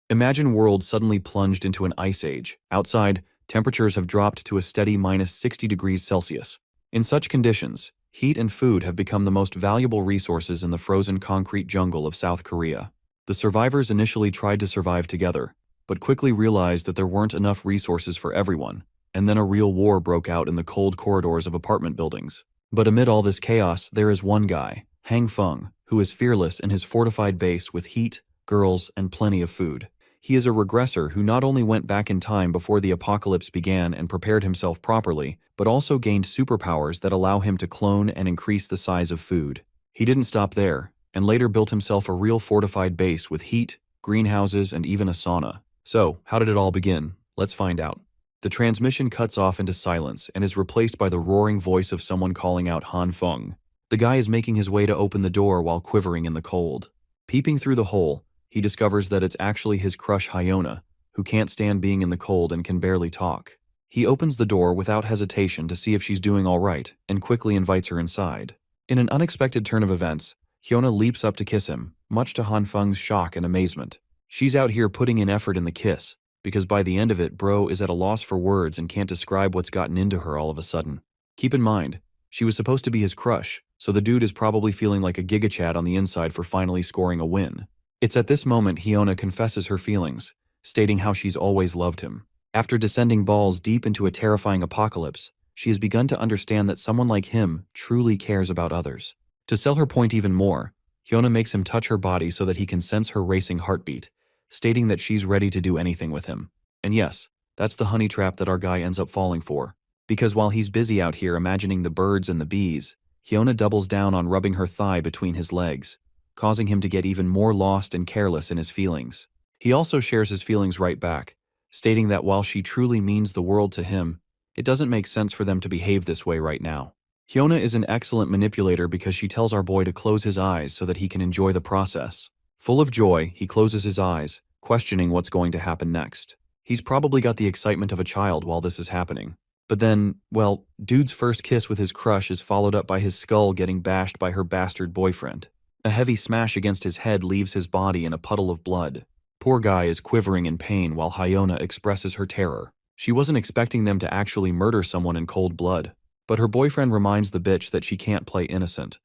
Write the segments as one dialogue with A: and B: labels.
A: Imagine world suddenly plunged into an ice age. Outside, temperatures have dropped to a steady minus 60 degrees Celsius. In such conditions, heat and food have become the most valuable resources in the frozen concrete jungle of South Korea. The survivors initially tried to survive together, but quickly realized that there weren't enough resources for everyone, and then a real war broke out in the cold corridors of apartment buildings. But amid all this chaos, there is one guy, Hang Feng, who is fearless in his fortified base with heat, girls, and plenty of food. He is a regressor who not only went back in time before the apocalypse began and prepared himself properly, but also gained superpowers that allow him to clone and increase the size of food. He didn't stop there, and later built himself a real fortified base with heat, greenhouses, and even a sauna. So, how did it all begin? Let's find out. The transmission cuts off into silence and is replaced by the roaring voice of someone calling out Han Feng. The guy is making his way to open the door while quivering in the cold. Peeping through the hole, he discovers that it's actually his crush Hyona, who can't stand being in the cold and can barely talk. He opens the door without hesitation to see if she's doing all right, and quickly invites her inside. In an unexpected turn of events, Hyona leaps up to kiss him, much to Han Feng's shock and amazement. She's out here putting in effort in the kiss, because by the end of it, bro is at a loss for words and can't describe what's gotten into her all of a sudden. Keep in mind, she was supposed to be his crush, so the dude is probably feeling like a gigachad on the inside for finally scoring a win. It's at this moment Hyona confesses her feelings, stating how she's always loved him. After descending balls deep into a terrifying apocalypse, she has begun to understand that someone like him truly cares about others. To sell her point even more, Hyona makes him touch her body so that he can sense her racing heartbeat, stating that she's ready to do anything with him. And yes, that's the honey trap that our guy ends up falling for. Because while he's busy out here imagining the birds and the bees, Hyona doubles down on rubbing her thigh between his legs, causing him to get even more lost and careless in his feelings. He also shares his feelings right back, stating that while she truly means the world to him, it doesn't make sense for them to behave this way right now. Hyona is an excellent manipulator because she tells our boy to close his eyes so that he can enjoy the process. Full of joy, he closes his eyes, questioning what's going to happen next. He's probably got the excitement of a child while this is happening. But then, well, dude's first kiss with his crush is followed up by his skull getting bashed by her bastard boyfriend. A heavy smash against his head leaves his body in a puddle of blood. Poor guy is quivering in pain while Hyona expresses her terror. She wasn't expecting them to actually murder someone in cold blood. But her boyfriend reminds the bitch that she can't play innocent,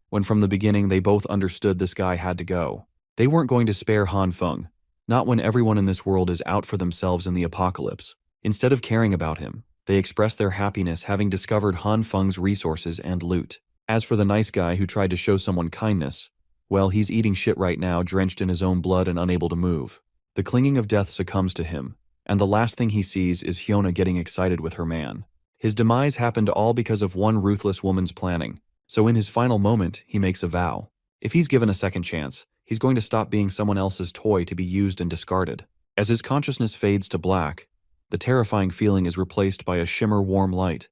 A: when from the beginning they both understood this guy had to go. They weren't going to spare Han Feng, not when everyone in this world is out for themselves in the apocalypse. Instead of caring about him, they express their happiness having discovered Han Feng's resources and loot. As for the nice guy who tried to show someone kindness, well, he's eating shit right now, drenched in his own blood and unable to move. The clinging of death succumbs to him, and the last thing he sees is Hyona getting excited with her man. His demise happened all because of one ruthless woman's planning, so in his final moment, he makes a vow. If he's given a second chance, he's going to stop being someone else's toy to be used and discarded. As his consciousness fades to black, the terrifying feeling is replaced by a shimmer warm light,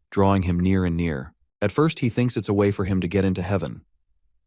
A: drawing him near and near. At first, he thinks it's a way for him to get into heaven.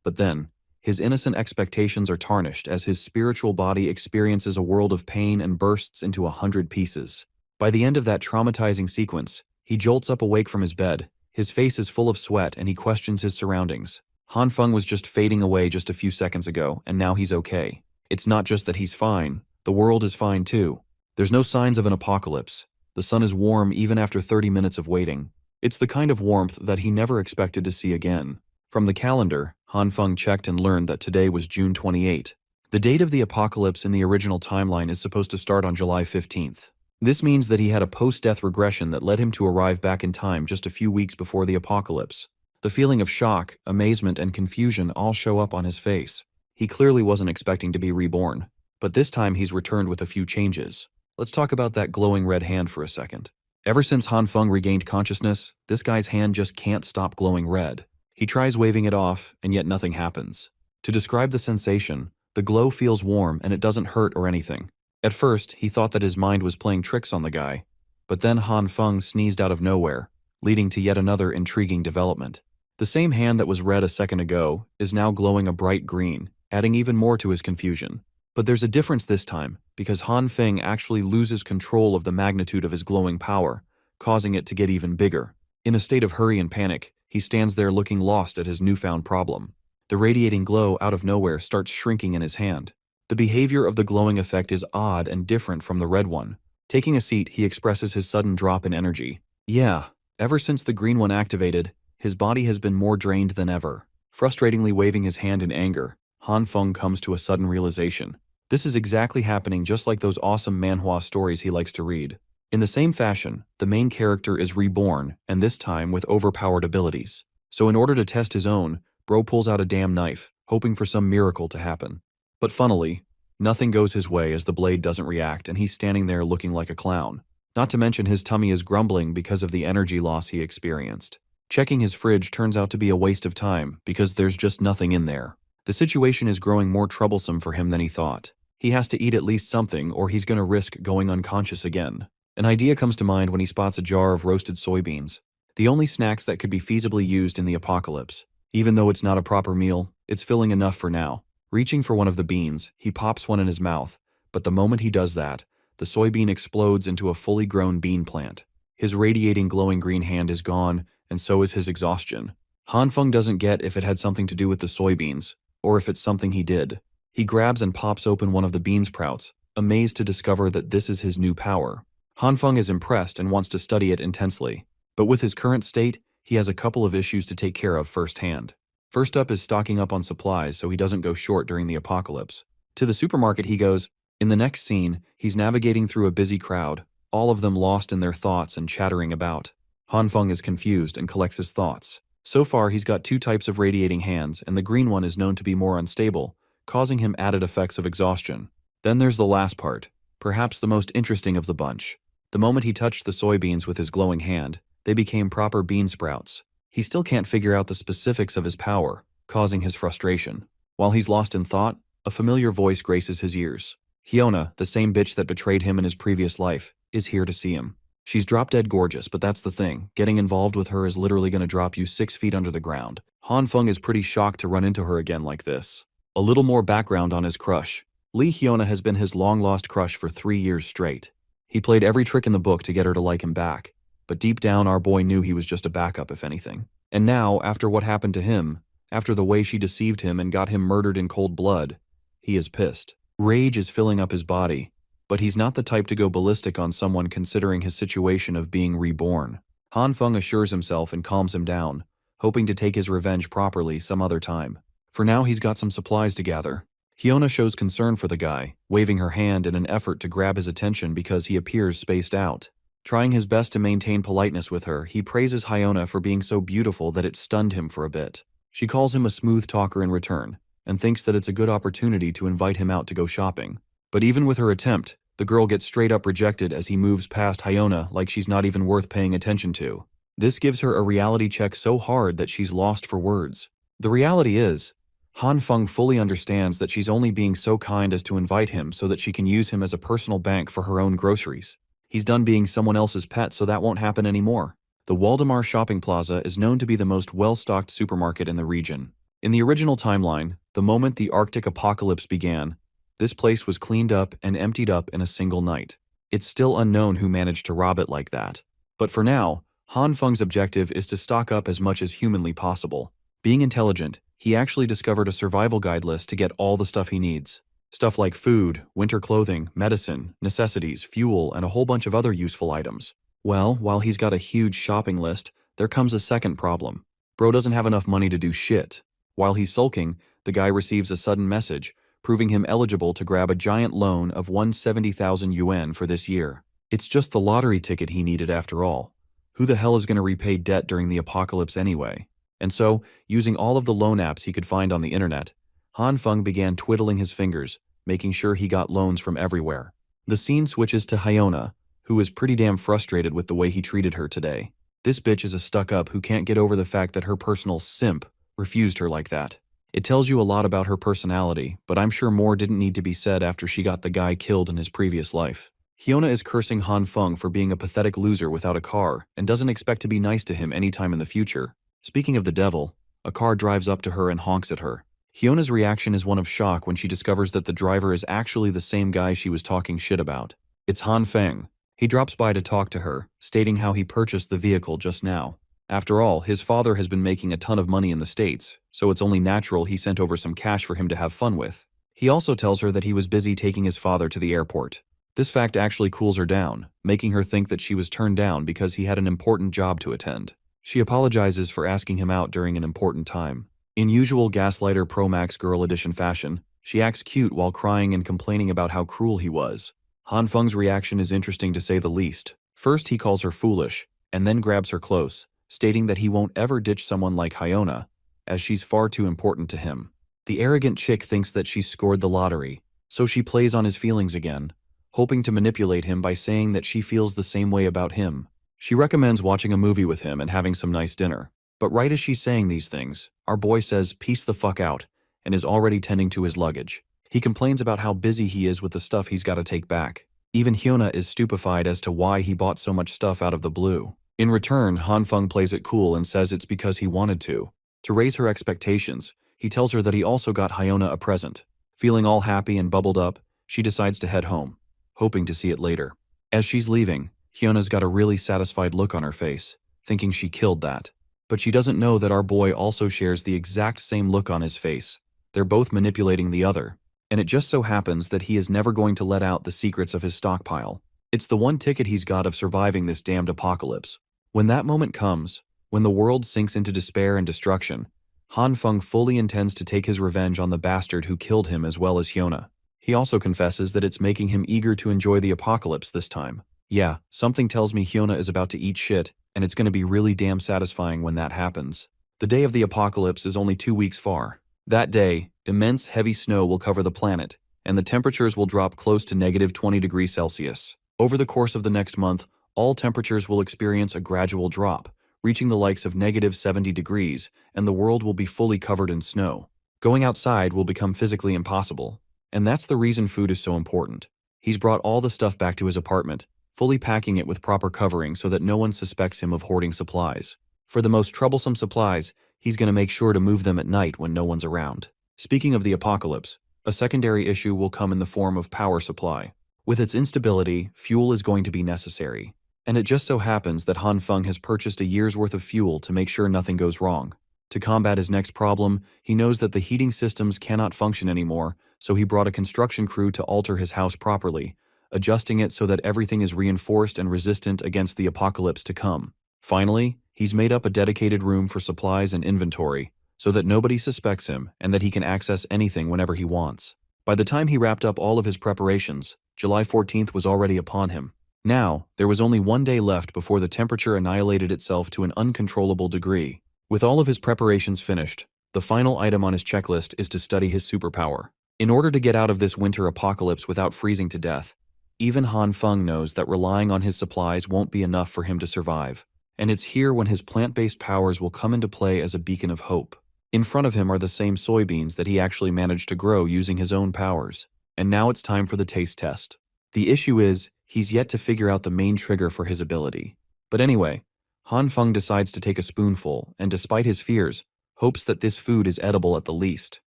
A: But then, his innocent expectations are tarnished as his spiritual body experiences a world of pain and bursts into 100 pieces. By the end of that traumatizing sequence, he jolts up awake from his bed. His face is full of sweat and he questions his surroundings. Han Feng was just fading away just a few seconds ago, and now he's okay. It's not just that he's fine, the world is fine too. There's no signs of an apocalypse. The sun is warm even after 30 minutes of waiting. It's the kind of warmth that he never expected to see again. From the calendar, Han Feng checked and learned that today was June 28. The date of the apocalypse in the original timeline is supposed to start on July 15th. This means that he had a post-death regression that led him to arrive back in time just a few weeks before the apocalypse. The feeling of shock, amazement, and confusion all show up on his face. He clearly wasn't expecting to be reborn, but this time he's returned with a few changes. Let's talk about that glowing red hand for a second. Ever since Han Feng regained consciousness, this guy's hand just can't stop glowing red. He tries waving it off, and yet nothing happens. To describe the sensation, the glow feels warm and it doesn't hurt or anything. At first, he thought that his mind was playing tricks on the guy, but then Han Feng sneezed out of nowhere, leading to yet another intriguing development. The same hand that was red a second ago is now glowing a bright green, adding even more to his confusion. But there's a difference this time, because Han Feng actually loses control of the magnitude of his glowing power, causing it to get even bigger. In a state of hurry and panic, he stands there looking lost at his newfound problem. The radiating glow out of nowhere starts shrinking in his hand. The behavior of the glowing effect is odd and different from the red one. Taking a seat, he expresses his sudden drop in energy. Yeah, ever since the green one activated, his body has been more drained than ever. Frustratingly waving his hand in anger, Han Feng comes to a sudden realization. This is exactly happening just like those awesome manhwa stories he likes to read. In the same fashion, the main character is reborn, and this time with overpowered abilities. So in order to test his own, Bro pulls out a damn knife, hoping for some miracle to happen. But funnily, nothing goes his way as the blade doesn't react and he's standing there looking like a clown. Not to mention his tummy is grumbling because of the energy loss he experienced. Checking his fridge turns out to be a waste of time because there's just nothing in there. The situation is growing more troublesome for him than he thought. He has to eat at least something or he's going to risk going unconscious again. An idea comes to mind when he spots a jar of roasted soybeans, the only snacks that could be feasibly used in the apocalypse. Even though it's not a proper meal, it's filling enough for now. Reaching for one of the beans, he pops one in his mouth, but the moment he does that, the soybean explodes into a fully grown bean plant. His radiating glowing green hand is gone, and so is his exhaustion. Han Feng doesn't get if it had something to do with the soybeans, or if it's something he did. He grabs and pops open one of the bean sprouts, amazed to discover that this is his new power. Han Feng is impressed and wants to study it intensely, but with his current state, he has a couple of issues to take care of firsthand. First up is stocking up on supplies so he doesn't go short during the apocalypse. To the supermarket he goes. In the next scene, he's navigating through a busy crowd, all of them lost in their thoughts and chattering about. Han Feng is confused and collects his thoughts. So far, he's got two types of radiating hands, and the green one is known to be more unstable, causing him added effects of exhaustion. Then there's the last part, perhaps the most interesting of the bunch. The moment he touched the soybeans with his glowing hand, they became proper bean sprouts. He still can't figure out the specifics of his power, causing his frustration. While he's lost in thought, a familiar voice graces his ears. Hyona, the same bitch that betrayed him in his previous life, is here to see him. She's drop-dead gorgeous, but that's the thing. Getting involved with her is literally going to drop you 6 feet under the ground. Han Feng is pretty shocked to run into her again like this. A little more background on his crush. Lee Hyona has been his long-lost crush for 3 years straight. He played every trick in the book to get her to like him back, but deep down our boy knew he was just a backup if anything. And now, after what happened to him, after the way she deceived him and got him murdered in cold blood, he is pissed. Rage is filling up his body, but he's not the type to go ballistic on someone considering his situation of being reborn. Han Feng assures himself and calms him down, hoping to take his revenge properly some other time. For now, he's got some supplies to gather. Hyona shows concern for the guy, waving her hand in an effort to grab his attention because he appears spaced out. Trying his best to maintain politeness with her, he praises Hyona for being so beautiful that it stunned him for a bit. She calls him a smooth talker in return, and thinks that it's a good opportunity to invite him out to go shopping. But even with her attempt, the girl gets straight up rejected as he moves past Hyona like she's not even worth paying attention to. This gives her a reality check so hard that she's lost for words. The reality is, Han Feng fully understands that she's only being so kind as to invite him so that she can use him as a personal bank for her own groceries. He's done being someone else's pet, so that won't happen anymore. The Waldemar Shopping Plaza is known to be the most well-stocked supermarket in the region. In the original timeline, the moment the Arctic apocalypse began, this place was cleaned up and emptied up in a single night. It's still unknown who managed to rob it like that. But for now, Han Feng's objective is to stock up as much as humanly possible. Being intelligent, he actually discovered a survival guide list to get all the stuff he needs. Stuff like food, winter clothing, medicine, necessities, fuel, and a whole bunch of other useful items. Well, while he's got a huge shopping list, there comes a second problem. Bro doesn't have enough money to do shit. While he's sulking, the guy receives a sudden message, proving him eligible to grab a giant loan of 170,000 yuan for this year. It's just the lottery ticket he needed after all. Who the hell is going to repay debt during the apocalypse anyway? And so, using all of the loan apps he could find on the internet, Han Feng began twiddling his fingers, making sure he got loans from everywhere. The scene switches to Hyona, who is pretty damn frustrated with the way he treated her today. This bitch is a stuck-up who can't get over the fact that her personal simp refused her like that. It tells you a lot about her personality, but I'm sure more didn't need to be said after she got the guy killed in his previous life. Hyona is cursing Han Feng for being a pathetic loser without a car and doesn't expect to be nice to him anytime in the future. Speaking of the devil, a car drives up to her and honks at her. Hyona's reaction is one of shock when she discovers that the driver is actually the same guy she was talking shit about. It's Han Feng. He drops by to talk to her, stating how he purchased the vehicle just now. After all, his father has been making a ton of money in the States, so it's only natural he sent over some cash for him to have fun with. He also tells her that he was busy taking his father to the airport. This fact actually cools her down, making her think that she was turned down because he had an important job to attend. She apologizes for asking him out during an important time. In usual Gaslighter Pro Max Girl Edition fashion, she acts cute while crying and complaining about how cruel he was. Han Feng's reaction is interesting to say the least. First, he calls her foolish, and then grabs her close, stating that he won't ever ditch someone like Hyona, as she's far too important to him. The arrogant chick thinks that she's scored the lottery, so she plays on his feelings again, hoping to manipulate him by saying that she feels the same way about him. She recommends watching a movie with him and having some nice dinner. But right as she's saying these things, our boy says peace the fuck out and is already tending to his luggage. He complains about how busy he is with the stuff he's got to take back. Even Hyuna is stupefied as to why he bought so much stuff out of the blue. In return, Han Feng plays it cool and says it's because he wanted to. To raise her expectations, he tells her that he also got Hyuna a present. Feeling all happy and bubbled up, she decides to head home, hoping to see it later. As she's leaving, Hyona's got a really satisfied look on her face, thinking she killed that. But she doesn't know that our boy also shares the exact same look on his face. They're both manipulating the other, and it just so happens that he is never going to let out the secrets of his stockpile. It's the one ticket he's got of surviving this damned apocalypse. When that moment comes, when the world sinks into despair and destruction, Han Feng fully intends to take his revenge on the bastard who killed him as well as Hyuna. He also confesses that it's making him eager to enjoy the apocalypse this time. Yeah, something tells me Hyuna is about to eat shit, and it's going to be really damn satisfying when that happens. The day of the apocalypse is only 2 weeks far. That day, immense heavy snow will cover the planet, and the temperatures will drop close to -20 degrees Celsius. Over the course of the next month, all temperatures will experience a gradual drop, reaching the likes of -70 degrees, and the world will be fully covered in snow. Going outside will become physically impossible, and that's the reason food is so important. He's brought all the stuff back to his apartment, fully packing it with proper covering so that no one suspects him of hoarding supplies. For the most troublesome supplies, he's going to make sure to move them at night when no one's around. Speaking of the apocalypse, a secondary issue will come in the form of power supply. With its instability, fuel is going to be necessary. And it just so happens that Han Feng has purchased a year's worth of fuel to make sure nothing goes wrong. To combat his next problem, he knows that the heating systems cannot function anymore, so he brought a construction crew to alter his house properly, adjusting it so that everything is reinforced and resistant against the apocalypse to come. Finally, he's made up a dedicated room for supplies and inventory, so that nobody suspects him and that he can access anything whenever he wants. By the time he wrapped up all of his preparations, July 14th was already upon him. Now, there was only 1 day left before the temperature annihilated itself to an uncontrollable degree. With all of his preparations finished, the final item on his checklist is to study his superpower. In order to get out of this winter apocalypse without freezing to death, even Han Feng knows that relying on his supplies won't be enough for him to survive. And it's here when his plant-based powers will come into play as a beacon of hope. In front of him are the same soybeans that he actually managed to grow using his own powers. And now it's time for the taste test. The issue is, he's yet to figure out the main trigger for his ability. But anyway, Han Feng decides to take a spoonful, and despite his fears, hopes that this food is edible at the least.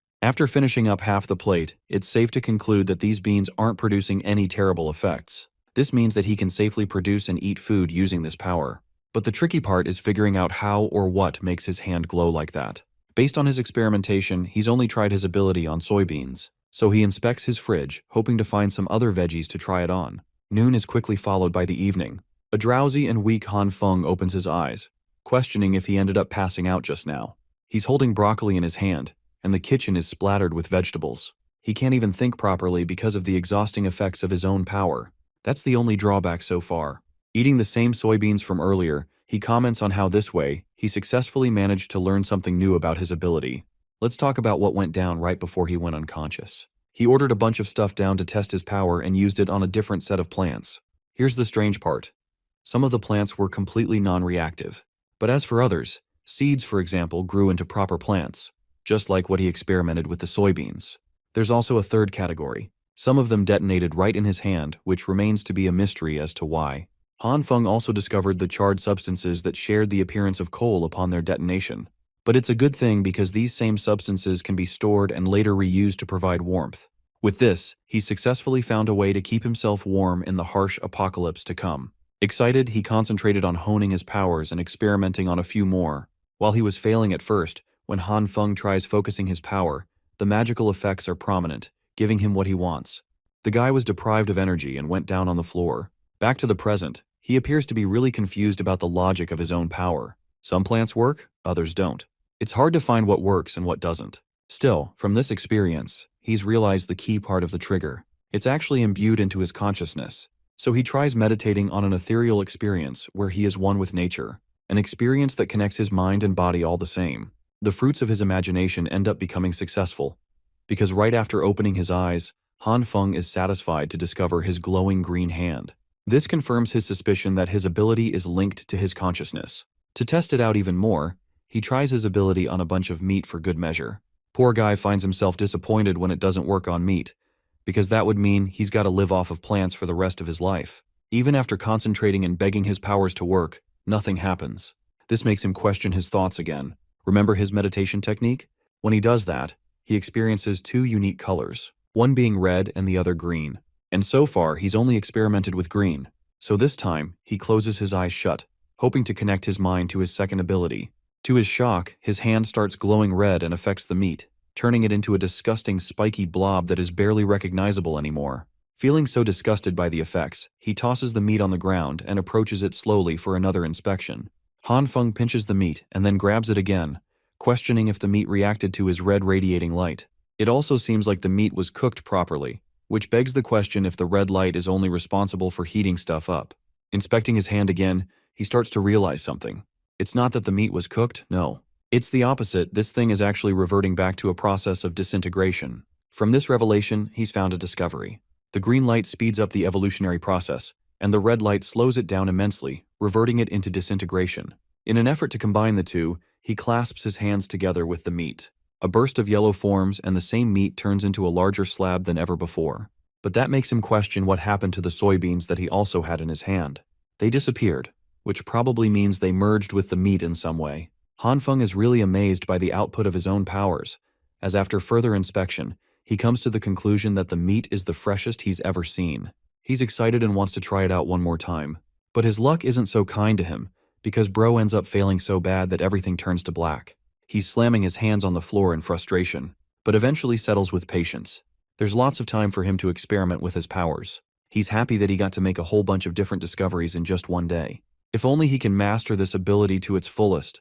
A: After finishing up half the plate, it's safe to conclude that these beans aren't producing any terrible effects. This means that he can safely produce and eat food using this power. But the tricky part is figuring out how or what makes his hand glow like that. Based on his experimentation, he's only tried his ability on soybeans, so he inspects his fridge, hoping to find some other veggies to try it on. Noon is quickly followed by the evening. A drowsy and weak Han Feng opens his eyes, questioning if he ended up passing out just now. He's holding broccoli in his hand, and the kitchen is splattered with vegetables. He can't even think properly because of the exhausting effects of his own power. That's the only drawback so far. Eating the same soybeans from earlier, he comments on how this way, he successfully managed to learn something new about his ability. Let's talk about what went down right before he went unconscious. He ordered a bunch of stuff down to test his power and used it on a different set of plants. Here's the strange part. Some of the plants were completely non-reactive. But as for others, seeds, for example, grew into proper plants, just like what he experimented with the soybeans. There's also a third category. Some of them detonated right in his hand, which remains to be a mystery as to why. Han Feng also discovered the charred substances that shared the appearance of coal upon their detonation. But it's a good thing because these same substances can be stored and later reused to provide warmth. With this, he successfully found a way to keep himself warm in the harsh apocalypse to come. Excited, he concentrated on honing his powers and experimenting on a few more. While he was failing at first, when Han Feng tries focusing his power, the magical effects are prominent, giving him what he wants. The guy was deprived of energy and went down on the floor. Back to the present, he appears to be really confused about the logic of his own power. Some plants work, others don't. It's hard to find what works and what doesn't. Still, from this experience, he's realized the key part of the trigger. It's actually imbued into his consciousness. So he tries meditating on an ethereal experience where he is one with nature, an experience that connects his mind and body all the same. The fruits of his imagination end up becoming successful, because right after opening his eyes, Han Feng is satisfied to discover his glowing green hand. This confirms his suspicion that his ability is linked to his consciousness. To test it out even more, he tries his ability on a bunch of meat for good measure. Poor guy finds himself disappointed when it doesn't work on meat, because that would mean he's got to live off of plants for the rest of his life. Even after concentrating and begging his powers to work, nothing happens. This makes him question his thoughts again. Remember his meditation technique? When he does that, he experiences two unique colors, one being red and the other green. And so far, he's only experimented with green. So this time, he closes his eyes shut, hoping to connect his mind to his second ability. To his shock, his hand starts glowing red and affects the meat, turning it into a disgusting spiky blob that is barely recognizable anymore. Feeling so disgusted by the effects, he tosses the meat on the ground and approaches it slowly for another inspection. Han Feng pinches the meat and then grabs it again, questioning if the meat reacted to his red radiating light. It also seems like the meat was cooked properly, which begs the question if the red light is only responsible for heating stuff up. Inspecting his hand again, he starts to realize something. It's not that the meat was cooked, no. It's the opposite. This thing is actually reverting back to a process of disintegration. From this revelation, he's found a discovery. The green light speeds up the evolutionary process, and the red light slows it down immensely, reverting it into disintegration. In an effort to combine the two, he clasps his hands together with the meat. A burst of yellow forms and the same meat turns into a larger slab than ever before. But that makes him question what happened to the soybeans that he also had in his hand. They disappeared, which probably means they merged with the meat in some way. Han Feng is really amazed by the output of his own powers, as after further inspection, he comes to the conclusion that the meat is the freshest he's ever seen. He's excited and wants to try it out one more time. But his luck isn't so kind to him, because bro ends up failing so bad that everything turns to black. He's slamming his hands on the floor in frustration, but eventually settles with patience. There's lots of time for him to experiment with his powers. He's happy that he got to make a whole bunch of different discoveries in just one day. If only he can master this ability to its fullest.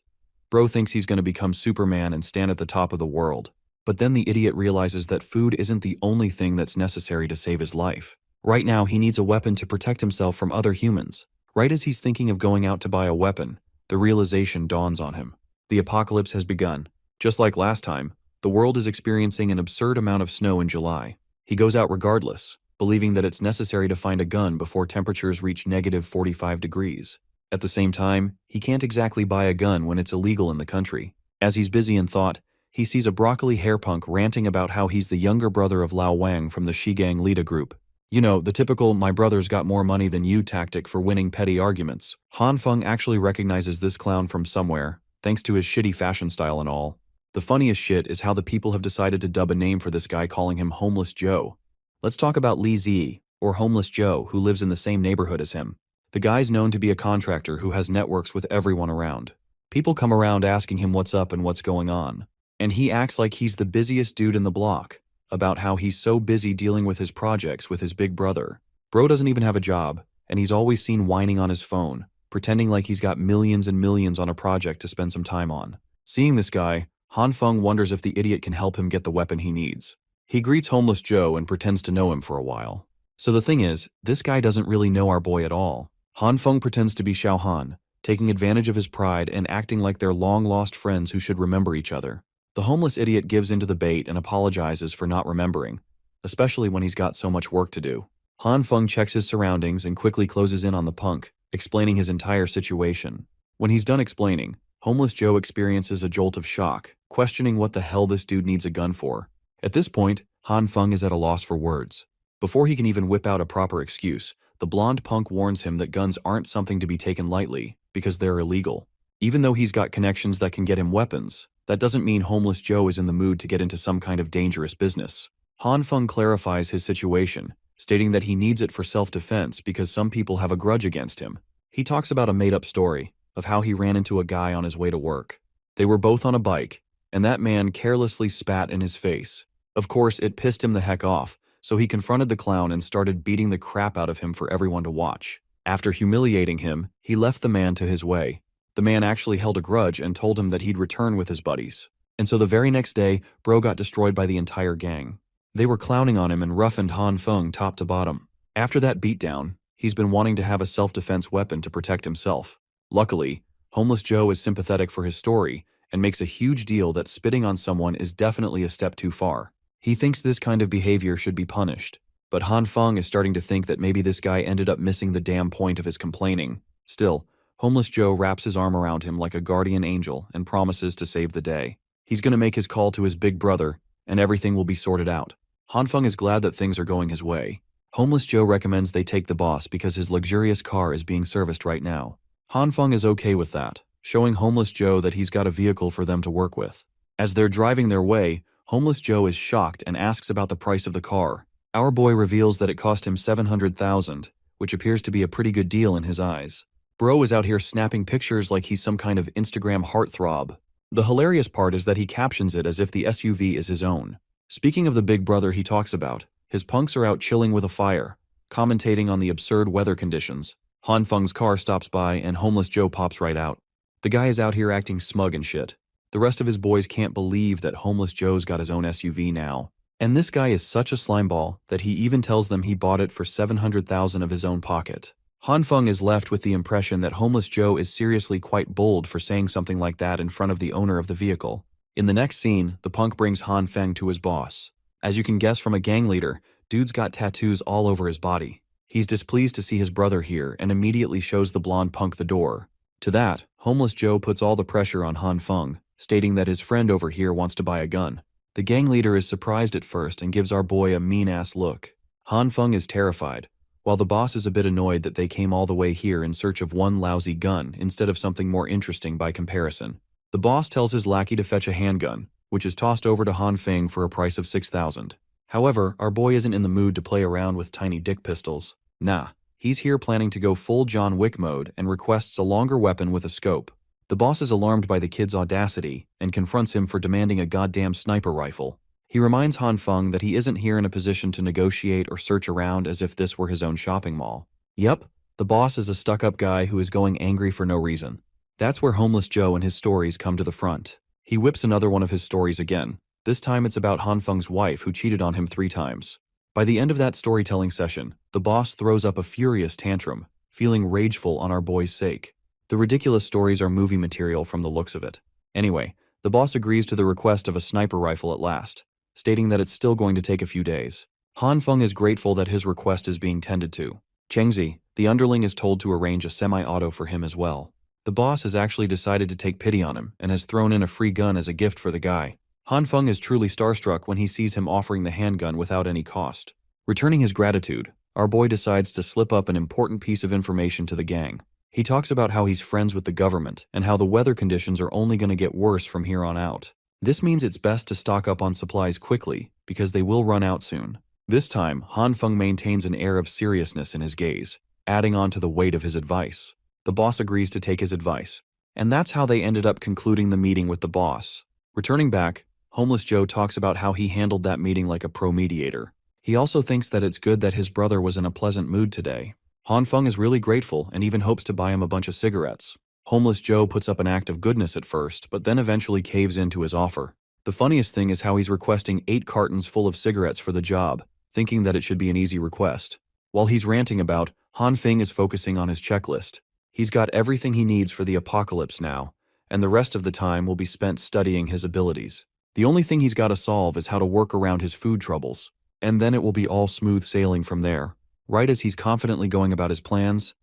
A: Bro thinks he's going to become Superman and stand at the top of the world. But then the idiot realizes that food isn't the only thing that's necessary to save his life. Right now, he needs a weapon to protect himself from other humans. Right as he's thinking of going out to buy a weapon, the realization dawns on him. The apocalypse has begun. Just like last time, the world is experiencing an absurd amount of snow in July. He goes out regardless, believing that it's necessary to find a gun before temperatures reach -45 degrees. At the same time, he can't exactly buy a gun when it's illegal in the country. As he's busy in thought, he sees a broccoli hairpunk ranting about how he's the younger brother of Lao Wang from the Shigang Lida group. You know, the typical "my brother's got more money than you" tactic for winning petty arguments. Han Feng actually recognizes this clown from somewhere, thanks to his shitty fashion style and all. The funniest shit is how the people have decided to dub a name for this guy, calling him Homeless Joe. Let's talk about Li Zi, or Homeless Joe, who lives in the same neighborhood as him. The guy's known to be a contractor who has networks with everyone around. People come around asking him what's up and what's going on. And he acts like he's the busiest dude in the block, about how he's so busy dealing with his projects with his big brother. Bro doesn't even have a job, and he's always seen whining on his phone, pretending like he's got millions and millions on a project to spend some time on. Seeing this guy, Han Feng wonders if the idiot can help him get the weapon he needs. He greets Homeless Joe and pretends to know him for a while. So the thing is, this guy doesn't really know our boy at all. Han Feng pretends to be Xiao Han, taking advantage of his pride and acting like they're long-lost friends who should remember each other. The homeless idiot gives into the bait and apologizes for not remembering, especially when he's got so much work to do. Han Feng checks his surroundings and quickly closes in on the punk, explaining his entire situation. When he's done explaining, Homeless Joe experiences a jolt of shock, questioning what the hell this dude needs a gun for. At this point, Han Feng is at a loss for words. Before he can even whip out a proper excuse, the blonde punk warns him that guns aren't something to be taken lightly, because they're illegal. Even though he's got connections that can get him weapons, that doesn't mean Homeless Joe is in the mood to get into some kind of dangerous business. Han Feng clarifies his situation, stating that he needs it for self-defense because some people have a grudge against him. He talks about a made-up story of how he ran into a guy on his way to work. They were both on a bike, and that man carelessly spat in his face. Of course, it pissed him the heck off, so he confronted the clown and started beating the crap out of him for everyone to watch. After humiliating him, he left the man to his way. The man actually held a grudge and told him that he'd return with his buddies. And so the very next day, Bro got destroyed by the entire gang. They were clowning on him and roughened Han Feng top to bottom. After that beatdown, he's been wanting to have a self-defense weapon to protect himself. Luckily, Homeless Joe is sympathetic for his story and makes a huge deal that spitting on someone is definitely a step too far. He thinks this kind of behavior should be punished, but Han Feng is starting to think that maybe this guy ended up missing the damn point of his complaining. Still, Homeless Joe wraps his arm around him like a guardian angel and promises to save the day. He's going to make his call to his big brother, and everything will be sorted out. Han Feng is glad that things are going his way. Homeless Joe recommends they take the boss because his luxurious car is being serviced right now. Han Feng is okay with that, showing Homeless Joe that he's got a vehicle for them to work with. As they're driving their way, Homeless Joe is shocked and asks about the price of the car. Our boy reveals that it cost him $700,000, which appears to be a pretty good deal in his eyes. Bro is out here snapping pictures like he's some kind of Instagram heartthrob. The hilarious part is that he captions it as if the SUV is his own. Speaking of the big brother he talks about, his punks are out chilling with a fire, commentating on the absurd weather conditions. Han Feng's car stops by and Homeless Joe pops right out. The guy is out here acting smug and shit. The rest of his boys can't believe that Homeless Joe's got his own SUV now. And this guy is such a slimeball that he even tells them he bought it for $700,000 of his own pocket. Han Feng is left with the impression that Homeless Joe is seriously quite bold for saying something like that in front of the owner of the vehicle. In the next scene, the punk brings Han Feng to his boss. As you can guess from a gang leader, dude's got tattoos all over his body. He's displeased to see his brother here and immediately shows the blonde punk the door. To that, Homeless Joe puts all the pressure on Han Feng, stating that his friend over here wants to buy a gun. The gang leader is surprised at first and gives our boy a mean-ass look. Han Feng is terrified, while the boss is a bit annoyed that they came all the way here in search of one lousy gun instead of something more interesting by comparison. The boss tells his lackey to fetch a handgun, which is tossed over to Han Feng for a price of $6,000. However, our boy isn't in the mood to play around with tiny dick pistols. Nah, he's here planning to go full John Wick mode and requests a longer weapon with a scope. The boss is alarmed by the kid's audacity and confronts him for demanding a goddamn sniper rifle. He reminds Han Feng that he isn't here in a position to negotiate or search around as if this were his own shopping mall. Yep, the boss is a stuck-up guy who is going angry for no reason. That's where Homeless Joe and his stories come to the front. He whips another one of his stories again. This time it's about Han Feng's wife who cheated on him 3 times. By the end of that storytelling session, the boss throws up a furious tantrum, feeling rageful on our boy's sake. The ridiculous stories are movie material from the looks of it. Anyway, the boss agrees to the request of a sniper rifle at last, stating that it's still going to take a few days. Han Feng is grateful that his request is being tended to. Chengzi, the underling, is told to arrange a semi-auto for him as well. The boss has actually decided to take pity on him and has thrown in a free gun as a gift for the guy. Han Feng is truly starstruck when he sees him offering the handgun without any cost. Returning his gratitude, our boy decides to slip up an important piece of information to the gang. He talks about how he's friends with the government and how the weather conditions are only going to get worse from here on out. This means it's best to stock up on supplies quickly because they will run out soon. This time, Han Feng maintains an air of seriousness in his gaze, adding on to the weight of his advice. The boss agrees to take his advice, and that's how they ended up concluding the meeting with the boss. Returning back, Homeless Joe talks about how he handled that meeting like a pro mediator. He also thinks that it's good that his brother was in a pleasant mood today. Han Feng is really grateful and even hopes to buy him a bunch of cigarettes. Homeless Joe puts up an act of goodness at first, but then eventually caves into his offer. The funniest thing is how he's requesting 8 cartons full of cigarettes for the job, thinking that it should be an easy request. While he's ranting about, Han Feng is focusing on his checklist. He's got everything he needs for the apocalypse now, and the rest of the time will be spent studying his abilities. The only thing he's got to solve is how to work around his food troubles, and then it will be all smooth sailing from there. Right as he's confidently going about his plans,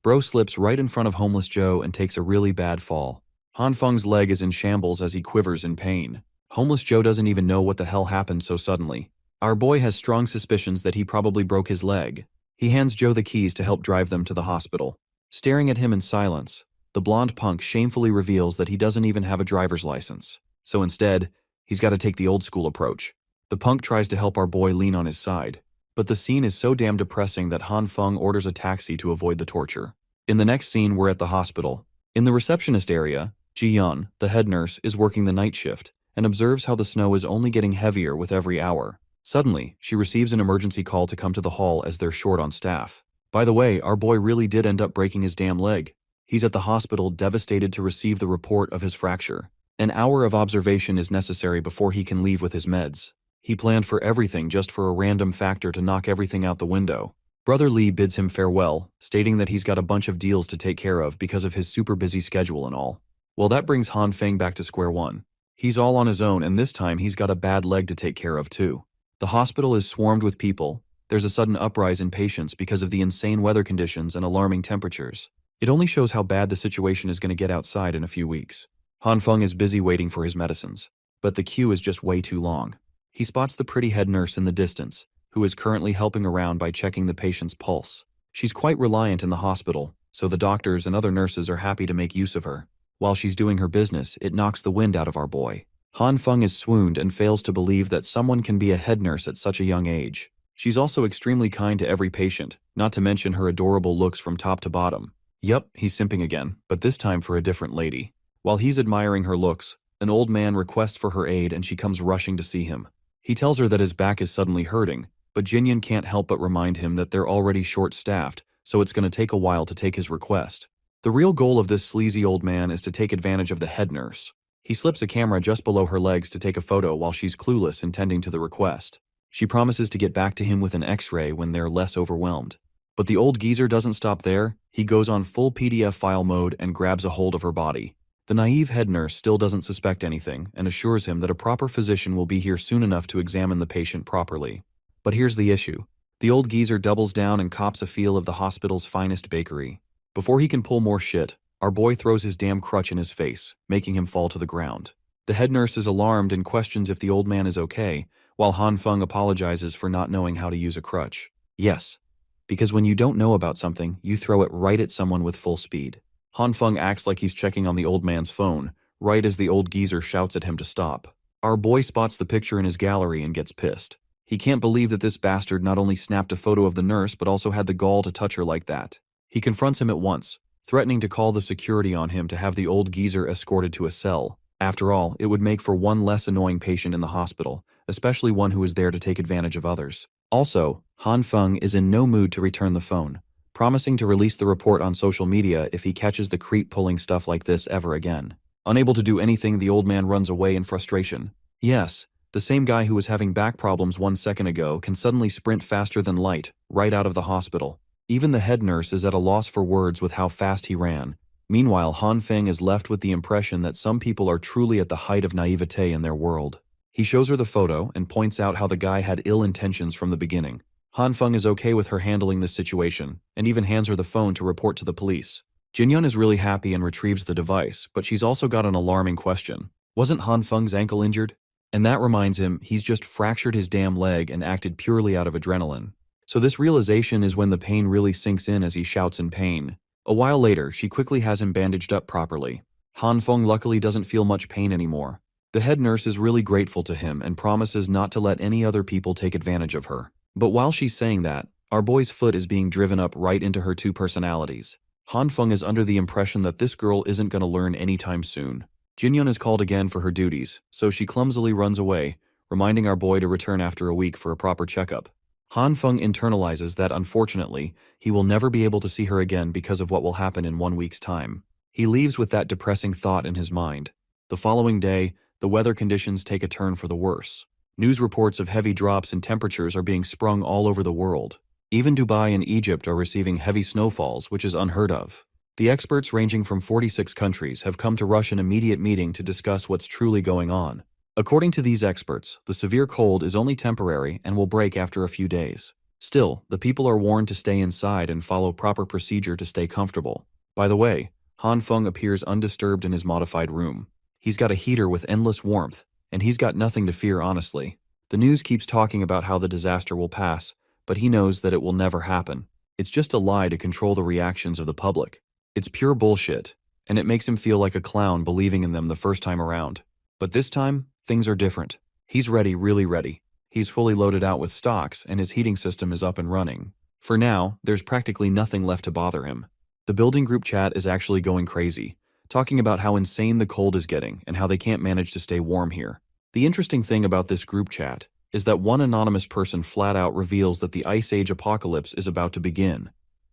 A: Bro slips right in front of Homeless Joe and takes a really bad fall. Han Feng's leg is in shambles as he quivers in pain. Homeless Joe doesn't even know what the hell happened so suddenly. Our boy has strong suspicions that he probably broke his leg. He hands Joe the keys to help drive them to the hospital. Staring at him in silence, the blonde punk shamefully reveals that he doesn't even have a driver's license. So instead, he's got to take the old-school approach. The punk tries to help our boy lean on his side, but the scene is so damn depressing that Han Feng orders a taxi to avoid the torture. In the next scene, we're at the hospital. In the receptionist area, Ji Yun, the head nurse, is working the night shift, and observes how the snow is only getting heavier with every hour. Suddenly, she receives an emergency call to come to the hall as they're short on staff. By the way, our boy really did end up breaking his damn leg. He's at the hospital, devastated to receive the report of his fracture. An hour of observation is necessary before he can leave with his meds. He planned for everything just for a random factor to knock everything out the window. Brother Lee bids him farewell, stating that he's got a bunch of deals to take care of because of his super busy schedule and all. Well, that brings Han Feng back to square one. He's all on his own, and this time he's got a bad leg to take care of too. The hospital is swarmed with people. There's a sudden uprise in patients because of the insane weather conditions and alarming temperatures. It only shows how bad the situation is going to get outside in a few weeks. Han Feng is busy waiting for his medicines, but the queue is just way too long. He spots the pretty head nurse in the distance, who is currently helping around by checking the patient's pulse. She's quite reliant in the hospital, so the doctors and other nurses are happy to make use of her. While she's doing her business, it knocks the wind out of our boy. Han Feng is swooned and fails to believe that someone can be a head nurse at such a young age. She's also extremely kind to every patient, not to mention her adorable looks from top to bottom. Yup, he's simping again, but this time for a different lady. While he's admiring her looks, an old man requests for her aid and she comes rushing to see him. He tells her that his back is suddenly hurting, but Jinyan can't help but remind him that they're already short-staffed, so it's going to take a while to take his request. The real goal of this sleazy old man is to take advantage of the head nurse. He slips a camera just below her legs to take a photo while she's clueless and tending to the request. She promises to get back to him with an X-ray when they're less overwhelmed. But the old geezer doesn't stop there. He goes on full PDF file mode and grabs a hold of her body. The naive head nurse still doesn't suspect anything and assures him that a proper physician will be here soon enough to examine the patient properly. But here's the issue. The old geezer doubles down and cops a feel of the hospital's finest bakery. Before he can pull more shit, our boy throws his damn crutch in his face, making him fall to the ground. The head nurse is alarmed and questions if the old man is okay, while Han Feng apologizes for not knowing how to use a crutch. Yes, because when you don't know about something, you throw it right at someone with full speed. Han Feng acts like he's checking on the old man's phone, right as the old geezer shouts at him to stop. Our boy spots the picture in his gallery and gets pissed. He can't believe that this bastard not only snapped a photo of the nurse but also had the gall to touch her like that. He confronts him at once, threatening to call the security on him to have the old geezer escorted to a cell. After all, it would make for one less annoying patient in the hospital, especially one who is there to take advantage of others. Also, Han Feng is in no mood to return the phone, promising to release the report on social media if he catches the creep pulling stuff like this ever again. Unable to do anything, the old man runs away in frustration. Yes, the same guy who was having back problems 1 second ago can suddenly sprint faster than light, right out of the hospital. Even the head nurse is at a loss for words with how fast he ran. Meanwhile, Han Feng is left with the impression that some people are truly at the height of naivete in their world. He shows her the photo and points out how the guy had ill intentions from the beginning. Han Feng is okay with her handling this situation, and even hands her the phone to report to the police. Jinyun is really happy and retrieves the device, but she's also got an alarming question. Wasn't Han Feng's ankle injured? And that reminds him he's just fractured his damn leg and acted purely out of adrenaline. So this realization is when the pain really sinks in as he shouts in pain. A while later, she quickly has him bandaged up properly. Han Feng luckily doesn't feel much pain anymore. The head nurse is really grateful to him and promises not to let any other people take advantage of her. But while she's saying that, our boy's foot is being driven up right into her two personalities. Han Feng is under the impression that this girl isn't going to learn anytime soon. Jinyun is called again for her duties, so she clumsily runs away, reminding our boy to return after a week for a proper checkup. Han Feng internalizes that unfortunately, he will never be able to see her again because of what will happen in 1 week's time. He leaves with that depressing thought in his mind. The following day, the weather conditions take a turn for the worse. News reports of heavy drops in temperatures are being sprung all over the world. Even Dubai and Egypt are receiving heavy snowfalls, which is unheard of. The experts ranging from 46 countries have come to rush an immediate meeting to discuss what's truly going on. According to these experts, the severe cold is only temporary and will break after a few days. Still, the people are warned to stay inside and follow proper procedure to stay comfortable. By the way, Han Feng appears undisturbed in his modified room. He's got a heater with endless warmth, and he's got nothing to fear honestly. The news keeps talking about how the disaster will pass, but he knows that it will never happen. It's just a lie to control the reactions of the public. It's pure bullshit, and it makes him feel like a clown believing in them the first time around. But this time, things are different. He's ready, really ready. He's fully loaded out with stocks, and his heating system is up and running. For now, there's practically nothing left to bother him. The building group chat is actually going crazy, talking about how insane the cold is getting and how they can't manage to stay warm here. The interesting thing about this group chat is that one anonymous person flat out reveals that the Ice Age apocalypse is about to begin,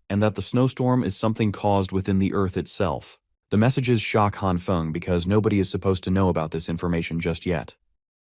A: and that the snowstorm is something caused within the Earth itself. The messages shock Han Feng because nobody is supposed to know about this information just yet.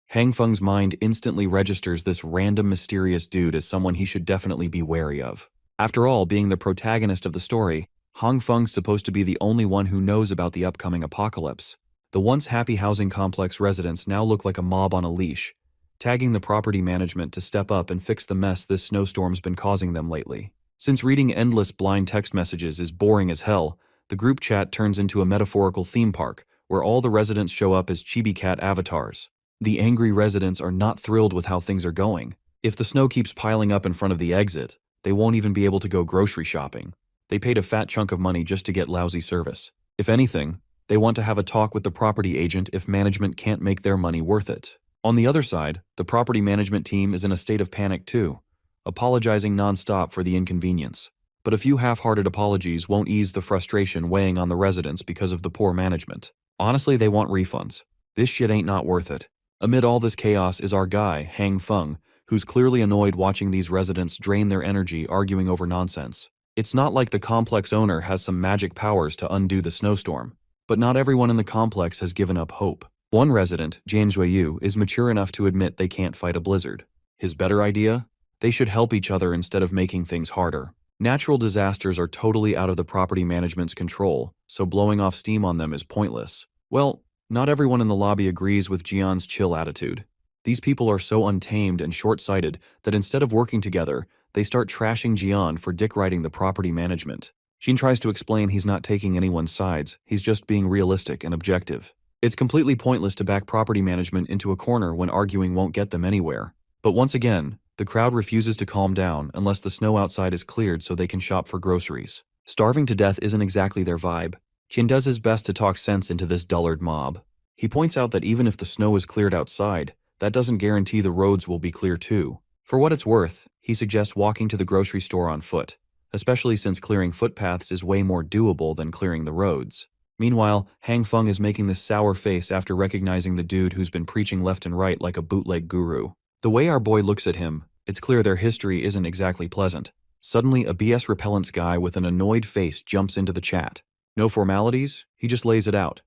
A: Han Feng's mind instantly registers this random mysterious dude as someone he should definitely be wary of. After all, being the protagonist of the story, Han Feng's supposed to be the only one who knows about the upcoming apocalypse. The once happy housing complex residents now look like a mob on a leash, tagging the property management to step up and fix the mess this snowstorm's been causing them lately. Since reading endless blind text messages is boring as hell, the group chat turns into a metaphorical theme park where all the residents show up as chibi cat avatars. The angry residents are not thrilled with how things are going. If the snow keeps piling up in front of the exit, they won't even be able to go grocery shopping. They paid a fat chunk of money just to get lousy service. If anything, they want to have a talk with the property agent if management can't make their money worth it. On the other side, the property management team is in a state of panic too, apologizing nonstop for the inconvenience. But a few half-hearted apologies won't ease the frustration weighing on the residents because of the poor management. Honestly, they want refunds. This shit ain't not worth it. Amid all this chaos is our guy, Han Feng, who's clearly annoyed watching these residents drain their energy arguing over nonsense. It's not like the complex owner has some magic powers to undo the snowstorm. But not everyone in the complex has given up hope. One resident, Jian Zhuiyu, is mature enough to admit they can't fight a blizzard. His better idea? They should help each other instead of making things harder. Natural disasters are totally out of the property management's control, so blowing off steam on them is pointless. Well, not everyone in the lobby agrees with Jian's chill attitude. These people are so untamed and short-sighted that instead of working together, they start trashing Jian for dick-riding the property management. Jian tries to explain he's not taking anyone's sides, he's just being realistic and objective. It's completely pointless to back property management into a corner when arguing won't get them anywhere. But once again, the crowd refuses to calm down unless the snow outside is cleared so they can shop for groceries. Starving to death isn't exactly their vibe. Jian does his best to talk sense into this dullard mob. He points out that even if the snow is cleared outside, that doesn't guarantee the roads will be clear too. For what it's worth, he suggests walking to the grocery store on foot, especially since clearing footpaths is way more doable than clearing the roads. Meanwhile, Han Feng is making this sour face after recognizing the dude who's been preaching left and right like a bootleg guru. The way our boy looks at him, it's clear their history isn't exactly pleasant. Suddenly, a BS repellents guy with an annoyed face jumps into the chat. No formalities, he just lays it out.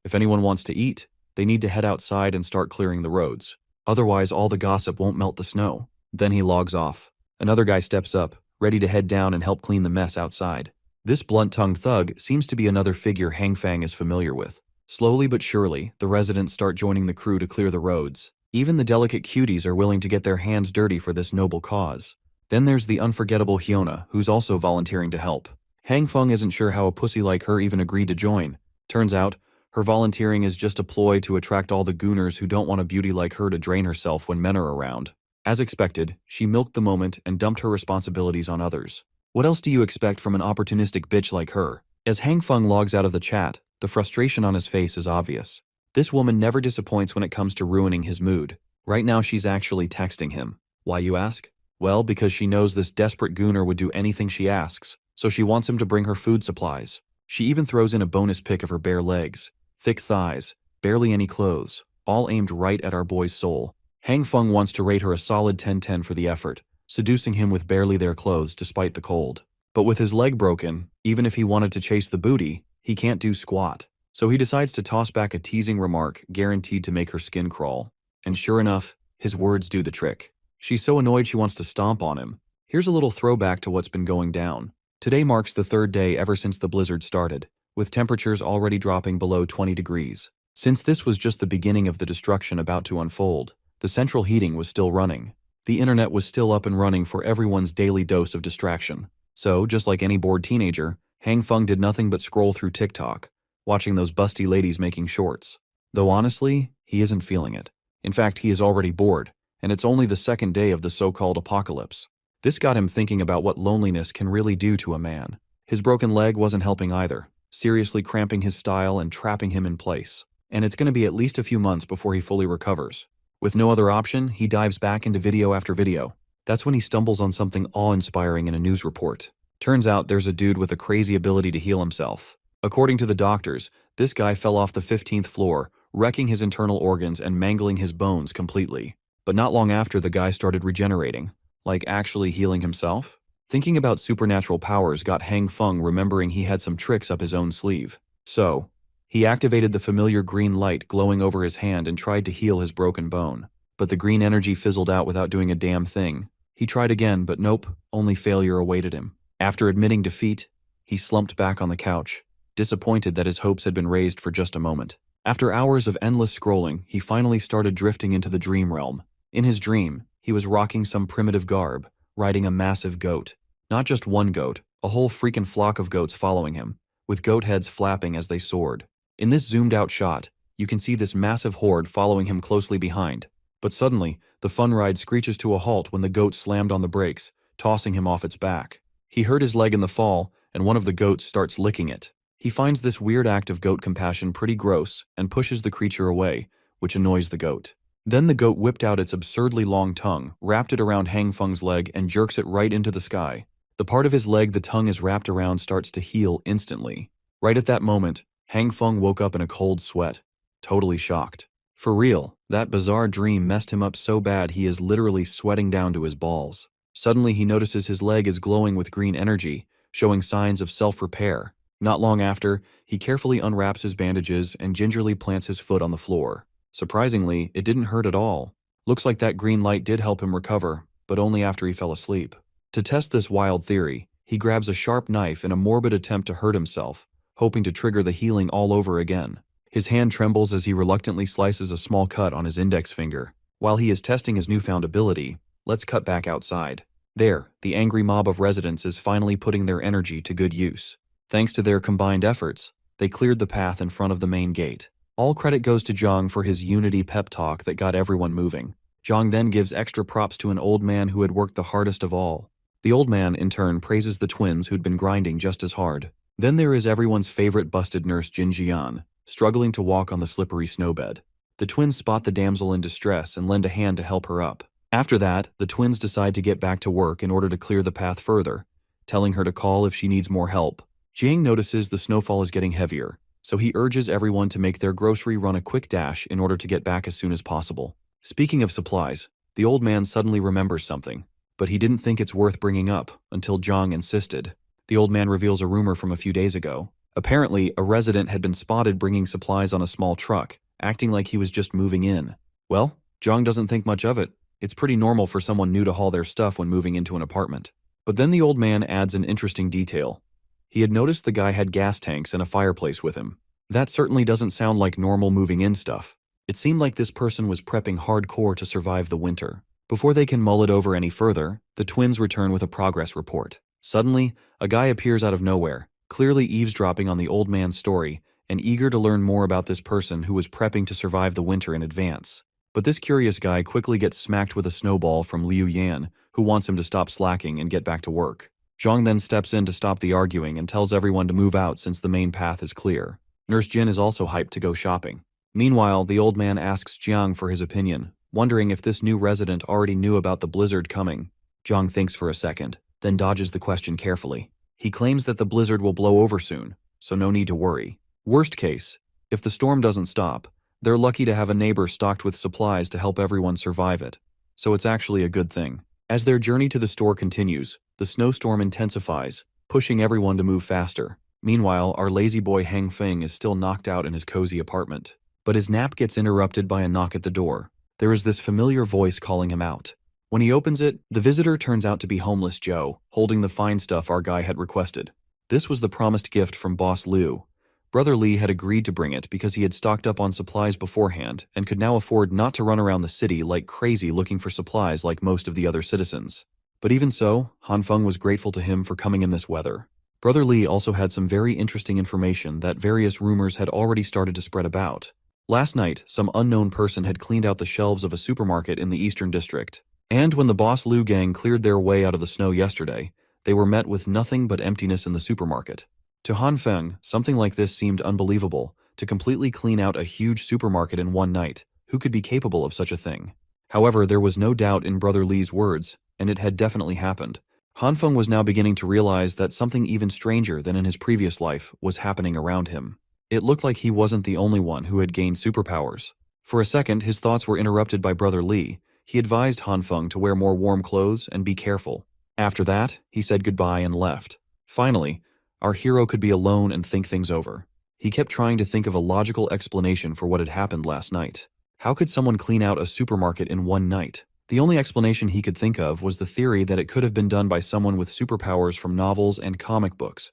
A: If anyone wants to eat, they need to head outside and start clearing the roads. Otherwise, all the gossip won't melt the snow. Then he logs off. Another guy steps up, ready to head down and help clean the mess outside. This blunt-tongued thug seems to be another figure Han Feng is familiar with. Slowly but surely, the residents start joining the crew to clear the roads. Even the delicate cuties are willing to get their hands dirty for this noble cause. Then there's the unforgettable Hyuna, who's also volunteering to help. Han Feng isn't sure how a pussy like her even agreed to join. Turns out, her volunteering is just a ploy to attract all the gooners who don't want a beauty like her to drain herself when men are around. As expected, she milked the moment and dumped her responsibilities on others. What else do you expect from an opportunistic bitch like her? As Han Feng logs out of the chat, the frustration on his face is obvious. This woman never disappoints when it comes to ruining his mood. Right now she's actually texting him. Why, you ask? Well, because she knows this desperate gooner would do anything she asks, so she wants him to bring her food supplies. She even throws in a bonus pic of her bare legs, thick thighs, barely any clothes, all aimed right at our boy's soul. Han Feng wants to rate her a solid 10/10 for the effort, seducing him with barely their clothes despite the cold. But with his leg broken, even if he wanted to chase the booty, he can't do squat. So he decides to toss back a teasing remark guaranteed to make her skin crawl. And sure enough, his words do the trick. She's so annoyed she wants to stomp on him. Here's a little throwback to what's been going down. Today marks the third day ever since the blizzard started, with temperatures already dropping below 20 degrees. Since this was just the beginning of the destruction about to unfold, the central heating was still running. The internet was still up and running for everyone's daily dose of distraction. So, just like any bored teenager, Han Feng did nothing but scroll through TikTok, watching those busty ladies making shorts. Though honestly, he isn't feeling it. In fact, he is already bored, and it's only the second day of the so-called apocalypse. This got him thinking about what loneliness can really do to a man. His broken leg wasn't helping either, seriously cramping his style and trapping him in place. And it's going to be at least a few months before he fully recovers. With no other option, he dives back into video after video. That's when he stumbles on something awe-inspiring in a news report. Turns out there's a dude with a crazy ability to heal himself. According to the doctors, this guy fell off the 15th floor, wrecking his internal organs and mangling his bones completely. But not long after, the guy started regenerating, like actually healing himself. Thinking about supernatural powers got Hang Feng remembering he had some tricks up his own sleeve. So, he activated the familiar green light glowing over his hand and tried to heal his broken bone. But the green energy fizzled out without doing a damn thing. He tried again, but nope, only failure awaited him. After admitting defeat, he slumped back on the couch, disappointed that his hopes had been raised for just a moment. After hours of endless scrolling, he finally started drifting into the dream realm. In his dream, he was rocking some primitive garb, riding a massive goat. Not just one goat, a whole freaking flock of goats following him, with goat heads flapping as they soared. In this zoomed-out shot, you can see this massive horde following him closely behind. But suddenly, the fun ride screeches to a halt when the goat slammed on the brakes, tossing him off its back. He hurt his leg in the fall, and one of the goats starts licking it. He finds this weird act of goat compassion pretty gross and pushes the creature away, which annoys the goat. Then the goat whipped out its absurdly long tongue, wrapped it around Hang Feng's leg, and jerks it right into the sky. The part of his leg the tongue is wrapped around starts to heal instantly. Right at that moment, Hang Feng woke up in a cold sweat, totally shocked. For real, that bizarre dream messed him up so bad he is literally sweating down to his balls. Suddenly he notices his leg is glowing with green energy, showing signs of self-repair. Not long after, he carefully unwraps his bandages and gingerly plants his foot on the floor. Surprisingly, it didn't hurt at all. Looks like that green light did help him recover, but only after he fell asleep. To test this wild theory, he grabs a sharp knife in a morbid attempt to hurt himself, hoping to trigger the healing all over again. His hand trembles as he reluctantly slices a small cut on his index finger. While he is testing his newfound ability, let's cut back outside. There, the angry mob of residents is finally putting their energy to good use. Thanks to their combined efforts, they cleared the path in front of the main gate. All credit goes to Zhang for his unity pep talk that got everyone moving. Zhang then gives extra props to an old man who had worked the hardest of all. The old man, in turn, praises the twins who'd been grinding just as hard. Then there is everyone's favorite busted nurse Jin Jian, struggling to walk on the slippery snowbed. The twins spot the damsel in distress and lend a hand to help her up. After that, the twins decide to get back to work in order to clear the path further, telling her to call if she needs more help. Jiang notices the snowfall is getting heavier, so he urges everyone to make their grocery run a quick dash in order to get back as soon as possible. Speaking of supplies, the old man suddenly remembers something, but he didn't think it's worth bringing up until Zhang insisted. The old man reveals a rumor from a few days ago. Apparently, a resident had been spotted bringing supplies on a small truck, acting like he was just moving in. Well, Zhang doesn't think much of it. It's pretty normal for someone new to haul their stuff when moving into an apartment. But then the old man adds an interesting detail. He had noticed the guy had gas tanks and a fireplace with him. That certainly doesn't sound like normal moving in stuff. It seemed like this person was prepping hardcore to survive the winter. Before they can mull it over any further, the twins return with a progress report. Suddenly, a guy appears out of nowhere, clearly eavesdropping on the old man's story and eager to learn more about this person who was prepping to survive the winter in advance. But this curious guy quickly gets smacked with a snowball from Liu Yan, who wants him to stop slacking and get back to work. Zhang then steps in to stop the arguing and tells everyone to move out since the main path is clear. Nurse Jin is also hyped to go shopping. Meanwhile, the old man asks Jiang for his opinion, wondering if this new resident already knew about the blizzard coming. Jiang thinks for a second, then dodges the question carefully. He claims that the blizzard will blow over soon, so no need to worry. Worst case, if the storm doesn't stop, they're lucky to have a neighbor stocked with supplies to help everyone survive it. So it's actually a good thing. As their journey to the store continues, the snowstorm intensifies, pushing everyone to move faster. Meanwhile, our lazy boy Hang Feng is still knocked out in his cozy apartment. But his nap gets interrupted by a knock at the door. There is this familiar voice calling him out. When he opens it, the visitor turns out to be homeless Joe, holding the fine stuff our guy had requested. This was the promised gift from Boss Liu. Brother Lee had agreed to bring it because he had stocked up on supplies beforehand and could now afford not to run around the city like crazy looking for supplies like most of the other citizens. But even so, Han Feng was grateful to him for coming in this weather. Brother Lee also had some very interesting information that various rumors had already started to spread about. Last night, some unknown person had cleaned out the shelves of a supermarket in the Eastern District. And when the Boss Liu gang cleared their way out of the snow yesterday, they were met with nothing but emptiness in the supermarket. To Han Feng, something like this seemed unbelievable, to completely clean out a huge supermarket in one night. Who could be capable of such a thing? However, there was no doubt in Brother Lee's words, and it had definitely happened. Han Feng was now beginning to realize that something even stranger than in his previous life was happening around him. It looked like he wasn't the only one who had gained superpowers. For a second, his thoughts were interrupted by Brother Li. He advised Han Feng to wear more warm clothes and be careful. After that, he said goodbye and left. Finally, our hero could be alone and think things over. He kept trying to think of a logical explanation for what had happened last night. How could someone clean out a supermarket in one night? The only explanation he could think of was the theory that it could have been done by someone with superpowers from novels and comic books.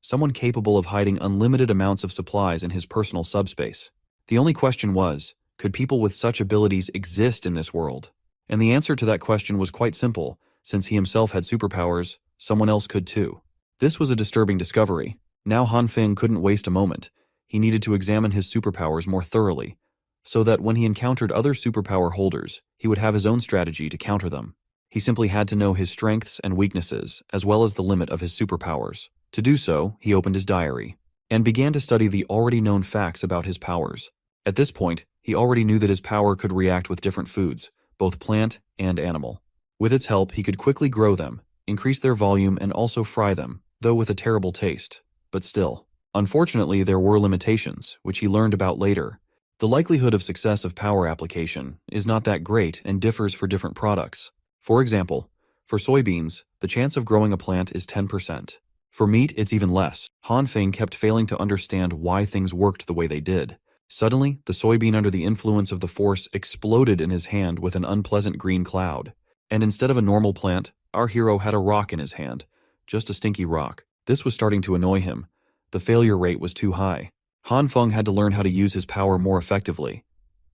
A: Someone capable of hiding unlimited amounts of supplies in his personal subspace. The only question was, could people with such abilities exist in this world? And the answer to that question was quite simple. Since he himself had superpowers, someone else could too. This was a disturbing discovery. Now Han Feng couldn't waste a moment. He needed to examine his superpowers more thoroughly, so that when he encountered other superpower holders, he would have his own strategy to counter them. He simply had to know his strengths and weaknesses, as well as the limit of his superpowers. To do so, he opened his diary, and began to study the already known facts about his powers. At this point, he already knew that his power could react with different foods, both plant and animal. With its help, he could quickly grow them, increase their volume, and also fry them, though with a terrible taste. But still. Unfortunately, there were limitations, which he learned about later. The likelihood of success of power application is not that great and differs for different products. For example, for soybeans, the chance of growing a plant is 10%. For meat, it's even less. Han Feng kept failing to understand why things worked the way they did. Suddenly, the soybean under the influence of the force exploded in his hand with an unpleasant green cloud. And instead of a normal plant, our hero had a rock in his hand. Just a stinky rock. This was starting to annoy him. The failure rate was too high. Han Feng had to learn how to use his power more effectively.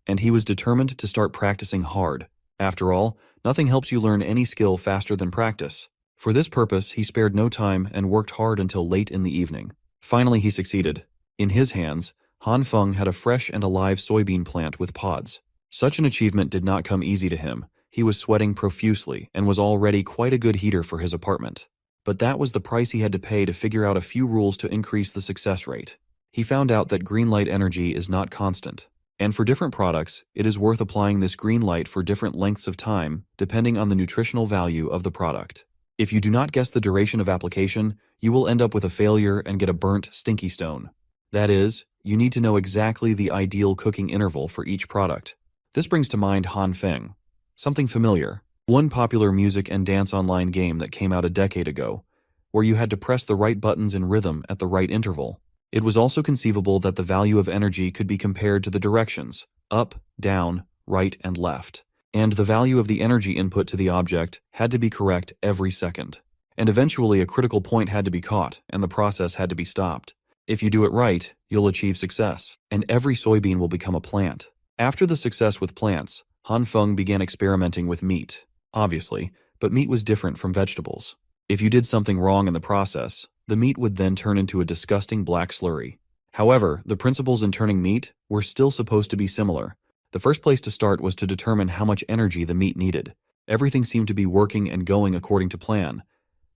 A: And he was determined to start practicing hard. After all, nothing helps you learn any skill faster than practice. For this purpose, he spared no time and worked hard until late in the evening. Finally, he succeeded. In his hands, Han Feng had a fresh and alive soybean plant with pods. Such an achievement did not come easy to him. He was sweating profusely and was already quite a good heater for his apartment. But that was the price he had to pay to figure out a few rules to increase the success rate. He found out that green light energy is not constant. And for different products, it is worth applying this green light for different lengths of time, depending on the nutritional value of the product. If you do not guess the duration of application, you will end up with a failure and get a burnt, stinky stone. That is, you need to know exactly the ideal cooking interval for each product. This brings to mind Han Feng. Something familiar. One popular music and dance online game that came out a decade ago, where you had to press the right buttons in rhythm at the right interval. It was also conceivable that the value of energy could be compared to the directions, up, down, right, and left. And the value of the energy input to the object had to be correct every second. And eventually a critical point had to be caught, and the process had to be stopped. If you do it right, you'll achieve success, and every soybean will become a plant. After the success with plants, Han Feng began experimenting with meat. Obviously, but meat was different from vegetables. If you did something wrong in the process, the meat would then turn into a disgusting black slurry. However, the principles in turning meat were still supposed to be similar. The first place to start was to determine how much energy the meat needed. Everything seemed to be working and going according to plan.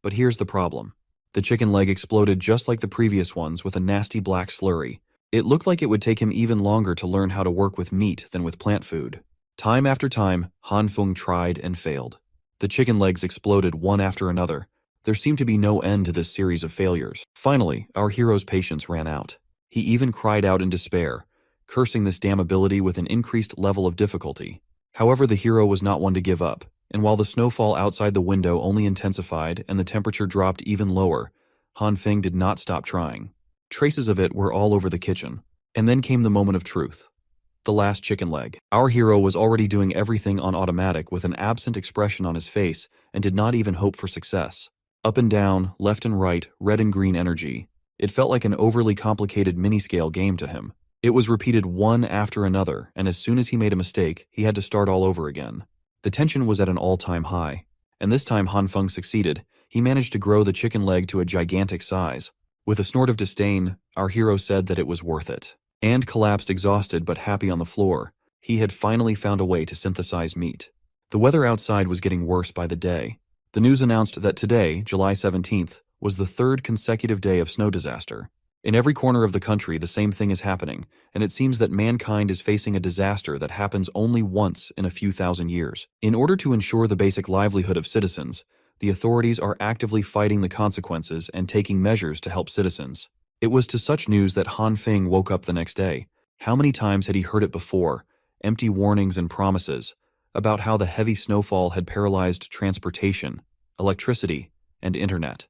A: But here's the problem. The chicken leg exploded just like the previous ones with a nasty black slurry. It looked like it would take him even longer to learn how to work with meat than with plant food. Time after time, Han Feng tried and failed. The chicken legs exploded one after another. There seemed to be no end to this series of failures. Finally, our hero's patience ran out. He even cried out in despair, cursing this damn ability with an increased level of difficulty. However, the hero was not one to give up, and while the snowfall outside the window only intensified and the temperature dropped even lower, Han Feng did not stop trying. Traces of it were all over the kitchen. And then came the moment of truth. The last chicken leg. Our hero was already doing everything on automatic with an absent expression on his face and did not even hope for success. Up and down, left and right, red and green energy. It felt like an overly complicated mini-scale game to him. It was repeated one after another, and as soon as he made a mistake, he had to start all over again. The tension was at an all-time high. And this time Han Feng succeeded. He managed to grow the chicken leg to a gigantic size. With a snort of disdain, our hero said that it was worth it. And collapsed exhausted but happy on the floor. He had finally found a way to synthesize meat. The weather outside was getting worse by the day. The news announced that today, July 17th, was the third consecutive day of snow disaster. In every corner of the country, the same thing is happening, and it seems that mankind is facing a disaster that happens only once in a few thousand years. In order to ensure the basic livelihood of citizens, the authorities are actively fighting the consequences and taking measures to help citizens. It was to such news that Han Feng woke up the next day. How many times had he heard it before? Empty warnings and promises about how the heavy snowfall had paralyzed transportation, electricity, and internet.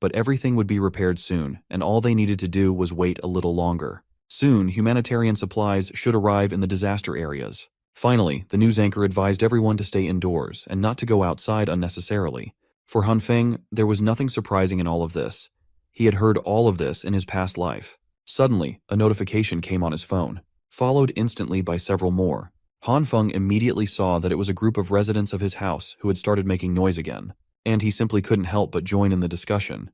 A: But everything would be repaired soon, and all they needed to do was wait a little longer. Soon, humanitarian supplies should arrive in the disaster areas. Finally, the news anchor advised everyone to stay indoors and not to go outside unnecessarily. For Han Feng, there was nothing surprising in all of this. He had heard all of this in his past life. Suddenly, a notification came on his phone, followed instantly by several more. Han Feng immediately saw that it was a group of residents of his house who had started making noise again, and he simply couldn't help but join in the discussion.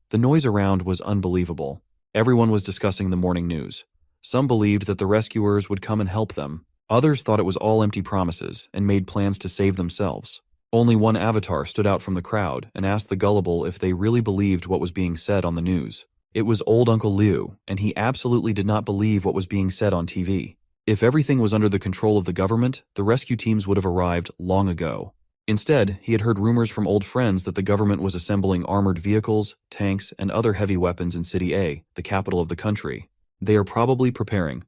A: The noise around was unbelievable. Everyone was discussing the morning news. Some believed that the rescuers would come and help them. Others thought it was all empty promises and made plans to save themselves. Only one avatar stood out from the crowd and asked the gullible if they really believed what was being said on the news. It was old Uncle Liu, and he absolutely did not believe what was being said on TV. If everything was under the control of the government, the rescue teams would have arrived long ago. Instead, he had heard rumors from old friends that the government was assembling armored vehicles, tanks, and other heavy weapons in City A, the capital of the country. They are probably preparing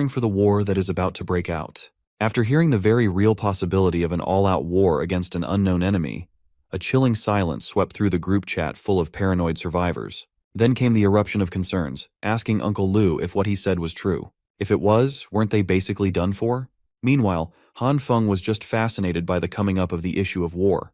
A: for the war that is about to break out. After hearing the very real possibility of an all-out war against an unknown enemy, a chilling silence swept through the group chat full of paranoid survivors. Then came the eruption of concerns, asking Uncle Liu if what he said was true. If it was, weren't they basically done for? Meanwhile, Han Feng was just fascinated by the coming up of the issue of war.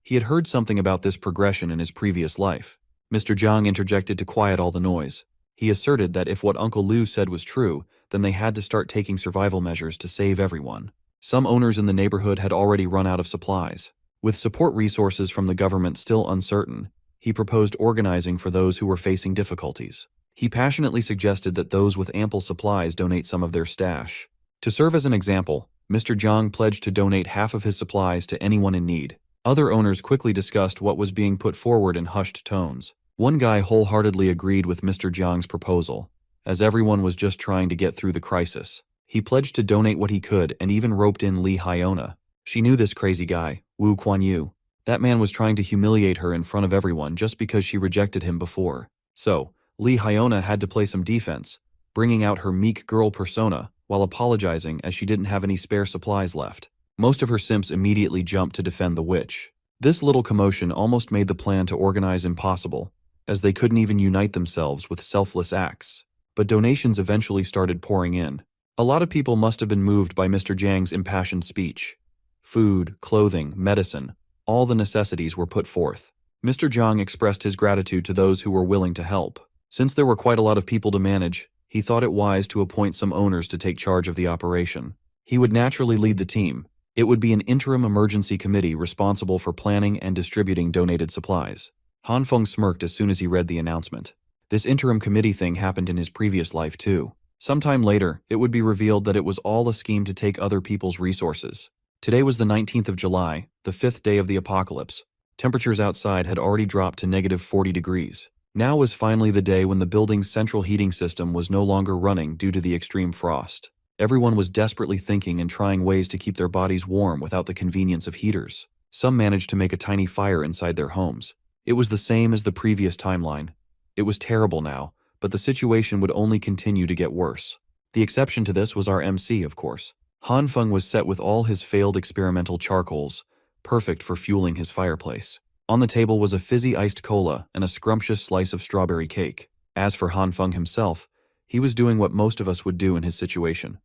A: He had heard something about this progression in his previous life. Mr. Zhang interjected to quiet all the noise. He asserted that if what Uncle Liu said was true, then they had to start taking survival measures to save everyone. Some owners in the neighborhood had already run out of supplies. With support resources from the government still uncertain, he proposed organizing for those who were facing difficulties. He passionately suggested that those with ample supplies donate some of their stash. To serve as an example, Mr. Zhang pledged to donate half of his supplies to anyone in need. Other owners quickly discussed what was being put forward in hushed tones. One guy wholeheartedly agreed with Mr. Zhang's proposal, as everyone was just trying to get through the crisis. He pledged to donate what he could and even roped in Li Hyona. She knew this crazy guy, Wu Kuan-yu. That man was trying to humiliate her in front of everyone just because she rejected him before. So, Li Hyona had to play some defense, bringing out her meek girl persona while apologizing as she didn't have any spare supplies left. Most of her simps immediately jumped to defend the witch. This little commotion almost made the plan to organize impossible, as they couldn't even unite themselves with selfless acts. But donations eventually started pouring in. A lot of people must have been moved by Mr. Zhang's impassioned speech. Food, clothing, medicine, all the necessities were put forth. Mr. Zhang expressed his gratitude to those who were willing to help. Since there were quite a lot of people to manage, he thought it wise to appoint some owners to take charge of the operation. He would naturally lead the team. It would be an interim emergency committee responsible for planning and distributing donated supplies. Han Feng smirked as soon as he read the announcement. This interim committee thing happened in his previous life too. Sometime later, it would be revealed that it was all a scheme to take other people's resources. Today was the 19th of July, the 5th day of the apocalypse. Temperatures outside had already dropped to -40 degrees. Now was finally the day when the building's central heating system was no longer running due to the extreme frost. Everyone was desperately thinking and trying ways to keep their bodies warm without the convenience of heaters. Some managed to make a tiny fire inside their homes. It was the same as the previous timeline. It was terrible now, but the situation would only continue to get worse. The exception to this was our MC, of course. Han Feng was set with all his failed experimental charcoals, perfect for fueling his fireplace. On the table was a fizzy iced cola and a scrumptious slice of strawberry cake. As for Han Feng himself, he was doing what most of us would do in his situation,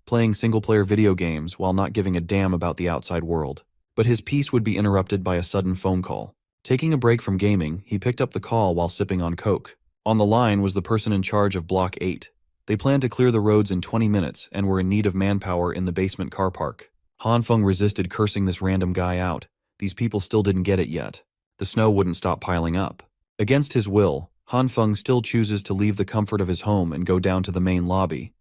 A: playing single-player video games while not giving a damn about the outside world. But his peace would be interrupted by a sudden phone call. Taking a break from gaming, he picked up the call while sipping on Coke. On the line was the person in charge of Block 8. They planned to clear the roads in 20 minutes and were in need of manpower in the basement car park. Han Feng resisted cursing this random guy out. These people still didn't get it yet. The snow wouldn't stop piling up. Against his will, Han Feng still chooses to leave the comfort of his home and go down to the main lobby.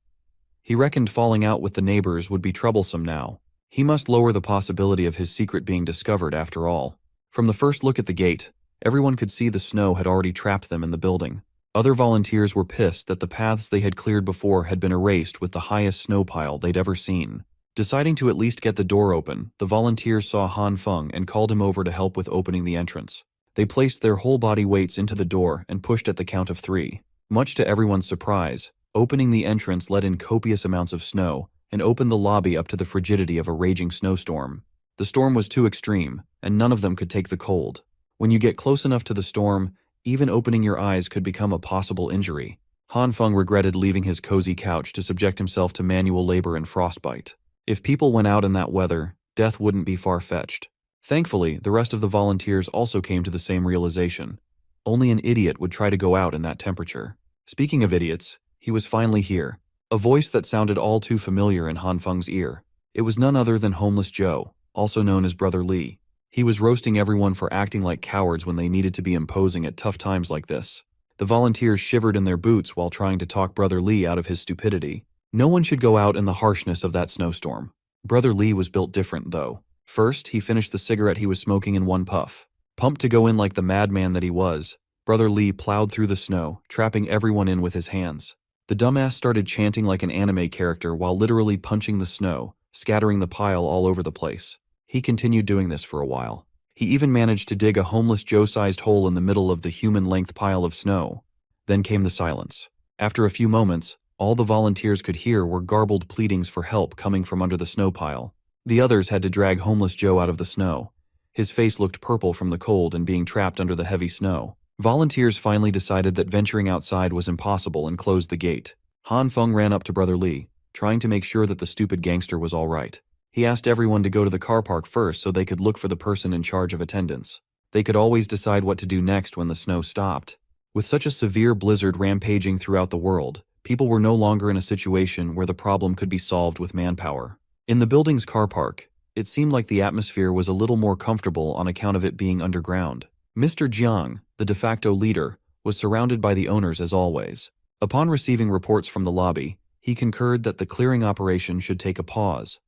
A: He reckoned falling out with the neighbors would be troublesome now. He must lower the possibility of his secret being discovered after all. From the first look at the gate, everyone could see the snow had already trapped them in the building. Other volunteers were pissed that the paths they had cleared before had been erased with the highest snow pile they'd ever seen. Deciding to at least get the door open, the volunteers saw Han Feng and called him over to help with opening the entrance. They placed their whole body weights into the door and pushed at the count of 3. Much to everyone's surprise, opening the entrance let in copious amounts of snow and opened the lobby up to the frigidity of a raging snowstorm. The storm was too extreme, and none of them could take the cold. When you get close enough to the storm, even opening your eyes could become a possible injury. Han Feng regretted leaving his cozy couch to subject himself to manual labor and frostbite. If people went out in that weather, death wouldn't be far-fetched. Thankfully, the rest of the volunteers also came to the same realization. Only an idiot would try to go out in that temperature. Speaking of idiots, he was finally here. A voice that sounded all too familiar in Han Feng's ear. It was none other than Homeless Joe, also known as Brother Lee. He was roasting everyone for acting like cowards when they needed to be imposing at tough times like this. The volunteers shivered in their boots while trying to talk Brother Lee out of his stupidity. No one should go out in the harshness of that snowstorm. Brother Lee was built different, though. First, he finished the cigarette he was smoking in one puff. Pumped to go in like the madman that he was, Brother Lee plowed through the snow, trapping everyone in with his hands. The dumbass started chanting like an anime character while literally punching the snow, scattering the pile all over the place. He continued doing this for a while. He even managed to dig a Homeless Joe-sized hole in the middle of the human-length pile of snow. Then came the silence. After a few moments, all the volunteers could hear were garbled pleadings for help coming from under the snow pile. The others had to drag Homeless Joe out of the snow. His face looked purple from the cold and being trapped under the heavy snow. Volunteers finally decided that venturing outside was impossible and closed the gate. Han Feng ran up to Brother Lee, trying to make sure that the stupid gangster was all right. He asked everyone to go to the car park first so they could look for the person in charge of attendance. They could always decide what to do next when the snow stopped. With such a severe blizzard rampaging throughout the world, people were no longer in a situation where the problem could be solved with manpower. In the building's car park, it seemed like the atmosphere was a little more comfortable on account of it being underground. Mr. Jiang, the de facto leader, was surrounded by the owners as always. Upon receiving reports from the lobby, he concurred that the clearing operation should take a pause.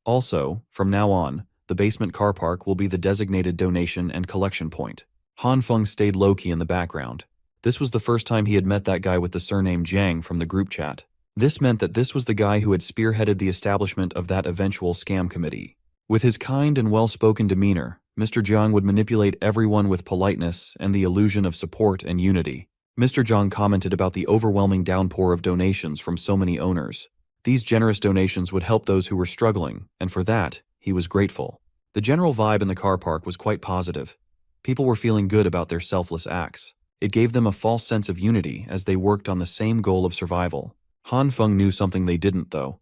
A: Also, from now on, the basement car park will be the designated donation and collection point. Han Feng stayed low-key in the background. This was the first time he had met that guy with the surname Jiang from the group chat. This meant that this was the guy who had spearheaded the establishment of that eventual scam committee. With his kind and well-spoken demeanor, Mr. Jiang would manipulate everyone with politeness and the illusion of support and unity. Mr. Jiang commented about the overwhelming downpour of donations from so many owners. These generous donations would help those who were struggling, and for that, he was grateful. The general vibe in the car park was quite positive. People were feeling good about their selfless acts. It gave them a false sense of unity as they worked on the same goal of survival. Han Feng knew something they didn't, though.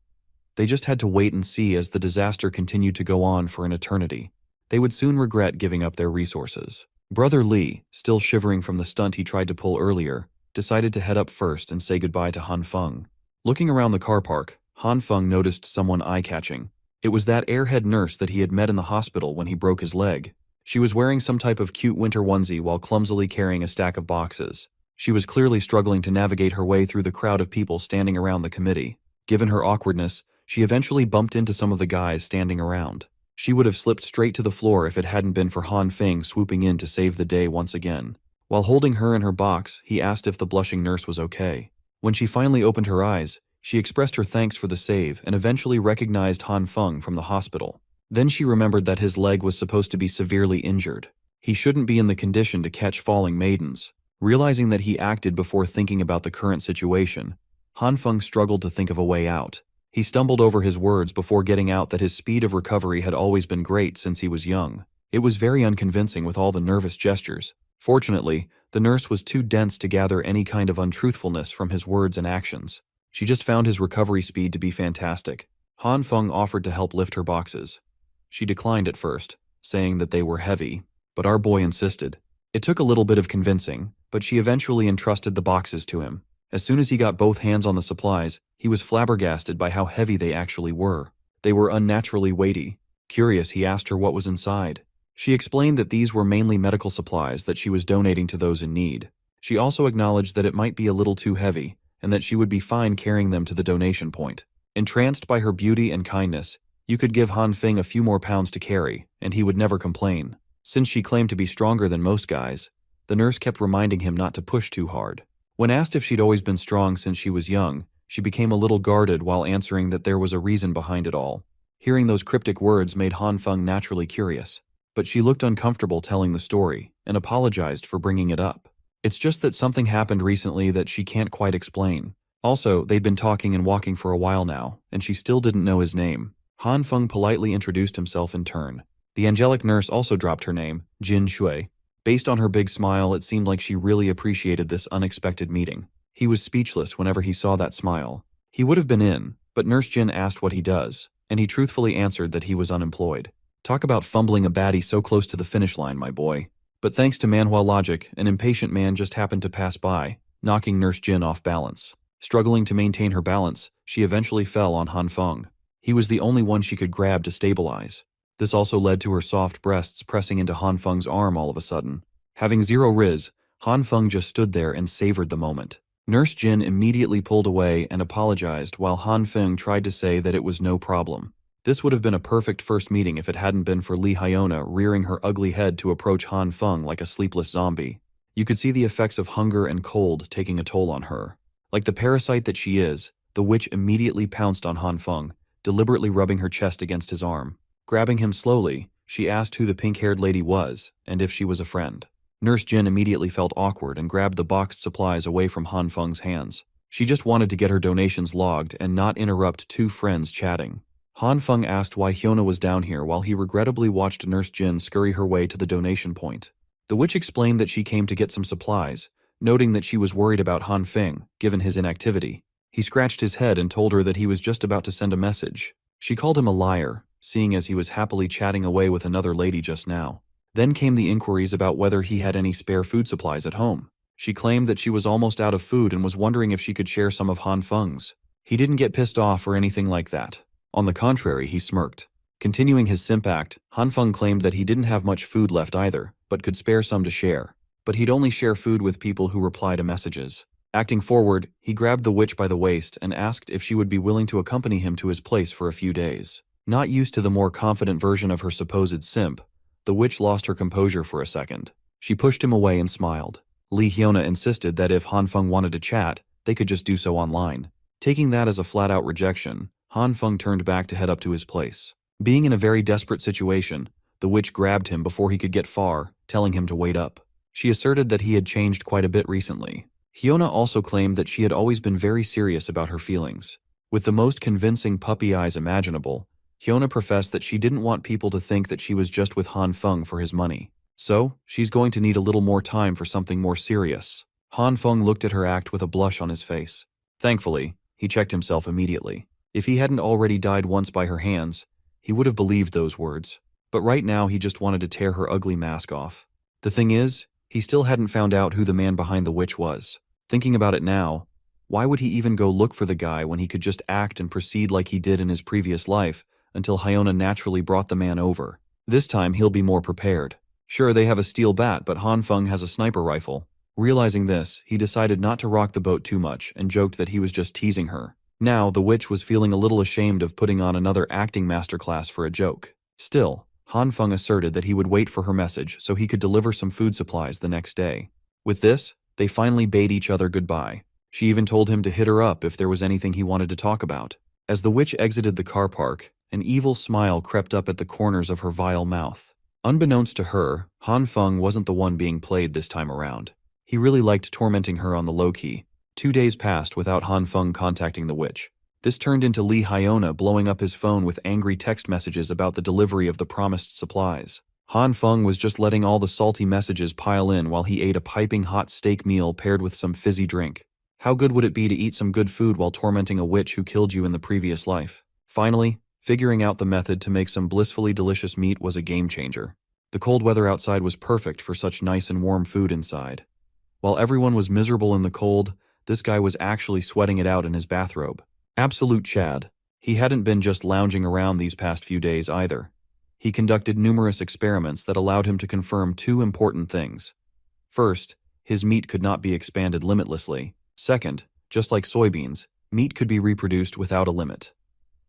A: They just had to wait and see as the disaster continued to go on for an eternity. They would soon regret giving up their resources. Brother Lee, still shivering from the stunt he tried to pull earlier, decided to head up first and say goodbye to Han Feng. Looking around the car park, Han Feng noticed someone eye-catching. It was that airhead nurse that he had met in the hospital when he broke his leg. She was wearing some type of cute winter onesie while clumsily carrying a stack of boxes. She was clearly struggling to navigate her way through the crowd of people standing around the committee. Given her awkwardness, she eventually bumped into some of the guys standing around. She would have slipped straight to the floor if it hadn't been for Han Feng swooping in to save the day once again. While holding her in her box, he asked if the blushing nurse was okay. When she finally opened her eyes, she expressed her thanks for the save and eventually recognized Han Feng from the hospital. Then she remembered that his leg was supposed to be severely injured. He shouldn't be in the condition to catch falling maidens. Realizing that he acted before thinking about the current situation, Han Feng struggled to think of a way out. He stumbled over his words before getting out that his speed of recovery had always been great since he was young. It was very unconvincing with all the nervous gestures. Fortunately, the nurse was too dense to gather any kind of untruthfulness from his words and actions. She just found his recovery speed to be fantastic. Han Feng offered to help lift her boxes. She declined at first, saying that they were heavy, but our boy insisted. It took a little bit of convincing, but she eventually entrusted the boxes to him. As soon as he got both hands on the supplies, he was flabbergasted by how heavy they actually were. They were unnaturally weighty. Curious, he asked her what was inside. She explained that these were mainly medical supplies that she was donating to those in need. She also acknowledged that it might be a little too heavy, and that she would be fine carrying them to the donation point. Entranced by her beauty and kindness, you could give Han Feng a few more pounds to carry, and he would never complain. Since she claimed to be stronger than most guys, the nurse kept reminding him not to push too hard. When asked if she'd always been strong since she was young, she became a little guarded while answering that there was a reason behind it all. Hearing those cryptic words made Han Feng naturally curious, but she looked uncomfortable telling the story and apologized for bringing it up. It's just that something happened recently that she can't quite explain. Also, they'd been talking and walking for a while now, and she still didn't know his name. Han Feng politely introduced himself in turn. The angelic nurse also dropped her name, Jin Shui. Based on her big smile, it seemed like she really appreciated this unexpected meeting. He was speechless whenever he saw that smile. He would have been in, but Nurse Jin asked what he does, and he truthfully answered that he was unemployed. Talk about fumbling a baddie so close to the finish line, my boy. But thanks to Manhwa logic, an impatient man just happened to pass by, knocking Nurse Jin off balance. Struggling to maintain her balance, she eventually fell on Han Feng. He was the only one she could grab to stabilize. This also led to her soft breasts pressing into Han Feng's arm all of a sudden. Having zero riz, Han Feng just stood there and savored the moment. Nurse Jin immediately pulled away and apologized while Han Feng tried to say that it was no problem. This would have been a perfect first meeting if it hadn't been for Li Hyona rearing her ugly head to approach Han Feng like a sleepless zombie. You could see the effects of hunger and cold taking a toll on her. Like the parasite that she is, the witch immediately pounced on Han Feng, deliberately rubbing her chest against his arm. Grabbing him slowly, she asked who the pink-haired lady was and if she was a friend. Nurse Jin immediately felt awkward and grabbed the boxed supplies away from Han Feng's hands. She just wanted to get her donations logged and not interrupt two friends chatting. Han Feng asked why Hyona was down here while he regrettably watched Nurse Jin scurry her way to the donation point. The witch explained that she came to get some supplies, noting that she was worried about Han Feng, given his inactivity. He scratched his head and told her that he was just about to send a message. She called him a liar, seeing as he was happily chatting away with another lady just now. Then came the inquiries about whether he had any spare food supplies at home. She claimed that she was almost out of food and was wondering if she could share some of Han Feng's. He didn't get pissed off or anything like that. On the contrary, he smirked. Continuing his simp act, Han Feng claimed that he didn't have much food left either, but could spare some to share. But he'd only share food with people who reply to messages. Acting forward, he grabbed the witch by the waist and asked if she would be willing to accompany him to his place for a few days. Not used to the more confident version of her supposed simp, the witch lost her composure for a second. She pushed him away and smiled. Li Hyona insisted that if Han Feng wanted to chat, they could just do so online. Taking that as a flat-out rejection, Han Feng turned back to head up to his place. Being in a very desperate situation, the witch grabbed him before he could get far, telling him to wait up. She asserted that he had changed quite a bit recently. Hyona also claimed that she had always been very serious about her feelings. With the most convincing puppy eyes imaginable, Hyona professed that she didn't want people to think that she was just with Han Feng for his money. So, she's going to need a little more time for something more serious. Han Feng looked at her act with a blush on his face. Thankfully, he checked himself immediately. If he hadn't already died once by her hands, he would have believed those words. But right now he just wanted to tear her ugly mask off. The thing is, he still hadn't found out who the man behind the witch was. Thinking about it now, why would he even go look for the guy when he could just act and proceed like he did in his previous life until Hyona naturally brought the man over? This time he'll be more prepared. Sure, they have a steel bat, but Han Feng has a sniper rifle. Realizing this, he decided not to rock the boat too much and joked that he was just teasing her. Now, the witch was feeling a little ashamed of putting on another acting masterclass for a joke. Still, Han Feng asserted that he would wait for her message so he could deliver some food supplies the next day. With this, they finally bade each other goodbye. She even told him to hit her up if there was anything he wanted to talk about. As the witch exited the car park, an evil smile crept up at the corners of her vile mouth. Unbeknownst to her, Han Feng wasn't the one being played this time around. He really liked tormenting her on the low-key. 2 days passed without Han Feng contacting the witch. This turned into Li Hyona blowing up his phone with angry text messages about the delivery of the promised supplies. Han Feng was just letting all the salty messages pile in while he ate a piping hot steak meal paired with some fizzy drink. How good would it be to eat some good food while tormenting a witch who killed you in the previous life? Finally, figuring out the method to make some blissfully delicious meat was a game changer. The cold weather outside was perfect for such nice and warm food inside. While everyone was miserable in the cold, this guy was actually sweating it out in his bathrobe. Absolute Chad. He hadn't been just lounging around these past few days either. He conducted numerous experiments that allowed him to confirm 2 important things. First, his meat could not be expanded limitlessly. Second, just like soybeans, meat could be reproduced without a limit.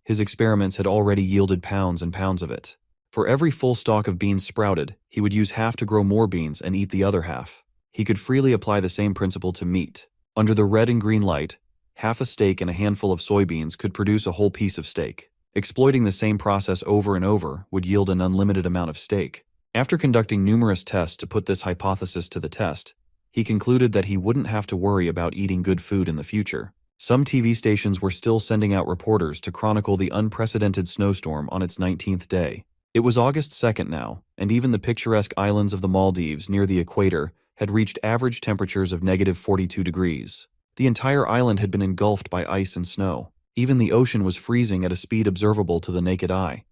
A: His experiments had already yielded pounds and pounds of it. For every full stalk of beans sprouted, he would use half to grow more beans and eat the other half. He could freely apply the same principle to meat. Under the red and green light, half a steak and a handful of soybeans could produce a whole piece of steak. Exploiting the same process over and over would yield an unlimited amount of steak. After conducting numerous tests to put this hypothesis to the test, He concluded that he wouldn't have to worry about eating good food in the future. Some TV stations were still sending out reporters to chronicle the unprecedented snowstorm on its 19th day. It was August 2nd now, and even the picturesque islands of the Maldives near the equator had reached average temperatures of -42 degrees. The entire island had been engulfed by ice and snow. Even the ocean was freezing at a speed observable to the naked eye.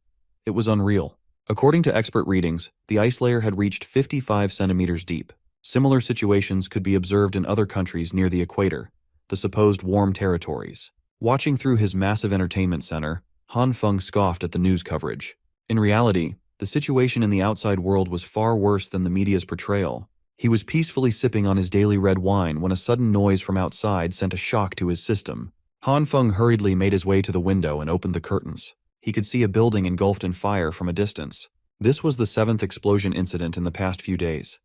A: It was unreal. According to expert readings, the ice layer had reached 55 centimeters deep. Similar situations could be observed in other countries near the equator, the supposed warm territories. Watching through his massive entertainment center, Han Feng scoffed at the news coverage. In reality, the situation in the outside world was far worse than the media's portrayal. He was peacefully sipping on his daily red wine when a sudden noise from outside sent a shock to his system. Han Feng hurriedly made his way to the window and opened the curtains. He could see a building engulfed in fire from a distance. This was the 7th explosion incident in the past few days.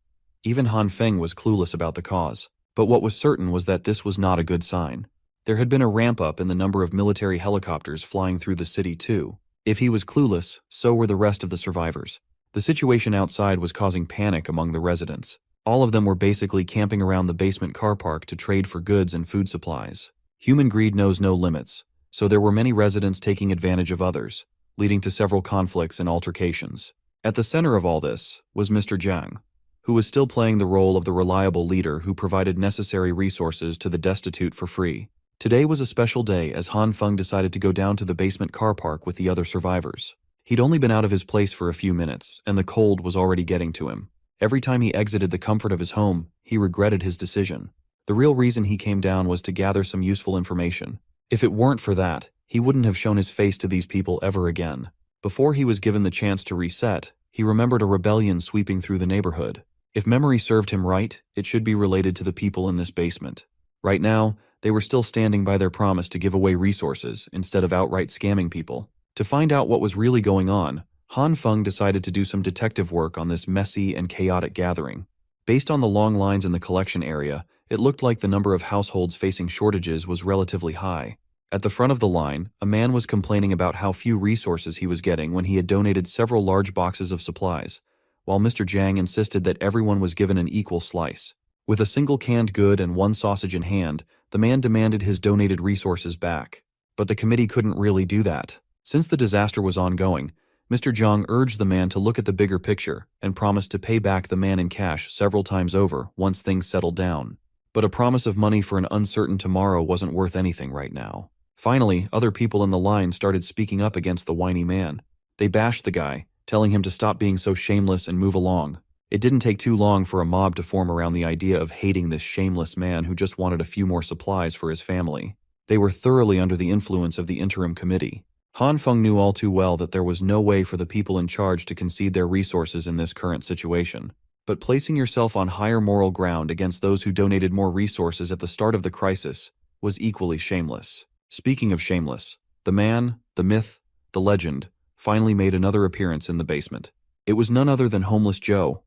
A: Even Han Feng was clueless about the cause. But what was certain was that this was not a good sign. There had been a ramp-up in the number of military helicopters flying through the city too. If he was clueless, so were the rest of the survivors. The situation outside was causing panic among the residents. All of them were basically camping around the basement car park to trade for goods and food supplies. Human greed knows no limits, so there were many residents taking advantage of others, leading to several conflicts and altercations. At the center of all this was Mr. Jiang, who was still playing the role of the reliable leader who provided necessary resources to the destitute for free. Today was a special day as Han Feng decided to go down to the basement car park with the other survivors. He'd only been out of his place for a few minutes, and the cold was already getting to him. Every time he exited the comfort of his home, he regretted his decision. The real reason he came down was to gather some useful information. If it weren't for that, he wouldn't have shown his face to these people ever again. Before he was given the chance to reset, he remembered a rebellion sweeping through the neighborhood. If memory served him right, it should be related to the people in this basement. Right now, they were still standing by their promise to give away resources instead of outright scamming people. To find out what was really going on, Han Feng decided to do some detective work on this messy and chaotic gathering. Based on the long lines in the collection area, it looked like the number of households facing shortages was relatively high. At the front of the line, a man was complaining about how few resources he was getting when he had donated several large boxes of supplies, while Mr. Jiang insisted that everyone was given an equal slice. With a single canned good and one sausage in hand, the man demanded his donated resources back. But the committee couldn't really do that. Since the disaster was ongoing, Mr. Jiang urged the man to look at the bigger picture and promised to pay back the man in cash several times over once things settled down. But a promise of money for an uncertain tomorrow wasn't worth anything right now. Finally, other people in the line started speaking up against the whiny man. They bashed the guy, telling him to stop being so shameless and move along. It didn't take too long for a mob to form around the idea of hating this shameless man who just wanted a few more supplies for his family. They were thoroughly under the influence of the interim committee. Han Feng knew all too well that there was no way for the people in charge to concede their resources in this current situation. But placing yourself on higher moral ground against those who donated more resources at the start of the crisis was equally shameless. Speaking of shameless, the man, the myth, the legend, finally made another appearance in the basement. It was none other than Homeless Joe.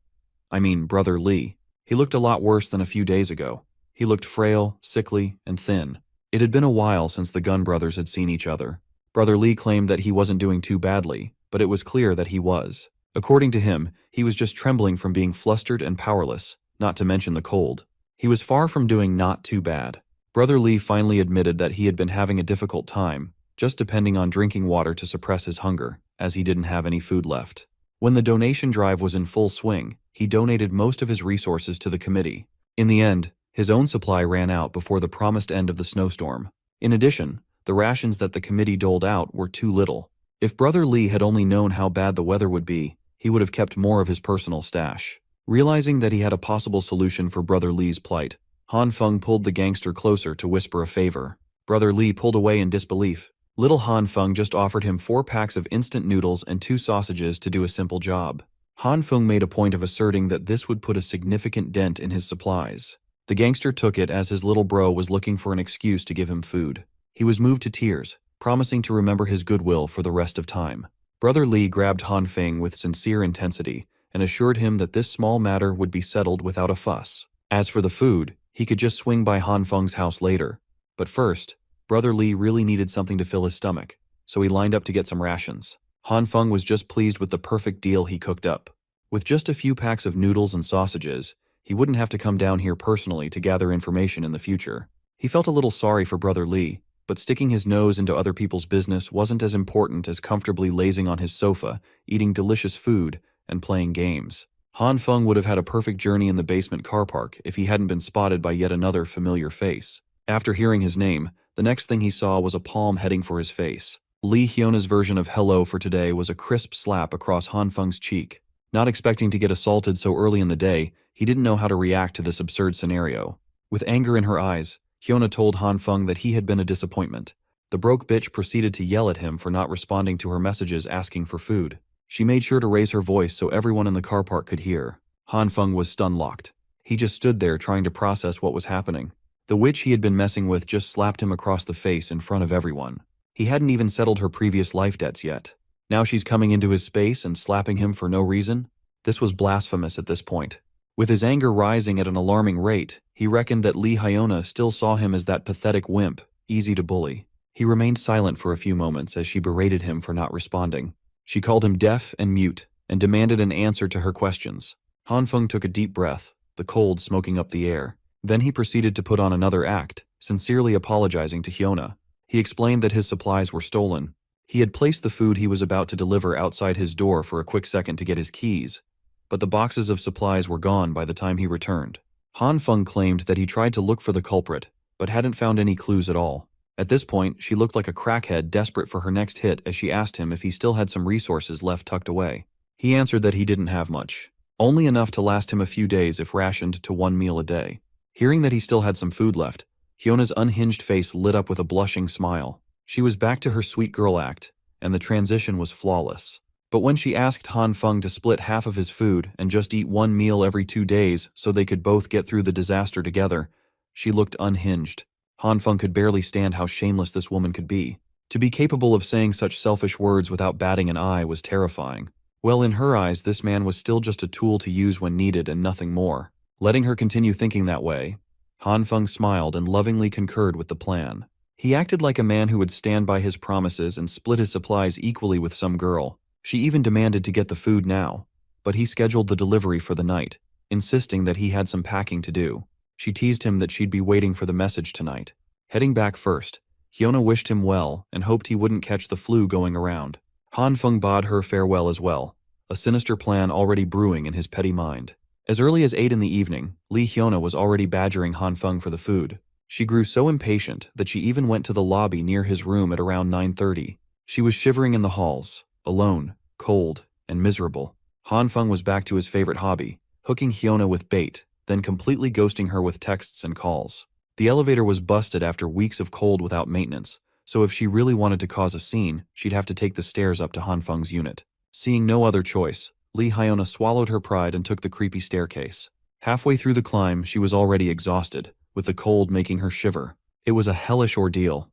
A: Brother Lee. He looked a lot worse than a few days ago. He looked frail, sickly, and thin. It had been a while since the Gun brothers had seen each other. Brother Lee claimed that he wasn't doing too badly, but it was clear that he was. According to him, he was just trembling from being flustered and powerless, not to mention the cold. He was far from doing not too bad. Brother Lee finally admitted that he had been having a difficult time, just depending on drinking water to suppress his hunger, as he didn't have any food left. When the donation drive was in full swing, he donated most of his resources to the committee. In the end, his own supply ran out before the promised end of the snowstorm. In addition, the rations that the committee doled out were too little. If Brother Lee had only known how bad the weather would be, he would have kept more of his personal stash. Realizing that he had a possible solution for Brother Lee's plight, Han Feng pulled the gangster closer to whisper a favor. Brother Lee pulled away in disbelief. Little Han Feng just offered him 4 packs of instant noodles and 2 sausages to do a simple job. Han Feng made a point of asserting that this would put a significant dent in his supplies. The gangster took it as his little bro was looking for an excuse to give him food. He was moved to tears, promising to remember his goodwill for the rest of time. Brother Lee grabbed Han Feng with sincere intensity and assured him that this small matter would be settled without a fuss. As for the food, he could just swing by Han Feng's house later. But first, Brother Lee really needed something to fill his stomach, so he lined up to get some rations. Han Feng was just pleased with the perfect deal he cooked up. With just a few packs of noodles and sausages, he wouldn't have to come down here personally to gather information in the future. He felt a little sorry for Brother Lee, but sticking his nose into other people's business wasn't as important as comfortably lazing on his sofa, eating delicious food, and playing games. Han Feng would have had a perfect journey in the basement car park if he hadn't been spotted by yet another familiar face. After hearing his name, the next thing he saw was a palm heading for his face. Lee Hyona's version of hello for today was a crisp slap across Han Feng's cheek. Not expecting to get assaulted so early in the day, he didn't know how to react to this absurd scenario. With anger in her eyes, Hyuna told Han Feng that he had been a disappointment. The broke bitch proceeded to yell at him for not responding to her messages asking for food. She made sure to raise her voice so everyone in the car park could hear. Han Feng was stun-locked. He just stood there trying to process what was happening. The witch he had been messing with just slapped him across the face in front of everyone. He hadn't even settled her previous life debts yet. Now she's coming into his space and slapping him for no reason? This was blasphemous at this point. With his anger rising at an alarming rate, he reckoned that Lee Hyuna still saw him as that pathetic wimp, easy to bully. He remained silent for a few moments as she berated him for not responding. She called him deaf and mute, and demanded an answer to her questions. Han Feng took a deep breath, the cold smoking up the air. Then he proceeded to put on another act, sincerely apologizing to Hyuna. He explained that his supplies were stolen. He had placed the food he was about to deliver outside his door for a quick second to get his keys, but the boxes of supplies were gone by the time he returned. Han Feng claimed that he tried to look for the culprit, but hadn't found any clues at all. At this point, she looked like a crackhead desperate for her next hit as she asked him if he still had some resources left tucked away. He answered that he didn't have much, only enough to last him a few days if rationed to 1 meal a day. Hearing that he still had some food left, Hyona's unhinged face lit up with a blushing smile. She was back to her sweet girl act, and the transition was flawless. But when she asked Han Feng to split half of his food and just eat 1 meal every 2 days so they could both get through the disaster together, she looked unhinged. Han Feng could barely stand how shameless this woman could be. To be capable of saying such selfish words without batting an eye was terrifying. Well, in her eyes, this man was still just a tool to use when needed and nothing more. Letting her continue thinking that way, Han Feng smiled and lovingly concurred with the plan. He acted like a man who would stand by his promises and split his supplies equally with some girl. She even demanded to get the food now, but he scheduled the delivery for the night, insisting that he had some packing to do. She teased him that she'd be waiting for the message tonight. Heading back first, Hyuna wished him well and hoped he wouldn't catch the flu going around. Han Feng bade her farewell as well, a sinister plan already brewing in his petty mind. As early as 8 in the evening, Lee Hyuna was already badgering Han Feng for the food. She grew so impatient that she even went to the lobby near his room at around 9:30. She was shivering in the halls, alone, cold, and miserable. Han Feng was back to his favorite hobby, hooking Hyuna with bait, then completely ghosting her with texts and calls. The elevator was busted after weeks of cold without maintenance, so if she really wanted to cause a scene, she'd have to take the stairs up to Han Feng's unit. Seeing no other choice, Lee Hyuna swallowed her pride and took the creepy staircase. Halfway through the climb, she was already exhausted, with the cold making her shiver. It was a hellish ordeal.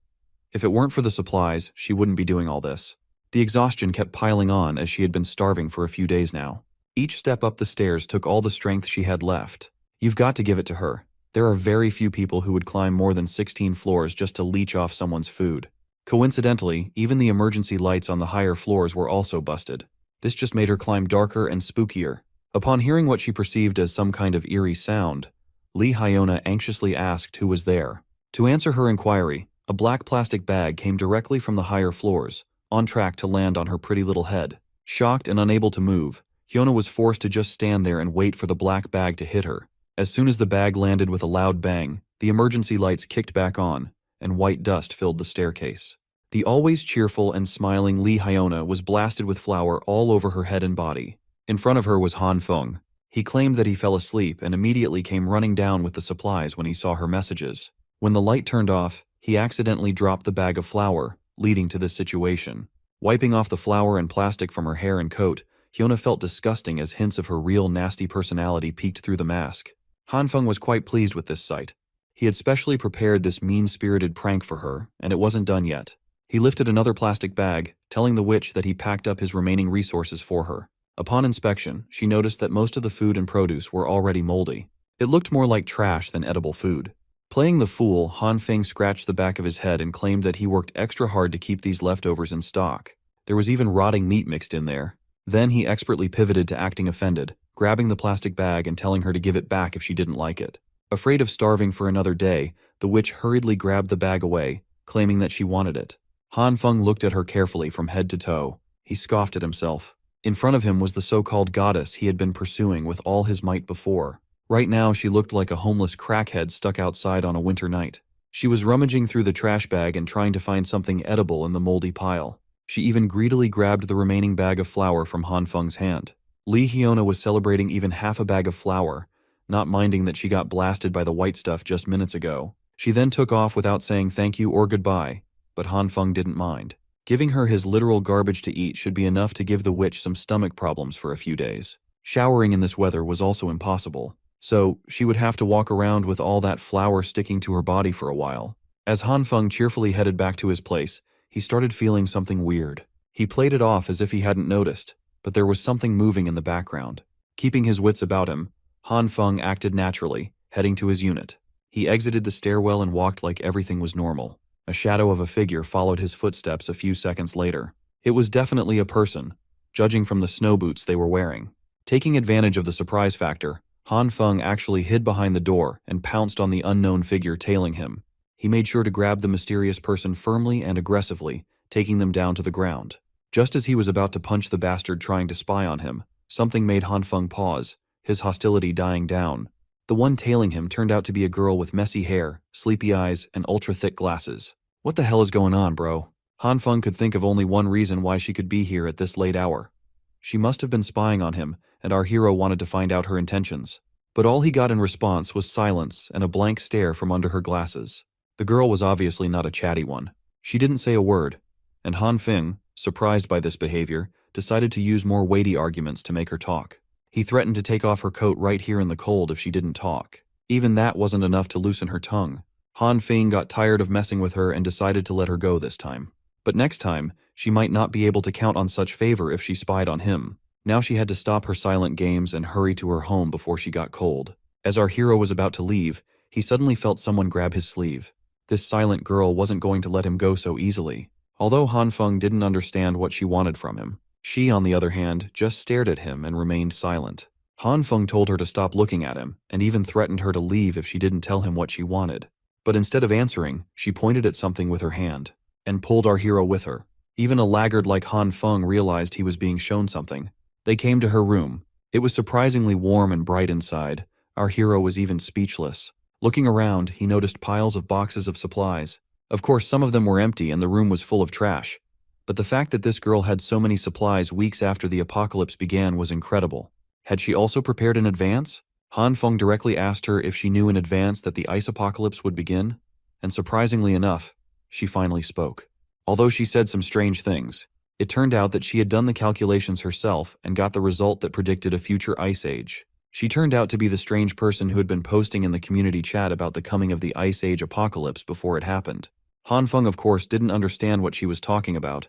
A: If it weren't for the supplies, she wouldn't be doing all this. The exhaustion kept piling on as she had been starving for a few days now. Each step up the stairs took all the strength she had left. You've got to give it to her. There are very few people who would climb more than 16 floors just to leech off someone's food. Coincidentally, even the emergency lights on the higher floors were also busted. This just made her climb darker and spookier. Upon hearing what she perceived as some kind of eerie sound, Lee Hyuna anxiously asked who was there. To answer her inquiry, a black plastic bag came directly from the higher floors, on track to land on her pretty little head. Shocked and unable to move, Hyuna was forced to just stand there and wait for the black bag to hit her. As soon as the bag landed with a loud bang, the emergency lights kicked back on, and white dust filled the staircase. The always cheerful and smiling Lee Hyuna was blasted with flour all over her head and body. In front of her was Han Feng. He claimed that he fell asleep and immediately came running down with the supplies when he saw her messages. When the light turned off, he accidentally dropped the bag of flour, leading to this situation. Wiping off the flour and plastic from her hair and coat, Hyuna felt disgusting as hints of her real nasty personality peeked through the mask. Han Feng was quite pleased with this sight. He had specially prepared this mean-spirited prank for her, and it wasn't done yet. He lifted another plastic bag, telling the witch that he packed up his remaining resources for her. Upon inspection, she noticed that most of the food and produce were already moldy. It looked more like trash than edible food. Playing the fool, Han Feng scratched the back of his head and claimed that he worked extra hard to keep these leftovers in stock. There was even rotting meat mixed in there. Then he expertly pivoted to acting offended, grabbing the plastic bag and telling her to give it back if she didn't like it. Afraid of starving for another day, the witch hurriedly grabbed the bag away, claiming that she wanted it. Han Feng looked at her carefully from head to toe. He scoffed at himself. In front of him was the so-called goddess he had been pursuing with all his might before. Right now she looked like a homeless crackhead stuck outside on a winter night. She was rummaging through the trash bag and trying to find something edible in the moldy pile. She even greedily grabbed the remaining bag of flour from Han Feng's hand. Li Hyona was celebrating even half a bag of flour, not minding that she got blasted by the white stuff just minutes ago. She then took off without saying thank you or goodbye, but Han Feng didn't mind. Giving her his literal garbage to eat should be enough to give the witch some stomach problems for a few days. Showering in this weather was also impossible, so she would have to walk around with all that flour sticking to her body for a while. As Han Feng cheerfully headed back to his place, he started feeling something weird. He played it off as if he hadn't noticed, but there was something moving in the background. Keeping his wits about him, Han Feng acted naturally, heading to his unit. He exited the stairwell and walked like everything was normal. A shadow of a figure followed his footsteps a few seconds later. It was definitely a person, judging from the snow boots they were wearing. Taking advantage of the surprise factor, Han Feng actually hid behind the door and pounced on the unknown figure tailing him. He made sure to grab the mysterious person firmly and aggressively, taking them down to the ground. Just as he was about to punch the bastard trying to spy on him, something made Han Feng pause, his hostility dying down. The one tailing him turned out to be a girl with messy hair, sleepy eyes, and ultra-thick glasses. What the hell is going on, bro? Han Feng could think of only one reason why she could be here at this late hour. She must have been spying on him, and our hero wanted to find out her intentions. But all he got in response was silence and a blank stare from under her glasses. The girl was obviously not a chatty one. She didn't say a word, and Han Feng, surprised by this behavior, decided to use more weighty arguments to make her talk. He threatened to take off her coat right here in the cold if she didn't talk. Even that wasn't enough to loosen her tongue. Han Feng got tired of messing with her and decided to let her go this time. But next time, she might not be able to count on such favor if she spied on him. Now she had to stop her silent games and hurry to her home before she got cold. As our hero was about to leave, he suddenly felt someone grab his sleeve. This silent girl wasn't going to let him go so easily. Although Han Feng didn't understand what she wanted from him, she, on the other hand, just stared at him and remained silent. Han Feng told her to stop looking at him, and even threatened her to leave if she didn't tell him what she wanted. But instead of answering, she pointed at something with her hand, and pulled our hero with her. Even a laggard like Han Feng realized he was being shown something. They came to her room. It was surprisingly warm and bright inside. Our hero was even speechless. Looking around, he noticed piles of boxes of supplies. Of course, some of them were empty and the room was full of trash. But the fact that this girl had so many supplies weeks after the apocalypse began was incredible. Had she also prepared in advance? Han Feng directly asked her if she knew in advance that the ice apocalypse would begin, and surprisingly enough, she finally spoke. Although she said some strange things, it turned out that she had done the calculations herself and got the result that predicted a future ice age. She turned out to be the strange person who had been posting in the community chat about the coming of the ice age apocalypse before it happened. Han Feng, of course, didn't understand what she was talking about.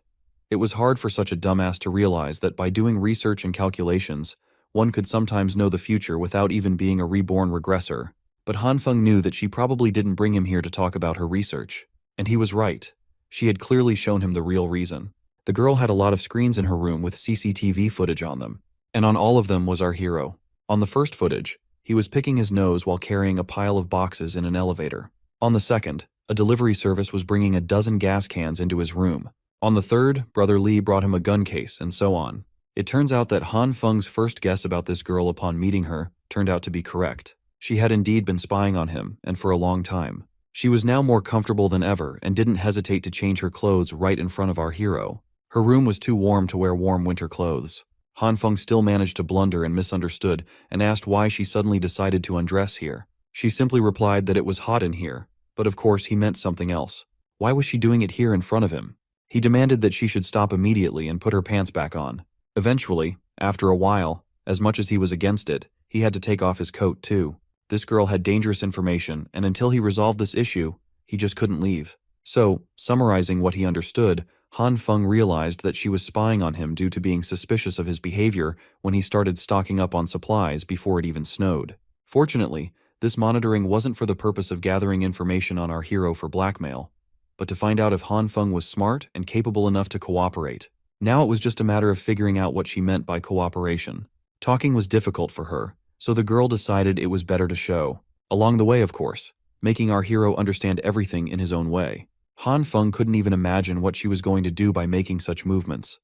A: It was hard for such a dumbass to realize that by doing research and calculations, one could sometimes know the future without even being a reborn regressor. But Han Feng knew that she probably didn't bring him here to talk about her research. And he was right. She had clearly shown him the real reason. The girl had a lot of screens in her room with CCTV footage on them, and on all of them was our hero. On the first footage, he was picking his nose while carrying a pile of boxes in an elevator. On the second, a delivery service was bringing a dozen gas cans into his room. On the third, Brother Lee brought him a gun case, and so on. It turns out that Han Feng's first guess about this girl upon meeting her turned out to be correct. She had indeed been spying on him, and for a long time. She was now more comfortable than ever and didn't hesitate to change her clothes right in front of our hero. Her room was too warm to wear warm winter clothes. Han Feng still managed to blunder and misunderstood and asked why she suddenly decided to undress here. She simply replied that it was hot in here, but of course he meant something else. Why was she doing it here in front of him? He demanded that she should stop immediately and put her pants back on. Eventually, after a while, as much as he was against it, he had to take off his coat too. This girl had dangerous information, and until he resolved this issue, he just couldn't leave. So, summarizing what he understood, Han Feng realized that she was spying on him due to being suspicious of his behavior when he started stocking up on supplies before it even snowed. Fortunately, this monitoring wasn't for the purpose of gathering information on our hero for blackmail, but to find out if Han Feng was smart and capable enough to cooperate. Now it was just a matter of figuring out what she meant by cooperation. Talking was difficult for her, so the girl decided it was better to show. Along the way, of course, making our hero understand everything in his own way. Han Feng couldn't even imagine what she was going to do by making such movements.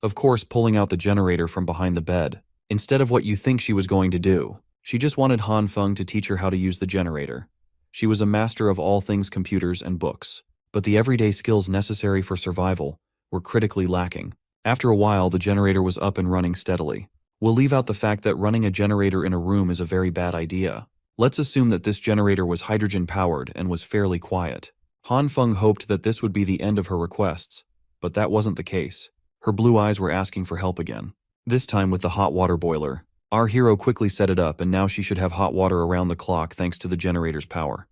A: Of course, pulling out the generator from behind the bed, instead of what you think she was going to do. She just wanted Han Feng to teach her how to use the generator. She was a master of all things computers and books, but the everyday skills necessary for survival were critically lacking. After a while, the generator was up and running steadily. We'll leave out the fact that running a generator in a room is a very bad idea. Let's assume that this generator was hydrogen-powered and was fairly quiet. Han Feng hoped that this would be the end of her requests, but that wasn't the case. Her blue eyes were asking for help again. This time with the hot water boiler. Our hero quickly set it up, and now she should have hot water around the clock thanks to the generator's power.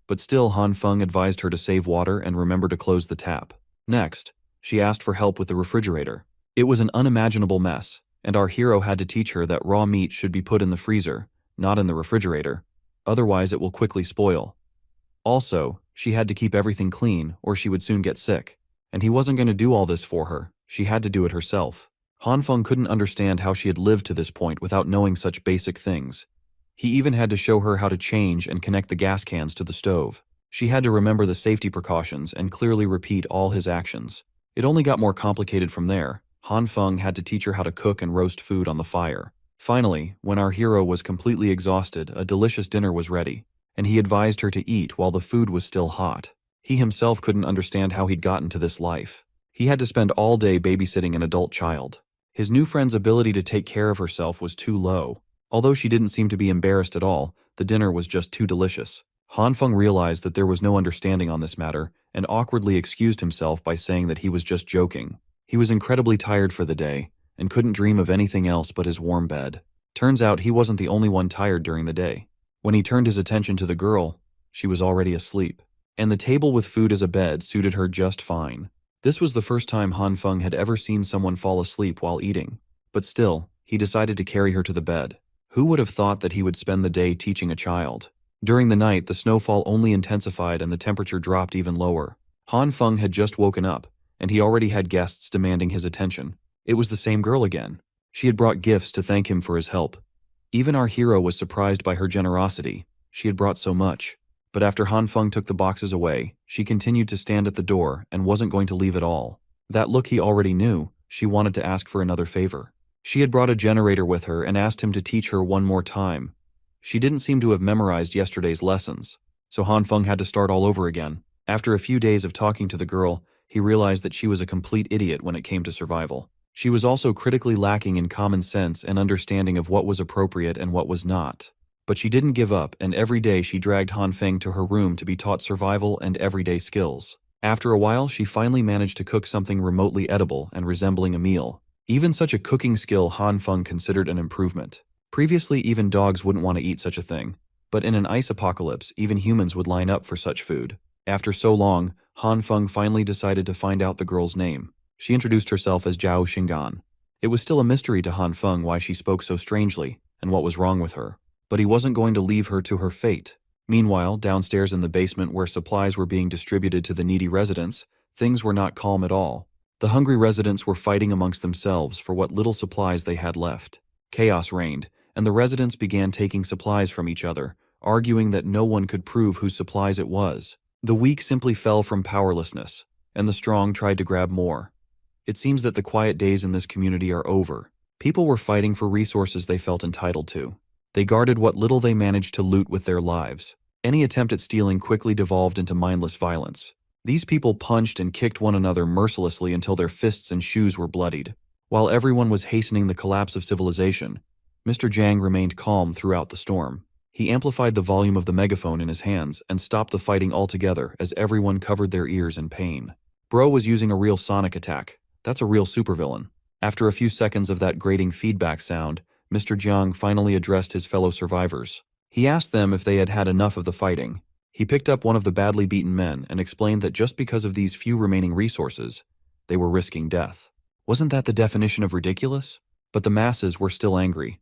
A: But still, Han Feng advised her to save water and remember to close the tap. Next, she asked for help with the refrigerator. It was an unimaginable mess, and our hero had to teach her that raw meat should be put in the freezer, not in the refrigerator. Otherwise, it will quickly spoil. Also, she had to keep everything clean, or she would soon get sick. And he wasn't going to do all this for her. She had to do it herself. Han Feng couldn't understand how she had lived to this point without knowing such basic things. He even had to show her how to change and connect the gas cans to the stove. She had to remember the safety precautions and clearly repeat all his actions. It only got more complicated from there. Han Feng had to teach her how to cook and roast food on the fire. Finally, when our hero was completely exhausted, a delicious dinner was ready, and he advised her to eat while the food was still hot. He himself couldn't understand how he'd gotten to this life. He had to spend all day babysitting an adult child. His new friend's ability to take care of herself was too low. Although she didn't seem to be embarrassed at all, the dinner was just too delicious. Han Feng realized that there was no understanding on this matter and awkwardly excused himself by saying that he was just joking. He was incredibly tired for the day and couldn't dream of anything else but his warm bed. Turns out he wasn't the only one tired during the day. When he turned his attention to the girl, she was already asleep, and the table with food as a bed suited her just fine. This was the first time Han Feng had ever seen someone fall asleep while eating, but still, he decided to carry her to the bed. Who would have thought that he would spend the day teaching a child? During the night, the snowfall only intensified and the temperature dropped even lower. Han Feng had just woken up, and he already had guests demanding his attention. It was the same girl again. She had brought gifts to thank him for his help. Even our hero was surprised by her generosity. She had brought so much. But after Han Feng took the boxes away, she continued to stand at the door and wasn't going to leave at all. That look he already knew. She wanted to ask for another favor. She had brought a generator with her and asked him to teach her one more time. She didn't seem to have memorized yesterday's lessons, so Han Feng had to start all over again. After a few days of talking to the girl, he realized that she was a complete idiot when it came to survival. She was also critically lacking in common sense and understanding of what was appropriate and what was not. But she didn't give up, and every day she dragged Han Feng to her room to be taught survival and everyday skills. After a while, she finally managed to cook something remotely edible and resembling a meal. Even such a cooking skill Han Feng considered an improvement. Previously, even dogs wouldn't want to eat such a thing. But in an ice apocalypse, even humans would line up for such food. After so long, Han Feng finally decided to find out the girl's name. She introduced herself as Zhao Xingan. It was still a mystery to Han Feng why she spoke so strangely and what was wrong with her. But he wasn't going to leave her to her fate. Meanwhile, downstairs in the basement where supplies were being distributed to the needy residents, things were not calm at all. The hungry residents were fighting amongst themselves for what little supplies they had left. Chaos reigned, and the residents began taking supplies from each other, arguing that no one could prove whose supplies it was. The weak simply fell from powerlessness, and the strong tried to grab more. It seems that the quiet days in this community are over. People were fighting for resources they felt entitled to. They guarded what little they managed to loot with their lives. Any attempt at stealing quickly devolved into mindless violence. These people punched and kicked one another mercilessly until their fists and shoes were bloodied. While everyone was hastening the collapse of civilization, Mr. Jiang remained calm throughout the storm. He amplified the volume of the megaphone in his hands and stopped the fighting altogether as everyone covered their ears in pain. Bro was using a real sonic attack. That's a real supervillain. After a few seconds of that grating feedback sound, Mr. Jiang finally addressed his fellow survivors. He asked them if they had had enough of the fighting. He picked up one of the badly beaten men and explained that just because of these few remaining resources, they were risking death. Wasn't that the definition of ridiculous? But the masses were still angry.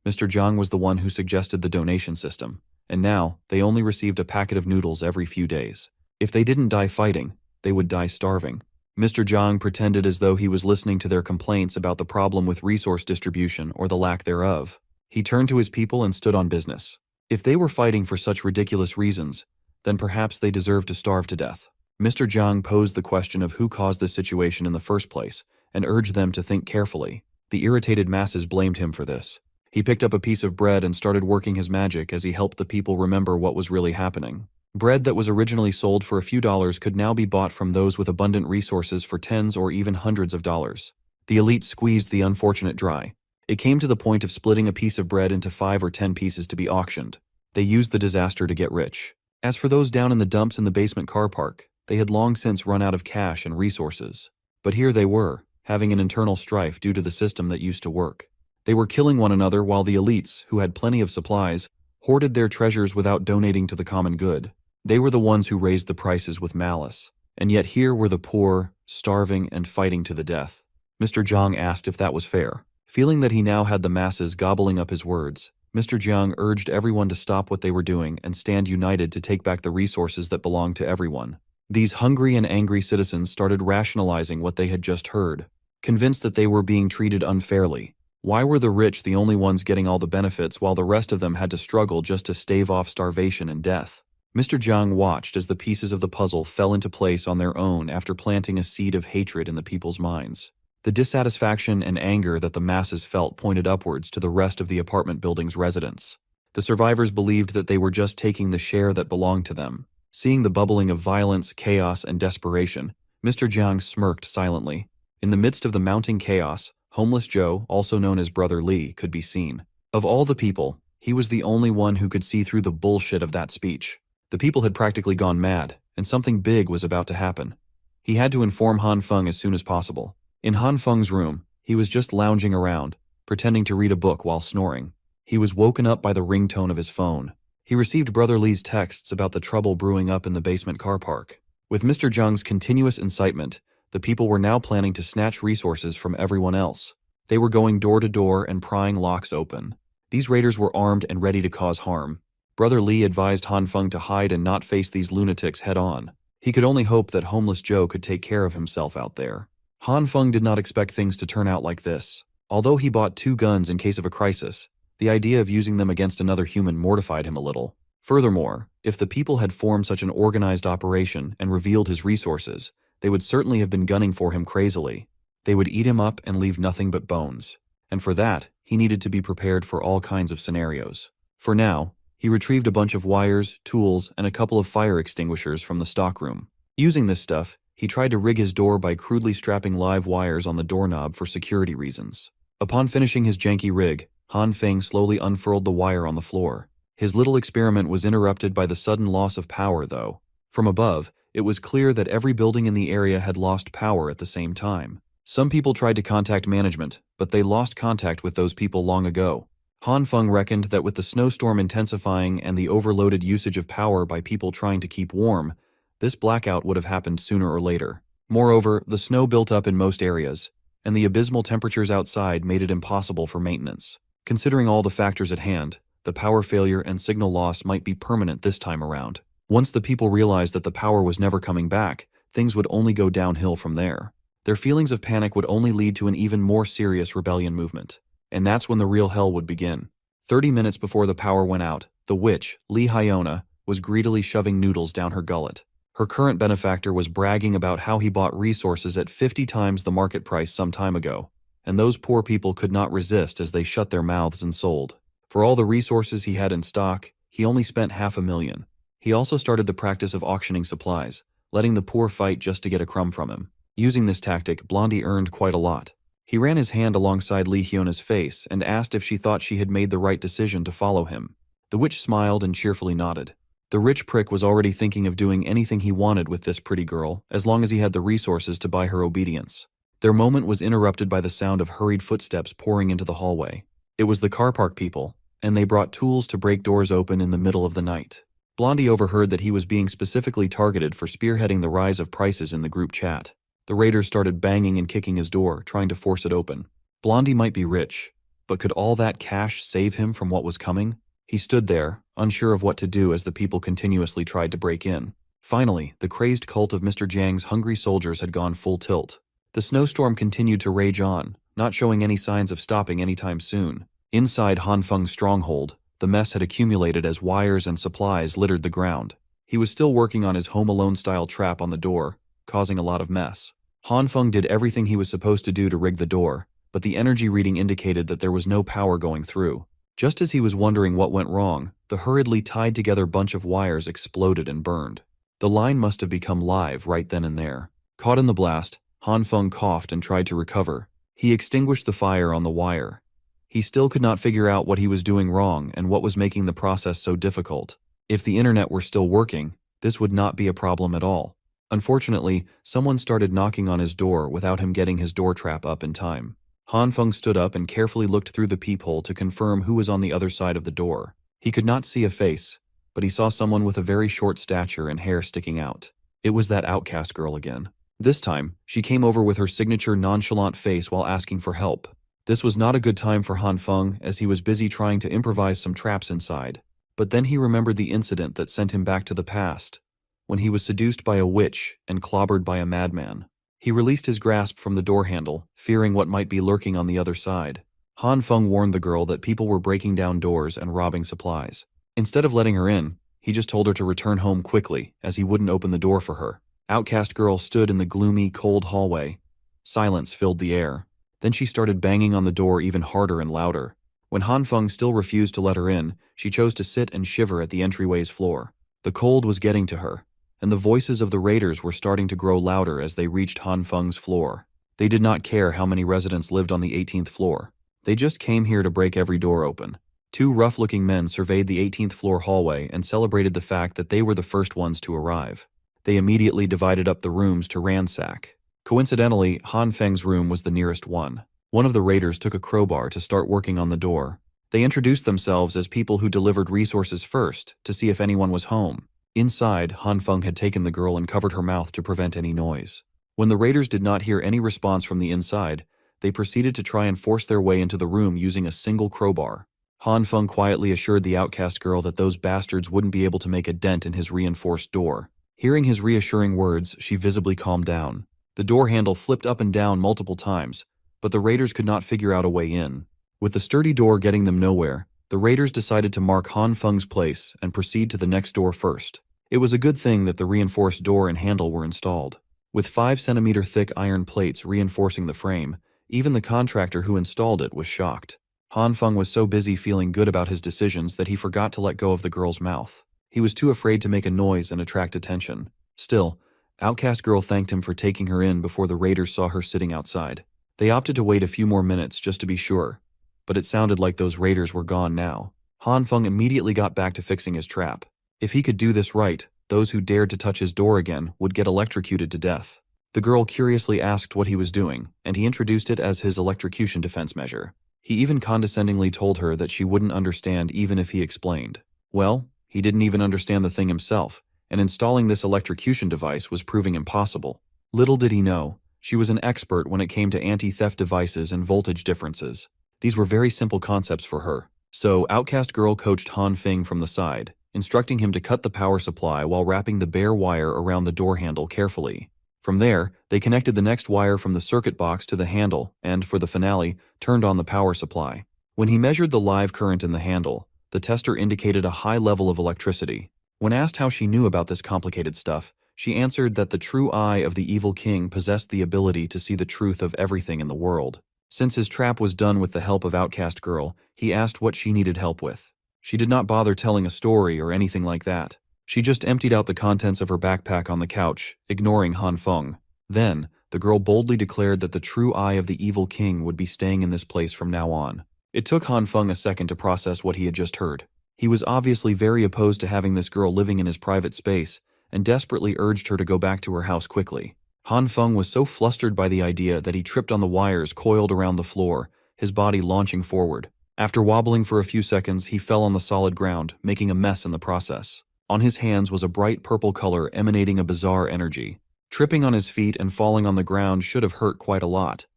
A: Mr. Jiang was the one who suggested the donation system, and now they only received a packet of noodles every few days. If they didn't die fighting, they would die starving. Mr. Jiang pretended as though he was listening to their complaints about the problem with resource distribution or the lack thereof. He turned to his people and stood on business. If they were fighting for such ridiculous reasons, then perhaps they deserved to starve to death. Mr. Jiang posed the question of who caused this situation in the first place, and urged them to think carefully. The irritated masses blamed him for this. He picked up a piece of bread and started working his magic as he helped the people remember what was really happening. Bread that was originally sold for a few dollars could now be bought from those with abundant resources for tens or even hundreds of dollars. The elite squeezed the unfortunate dry. It came to the point of splitting a piece of bread into 5 or 10 pieces to be auctioned. They used the disaster to get rich. As for those down in the dumps in the basement car park, they had long since run out of cash and resources. But here they were, having an internal strife due to the system that used to work. They were killing one another while the elites, who had plenty of supplies, hoarded their treasures without donating to the common good. They were the ones who raised the prices with malice. And yet here were the poor, starving and fighting to the death. Mr. Jiang asked if that was fair. Feeling that he now had the masses gobbling up his words, Mr. Jiang urged everyone to stop what they were doing and stand united to take back the resources that belonged to everyone. These hungry and angry citizens started rationalizing what they had just heard, convinced that they were being treated unfairly. Why were the rich the only ones getting all the benefits while the rest of them had to struggle just to stave off starvation and death? Mr. Jiang watched as the pieces of the puzzle fell into place on their own after planting a seed of hatred in the people's minds. The dissatisfaction and anger that the masses felt pointed upwards to the rest of the apartment building's residents. The survivors believed that they were just taking the share that belonged to them. Seeing the bubbling of violence, chaos, and desperation, Mr. Jiang smirked silently. In the midst of the mounting chaos, Homeless Joe, also known as Brother Lee, could be seen. Of all the people, he was the only one who could see through the bullshit of that speech. The people had practically gone mad, and something big was about to happen. He had to inform Han Feng as soon as possible. In Han Feng's room, he was just lounging around, pretending to read a book while snoring. He was woken up by the ringtone of his phone. He received Brother Lee's texts about the trouble brewing up in the basement car park. With Mr. Jiang's continuous incitement, the people were now planning to snatch resources from everyone else. They were going door to door and prying locks open. These raiders were armed and ready to cause harm. Brother Lee advised Han Feng to hide and not face these lunatics head-on. He could only hope that Homeless Joe could take care of himself out there. Han Feng did not expect things to turn out like this. Although he bought 2 guns in case of a crisis, the idea of using them against another human mortified him a little. Furthermore, if the people had formed such an organized operation and revealed his resources, they would certainly have been gunning for him crazily. They would eat him up and leave nothing but bones. And for that, he needed to be prepared for all kinds of scenarios. For now, he retrieved a bunch of wires, tools, and a couple of fire extinguishers from the stockroom. Using this stuff, he tried to rig his door by crudely strapping live wires on the doorknob for security reasons. Upon finishing his janky rig, Han Feng slowly unfurled the wire on the floor. His little experiment was interrupted by the sudden loss of power, though. From above, it was clear that every building in the area had lost power at the same time. Some people tried to contact management, but they lost contact with those people long ago. Han Feng reckoned that with the snowstorm intensifying and the overloaded usage of power by people trying to keep warm, this blackout would have happened sooner or later. Moreover, the snow built up in most areas, and the abysmal temperatures outside made it impossible for maintenance. Considering all the factors at hand, the power failure and signal loss might be permanent this time around. Once the people realized that the power was never coming back, things would only go downhill from there. Their feelings of panic would only lead to an even more serious rebellion movement. And that's when the real hell would begin. 30 minutes before the power went out, the witch, Lee Hyona, was greedily shoving noodles down her gullet. Her current benefactor was bragging about how he bought resources at 50 times the market price some time ago, and those poor people could not resist as they shut their mouths and sold. For all the resources he had in stock, he only spent $500,000. He also started the practice of auctioning supplies, letting the poor fight just to get a crumb from him. Using this tactic, Blondie earned quite a lot. He ran his hand alongside Lee Hyona's face and asked if she thought she had made the right decision to follow him. The witch smiled and cheerfully nodded. The rich prick was already thinking of doing anything he wanted with this pretty girl, as long as he had the resources to buy her obedience. Their moment was interrupted by the sound of hurried footsteps pouring into the hallway. It was the car park people, and they brought tools to break doors open in the middle of the night. Blondie overheard that he was being specifically targeted for spearheading the rise of prices in the group chat. The raiders started banging and kicking his door, trying to force it open. Blondie might be rich, but could all that cash save him from what was coming? He stood there, unsure of what to do as the people continuously tried to break in. Finally, the crazed cult of Mr. Jiang's hungry soldiers had gone full tilt. The snowstorm continued to rage on, not showing any signs of stopping anytime soon. Inside Han Feng's stronghold, the mess had accumulated as wires and supplies littered the ground. He was still working on his Home Alone-style trap on the door, causing a lot of mess. Han Feng did everything he was supposed to do to rig the door, but the energy reading indicated that there was no power going through. Just as he was wondering what went wrong, the hurriedly tied-together bunch of wires exploded and burned. The line must have become live right then and there. Caught in the blast, Han Feng coughed and tried to recover. He extinguished the fire on the wire. He still could not figure out what he was doing wrong and what was making the process so difficult. If the internet were still working, this would not be a problem at all. Unfortunately, someone started knocking on his door without him getting his door trap up in time. Han Feng stood up and carefully looked through the peephole to confirm who was on the other side of the door. He could not see a face, but he saw someone with a very short stature and hair sticking out. It was that outcast girl again. This time, she came over with her signature nonchalant face while asking for help. This was not a good time for Han Feng, as he was busy trying to improvise some traps inside. But then he remembered the incident that sent him back to the past, when he was seduced by a witch and clobbered by a madman. He released his grasp from the door handle, fearing what might be lurking on the other side. Han Feng warned the girl that people were breaking down doors and robbing supplies. Instead of letting her in, he just told her to return home quickly, as he wouldn't open the door for her. Outcast girl stood in the gloomy, cold hallway. Silence filled the air. Then she started banging on the door even harder and louder. When Han Feng still refused to let her in, she chose to sit and shiver at the entryway's floor. The cold was getting to her, and the voices of the raiders were starting to grow louder as they reached Han Feng's floor. They did not care how many residents lived on the 18th floor. They just came here to break every door open. Two rough-looking men surveyed the 18th floor hallway and celebrated the fact that they were the first ones to arrive. They immediately divided up the rooms to ransack. Coincidentally, Han Feng's room was the nearest one. One of the raiders took a crowbar to start working on the door. They introduced themselves as people who delivered resources first to see if anyone was home. Inside, Han Feng had taken the girl and covered her mouth to prevent any noise. When the raiders did not hear any response from the inside, they proceeded to try and force their way into the room using a single crowbar. Han Feng quietly assured the outcast girl that those bastards wouldn't be able to make a dent in his reinforced door. Hearing his reassuring words, she visibly calmed down. The door handle flipped up and down multiple times, but the raiders could not figure out a way in. With the sturdy door getting them nowhere, the raiders decided to mark Han Feng's place and proceed to the next door first. It was a good thing that the reinforced door and handle were installed. With 5-centimeter thick iron plates reinforcing the frame, even the contractor who installed it was shocked. Han Feng was so busy feeling good about his decisions that he forgot to let go of the girl's mouth. He was too afraid to make a noise and attract attention. Still, Outcast Girl thanked him for taking her in before the raiders saw her sitting outside. They opted to wait a few more minutes just to be sure, but it sounded like those raiders were gone now. Han Feng immediately got back to fixing his trap. If he could do this right, those who dared to touch his door again would get electrocuted to death. The girl curiously asked what he was doing, and he introduced it as his electrocution defense measure. He even condescendingly told her that she wouldn't understand even if he explained. Well, he didn't even understand the thing himself, and installing this electrocution device was proving impossible. Little did he know, she was an expert when it came to anti-theft devices and voltage differences. These were very simple concepts for her. So, Outcast Girl coached Han Feng from the side, instructing him to cut the power supply while wrapping the bare wire around the door handle carefully. From there, they connected the next wire from the circuit box to the handle and, for the finale, turned on the power supply. When he measured the live current in the handle, the tester indicated a high level of electricity. When asked how she knew about this complicated stuff, she answered that the true eye of the evil king possessed the ability to see the truth of everything in the world. Since his trap was done with the help of Outcast Girl, he asked what she needed help with. She did not bother telling a story or anything like that. She just emptied out the contents of her backpack on the couch, ignoring Han Feng. Then, the girl boldly declared that the true eye of the evil king would be staying in this place from now on. It took Han Feng a second to process what he had just heard. He was obviously very opposed to having this girl living in his private space, and desperately urged her to go back to her house quickly. Han Feng was so flustered by the idea that he tripped on the wires coiled around the floor, his body launching forward. After wobbling for a few seconds, he fell on the solid ground, making a mess in the process. On his hands was a bright purple color emanating a bizarre energy. Tripping on his feet and falling on the ground should have hurt quite a lot,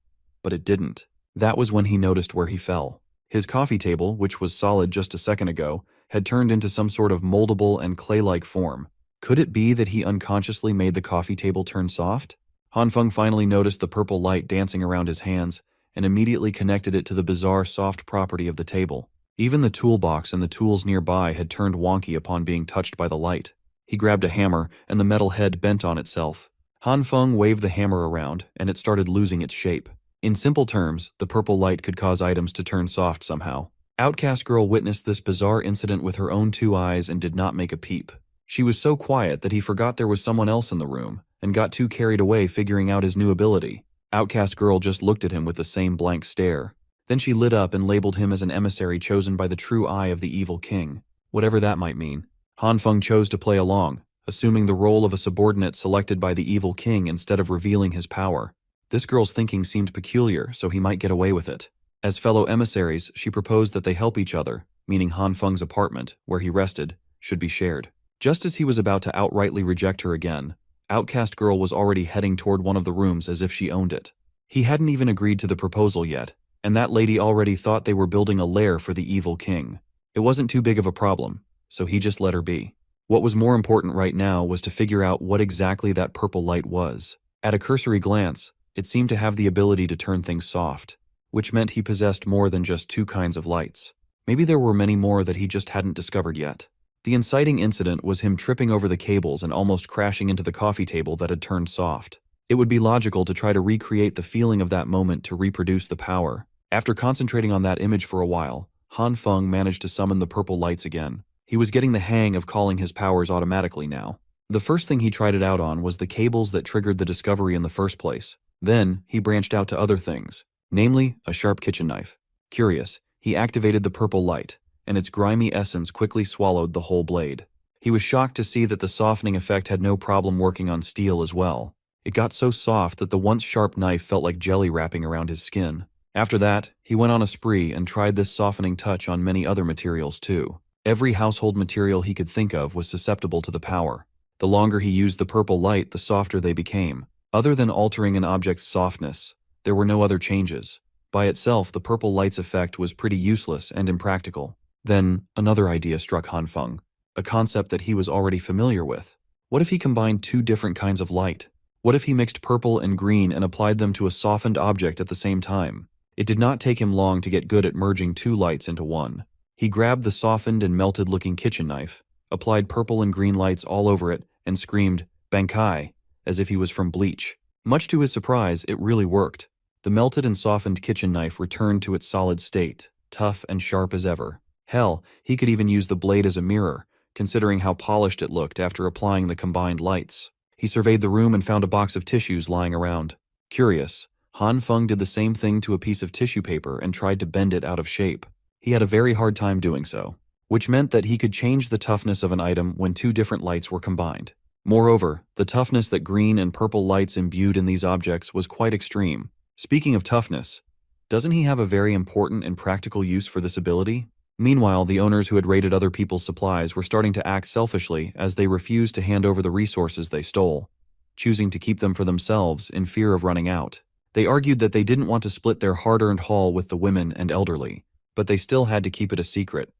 A: but it didn't. That was when he noticed where he fell. His coffee table, which was solid just a second ago, had turned into some sort of moldable and clay-like form. Could it be that he unconsciously made the coffee table turn soft? Hanfeng finally noticed the purple light dancing around his hands and immediately connected it to the bizarre soft property of the table. Even the toolbox and the tools nearby had turned wonky upon being touched by the light. He grabbed a hammer, and the metal head bent on itself. Hanfeng waved the hammer around, and it started losing its shape. In simple terms, the purple light could cause items to turn soft somehow. Outcast Girl witnessed this bizarre incident with her own 2 eyes and did not make a peep. She was so quiet that he forgot there was someone else in the room, and got too carried away figuring out his new ability. Outcast Girl just looked at him with the same blank stare. Then she lit up and labeled him as an emissary chosen by the true eye of the evil king, whatever that might mean. Hanfeng chose to play along, assuming the role of a subordinate selected by the evil king instead of revealing his power. This girl's thinking seemed peculiar, so he might get away with it. As fellow emissaries, she proposed that they help each other, meaning Hanfeng's apartment, where he rested, should be shared. Just as he was about to outrightly reject her again, Outcast Girl was already heading toward one of the rooms as if she owned it. He hadn't even agreed to the proposal yet, and that lady already thought they were building a lair for the evil king. It wasn't too big of a problem, so he just let her be. What was more important right now was to figure out what exactly that purple light was. At a cursory glance, it seemed to have the ability to turn things soft, which meant he possessed more than just 2 kinds of lights. Maybe there were many more that he just hadn't discovered yet. The inciting incident was him tripping over the cables and almost crashing into the coffee table that had turned soft. It would be logical to try to recreate the feeling of that moment to reproduce the power. After concentrating on that image for a while, Hanfeng managed to summon the purple lights again. He was getting the hang of calling his powers automatically now. The first thing he tried it out on was the cables that triggered the discovery in the first place. Then, he branched out to other things, namely, a sharp kitchen knife. Curious, he activated the purple light, and its grimy essence quickly swallowed the whole blade. He was shocked to see that the softening effect had no problem working on steel as well. It got so soft that the once sharp knife felt like jelly wrapping around his skin. After that, he went on a spree and tried this softening touch on many other materials too. Every household material he could think of was susceptible to the power. The longer he used the purple light, the softer they became. Other than altering an object's softness, there were no other changes. By itself, the purple light's effect was pretty useless and impractical. Then, another idea struck Hanfeng, a concept that he was already familiar with. What if he combined 2 different kinds of light? What if he mixed purple and green and applied them to a softened object at the same time? It did not take him long to get good at merging 2 lights into one. He grabbed the softened and melted-looking kitchen knife, applied purple and green lights all over it, and screamed, "Bankai," as if he was from Bleach. Much to his surprise, it really worked. The melted and softened kitchen knife returned to its solid state, tough and sharp as ever. Hell, he could even use the blade as a mirror, considering how polished it looked after applying the combined lights. He surveyed the room and found a box of tissues lying around. Curious, Hanfeng did the same thing to a piece of tissue paper and tried to bend it out of shape. He had a very hard time doing so, which meant that he could change the toughness of an item when 2 different lights were combined. Moreover, the toughness that green and purple lights imbued in these objects was quite extreme. Speaking of toughness, doesn't he have a very important and practical use for this ability? Meanwhile, the owners who had raided other people's supplies were starting to act selfishly as they refused to hand over the resources they stole, choosing to keep them for themselves in fear of running out. They argued that they didn't want to split their hard-earned haul with the women and elderly, but they still had to keep it a secret,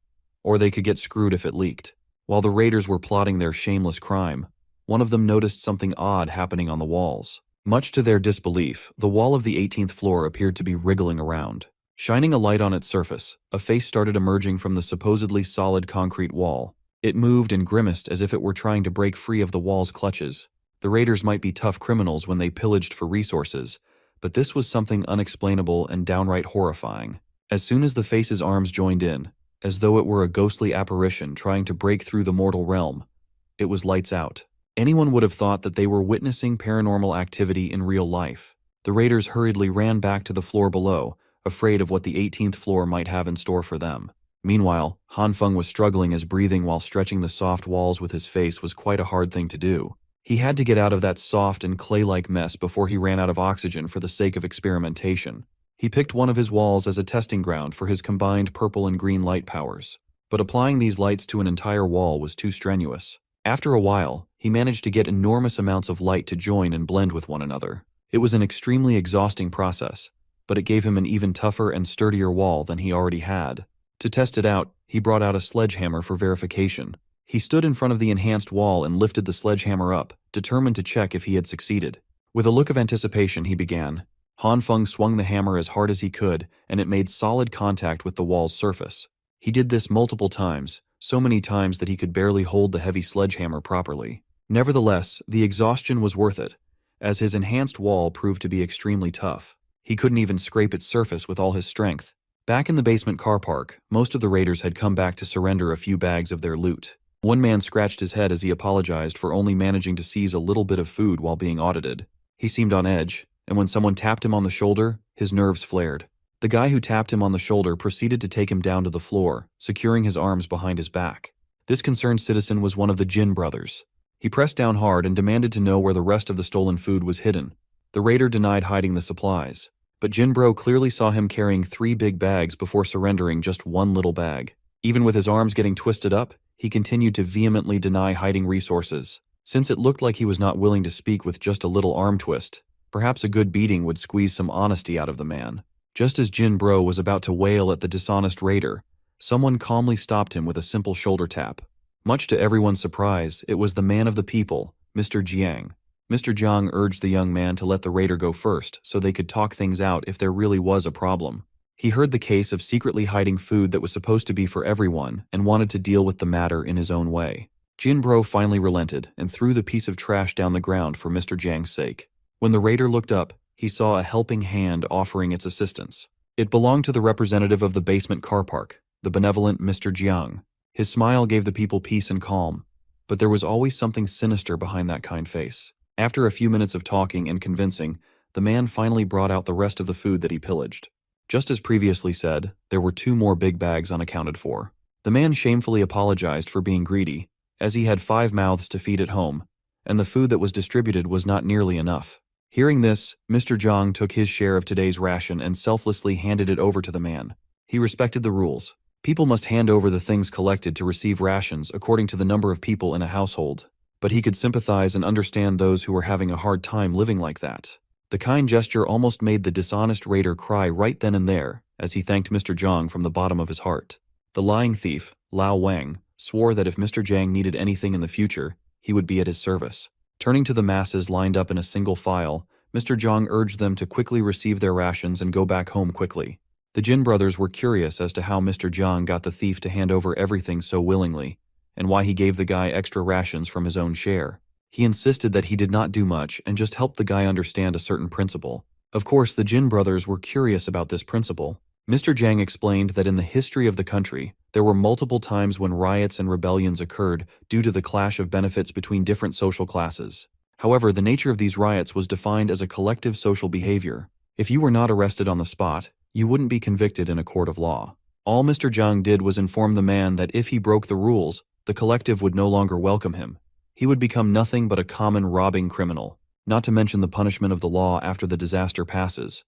A: or they could get screwed if it leaked. While the raiders were plotting their shameless crime, one of them noticed something odd happening on the walls. Much to their disbelief, the wall of the 18th floor appeared to be wriggling around. Shining a light on its surface, a face started emerging from the supposedly solid concrete wall. It moved and grimaced as if it were trying to break free of the wall's clutches. The raiders might be tough criminals when they pillaged for resources, but this was something unexplainable and downright horrifying. As soon as the face's arms joined in, as though it were a ghostly apparition trying to break through the mortal realm, it was lights out. Anyone would have thought that they were witnessing paranormal activity in real life. The raiders hurriedly ran back to the floor below, afraid of what the 18th floor might have in store for them. Meanwhile, Hanfeng was struggling as breathing while stretching the soft walls with his face was quite a hard thing to do. He had to get out of that soft and clay-like mess before he ran out of oxygen for the sake of experimentation. He picked one of his walls as a testing ground for his combined purple and green light powers, but applying these lights to an entire wall was too strenuous. After a while, he managed to get enormous amounts of light to join and blend with one another. It was an extremely exhausting process, but it gave him an even tougher and sturdier wall than he already had. To test it out, he brought out a sledgehammer for verification. He stood in front of the enhanced wall and lifted the sledgehammer up, determined to check if he had succeeded. With a look of anticipation, he began. Han Feng swung the hammer as hard as he could, and it made solid contact with the wall's surface. He did this multiple times, so many times that he could barely hold the heavy sledgehammer properly. Nevertheless, the exhaustion was worth it, as his enhanced wall proved to be extremely tough. He couldn't even scrape its surface with all his strength. Back in the basement car park, most of the raiders had come back to surrender a few bags of their loot. One man scratched his head as he apologized for only managing to seize a little bit of food while being audited. He seemed on edge, and when someone tapped him on the shoulder, his nerves flared. The guy who tapped him on the shoulder proceeded to take him down to the floor, securing his arms behind his back. This concerned citizen was one of the Jin brothers. He pressed down hard and demanded to know where the rest of the stolen food was hidden. The raider denied hiding the supplies, but Jin Bro clearly saw him carrying 3 big bags before surrendering just one little bag. Even with his arms getting twisted up, he continued to vehemently deny hiding resources. Since it looked like he was not willing to speak with just a little arm twist, perhaps a good beating would squeeze some honesty out of the man. Just as Jin Bro was about to wail at the dishonest raider, someone calmly stopped him with a simple shoulder tap. Much to everyone's surprise, it was the man of the people, Mr. Jiang. Mr. Jiang urged the young man to let the raider go first so they could talk things out if there really was a problem. He heard the case of secretly hiding food that was supposed to be for everyone and wanted to deal with the matter in his own way. Jin Bro finally relented and threw the piece of trash down the ground for Mr. Jiang's sake. When the raider looked up, he saw a helping hand offering its assistance. It belonged to the representative of the basement car park, the benevolent Mr. Jiang. His smile gave the people peace and calm, but there was always something sinister behind that kind face. After a few minutes of talking and convincing, the man finally brought out the rest of the food that he pillaged. Just as previously said, there were 2 more big bags unaccounted for. The man shamefully apologized for being greedy, as he had 5 mouths to feed at home, and the food that was distributed was not nearly enough. Hearing this, Mr. Jiang took his share of today's ration and selflessly handed it over to the man. He respected the rules. People must hand over the things collected to receive rations according to the number of people in a household. But he could sympathize and understand those who were having a hard time living like that. The kind gesture almost made the dishonest raider cry right then and there as he thanked Mr. Jiang from the bottom of his heart. The lying thief, Lao Wang, swore that if Mr. Jiang needed anything in the future, he would be at his service. Turning to the masses lined up in a single file, Mr. Jiang urged them to quickly receive their rations and go back home quickly. The Jin brothers were curious as to how Mr. Jiang got the thief to hand over everything so willingly, and why he gave the guy extra rations from his own share. He insisted that he did not do much and just helped the guy understand a certain principle. Of course, the Jin brothers were curious about this principle. Mr. Jiang explained that in the history of the country, there were multiple times when riots and rebellions occurred due to the clash of benefits between different social classes. However, the nature of these riots was defined as a collective social behavior. If you were not arrested on the spot, you wouldn't be convicted in a court of law. All Mr. Jiang did was inform the man that if he broke the rules, the collective would no longer welcome him. He would become nothing but a common robbing criminal, not to mention the punishment of the law after the disaster passes.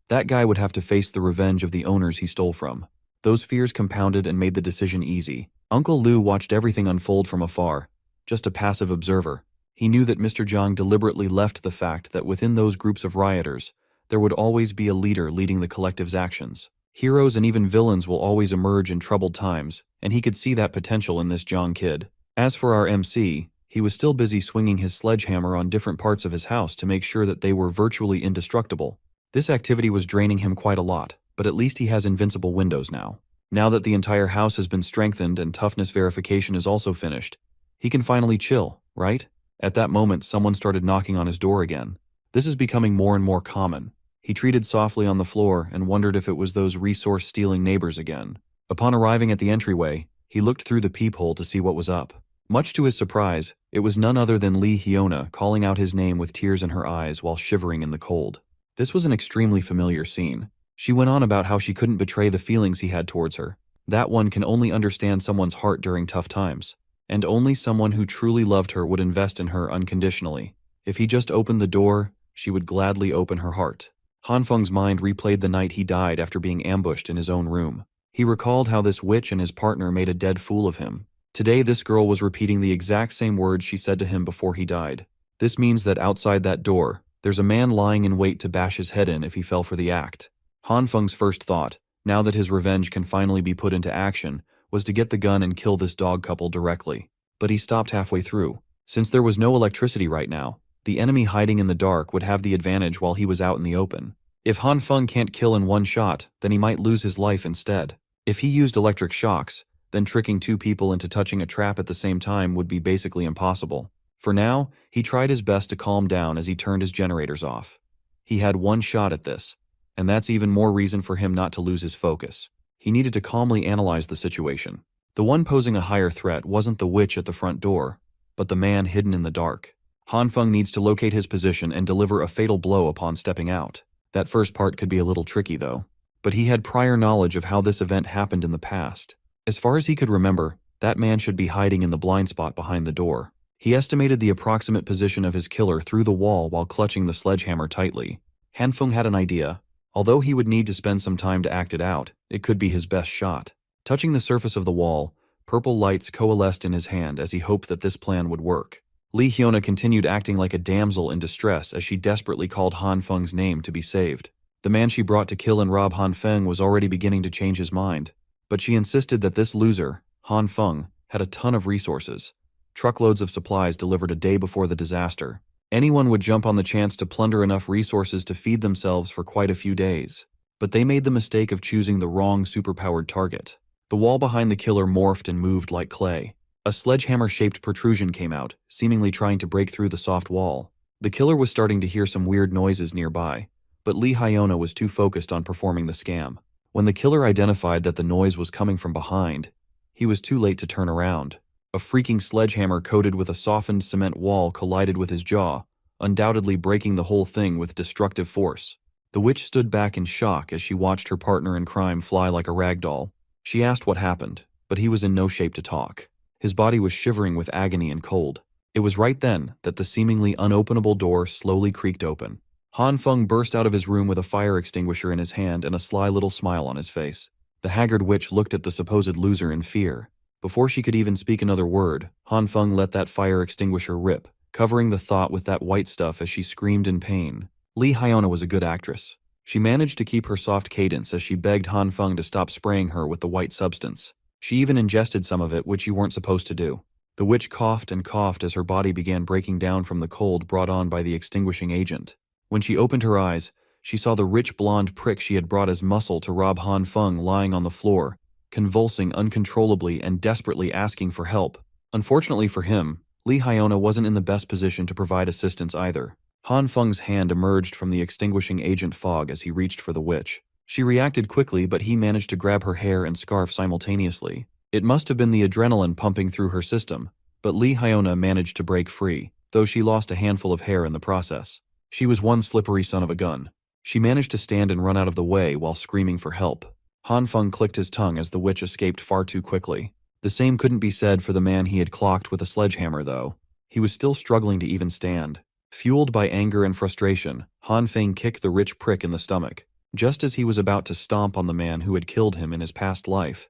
A: That guy would have to face the revenge of the owners he stole from. Those fears compounded and made the decision easy. Uncle Lu watched everything unfold from afar, just a passive observer. He knew that Mr. Jiang deliberately left the fact that within those groups of rioters, there would always be a leader leading the collective's actions. Heroes and even villains will always emerge in troubled times, and he could see that potential in this Jiang kid. As for our MC, he was still busy swinging his sledgehammer on different parts of his house to make sure that they were virtually indestructible. This activity was draining him quite a lot, but at least he has invincible windows now. Now that the entire house has been strengthened and toughness verification is also finished, he can finally chill, right? At that moment, someone started knocking on his door again. This is becoming more and more common. He treated softly on the floor and wondered if it was those resource-stealing neighbors again. Upon arriving at the entryway, he looked through the peephole to see what was up. Much to his surprise, it was none other than Lee Hyuna calling out his name with tears in her eyes while shivering in the cold. This was an extremely familiar scene. She went on about how she couldn't betray the feelings he had towards her. That one can only understand someone's heart during tough times. And only someone who truly loved her would invest in her unconditionally. If he just opened the door, she would gladly open her heart. Han Feng's mind replayed the night he died after being ambushed in his own room. He recalled how this witch and his partner made a dead fool of him. Today this girl was repeating the exact same words she said to him before he died. This means that outside that door, there's a man lying in wait to bash his head in if he fell for the act. Han Feng's first thought, now that his revenge can finally be put into action, was to get the gun and kill this dog couple directly. but he stopped halfway through. Since there was no electricity right now, the enemy hiding in the dark would have the advantage while he was out in the open. If Han Feng can't kill in one shot, then he might lose his life instead. If he used electric shocks, then tricking two people into touching a trap at the same time would be basically impossible. For now, he tried his best to calm down as he turned his generators off. He had one shot at this, and that's even more reason for him not to lose his focus. He needed to calmly analyze the situation. The one posing a higher threat wasn't the witch at the front door, but the man hidden in the dark. Han Feng needs to locate his position and deliver a fatal blow upon stepping out. That first part could be a little tricky though, but he had prior knowledge of how this event happened in the past. As far as he could remember, that man should be hiding in the blind spot behind the door. He estimated the approximate position of his killer through the wall while clutching the sledgehammer tightly. Han Feng had an idea. Although he would need to spend some time to act it out, it could be his best shot. Touching the surface of the wall, purple lights coalesced in his hand as he hoped that this plan would work. Li Hyuna continued acting like a damsel in distress as she desperately called Han Feng's name to be saved. The man she brought to kill and rob Han Feng was already beginning to change his mind, but she insisted that this loser, Han Feng, had a ton of resources. Truckloads of supplies delivered a day before the disaster. Anyone would jump on the chance to plunder enough resources to feed themselves for quite a few days. But they made the mistake of choosing the wrong superpowered target. The wall behind the killer morphed and moved like clay. A sledgehammer-shaped protrusion came out, seemingly trying to break through the soft wall. The killer was starting to hear some weird noises nearby, but Li Hyuna was too focused on performing the scam. When the killer identified that the noise was coming from behind, he was too late to turn around. A freaking sledgehammer coated with a softened cement wall collided with his jaw, undoubtedly breaking the whole thing with destructive force. The witch stood back in shock as she watched her partner in crime fly like a rag doll. She asked what happened, but he was in no shape to talk. His body was shivering with agony and cold. It was right then that the seemingly unopenable door slowly creaked open. Han Feng burst out of his room with a fire extinguisher in his hand and a sly little smile on his face. The haggard witch looked at the supposed loser in fear. Before she could even speak another word, Han Feng let that fire extinguisher rip, covering the thought with that white stuff as she screamed in pain. Li Hyuna was a good actress. She managed to keep her soft cadence as she begged Han Feng to stop spraying her with the white substance. She even ingested some of it, which you weren't supposed to do. The witch coughed and coughed as her body began breaking down from the cold brought on by the extinguishing agent. When she opened her eyes, she saw the rich blonde prick she had brought as muscle to rob Han Feng lying on the floor, convulsing uncontrollably and desperately asking for help. Unfortunately for him, Li Hyuna wasn't in the best position to provide assistance either. Han Feng's hand emerged from the extinguishing agent fog as he reached for the witch. She reacted quickly, but he managed to grab her hair and scarf simultaneously. It must have been the adrenaline pumping through her system, but Li Hyuna managed to break free, though she lost a handful of hair in the process. She was one slippery son of a gun. She managed to stand and run out of the way while screaming for help. Han Feng clicked his tongue as the witch escaped far too quickly. The same couldn't be said for the man he had clocked with a sledgehammer, though. He was still struggling to even stand. Fueled by anger and frustration, Han Feng kicked the rich prick in the stomach. Just as he was about to stomp on the man who had killed him in his past life,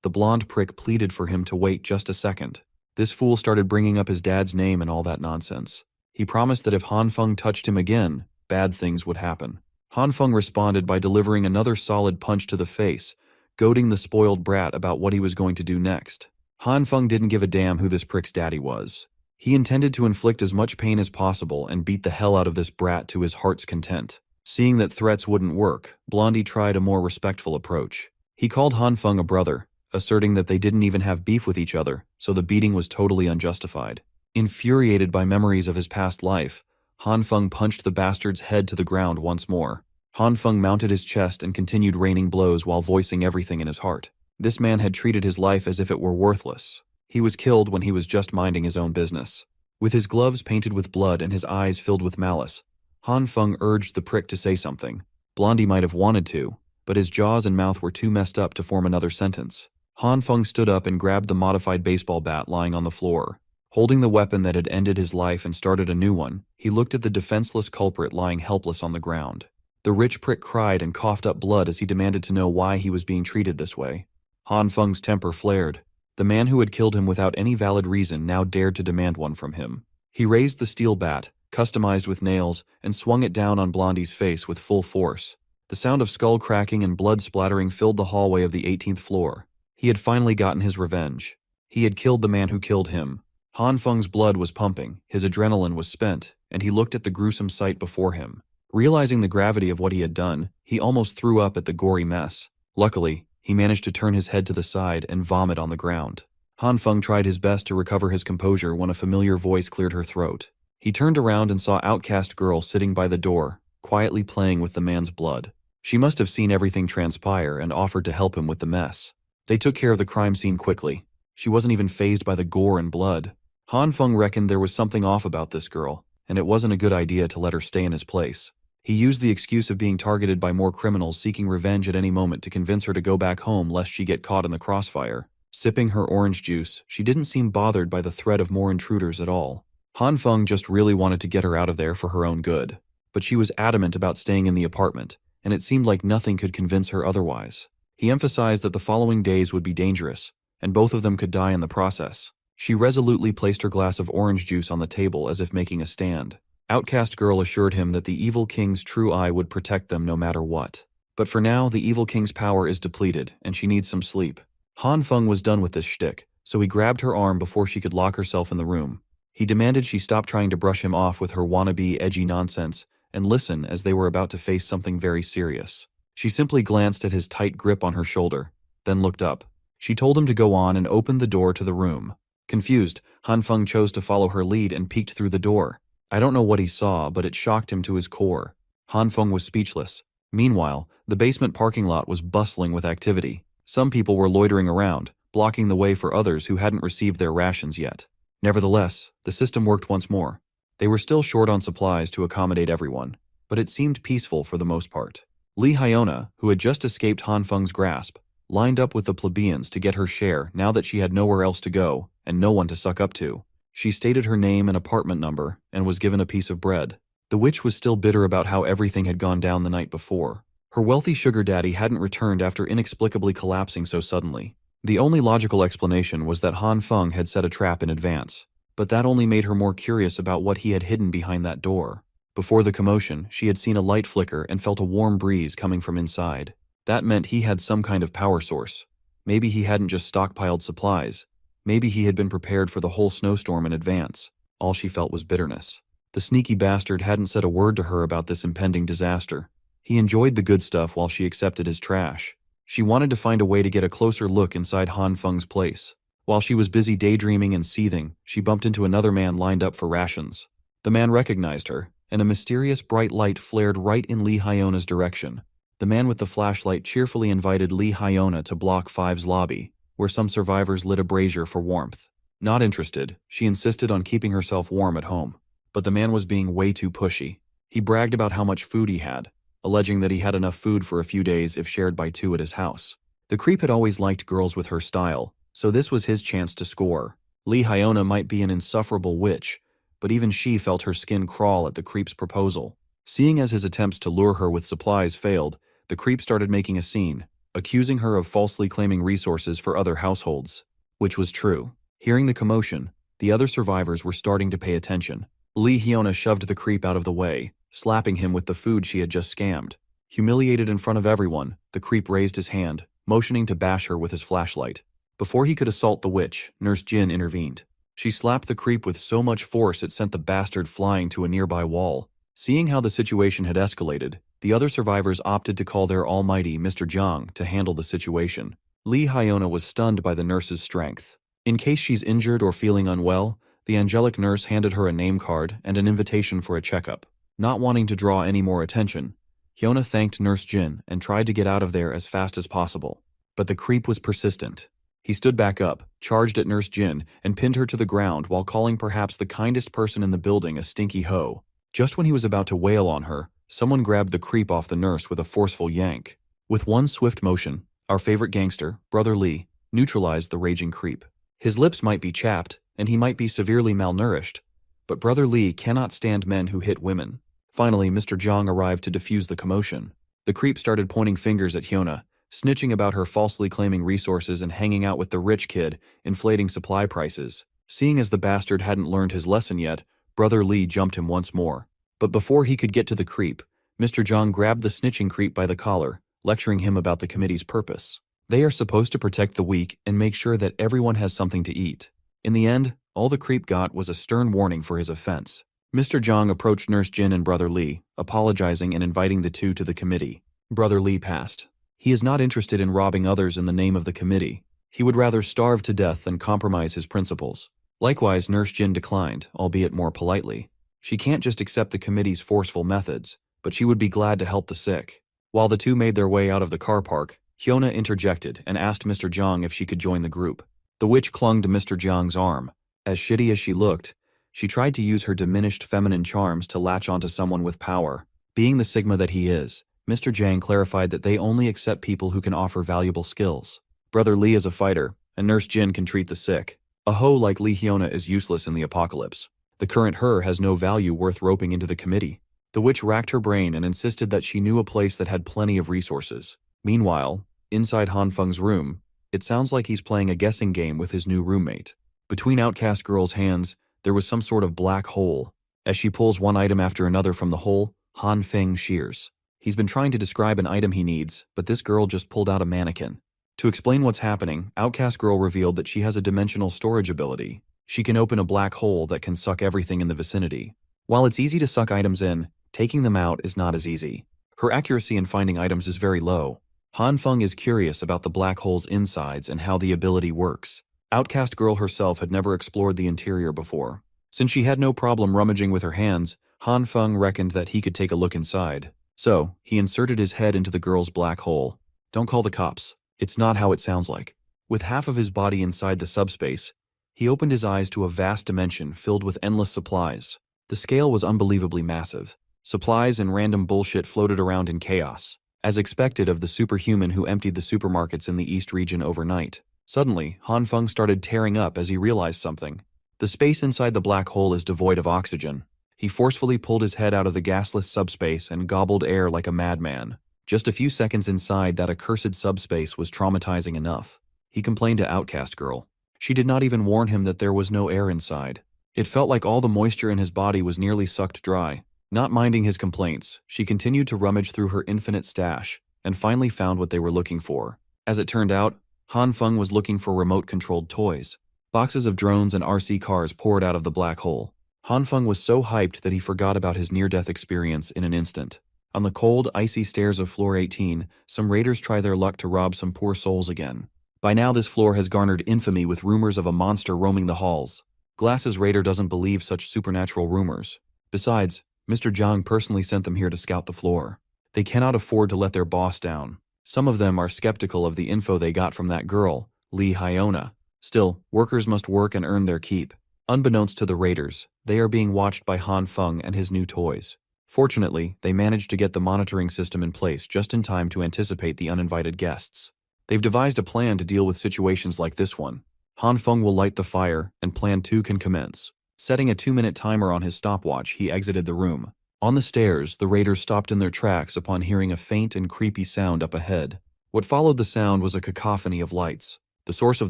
A: the blonde prick pleaded for him to wait just a second. This fool started bringing up his dad's name and all that nonsense. He promised that if Han Feng touched him again, bad things would happen. Han Feng responded by delivering another solid punch to the face, goading the spoiled brat about what he was going to do next. Han Feng didn't give a damn who this prick's daddy was. He intended to inflict as much pain as possible and beat the hell out of this brat to his heart's content. Seeing that threats wouldn't work, Blondie tried a more respectful approach. He called Han Feng a brother, asserting that they didn't even have beef with each other, so the beating was totally unjustified. Infuriated by memories of his past life, Han Feng punched the bastard's head to the ground once more. Han Feng mounted his chest and continued raining blows while voicing everything in his heart. This man had treated his life as if it were worthless. He was killed when he was just minding his own business. With his gloves painted with blood and his eyes filled with malice, Han Feng urged the prick to say something. Blondie might have wanted to, but his jaws and mouth were too messed up to form another sentence. Han Feng stood up and grabbed the modified baseball bat lying on the floor. Holding the weapon that had ended his life and started a new one, he looked at the defenseless culprit lying helpless on the ground. The rich prick cried and coughed up blood as he demanded to know why he was being treated this way. Han Feng's temper flared. The man who had killed him without any valid reason now dared to demand one from him. He raised the steel bat, customized with nails, and swung it down on Blondie's face with full force. The sound of skull cracking and blood splattering filled the hallway of the 18th floor. He had finally gotten his revenge. He had killed the man who killed him, Han Feng's blood was pumping, his adrenaline was spent, and he looked at the gruesome sight before him. Realizing the gravity of what he had done, he almost threw up at the gory mess. Luckily, he managed to turn his head to the side and vomit on the ground. Han Feng tried his best to recover his composure when a familiar voice cleared her throat. He turned around and saw Outcast Girl sitting by the door, quietly playing with the man's blood. She must have seen everything transpire and offered to help him with the mess. They took care of the crime scene quickly. She wasn't even fazed by the gore and blood. Han Feng reckoned there was something off about this girl, and it wasn't a good idea to let her stay in his place. He used the excuse of being targeted by more criminals seeking revenge at any moment to convince her to go back home lest she get caught in the crossfire. Sipping her orange juice, she didn't seem bothered by the threat of more intruders at all. Han Feng just really wanted to get her out of there for her own good. But she was adamant about staying in the apartment, and it seemed like nothing could convince her otherwise. He emphasized that the following days would be dangerous, and both of them could die in the process. She resolutely placed her glass of orange juice on the table as if making a stand. Outcast Girl assured him that the evil king's true eye would protect them no matter what. But for now, the evil king's power is depleted, and she needs some sleep. Han Feng was done with this shtick, so he grabbed her arm before she could lock herself in the room. He demanded she stop trying to brush him off with her wannabe edgy nonsense and listen as they were about to face something very serious. She simply glanced at his tight grip on her shoulder, then looked up. She told him to go on and opened the door to the room. Confused, Han Feng chose to follow her lead and peeked through the door. I don't know what he saw, but it shocked him to his core. Han Feng was speechless. Meanwhile, the basement parking lot was bustling with activity. Some people were loitering around, blocking the way for others who hadn't received their rations yet. Nevertheless, the system worked once more. They were still short on supplies to accommodate everyone, but it seemed peaceful for the most part. Lee Hyona, who had just escaped Han Feng's grasp, lined up with the plebeians to get her share now that she had nowhere else to go and no one to suck up to. She stated her name and apartment number and was given a piece of bread. The witch was still bitter about how everything had gone down the night before. Her wealthy sugar daddy hadn't returned after inexplicably collapsing so suddenly. The only logical explanation was that Han Feng had set a trap in advance, but that only made her more curious about what he had hidden behind that door. Before the commotion, she had seen a light flicker and felt a warm breeze coming from inside. That meant he had some kind of power source. Maybe he hadn't just stockpiled supplies. Maybe he had been prepared for the whole snowstorm in advance. All she felt was bitterness. The sneaky bastard hadn't said a word to her about this impending disaster. He enjoyed the good stuff while she accepted his trash. She wanted to find a way to get a closer look inside Han Feng's place. While she was busy daydreaming and seething, she bumped into another man lined up for rations. The man recognized her, and a mysterious bright light flared right in Lee Hyona's direction. The man with the flashlight cheerfully invited Lee Hyona to Block 5's lobby, where some survivors lit a brazier for warmth. Not interested, she insisted on keeping herself warm at home. But the man was being way too pushy. He bragged about how much food he had, alleging that he had enough food for a few days if shared by two at his house. The creep had always liked girls with her style, so this was his chance to score. Lee Hyona might be an insufferable witch, but even she felt her skin crawl at the creep's proposal. Seeing as his attempts to lure her with supplies failed, the creep started making a scene, accusing her of falsely claiming resources for other households. Which was true. Hearing the commotion, the other survivors were starting to pay attention. Lee Hyona shoved the creep out of the way, slapping him with the food she had just scammed. Humiliated in front of everyone, the creep raised his hand, motioning to bash her with his flashlight. Before he could assault the witch, Nurse Jin intervened. She slapped the creep with so much force it sent the bastard flying to a nearby wall. Seeing how the situation had escalated, the other survivors opted to call their almighty Mr. Jiang to handle the situation. Lee Hyona was stunned by the nurse's strength. In case she's injured or feeling unwell, the angelic nurse handed her a name card and an invitation for a checkup. Not wanting to draw any more attention, Hyona thanked Nurse Jin and tried to get out of there as fast as possible. But the creep was persistent. He stood back up, charged at Nurse Jin, and pinned her to the ground while calling perhaps the kindest person in the building a stinky hoe. Just when he was about to wail on her, someone grabbed the creep off the nurse with a forceful yank. With one swift motion, our favorite gangster, Brother Lee, neutralized the raging creep. His lips might be chapped, and he might be severely malnourished, but Brother Lee cannot stand men who hit women. Finally, Mr. Jiang arrived to defuse the commotion. The creep started pointing fingers at Hyona, snitching about her falsely claiming resources and hanging out with the rich kid, inflating supply prices. Seeing as the bastard hadn't learned his lesson yet, Brother Lee jumped him once more. But before he could get to the creep, Mr. Jiang grabbed the snitching creep by the collar, lecturing him about the committee's purpose. They are supposed to protect the weak and make sure that everyone has something to eat. In the end, All the creep got was a stern warning for his offense. Mr. Zhang approached Nurse Jin and Brother Li, apologizing and inviting the two to the committee. Brother Li passed. He is not interested in robbing others in the name of the committee. He would rather starve to death than compromise his principles. Likewise, Nurse Jin declined, albeit more politely. She can't just accept the committee's forceful methods, but she would be glad to help the sick. While the two made their way out of the car park, Hyuna interjected and asked Mr. Zhang if she could join the group. The witch clung to Mr. Zhang's arm. As shitty as she looked, she tried to use her diminished feminine charms to latch onto someone with power. Being the Sigma that he is, Mr. Zhang clarified that they only accept people who can offer valuable skills. Brother Li is a fighter, and Nurse Jin can treat the sick. A hoe like Lee Hyuna is useless in the apocalypse. The current her has no value worth roping into the committee. The witch racked her brain and insisted that she knew a place that had plenty of resources. Meanwhile, inside Han Feng's room, it sounds like he's playing a guessing game with his new roommate. Between Outcast Girl's hands, there was some sort of black hole. As she pulls one item after another from the hole, Han Feng shears. He's been trying to describe an item he needs, but this girl just pulled out a mannequin. To explain what's happening, Outcast Girl revealed that she has a dimensional storage ability. She can open a black hole that can suck everything in the vicinity. While it's easy to suck items in, taking them out is not as easy. Her accuracy in finding items is very low. Han Feng is curious about the black hole's insides and how the ability works. Outcast Girl herself had never explored the interior before. Since she had no problem rummaging with her hands, Han Feng reckoned that he could take a look inside. So, he inserted his head into the girl's black hole. Don't call the cops. It's not how it sounds like. With half of his body inside the subspace, he opened his eyes to a vast dimension filled with endless supplies. The scale was unbelievably massive. Supplies and random bullshit floated around in chaos, as expected of the superhuman who emptied the supermarkets in the East region overnight. Suddenly, Han Feng started tearing up as he realized something. The space inside the black hole is devoid of oxygen. He forcefully pulled his head out of the gasless subspace and gobbled air like a madman. Just a few seconds inside that accursed subspace was traumatizing enough. He complained to Outcast Girl. She did not even warn him that there was no air inside. It felt like all the moisture in his body was nearly sucked dry. Not minding his complaints, she continued to rummage through her infinite stash, and finally found what they were looking for. As it turned out, Han Feng was looking for remote-controlled toys. Boxes of drones and RC cars poured out of the black hole. Han Feng was so hyped that he forgot about his near-death experience in an instant. On the cold, icy stairs of floor 18, some raiders try their luck to rob some poor souls again. By now this floor has garnered infamy with rumors of a monster roaming the halls. Glass's raider doesn't believe such supernatural rumors. Besides, Mr. Zhang personally sent them here to scout the floor. They cannot afford to let their boss down. Some of them are skeptical of the info they got from that girl, Lee Hyuna. Still, workers must work and earn their keep. Unbeknownst to the raiders, they are being watched by Han Feng and his new toys. Fortunately, they managed to get the monitoring system in place just in time to anticipate the uninvited guests. They've devised a plan to deal with situations like this one. Han Feng will light the fire, and Plan 2 can commence. Setting a 2-minute timer on his stopwatch, he exited the room. On the stairs, the raiders stopped in their tracks upon hearing a faint and creepy sound up ahead. What followed the sound was a cacophony of lights. The source of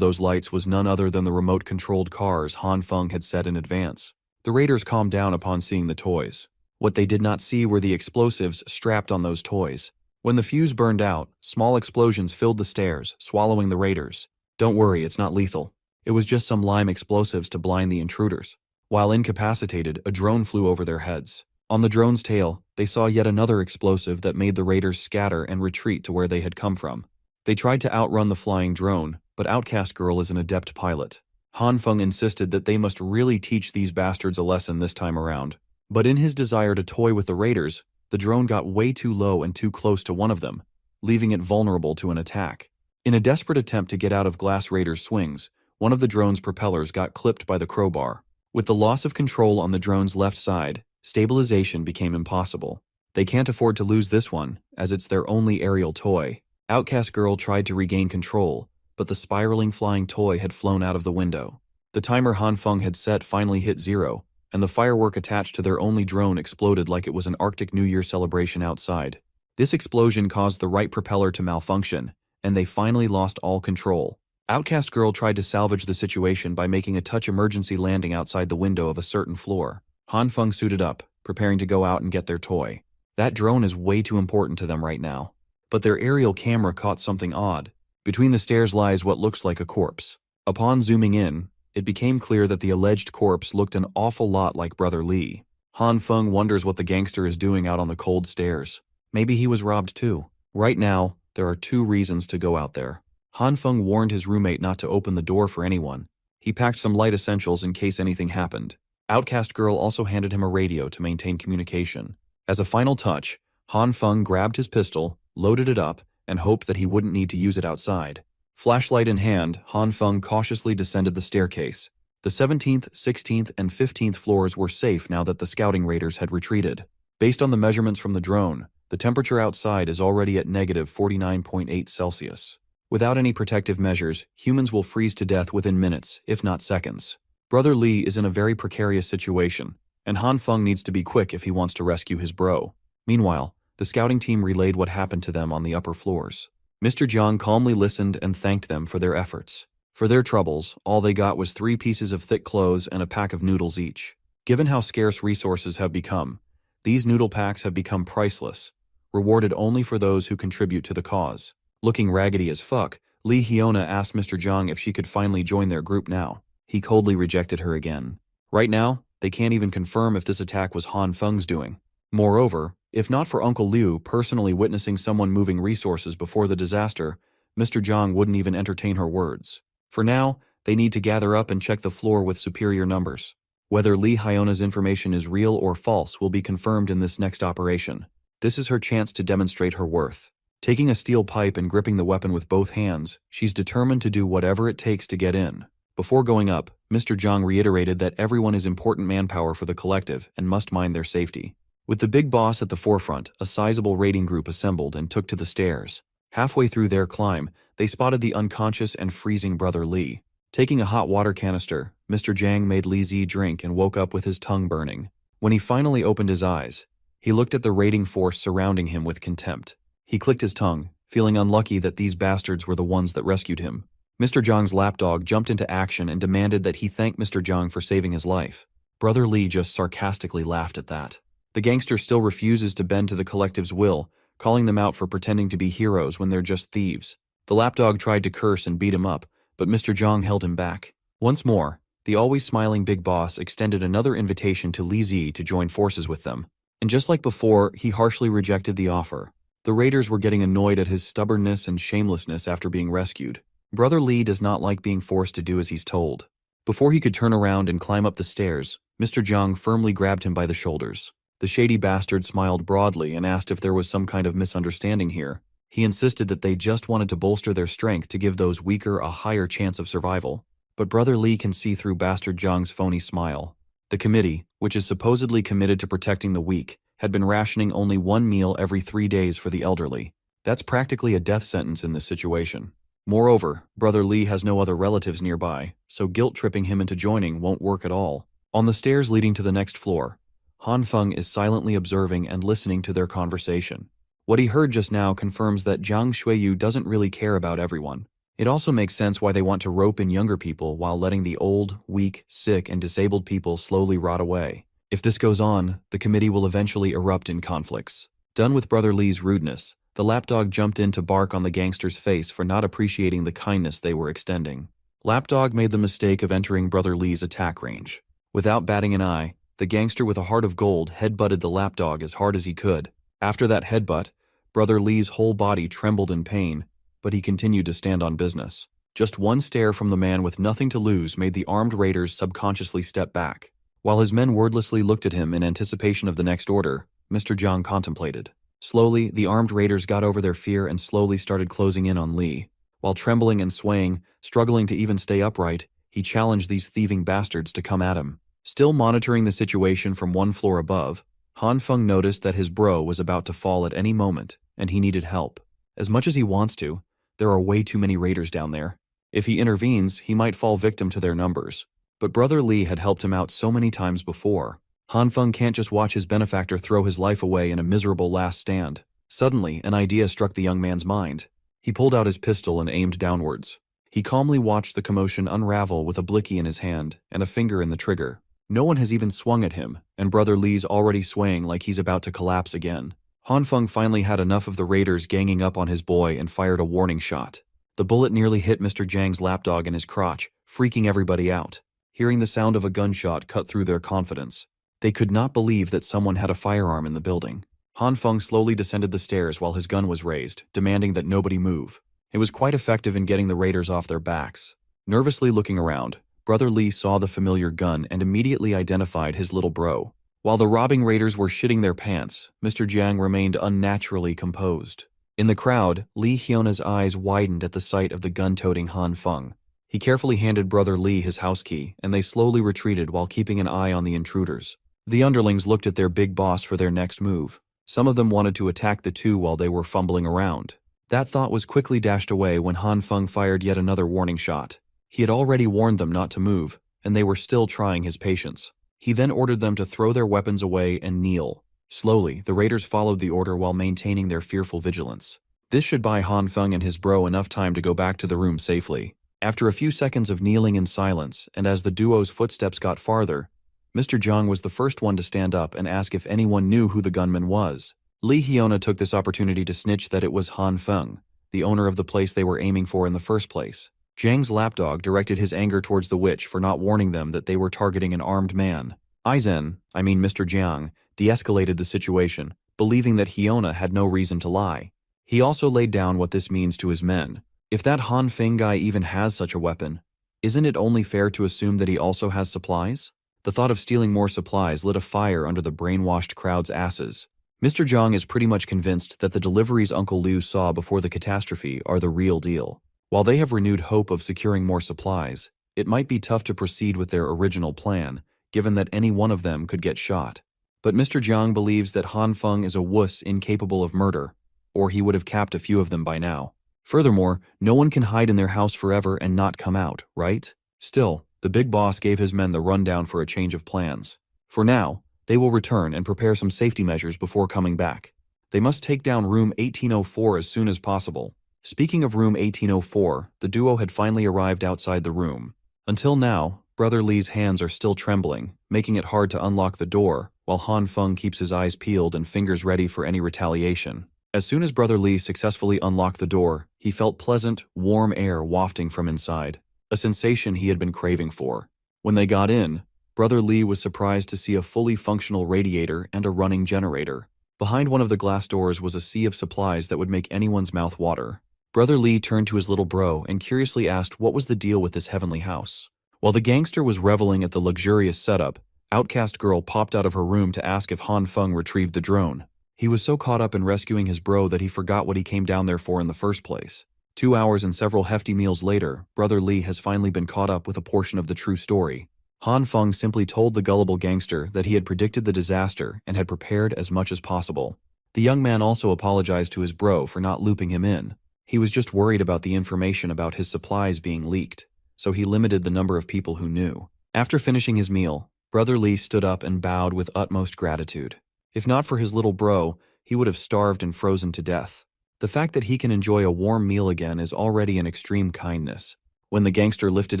A: those lights was none other than the remote-controlled cars Han Feng had set in advance. The raiders calmed down upon seeing the toys. What they did not see were the explosives strapped on those toys. When the fuse burned out, small explosions filled the stairs, swallowing the raiders. Don't worry, it's not lethal. It was just some lime explosives to blind the intruders. While incapacitated, a drone flew over their heads. On the drone's tail, they saw yet another explosive that made the raiders scatter and retreat to where they had come from. They tried to outrun the flying drone, but Outcast Girl is an adept pilot. Han Feng insisted that they must really teach these bastards a lesson this time around. But in his desire to toy with the raiders, the drone got way too low and too close to one of them, leaving it vulnerable to an attack. In a desperate attempt to get out of Glass Raider's swings, one of the drone's propellers got clipped by the crowbar. With the loss of control on the drone's left side, stabilization became impossible. They can't afford to lose this one, as it's their only aerial toy. Outcast Girl tried to regain control, but the spiraling flying toy had flown out of the window. The timer Han Feng had set finally hit 0, and the firework attached to their only drone exploded like it was an Arctic New Year celebration outside. This explosion caused the right propeller to malfunction, and they finally lost all control. Outcast Girl tried to salvage the situation by making a touch emergency landing outside the window of a certain floor. Han Feng suited up, preparing to go out and get their toy. That drone is way too important to them right now. But their aerial camera caught something odd. Between the stairs lies what looks like a corpse. Upon zooming in, it became clear that the alleged corpse looked an awful lot like Brother Lee. Han Feng wonders what the gangster is doing out on the cold stairs. Maybe he was robbed too. Right now, there are 2 reasons to go out there. Han Feng warned his roommate not to open the door for anyone. He packed some light essentials in case anything happened. Outcast Girl also handed him a radio to maintain communication. As a final touch, Han Feng grabbed his pistol, loaded it up, and hoped that he wouldn't need to use it outside. Flashlight in hand, Han Feng cautiously descended the staircase. The 17th, 16th, and 15th floors were safe now that the scouting raiders had retreated. Based on the measurements from the drone, the temperature outside is already at negative 49.8 Celsius. Without any protective measures, humans will freeze to death within minutes, if not seconds. Brother Lee is in a very precarious situation, and Han Feng needs to be quick if he wants to rescue his bro. Meanwhile, the scouting team relayed what happened to them on the upper floors. Mr. Jiang calmly listened and thanked them for their efforts. For their troubles, all they got was 3 pieces of thick clothes and a pack of noodles each. Given how scarce resources have become, these noodle packs have become priceless, rewarded only for those who contribute to the cause. Looking raggedy as fuck, Lee Hyuna asked Mr. Jiang if she could finally join their group now. He coldly rejected her again. Right now, they can't even confirm if this attack was Han Feng's doing. Moreover, if not for Uncle Liu personally witnessing someone moving resources before the disaster, Mr. Jiang wouldn't even entertain her words. For now, they need to gather up and check the floor with superior numbers. Whether Lee Hyona's information is real or false will be confirmed in this next operation. This is her chance to demonstrate her worth. Taking a steel pipe and gripping the weapon with both hands, she's determined to do whatever it takes to get in. Before going up, Mr. Jiang reiterated that everyone is important manpower for the collective and must mind their safety. With the big boss at the forefront, a sizable raiding group assembled and took to the stairs. Halfway through their climb, they spotted the unconscious and freezing Brother Lee. Taking a hot water canister, Mr. Jiang made Li Zi drink and woke up with his tongue burning. When he finally opened his eyes, he looked at the raiding force surrounding him with contempt. He clicked his tongue, feeling unlucky that these bastards were the ones that rescued him. Mr. Jiang's lapdog jumped into action and demanded that he thank Mr. Jiang for saving his life. Brother Lee just sarcastically laughed at that. The gangster still refuses to bend to the collective's will, calling them out for pretending to be heroes when they're just thieves. The lapdog tried to curse and beat him up, but Mr. Jiang held him back. Once more, the always smiling big boss extended another invitation to Li Zi to join forces with them. And just like before, he harshly rejected the offer. The raiders were getting annoyed at his stubbornness and shamelessness after being rescued. Brother Lee does not like being forced to do as he's told. Before he could turn around and climb up the stairs, Mr. Jiang firmly grabbed him by the shoulders. The shady bastard smiled broadly and asked if there was some kind of misunderstanding here. He insisted that they just wanted to bolster their strength to give those weaker a higher chance of survival. But Brother Lee can see through Bastard Jiang's phony smile. The committee, which is supposedly committed to protecting the weak, had been rationing only 1 meal every 3 days for the elderly. That's practically a death sentence in this situation. Moreover, Brother Lee has no other relatives nearby, so guilt-tripping him into joining won't work at all. On the stairs leading to the next floor, Han Feng is silently observing and listening to their conversation. What he heard just now confirms that Jiang Xueyu doesn't really care about everyone. It also makes sense why they want to rope in younger people while letting the old, weak, sick, and disabled people slowly rot away. If this goes on, the committee will eventually erupt in conflicts. Done with Brother Lee's rudeness, the lapdog jumped in to bark on the gangster's face for not appreciating the kindness they were extending. Lapdog made the mistake of entering Brother Lee's attack range. Without batting an eye, the gangster with a heart of gold headbutted the lapdog as hard as he could. After that headbutt, Brother Lee's whole body trembled in pain, but he continued to stand on business. Just one stare from the man with nothing to lose made the armed raiders subconsciously step back. While his men wordlessly looked at him in anticipation of the next order, Mr. Jiang contemplated. Slowly, the armed raiders got over their fear and slowly started closing in on Lee. While trembling and swaying, struggling to even stay upright, he challenged these thieving bastards to come at him. Still monitoring the situation from 1 floor above, Han Feng noticed that his bro was about to fall at any moment, and he needed help. As much as he wants to, there are way too many raiders down there. If he intervenes, he might fall victim to their numbers. But Brother Lee had helped him out so many times before. Han Feng can't just watch his benefactor throw his life away in a miserable last stand. Suddenly, an idea struck the young man's mind. He pulled out his pistol and aimed downwards. He calmly watched the commotion unravel with a blicky in his hand and a finger in the trigger. No one has even swung at him, and Brother Lee's already swaying like he's about to collapse again. Han Feng finally had enough of the raiders ganging up on his boy and fired a warning shot. The bullet nearly hit Mr. Jiang's lapdog in his crotch, freaking everybody out. Hearing the sound of a gunshot cut through their confidence, they could not believe that someone had a firearm in the building. Han Feng slowly descended the stairs while his gun was raised, demanding that nobody move. It was quite effective in getting the raiders off their backs. Nervously looking around, Brother Lee saw the familiar gun and immediately identified his little bro. While the robbing raiders were shitting their pants, Mr. Jiang remained unnaturally composed. In the crowd, Li Hyona's eyes widened at the sight of the gun-toting Han Feng. He carefully handed Brother Lee his house key, and they slowly retreated while keeping an eye on the intruders. The underlings looked at their big boss for their next move. Some of them wanted to attack the two while they were fumbling around. That thought was quickly dashed away when Han Feng fired yet another warning shot. He had already warned them not to move, and they were still trying his patience. He then ordered them to throw their weapons away and kneel. Slowly, the raiders followed the order while maintaining their fearful vigilance. This should buy Han Feng and his bro enough time to go back to the room safely. After a few seconds of kneeling in silence, and as the duo's footsteps got farther, Mr. Jiang was the first one to stand up and ask if anyone knew who the gunman was. Li Hyona took this opportunity to snitch that it was Han Feng, the owner of the place they were aiming for in the first place. Jiang's lapdog directed his anger towards the witch for not warning them that they were targeting an armed man. Mr. Jiang, de-escalated the situation, believing that Hyona had no reason to lie. He also laid down what this means to his men. If that Han Feng guy even has such a weapon, isn't it only fair to assume that he also has supplies? The thought of stealing more supplies lit a fire under the brainwashed crowd's asses. Mr. Jiang is pretty much convinced that the deliveries Uncle Liu saw before the catastrophe are the real deal. While they have renewed hope of securing more supplies, it might be tough to proceed with their original plan, given that any one of them could get shot. But Mr. Jiang believes that Han Feng is a wuss incapable of murder, or he would have capped a few of them by now. Furthermore, no one can hide in their house forever and not come out, right? Still, the big boss gave his men the rundown for a change of plans. For now, they will return and prepare some safety measures before coming back. They must take down room 1804 as soon as possible. Speaking of room 1804, the duo had finally arrived outside the room. Until now, Brother Lee's hands are still trembling, making it hard to unlock the door, while Han Feng keeps his eyes peeled and fingers ready for any retaliation. As soon as Brother Lee successfully unlocked the door, he felt pleasant, warm air wafting from inside, a sensation he had been craving for. When they got in, Brother Lee was surprised to see a fully functional radiator and a running generator. Behind one of the glass doors was a sea of supplies that would make anyone's mouth water. Brother Lee turned to his little bro and curiously asked what was the deal with this heavenly house. While the gangster was reveling at the luxurious setup, Outcast Girl popped out of her room to ask if Han Feng retrieved the drone. He was so caught up in rescuing his bro that he forgot what he came down there for in the first place. 2 hours and several hefty meals later, Brother Lee has finally been caught up with a portion of the true story. Han Feng simply told the gullible gangster that he had predicted the disaster and had prepared as much as possible. The young man also apologized to his bro for not looping him in. He was just worried about the information about his supplies being leaked, so he limited the number of people who knew. After finishing his meal, Brother Lee stood up and bowed with utmost gratitude. If not for his little bro, he would have starved and frozen to death. The fact that he can enjoy a warm meal again is already an extreme kindness. When the gangster lifted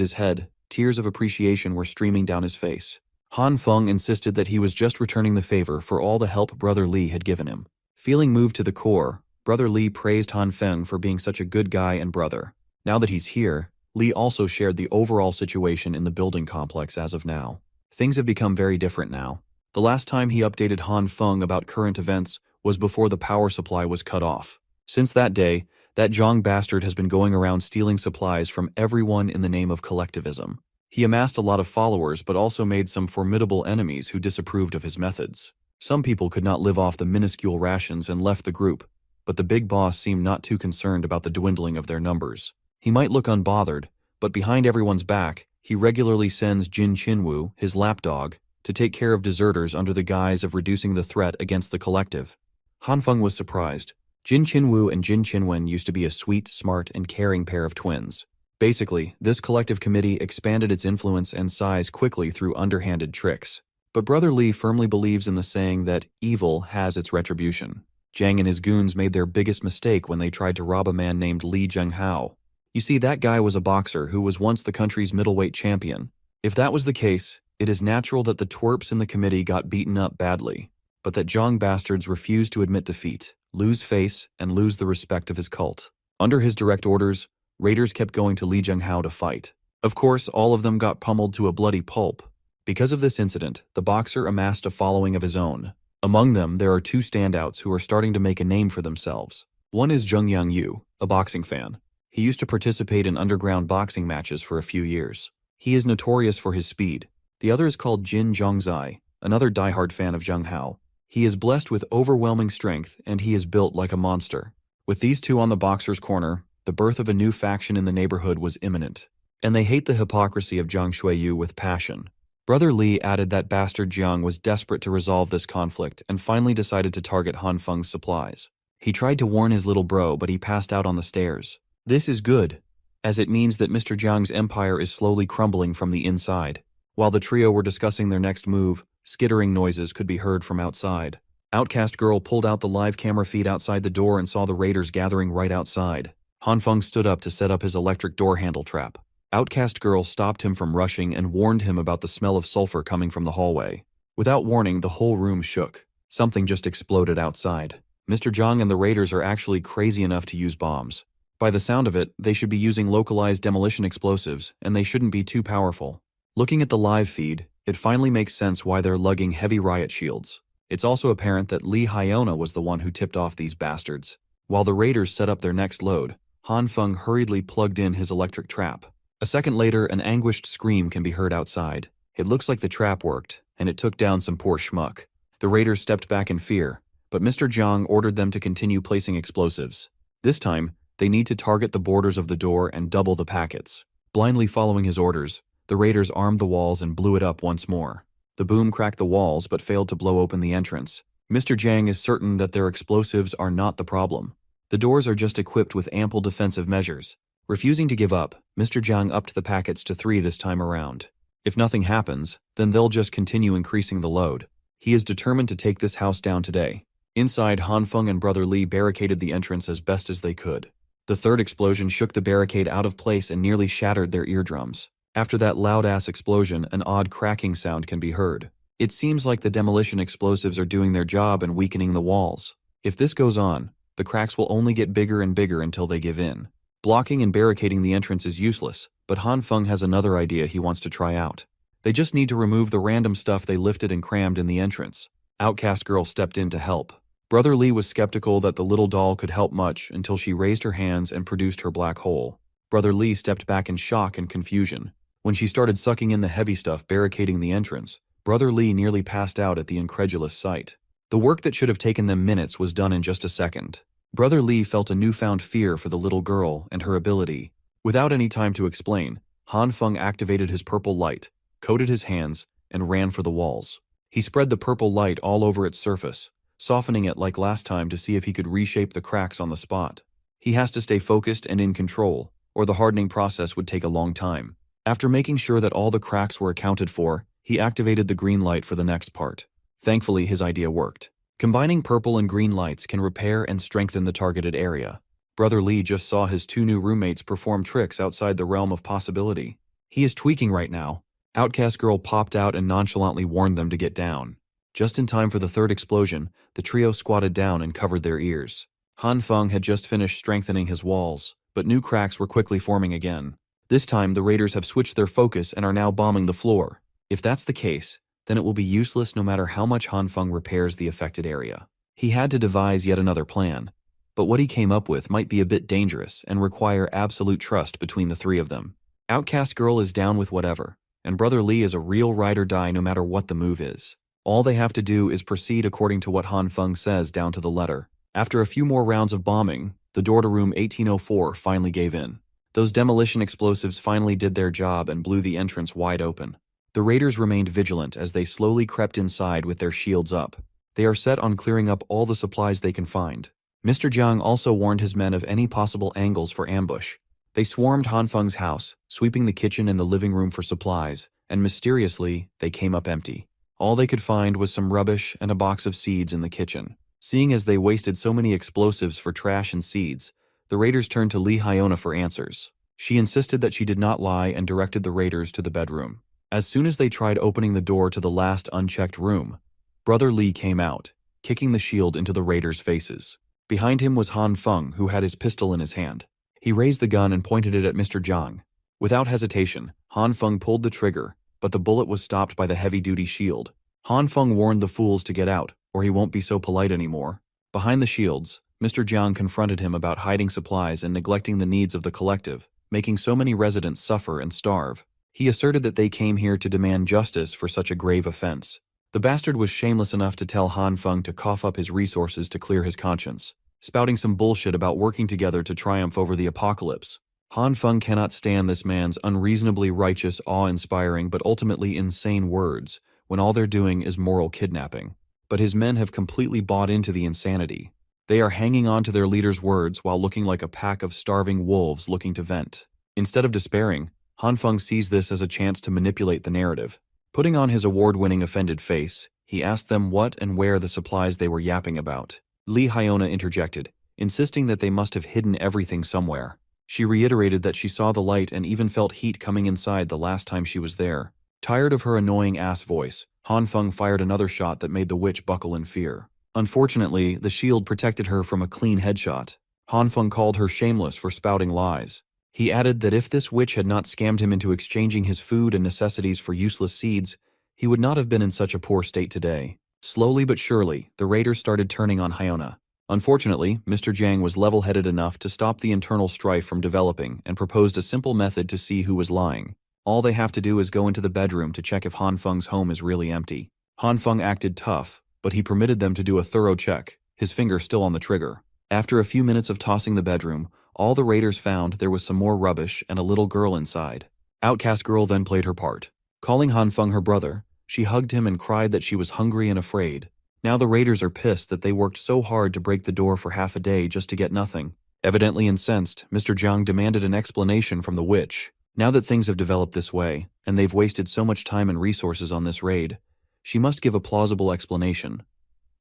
A: his head, tears of appreciation were streaming down his face. Han Feng insisted that he was just returning the favor for all the help Brother Lee had given him. Feeling moved to the core, Brother Lee praised Han Feng for being such a good guy and brother. Now that he's here, Lee also shared the overall situation in the building complex as of now. Things have become very different now. The last time he updated Han Feng about current events was before the power supply was cut off. Since that day, that Zhang bastard has been going around stealing supplies from everyone in the name of collectivism. He amassed a lot of followers but also made some formidable enemies who disapproved of his methods. Some people could not live off the minuscule rations and left the group, but the big boss seemed not too concerned about the dwindling of their numbers. He might look unbothered, but behind everyone's back, he regularly sends Jin Chinwu, his lapdog, to take care of deserters under the guise of reducing the threat against the collective. Han Feng was surprised. Jin Chinwu and Jin Chinwen used to be a sweet, smart, and caring pair of twins. Basically, this collective committee expanded its influence and size quickly through underhanded tricks. But Brother Lee firmly believes in the saying that evil has its retribution. Zhang and his goons made their biggest mistake when they tried to rob a man named Li Zhenghao. You see, that guy was a boxer who was once the country's middleweight champion. If that was the case, it is natural that the twerps in the committee got beaten up badly, but that Zhang bastards refused to admit defeat, lose face, and lose the respect of his cult. Under his direct orders, raiders kept going to Li Zhenghao to fight. Of course, all of them got pummeled to a bloody pulp. Because of this incident, the boxer amassed a following of his own. Among them, there are two standouts who are starting to make a name for themselves. One is Jung Yang Yu, a boxing fan. He used to participate in underground boxing matches for a few years. He is notorious for his speed. The other is called Jin Zhongzai, another diehard fan of Zheng Hao. He is blessed with overwhelming strength, and he is built like a monster. With these two on the boxer's corner, the birth of a new faction in the neighborhood was imminent. And they hate the hypocrisy of Jiang Shuiyu with passion. Brother Li added that bastard Jiang was desperate to resolve this conflict and finally decided to target Han Feng's supplies. He tried to warn his little bro, but he passed out on the stairs. This is good, as it means that Mr. Jiang's empire is slowly crumbling from the inside. While the trio were discussing their next move, skittering noises could be heard from outside. Outcast Girl pulled out the live camera feed outside the door and saw the raiders gathering right outside. Han Feng stood up to set up his electric door handle trap. Outcast Girl stopped him from rushing and warned him about the smell of sulfur coming from the hallway. Without warning, the whole room shook. Something just exploded outside. Mr. Zhang and the raiders are actually crazy enough to use bombs. By the sound of it, they should be using localized demolition explosives, and they shouldn't be too powerful. Looking at the live feed, it finally makes sense why they're lugging heavy riot shields. It's also apparent that Li Hyona was the one who tipped off these bastards. While the raiders set up their next load, Han Feng hurriedly plugged in his electric trap. A second later, an anguished scream can be heard outside. It looks like the trap worked, and it took down some poor schmuck. The raiders stepped back in fear, but Mr. Zhang ordered them to continue placing explosives. This time, they need to target the borders of the door and double the packets. Blindly following his orders, the raiders armed the walls and blew it up once more. The boom cracked the walls but failed to blow open the entrance. Mr. Zhang is certain that their explosives are not the problem. The doors are just equipped with ample defensive measures. Refusing to give up, Mr. Zhang upped the packets to 3 this time around. If nothing happens, then they'll just continue increasing the load. He is determined to take this house down today. Inside, Han Feng and Brother Li barricaded the entrance as best as they could. The third explosion shook the barricade out of place and nearly shattered their eardrums. After that loud-ass explosion, an odd cracking sound can be heard. It seems like the demolition explosives are doing their job and weakening the walls. If this goes on, the cracks will only get bigger and bigger until they give in. Blocking and barricading the entrance is useless, but Han Feng has another idea he wants to try out. They just need to remove the random stuff they lifted and crammed in the entrance. Outcast Girl stepped in to help. Brother Li was skeptical that the little doll could help much until she raised her hands and produced her black hole. Brother Li stepped back in shock and confusion. When she started sucking in the heavy stuff barricading the entrance, Brother Li nearly passed out at the incredulous sight. The work that should have taken them minutes was done in just a second. Brother Li felt a newfound fear for the little girl and her ability. Without any time to explain, Han Feng activated his purple light, coated his hands, and ran for the walls. He spread the purple light all over its surface, softening it like last time to see if he could reshape the cracks on the spot. He has to stay focused and in control, or the hardening process would take a long time. After making sure that all the cracks were accounted for, he activated the green light for the next part. Thankfully, his idea worked. Combining purple and green lights can repair and strengthen the targeted area. Brother Li just saw his 2 new roommates perform tricks outside the realm of possibility. He is tweaking right now. Outcast Girl popped out and nonchalantly warned them to get down. Just in time for the third explosion, the trio squatted down and covered their ears. Han Feng had just finished strengthening his walls, but new cracks were quickly forming again. This time, the raiders have switched their focus and are now bombing the floor. If that's the case, then it will be useless no matter how much Han Feng repairs the affected area. He had to devise yet another plan, but what he came up with might be a bit dangerous and require absolute trust between the 3 of them. Outcast Girl is down with whatever, and Brother Li is a real ride or die no matter what the move is. All they have to do is proceed according to what Han Feng says down to the letter. After a few more rounds of bombing, the door to room 1804 finally gave in. Those demolition explosives finally did their job and blew the entrance wide open. The raiders remained vigilant as they slowly crept inside with their shields up. They are set on clearing up all the supplies they can find. Mr. Jiang also warned his men of any possible angles for ambush. They swarmed Han Feng's house, sweeping the kitchen and the living room for supplies, and mysteriously, they came up empty. All they could find was some rubbish and a box of seeds in the kitchen. Seeing as they wasted so many explosives for trash and seeds, the raiders turned to Li Hyona for answers. She insisted that she did not lie and directed the raiders to the bedroom. As soon as they tried opening the door to the last unchecked room, Brother Li came out, kicking the shield into the raiders' faces. Behind him was Han Feng, who had his pistol in his hand. He raised the gun and pointed it at Mr. Zhang. Without hesitation, Han Feng pulled the trigger, but the bullet was stopped by the heavy-duty shield. Han Feng warned the fools to get out, or he won't be so polite anymore. Behind the shields, Mr. Jiang confronted him about hiding supplies and neglecting the needs of the collective, making so many residents suffer and starve. He asserted that they came here to demand justice for such a grave offense. The bastard was shameless enough to tell Han Feng to cough up his resources to clear his conscience, spouting some bullshit about working together to triumph over the apocalypse. Han Feng cannot stand this man's unreasonably righteous, awe-inspiring but ultimately insane words when all they're doing is moral kidnapping. But his men have completely bought into the insanity. They are hanging on to their leader's words while looking like a pack of starving wolves looking to vent. Instead of despairing, Han Feng sees this as a chance to manipulate the narrative. Putting on his award-winning offended face, he asked them what and where the supplies they were yapping about. Li Hyona interjected, insisting that they must have hidden everything somewhere. She reiterated that she saw the light and even felt heat coming inside the last time she was there. Tired of her annoying ass voice, Han Feng fired another shot that made the witch buckle in fear. Unfortunately, the shield protected her from a clean headshot. Han Feng called her shameless for spouting lies. He added that if this witch had not scammed him into exchanging his food and necessities for useless seeds, he would not have been in such a poor state today. Slowly but surely, the raiders started turning on Hyona. Unfortunately, Mr. Jiang was level-headed enough to stop the internal strife from developing and proposed a simple method to see who was lying. All they have to do is go into the bedroom to check if Han Feng's home is really empty. Han Feng acted tough, but he permitted them to do a thorough check, his finger still on the trigger. After a few minutes of tossing the bedroom, all the raiders found there was some more rubbish and a little girl inside. Outcast Girl then played her part. Calling Han Feng her brother, she hugged him and cried that she was hungry and afraid. Now the raiders are pissed that they worked so hard to break the door for half a day just to get nothing. Evidently incensed, Mr. Jiang demanded an explanation from the witch. Now that things have developed this way, and they've wasted so much time and resources on this raid, she must give a plausible explanation,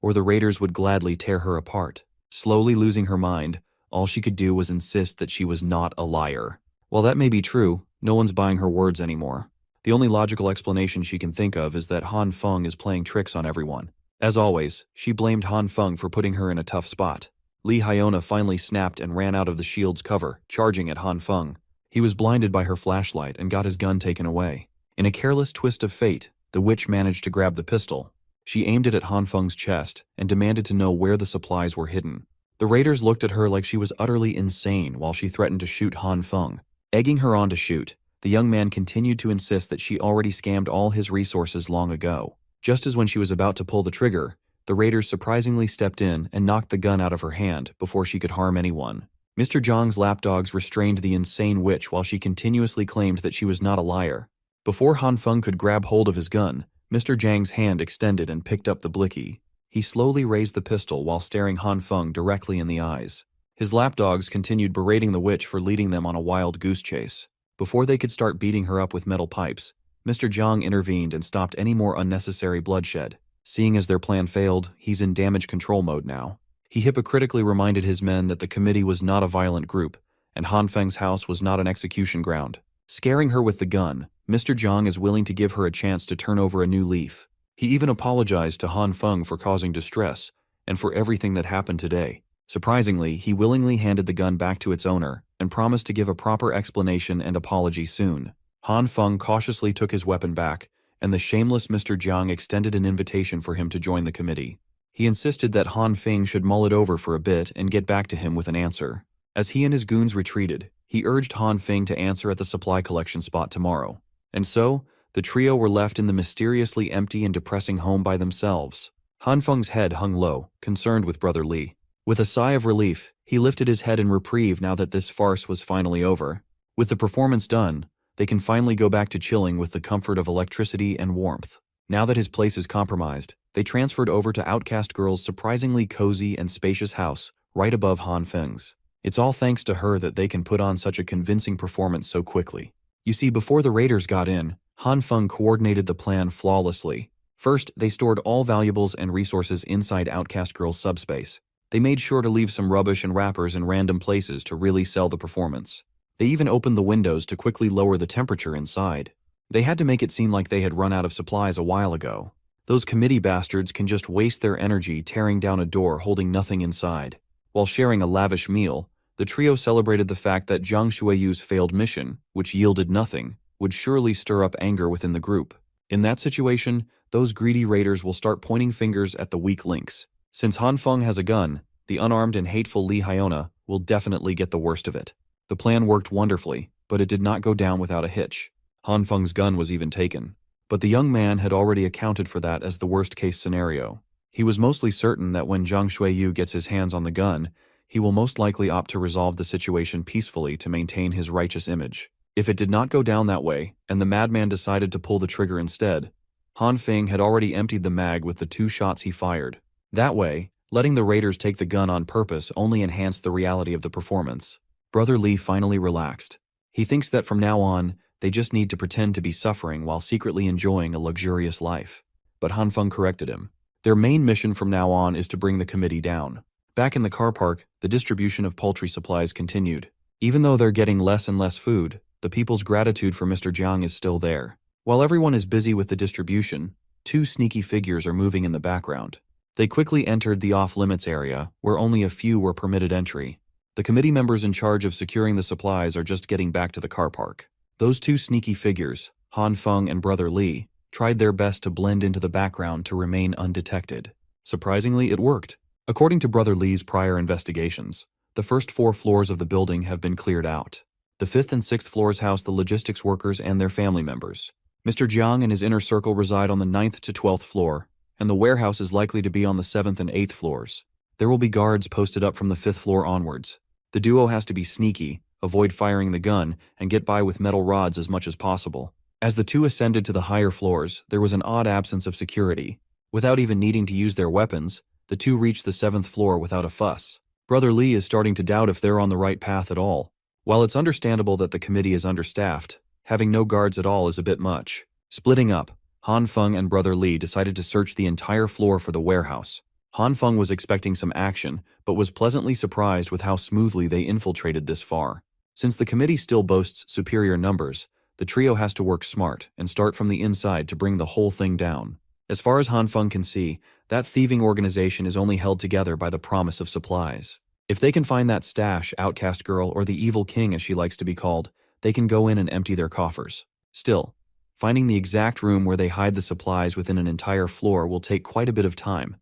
A: or the raiders would gladly tear her apart. Slowly losing her mind, all she could do was insist that she was not a liar. While that may be true, no one's buying her words anymore. The only logical explanation she can think of is that Han Feng is playing tricks on everyone. As always, she blamed Han Feng for putting her in a tough spot. Li Hyona finally snapped and ran out of the shield's cover, charging at Han Feng. He was blinded by her flashlight and got his gun taken away. In a careless twist of fate, the witch managed to grab the pistol. She aimed it at Han Feng's chest and demanded to know where the supplies were hidden. The raiders looked at her like she was utterly insane while she threatened to shoot Han Feng. Egging her on to shoot, the young man continued to insist that she already scammed all his resources long ago. Just as when she was about to pull the trigger, the raiders surprisingly stepped in and knocked the gun out of her hand before she could harm anyone. Mr. Jiang's lapdogs restrained the insane witch while she continuously claimed that she was not a liar. Before Han Feng could grab hold of his gun, Mr. Jiang's hand extended and picked up the blicky. He slowly raised the pistol while staring Han Feng directly in the eyes. His lapdogs continued berating the witch for leading them on a wild goose chase. Before they could start beating her up with metal pipes, Mr. Jiang intervened and stopped any more unnecessary bloodshed. Seeing as their plan failed, he's in damage control mode now. He hypocritically reminded his men that the committee was not a violent group, and Han Feng's house was not an execution ground. Scaring her with the gun, Mr. Jiang is willing to give her a chance to turn over a new leaf. He even apologized to Han Feng for causing distress, and for everything that happened today. Surprisingly, he willingly handed the gun back to its owner, and promised to give a proper explanation and apology soon. Han Feng cautiously took his weapon back, and the shameless Mr. Jiang extended an invitation for him to join the committee. He insisted that Han Feng should mull it over for a bit and get back to him with an answer. As he and his goons retreated, he urged Han Feng to answer at the supply collection spot tomorrow. And so, the trio were left in the mysteriously empty and depressing home by themselves. Han Feng's head hung low, concerned with Brother Li. With a sigh of relief, he lifted his head in reprieve now that this farce was finally over. With the performance done, they can finally go back to chilling with the comfort of electricity and warmth. Now that his place is compromised, they transferred over to Outcast Girl's surprisingly cozy and spacious house, right above Han Feng's. It's all thanks to her that they can put on such a convincing performance so quickly. You see, before the raiders got in, Han Feng coordinated the plan flawlessly. First, they stored all valuables and resources inside Outcast Girl's subspace. They made sure to leave some rubbish and wrappers in random places to really sell the performance. They even opened the windows to quickly lower the temperature inside. They had to make it seem like they had run out of supplies a while ago. Those committee bastards can just waste their energy tearing down a door holding nothing inside. While sharing a lavish meal, The trio celebrated the fact that Jiang Shuiyu's failed mission, which yielded nothing, would surely stir up anger within the group. In that situation, those greedy raiders will start pointing fingers at the weak links. Since Han Feng has a gun, the unarmed and hateful Li Hyona will definitely get the worst of it. The plan worked wonderfully, but it did not go down without a hitch. Han Feng's gun was even taken. But the young man had already accounted for that as the worst-case scenario. He was mostly certain that when Jiang Shuiyu gets his hands on the gun, he will most likely opt to resolve the situation peacefully to maintain his righteous image. If it did not go down that way, and the madman decided to pull the trigger instead, Han Feng had already emptied the mag with the 2 shots he fired. That way, letting the raiders take the gun on purpose only enhanced the reality of the performance. Brother Li finally relaxed. He thinks that from now on, they just need to pretend to be suffering while secretly enjoying a luxurious life. But Han Feng corrected him. Their main mission from now on is to bring the committee down. Back in the car park, the distribution of poultry supplies continued. Even though they're getting less and less food, the people's gratitude for Mr. Jiang is still there. While everyone is busy with the distribution, 2 sneaky figures are moving in the background. They quickly entered the off-limits area, where only a few were permitted entry. The committee members in charge of securing the supplies are just getting back to the car park. Those 2 sneaky figures, Han Feng and Brother Li, tried their best to blend into the background to remain undetected. Surprisingly, it worked. According to Brother Li's prior investigations, the first 4 floors of the building have been cleared out. The 5th and 6th floors house the logistics workers and their family members. Mr. Jiang and his inner circle reside on the 9th to 12th floor, and the warehouse is likely to be on the 7th and 8th floors. There will be guards posted up from the 5th floor onwards. The duo has to be sneaky, avoid firing the gun, and get by with metal rods as much as possible. As the 2 ascended to the higher floors, there was an odd absence of security. Without even needing to use their weapons, the 2 reached the 7th floor without a fuss. Brother Li is starting to doubt if they're on the right path at all. While it's understandable that the committee is understaffed, having no guards at all is a bit much. Splitting up, Han Feng and Brother Li decided to search the entire floor for the warehouse. Han Feng was expecting some action, but was pleasantly surprised with how smoothly they infiltrated this far. Since the committee still boasts superior numbers, the trio has to work smart and start from the inside to bring the whole thing down. As far as Han Feng can see, that thieving organization is only held together by the promise of supplies. If they can find that stash, outcast girl, or the evil king as she likes to be called, they can go in and empty their coffers. Still, finding the exact room where they hide the supplies within an entire floor will take quite a bit of time,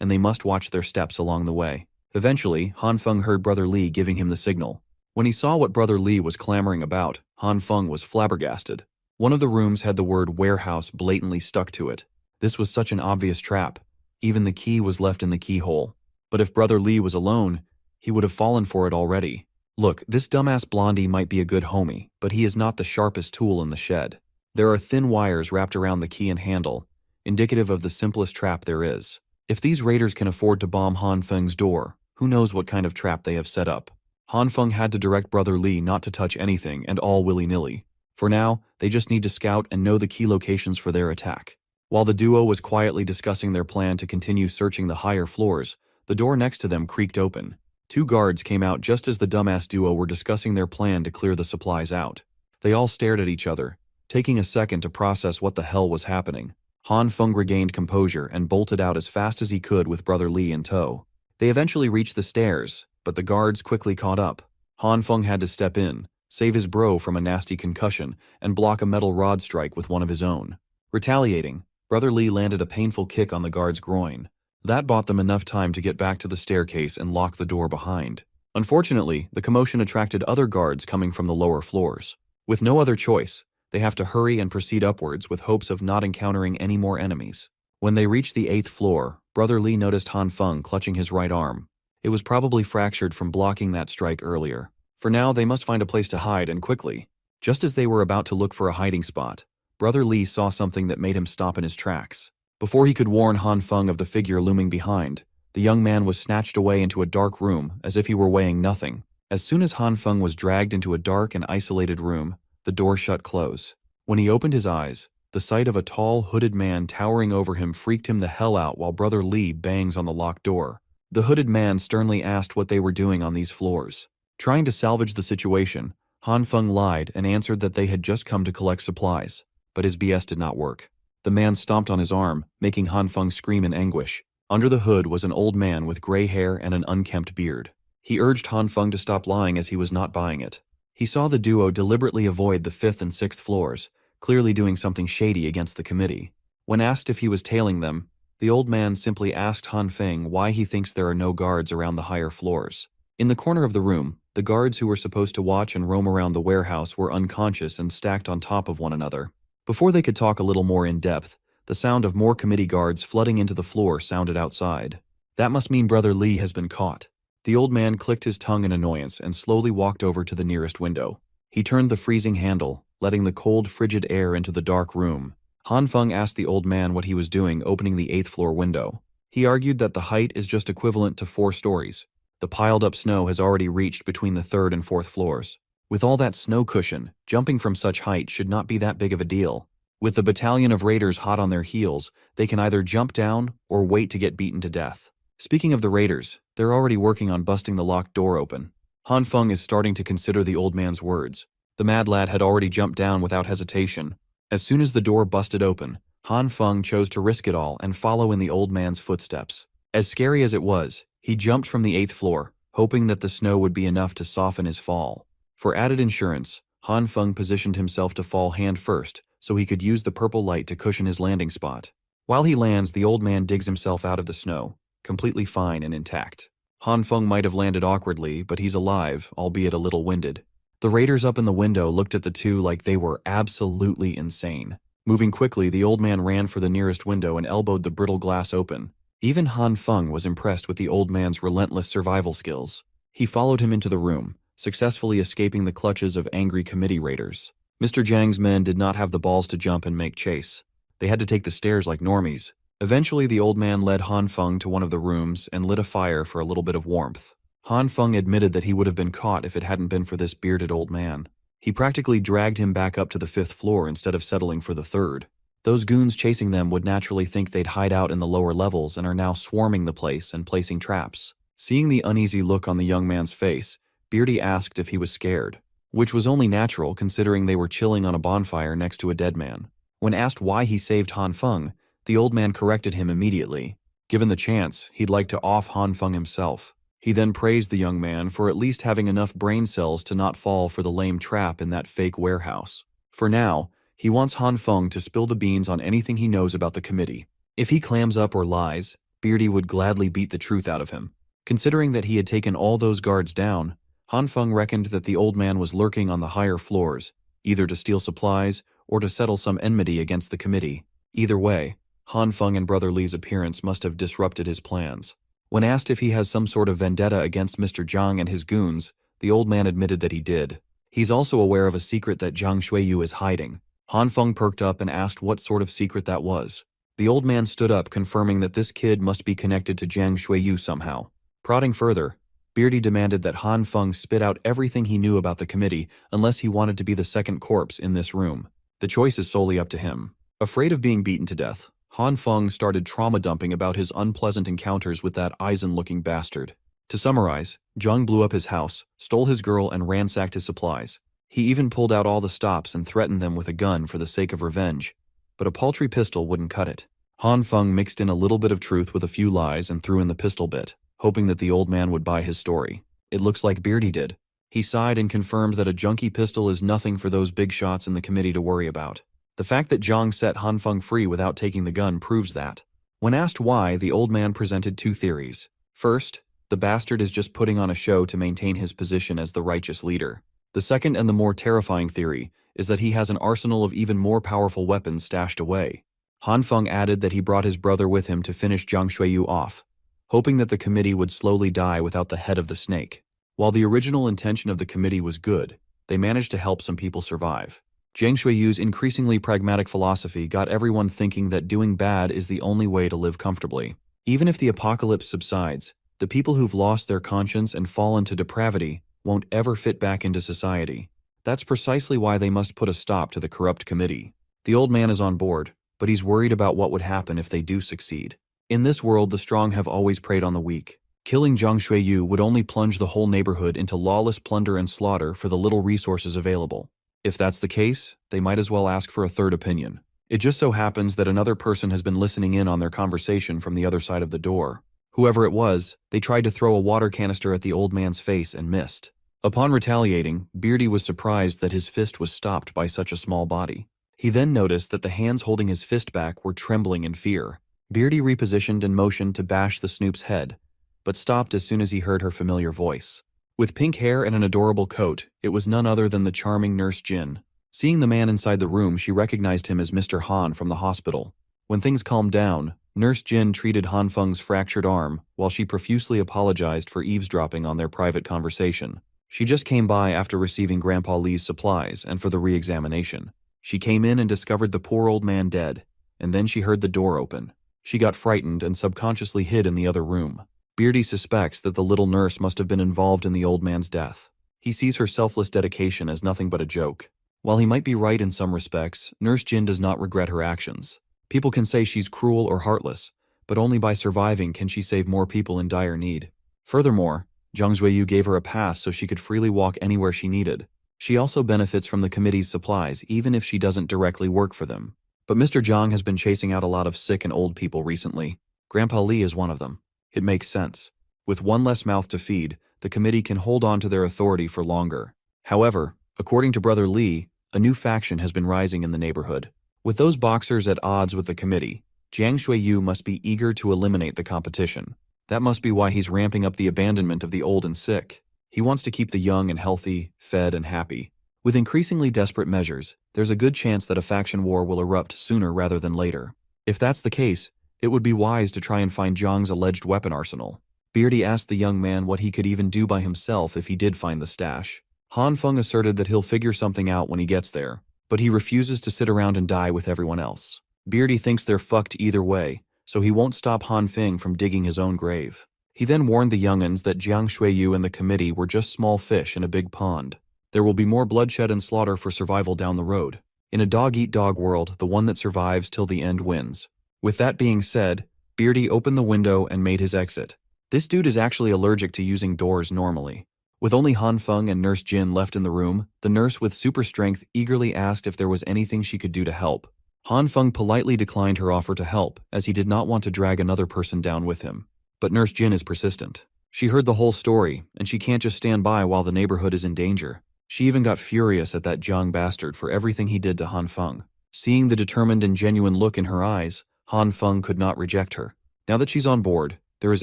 A: and they must watch their steps along the way. Eventually, Han Feng heard Brother Li giving him the signal. When he saw what Brother Li was clamoring about, Han Feng was flabbergasted. One of the rooms had the word warehouse blatantly stuck to it. This was such an obvious trap. Even the key was left in the keyhole. But if Brother Li was alone, he would have fallen for it already. Look, this dumbass blondie might be a good homie, but he is not the sharpest tool in the shed. There are thin wires wrapped around the key and handle, indicative of the simplest trap there is. If these raiders can afford to bomb Han Feng's door, who knows what kind of trap they have set up. Han Feng had to direct Brother Li not to touch anything and all willy-nilly. For now, they just need to scout and know the key locations for their attack. While the duo was quietly discussing their plan to continue searching the higher floors, the door next to them creaked open. 2 guards came out just as the dumbass duo were discussing their plan to clear the supplies out. They all stared at each other, taking a second to process what the hell was happening. Han Feng regained composure and bolted out as fast as he could with Brother Li in tow. They eventually reached the stairs, but the guards quickly caught up. Han Feng had to step in, save his bro from a nasty concussion, and block a metal rod strike with one of his own. Retaliating, Brother Li landed a painful kick on the guard's groin. That bought them enough time to get back to the staircase and lock the door behind. Unfortunately, the commotion attracted other guards coming from the lower floors. With no other choice, they have to hurry and proceed upwards with hopes of not encountering any more enemies. When they reached the 8th floor, Brother Li noticed Han Feng clutching his right arm. It was probably fractured from blocking that strike earlier. For now, they must find a place to hide, and quickly. Just as they were about to look for a hiding spot, Brother Li saw something that made him stop in his tracks. Before he could warn Han Feng of the figure looming behind, the young man was snatched away into a dark room as if he were weighing nothing. As soon as Han Feng was dragged into a dark and isolated room, the door shut close. When he opened his eyes, the sight of a tall, hooded man towering over him freaked him the hell out while Brother Li bangs on the locked door. The hooded man sternly asked what they were doing on these floors. Trying to salvage the situation, Han Feng lied and answered that they had just come to collect supplies, but his BS did not work. The man stomped on his arm, making Han Feng scream in anguish. Under the hood was an old man with gray hair and an unkempt beard. He urged Han Feng to stop lying as he was not buying it. He saw the duo deliberately avoid the 5th and 6th floors, clearly doing something shady against the committee. When asked if he was tailing them, the old man simply asked Han Feng why he thinks there are no guards around the higher floors. In the corner of the room, the guards who were supposed to watch and roam around the warehouse were unconscious and stacked on top of one another. Before they could talk a little more in depth, the sound of more committee guards flooding into the floor sounded outside. That must mean Brother Li has been caught. The old man clicked his tongue in annoyance and slowly walked over to the nearest window. He turned the freezing handle, letting the cold, frigid air into the dark room. Han Feng asked the old man what he was doing opening the 8th floor window. He argued that the height is just equivalent to 4 stories. The piled-up snow has already reached between the 3rd and 4th floors. With all that snow cushion, jumping from such height should not be that big of a deal. With the battalion of raiders hot on their heels, they can either jump down or wait to get beaten to death. Speaking of the raiders, they're already working on busting the locked door open. Han Feng is starting to consider the old man's words. The mad lad had already jumped down without hesitation. As soon as the door busted open, Han Feng chose to risk it all and follow in the old man's footsteps. As scary as it was, he jumped from the 8th floor, hoping that the snow would be enough to soften his fall. For added insurance, Han Feng positioned himself to fall hand first so he could use the purple light to cushion his landing spot. While he lands, the old man digs himself out of the snow, completely fine and intact. Han Feng might have landed awkwardly, but he's alive, albeit a little winded. The raiders up in the window looked at the two like they were absolutely insane. Moving quickly, the old man ran for the nearest window and elbowed the brittle glass open. Even Han Feng was impressed with the old man's relentless survival skills. He followed him into the room, successfully escaping the clutches of angry committee raiders. Mr. Jiang's men did not have the balls to jump and make chase. They had to take the stairs like normies. Eventually, the old man led Han Feng to one of the rooms and lit a fire for a little bit of warmth. Han Feng admitted that he would have been caught if it hadn't been for this bearded old man. He practically dragged him back up to the 5th floor instead of settling for the 3rd. Those goons chasing them would naturally think they'd hide out in the lower levels and are now swarming the place and placing traps. Seeing the uneasy look on the young man's face, Beardy asked if he was scared, which was only natural considering they were chilling on a bonfire next to a dead man. When asked why he saved Han Feng, the old man corrected him immediately. Given the chance, he'd like to off Han Feng himself. He then praised the young man for at least having enough brain cells to not fall for the lame trap in that fake warehouse. For now, he wants Han Feng to spill the beans on anything he knows about the committee. If he clams up or lies, Beardy would gladly beat the truth out of him. Considering that he had taken all those guards down, Han Feng reckoned that the old man was lurking on the higher floors, either to steal supplies or to settle some enmity against the committee. Either way, Han Feng and Brother Li's appearance must have disrupted his plans. When asked if he has some sort of vendetta against Mr. Jiang and his goons, the old man admitted that he did. He's also aware of a secret that Jiang Shuiyu is hiding. Han Feng perked up and asked what sort of secret that was. The old man stood up, confirming that this kid must be connected to Jiang Shuiyu somehow. Prodding further, Beardy demanded that Han Feng spit out everything he knew about the committee unless he wanted to be the second corpse in this room. The choice is solely up to him. Afraid of being beaten to death, Han Feng started trauma dumping about his unpleasant encounters with that Eisen-looking bastard. To summarize, Jiang blew up his house, stole his girl, and ransacked his supplies. He even pulled out all the stops and threatened them with a gun for the sake of revenge. But a paltry pistol wouldn't cut it. Han Feng mixed in a little bit of truth with a few lies and threw in the pistol bit, hoping that the old man would buy his story. It looks like Beardy did. He sighed and confirmed that a junkie pistol is nothing for those big shots in the committee to worry about. The fact that Jiang set Han Feng free without taking the gun proves that. When asked why, the old man presented two theories. First, the bastard is just putting on a show to maintain his position as the righteous leader. The second and the more terrifying theory is that he has an arsenal of even more powerful weapons stashed away. Han Feng added that he brought his brother with him to finish Jiang Shuiyu off, hoping that the committee would slowly die without the head of the snake. While the original intention of the committee was good, they managed to help some people survive. Jiang Shuiyu's increasingly pragmatic philosophy got everyone thinking that doing bad is the only way to live comfortably. Even if the apocalypse subsides, the people who've lost their conscience and fallen to depravity won't ever fit back into society. That's precisely why they must put a stop to the corrupt committee. The old man is on board, but he's worried about what would happen if they do succeed. In this world, the strong have always preyed on the weak. Killing Jiang Shuiyu would only plunge the whole neighborhood into lawless plunder and slaughter for the little resources available. If that's the case, they might as well ask for a third opinion. It just so happens that another person has been listening in on their conversation from the other side of the door. Whoever it was, they tried to throw a water canister at the old man's face and missed. Upon retaliating, Beardy was surprised that his fist was stopped by such a small body. He then noticed that the hands holding his fist back were trembling in fear. Beardy repositioned and motioned to bash the Snoop's head, but stopped as soon as he heard her familiar voice. With pink hair and an adorable coat, it was none other than the charming Nurse Jin. Seeing the man inside the room, she recognized him as Mr. Han from the hospital. When things calmed down, Nurse Jin treated Han Feng's fractured arm while she profusely apologized for eavesdropping on their private conversation. She just came by after receiving Grandpa Lee's supplies and for the re-examination. She came in and discovered the poor old man dead, and then she heard the door open. She got frightened and subconsciously hid in the other room. Beardy suspects that the little nurse must have been involved in the old man's death. He sees her selfless dedication as nothing but a joke. While he might be right in some respects, Nurse Jin does not regret her actions. People can say she's cruel or heartless, but only by surviving can she save more people in dire need. Furthermore, Zhang Zuiyu gave her a pass so she could freely walk anywhere she needed. She also benefits from the committee's supplies even if she doesn't directly work for them. But Mr. Zhang has been chasing out a lot of sick and old people recently. Grandpa Lee is one of them. It makes sense. With one less mouth to feed, the committee can hold on to their authority for longer. However, according to Brother Lee, a new faction has been rising in the neighborhood. With those boxers at odds with the committee, Jiang Shuiyu must be eager to eliminate the competition. That must be why he's ramping up the abandonment of the old and sick. He wants to keep the young and healthy, fed and happy. With increasingly desperate measures, there's a good chance that a faction war will erupt sooner rather than later. If that's the case, it would be wise to try and find Zhang's alleged weapon arsenal. Beardy asked the young man what he could even do by himself if he did find the stash. Han Feng asserted that he'll figure something out when he gets there, but he refuses to sit around and die with everyone else. Beardy thinks they're fucked either way, so he won't stop Han Feng from digging his own grave. He then warned the young'uns that Jiang Shuiyu and the committee were just small fish in a big pond. There will be more bloodshed and slaughter for survival down the road. In a dog-eat-dog world, the one that survives till the end wins. With that being said, Beardy opened the window and made his exit. This dude is actually allergic to using doors normally. With only Han Feng and Nurse Jin left in the room, the nurse with super strength eagerly asked if there was anything she could do to help. Han Feng politely declined her offer to help, as he did not want to drag another person down with him. But Nurse Jin is persistent. She heard the whole story, and she can't just stand by while the neighborhood is in danger. She even got furious at that Zhang bastard for everything he did to Han Feng. Seeing the determined and genuine look in her eyes, Han Feng could not reject her. Now that she's on board, there is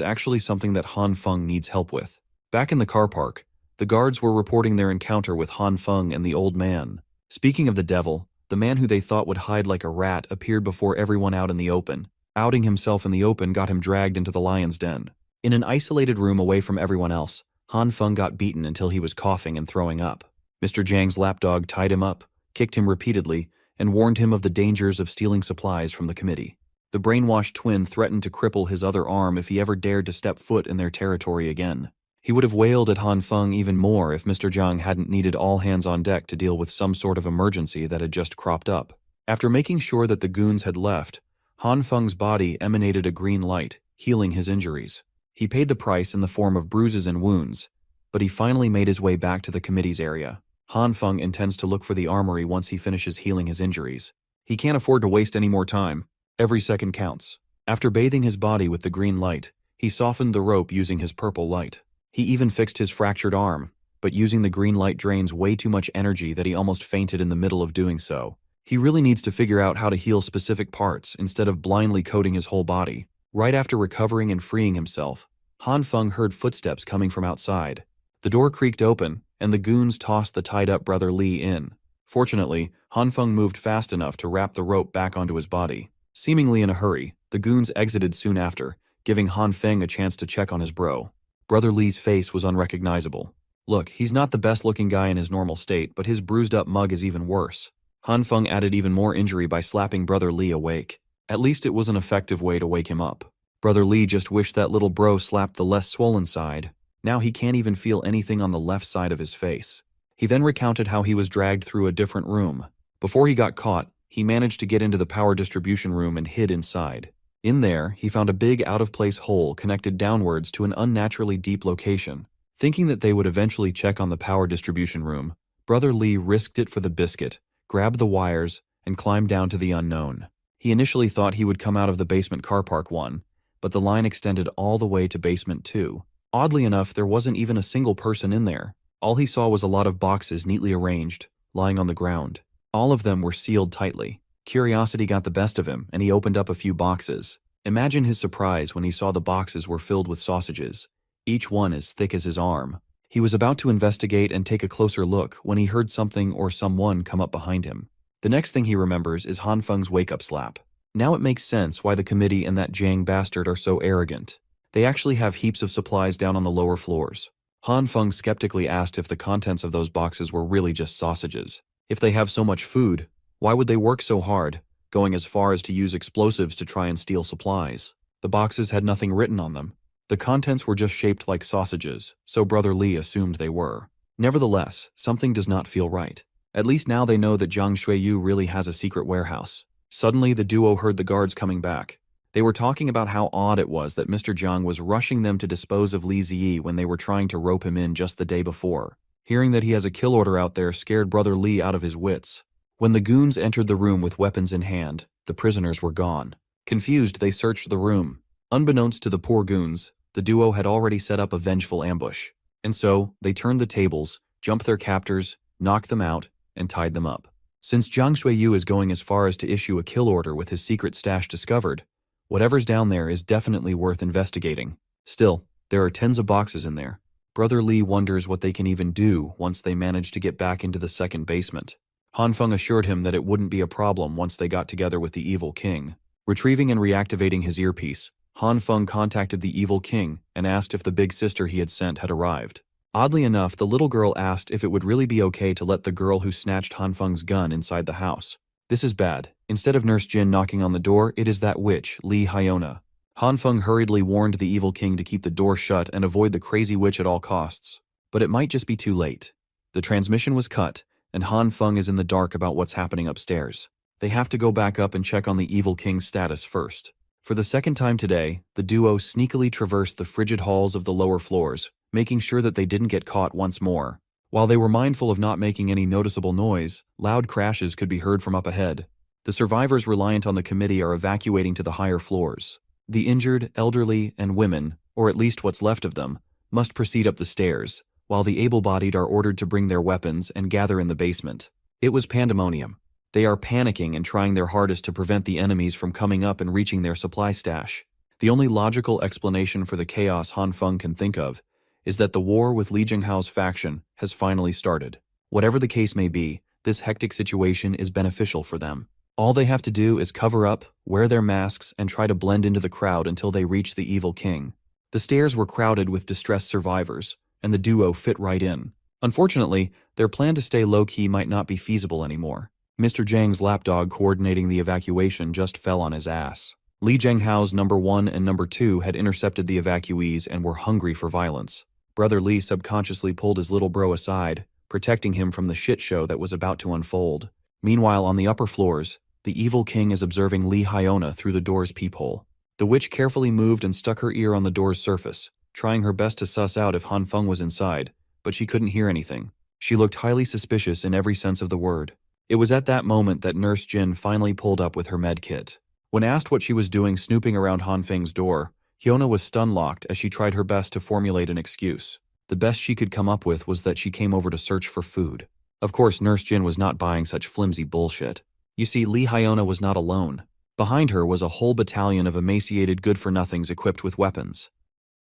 A: actually something that Han Feng needs help with. Back in the car park, the guards were reporting their encounter with Han Feng and the old man. Speaking of the devil, the man who they thought would hide like a rat appeared before everyone out in the open. Outing himself in the open got him dragged into the lion's den. In an isolated room away from everyone else, Han Feng got beaten until he was coughing and throwing up. Mr. Zhang's lapdog tied him up, kicked him repeatedly, and warned him of the dangers of stealing supplies from the committee. The brainwashed twin threatened to cripple his other arm if he ever dared to step foot in their territory again. He would have wailed at Han Feng even more if Mr. Zhang hadn't needed all hands on deck to deal with some sort of emergency that had just cropped up. After making sure that the goons had left, Han Feng's body emanated a green light, healing his injuries. He paid the price in the form of bruises and wounds, but he finally made his way back to the committee's area. Han Feng intends to look for the armory once he finishes healing his injuries. He can't afford to waste any more time. Every second counts. After bathing his body with the green light, he softened the rope using his purple light. He even fixed his fractured arm, but using the green light drains way too much energy that he almost fainted in the middle of doing so. He really needs to figure out how to heal specific parts instead of blindly coating his whole body. Right after recovering and freeing himself, Han Feng heard footsteps coming from outside. The door creaked open, and the goons tossed the tied-up Brother Lee in. Fortunately, Han Feng moved fast enough to wrap the rope back onto his body. Seemingly in a hurry, the goons exited soon after, giving Han Feng a chance to check on his bro. Brother Lee's face was unrecognizable. Look, he's not the best-looking guy in his normal state, but his bruised-up mug is even worse. Han Feng added even more injury by slapping Brother Lee awake. At least it was an effective way to wake him up. Brother Lee just wished that little bro slapped the less swollen side. Now he can't even feel anything on the left side of his face. He then recounted how he was dragged through a different room. Before he got caught, he managed to get into the power distribution room and hid inside. In there, he found a big out-of-place hole connected downwards to an unnaturally deep location. Thinking that they would eventually check on the power distribution room, Brother Lee risked it for the biscuit, grabbed the wires, and climbed down to the unknown. He initially thought he would come out of the basement car park one, but the line extended all the way to basement 2. Oddly enough, there wasn't even a single person in there. All he saw was a lot of boxes neatly arranged, lying on the ground. All of them were sealed tightly. Curiosity got the best of him, and he opened up a few boxes. Imagine his surprise when he saw the boxes were filled with sausages, each one as thick as his arm. He was about to investigate and take a closer look when he heard something or someone come up behind him. The next thing he remembers is Han Feng's wake-up slap. Now it makes sense why the committee and that Jiang bastard are so arrogant. They actually have heaps of supplies down on the lower floors. Han Feng skeptically asked if the contents of those boxes were really just sausages. If they have so much food, why would they work so hard, going as far as to use explosives to try and steal supplies? The boxes had nothing written on them. The contents were just shaped like sausages, so Brother Li assumed they were. Nevertheless, something does not feel right. At least now they know that Jiang Xueyu really has a secret warehouse. Suddenly, the duo heard the guards coming back. They were talking about how odd it was that Mr. Jiang was rushing them to dispose of Li Ziyi when they were trying to rope him in just the day before. Hearing that he has a kill order out there scared Brother Li out of his wits. When the goons entered the room with weapons in hand, the prisoners were gone. Confused, they searched the room. Unbeknownst to the poor goons, the duo had already set up a vengeful ambush. And so, they turned the tables, jumped their captors, knocked them out, and tied them up. Since Jiang Xueyu is going as far as to issue a kill order with his secret stash discovered, whatever's down there is definitely worth investigating. Still, there are tens of boxes in there. Brother Li wonders what they can even do once they manage to get back into the second basement. Han Feng assured him that it wouldn't be a problem once they got together with the evil king. Retrieving and reactivating his earpiece, Han Feng contacted the evil king and asked if the big sister he had sent had arrived. Oddly enough, the little girl asked if it would really be okay to let the girl who snatched Han Feng's gun inside the house. This is bad. Instead of Nurse Jin knocking on the door, it is that witch, Li Hyona. Han Feng hurriedly warned the evil king to keep the door shut and avoid the crazy witch at all costs. But it might just be too late. The transmission was cut, and Han Feng is in the dark about what's happening upstairs. They have to go back up and check on the evil king's status first. For the second time today, the duo sneakily traversed the frigid halls of the lower floors, making sure that they didn't get caught once more. While they were mindful of not making any noticeable noise, loud crashes could be heard from up ahead. The survivors reliant on the committee are evacuating to the higher floors. The injured, elderly, and women, or at least what's left of them, must proceed up the stairs, while the able-bodied are ordered to bring their weapons and gather in the basement. It was pandemonium. They are panicking and trying their hardest to prevent the enemies from coming up and reaching their supply stash. The only logical explanation for the chaos Han Feng can think of is that the war with Li Jinghao's faction has finally started. Whatever the case may be, this hectic situation is beneficial for them. All they have to do is cover up, wear their masks, and try to blend into the crowd until they reach the evil king. The stairs were crowded with distressed survivors, and the duo fit right in. Unfortunately, their plan to stay low-key might not be feasible anymore. Mr. Jiang's lapdog coordinating the evacuation just fell on his ass. Li Jinghao's number 1 and number 2 had intercepted the evacuees and were hungry for violence. Brother Li subconsciously pulled his little bro aside, protecting him from the shit show that was about to unfold. Meanwhile, on the upper floors, the evil king is observing Li Hyona through the door's peephole. The witch carefully moved and stuck her ear on the door's surface, trying her best to suss out if Han Feng was inside, but she couldn't hear anything. She looked highly suspicious in every sense of the word. It was at that moment that Nurse Jin finally pulled up with her med kit. When asked what she was doing snooping around Han Feng's door, Hyona was stun-locked as she tried her best to formulate an excuse. The best she could come up with was that she came over to search for food. Of course, Nurse Jin was not buying such flimsy bullshit. You see, Li Hyona was not alone. Behind her was a whole battalion of emaciated good-for-nothings equipped with weapons.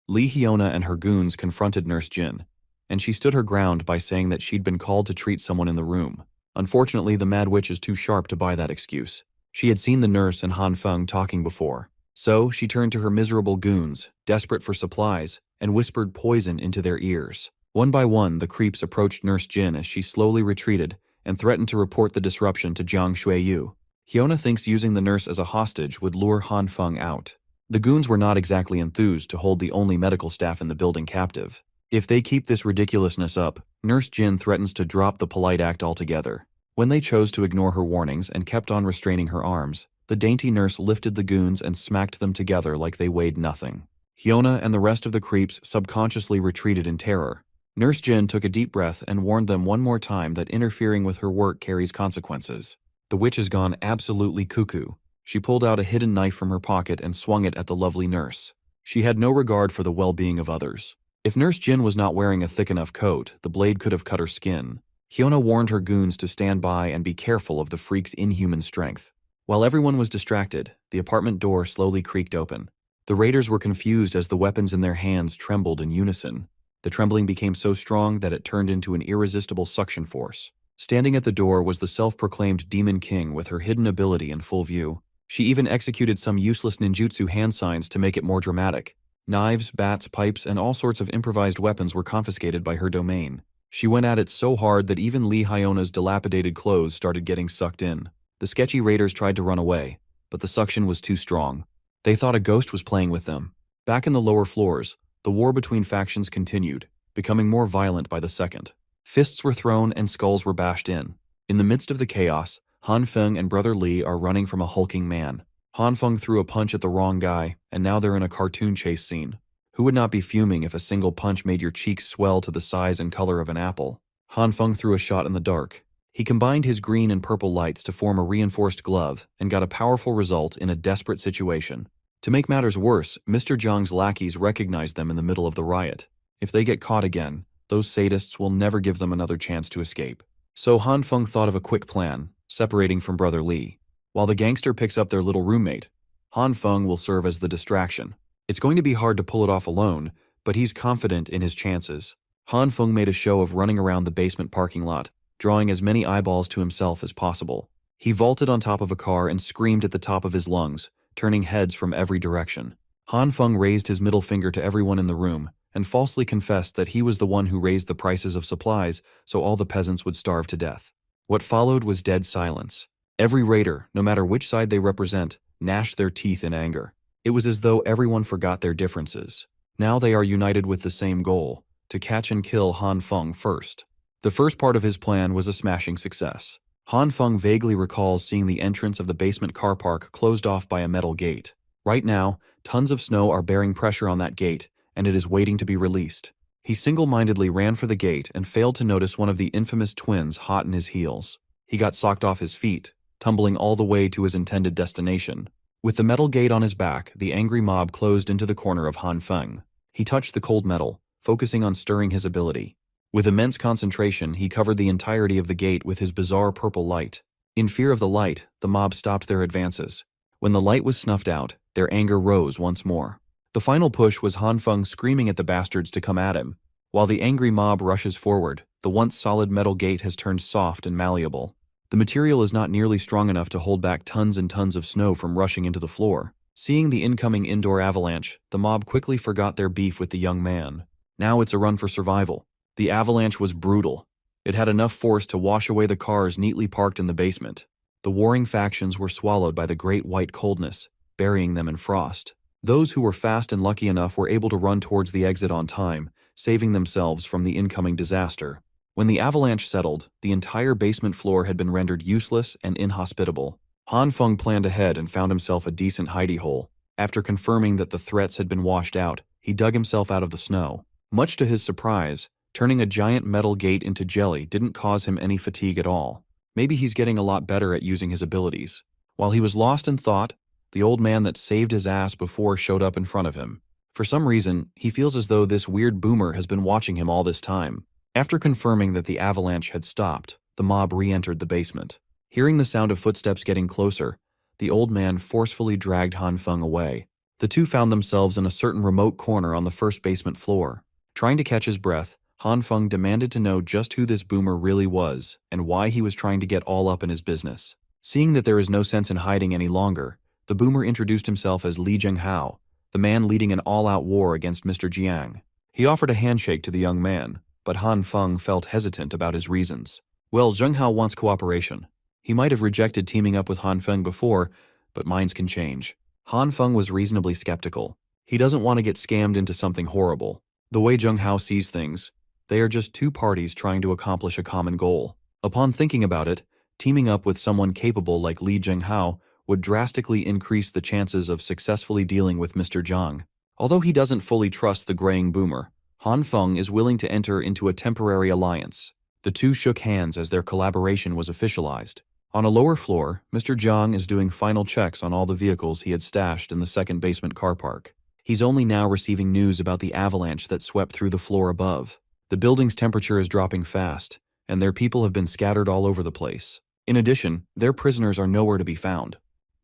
A: Li Hyona and her goons confronted Nurse Jin, and she stood her ground by saying that she'd been called to treat someone in the room. Unfortunately, the Mad Witch is too sharp to buy that excuse. She had seen the nurse and Han Feng talking before. So, she turned to her miserable goons, desperate for supplies, and whispered poison into their ears. One by one, the creeps approached Nurse Jin as she slowly retreated and threatened to report the disruption to Jiang Xueyu. Hyona thinks using the nurse as a hostage would lure Han Feng out. The goons were not exactly enthused to hold the only medical staff in the building captive. If they keep this ridiculousness up, Nurse Jin threatens to drop the polite act altogether. When they chose to ignore her warnings and kept on restraining her arms, the dainty nurse lifted the goons and smacked them together like they weighed nothing. Hyona and the rest of the creeps subconsciously retreated in terror. Nurse Jin took a deep breath and warned them one more time that interfering with her work carries consequences. The witch has gone absolutely cuckoo. She pulled out a hidden knife from her pocket and swung it at the lovely nurse. She had no regard for the well-being of others. If Nurse Jin was not wearing a thick enough coat, the blade could have cut her skin. Hyuna warned her goons to stand by and be careful of the freak's inhuman strength. While everyone was distracted, the apartment door slowly creaked open. The raiders were confused as the weapons in their hands trembled in unison. The trembling became so strong that it turned into an irresistible suction force. Standing at the door was the self-proclaimed Demon King with her hidden ability in full view. She even executed some useless ninjutsu hand signs to make it more dramatic. Knives, bats, pipes, and all sorts of improvised weapons were confiscated by her domain. She went at it so hard that even Lee Hyona's dilapidated clothes started getting sucked in. The sketchy raiders tried to run away, but the suction was too strong. They thought a ghost was playing with them. Back in the lower floors, the war between factions continued, becoming more violent by the second. Fists were thrown and skulls were bashed in. In the midst of the chaos, Han Feng and Brother Lee are running from a hulking man. Han Feng threw a punch at the wrong guy, and now they're in a cartoon chase scene. Who would not be fuming if a single punch made your cheeks swell to the size and color of an apple? Han Feng threw a shot in the dark. He combined his green and purple lights to form a reinforced glove and got a powerful result in a desperate situation. To make matters worse, Mr. Zhang's lackeys recognized them in the middle of the riot. If they get caught again, those sadists will never give them another chance to escape. So Han Feng thought of a quick plan, separating from Brother Lee. While the gangster picks up their little roommate, Han Feng will serve as the distraction. It's going to be hard to pull it off alone, but he's confident in his chances. Han Feng made a show of running around the basement parking lot, drawing as many eyeballs to himself as possible. He vaulted on top of a car and screamed at the top of his lungs, turning heads from every direction. Han Feng raised his middle finger to everyone in the room and falsely confessed that he was the one who raised the prices of supplies so all the peasants would starve to death. What followed was dead silence. Every raider, no matter which side they represent, gnashed their teeth in anger. It was as though everyone forgot their differences. Now they are united with the same goal, to catch and kill Han Feng first. The first part of his plan was a smashing success. Han Feng vaguely recalls seeing the entrance of the basement car park closed off by a metal gate. Right now, tons of snow are bearing pressure on that gate, and it is waiting to be released. He single-mindedly ran for the gate and failed to notice one of the infamous twins hot in his heels. He got socked off his feet, tumbling all the way to his intended destination. With the metal gate on his back, the angry mob closed into the corner of Han Feng. He touched the cold metal, focusing on stirring his ability. With immense concentration, he covered the entirety of the gate with his bizarre purple light. In fear of the light, the mob stopped their advances. When the light was snuffed out, their anger rose once more. The final push was Han Feng screaming at the bastards to come at him. While the angry mob rushes forward, the once solid metal gate has turned soft and malleable. The material is not nearly strong enough to hold back tons and tons of snow from rushing into the floor. Seeing the incoming indoor avalanche, the mob quickly forgot their beef with the young man. Now it's a run for survival. The avalanche was brutal. It had enough force to wash away the cars neatly parked in the basement. The warring factions were swallowed by the great white coldness, burying them in frost. Those who were fast and lucky enough were able to run towards the exit on time, saving themselves from the incoming disaster. When the avalanche settled, the entire basement floor had been rendered useless and inhospitable. Han Feng planned ahead and found himself a decent hidey hole. After confirming that the threats had been washed out, he dug himself out of the snow. Much to his surprise, turning a giant metal gate into jelly didn't cause him any fatigue at all. Maybe he's getting a lot better at using his abilities. While he was lost in thought, the old man that saved his ass before showed up in front of him. For some reason, he feels as though this weird boomer has been watching him all this time. After confirming that the avalanche had stopped, the mob re-entered the basement. Hearing the sound of footsteps getting closer, the old man forcefully dragged Han Feng away. The two found themselves in a certain remote corner on the first basement floor. Trying to catch his breath, Han Feng demanded to know just who this boomer really was and why he was trying to get all up in his business. Seeing that there is no sense in hiding any longer, the boomer introduced himself as Li Cheng, the man leading an all-out war against Mr. Jiang. He offered a handshake to the young man, but Han Feng felt hesitant about his reasons. Well, Zheng Hao wants cooperation. He might have rejected teaming up with Han Feng before, but minds can change. Han Feng was reasonably skeptical. He doesn't want to get scammed into something horrible. The way Zheng Hao sees things, they are just two parties trying to accomplish a common goal. Upon thinking about it, teaming up with someone capable like Li Zhenghao would drastically increase the chances of successfully dealing with Mr. Zhang. Although he doesn't fully trust the graying boomer, Han Feng is willing to enter into a temporary alliance. The two shook hands as their collaboration was officialized. On a lower floor, Mr. Jiang is doing final checks on all the vehicles he had stashed in the second basement car park. He's only now receiving news about the avalanche that swept through the floor above. The building's temperature is dropping fast, and their people have been scattered all over the place. In addition, their prisoners are nowhere to be found.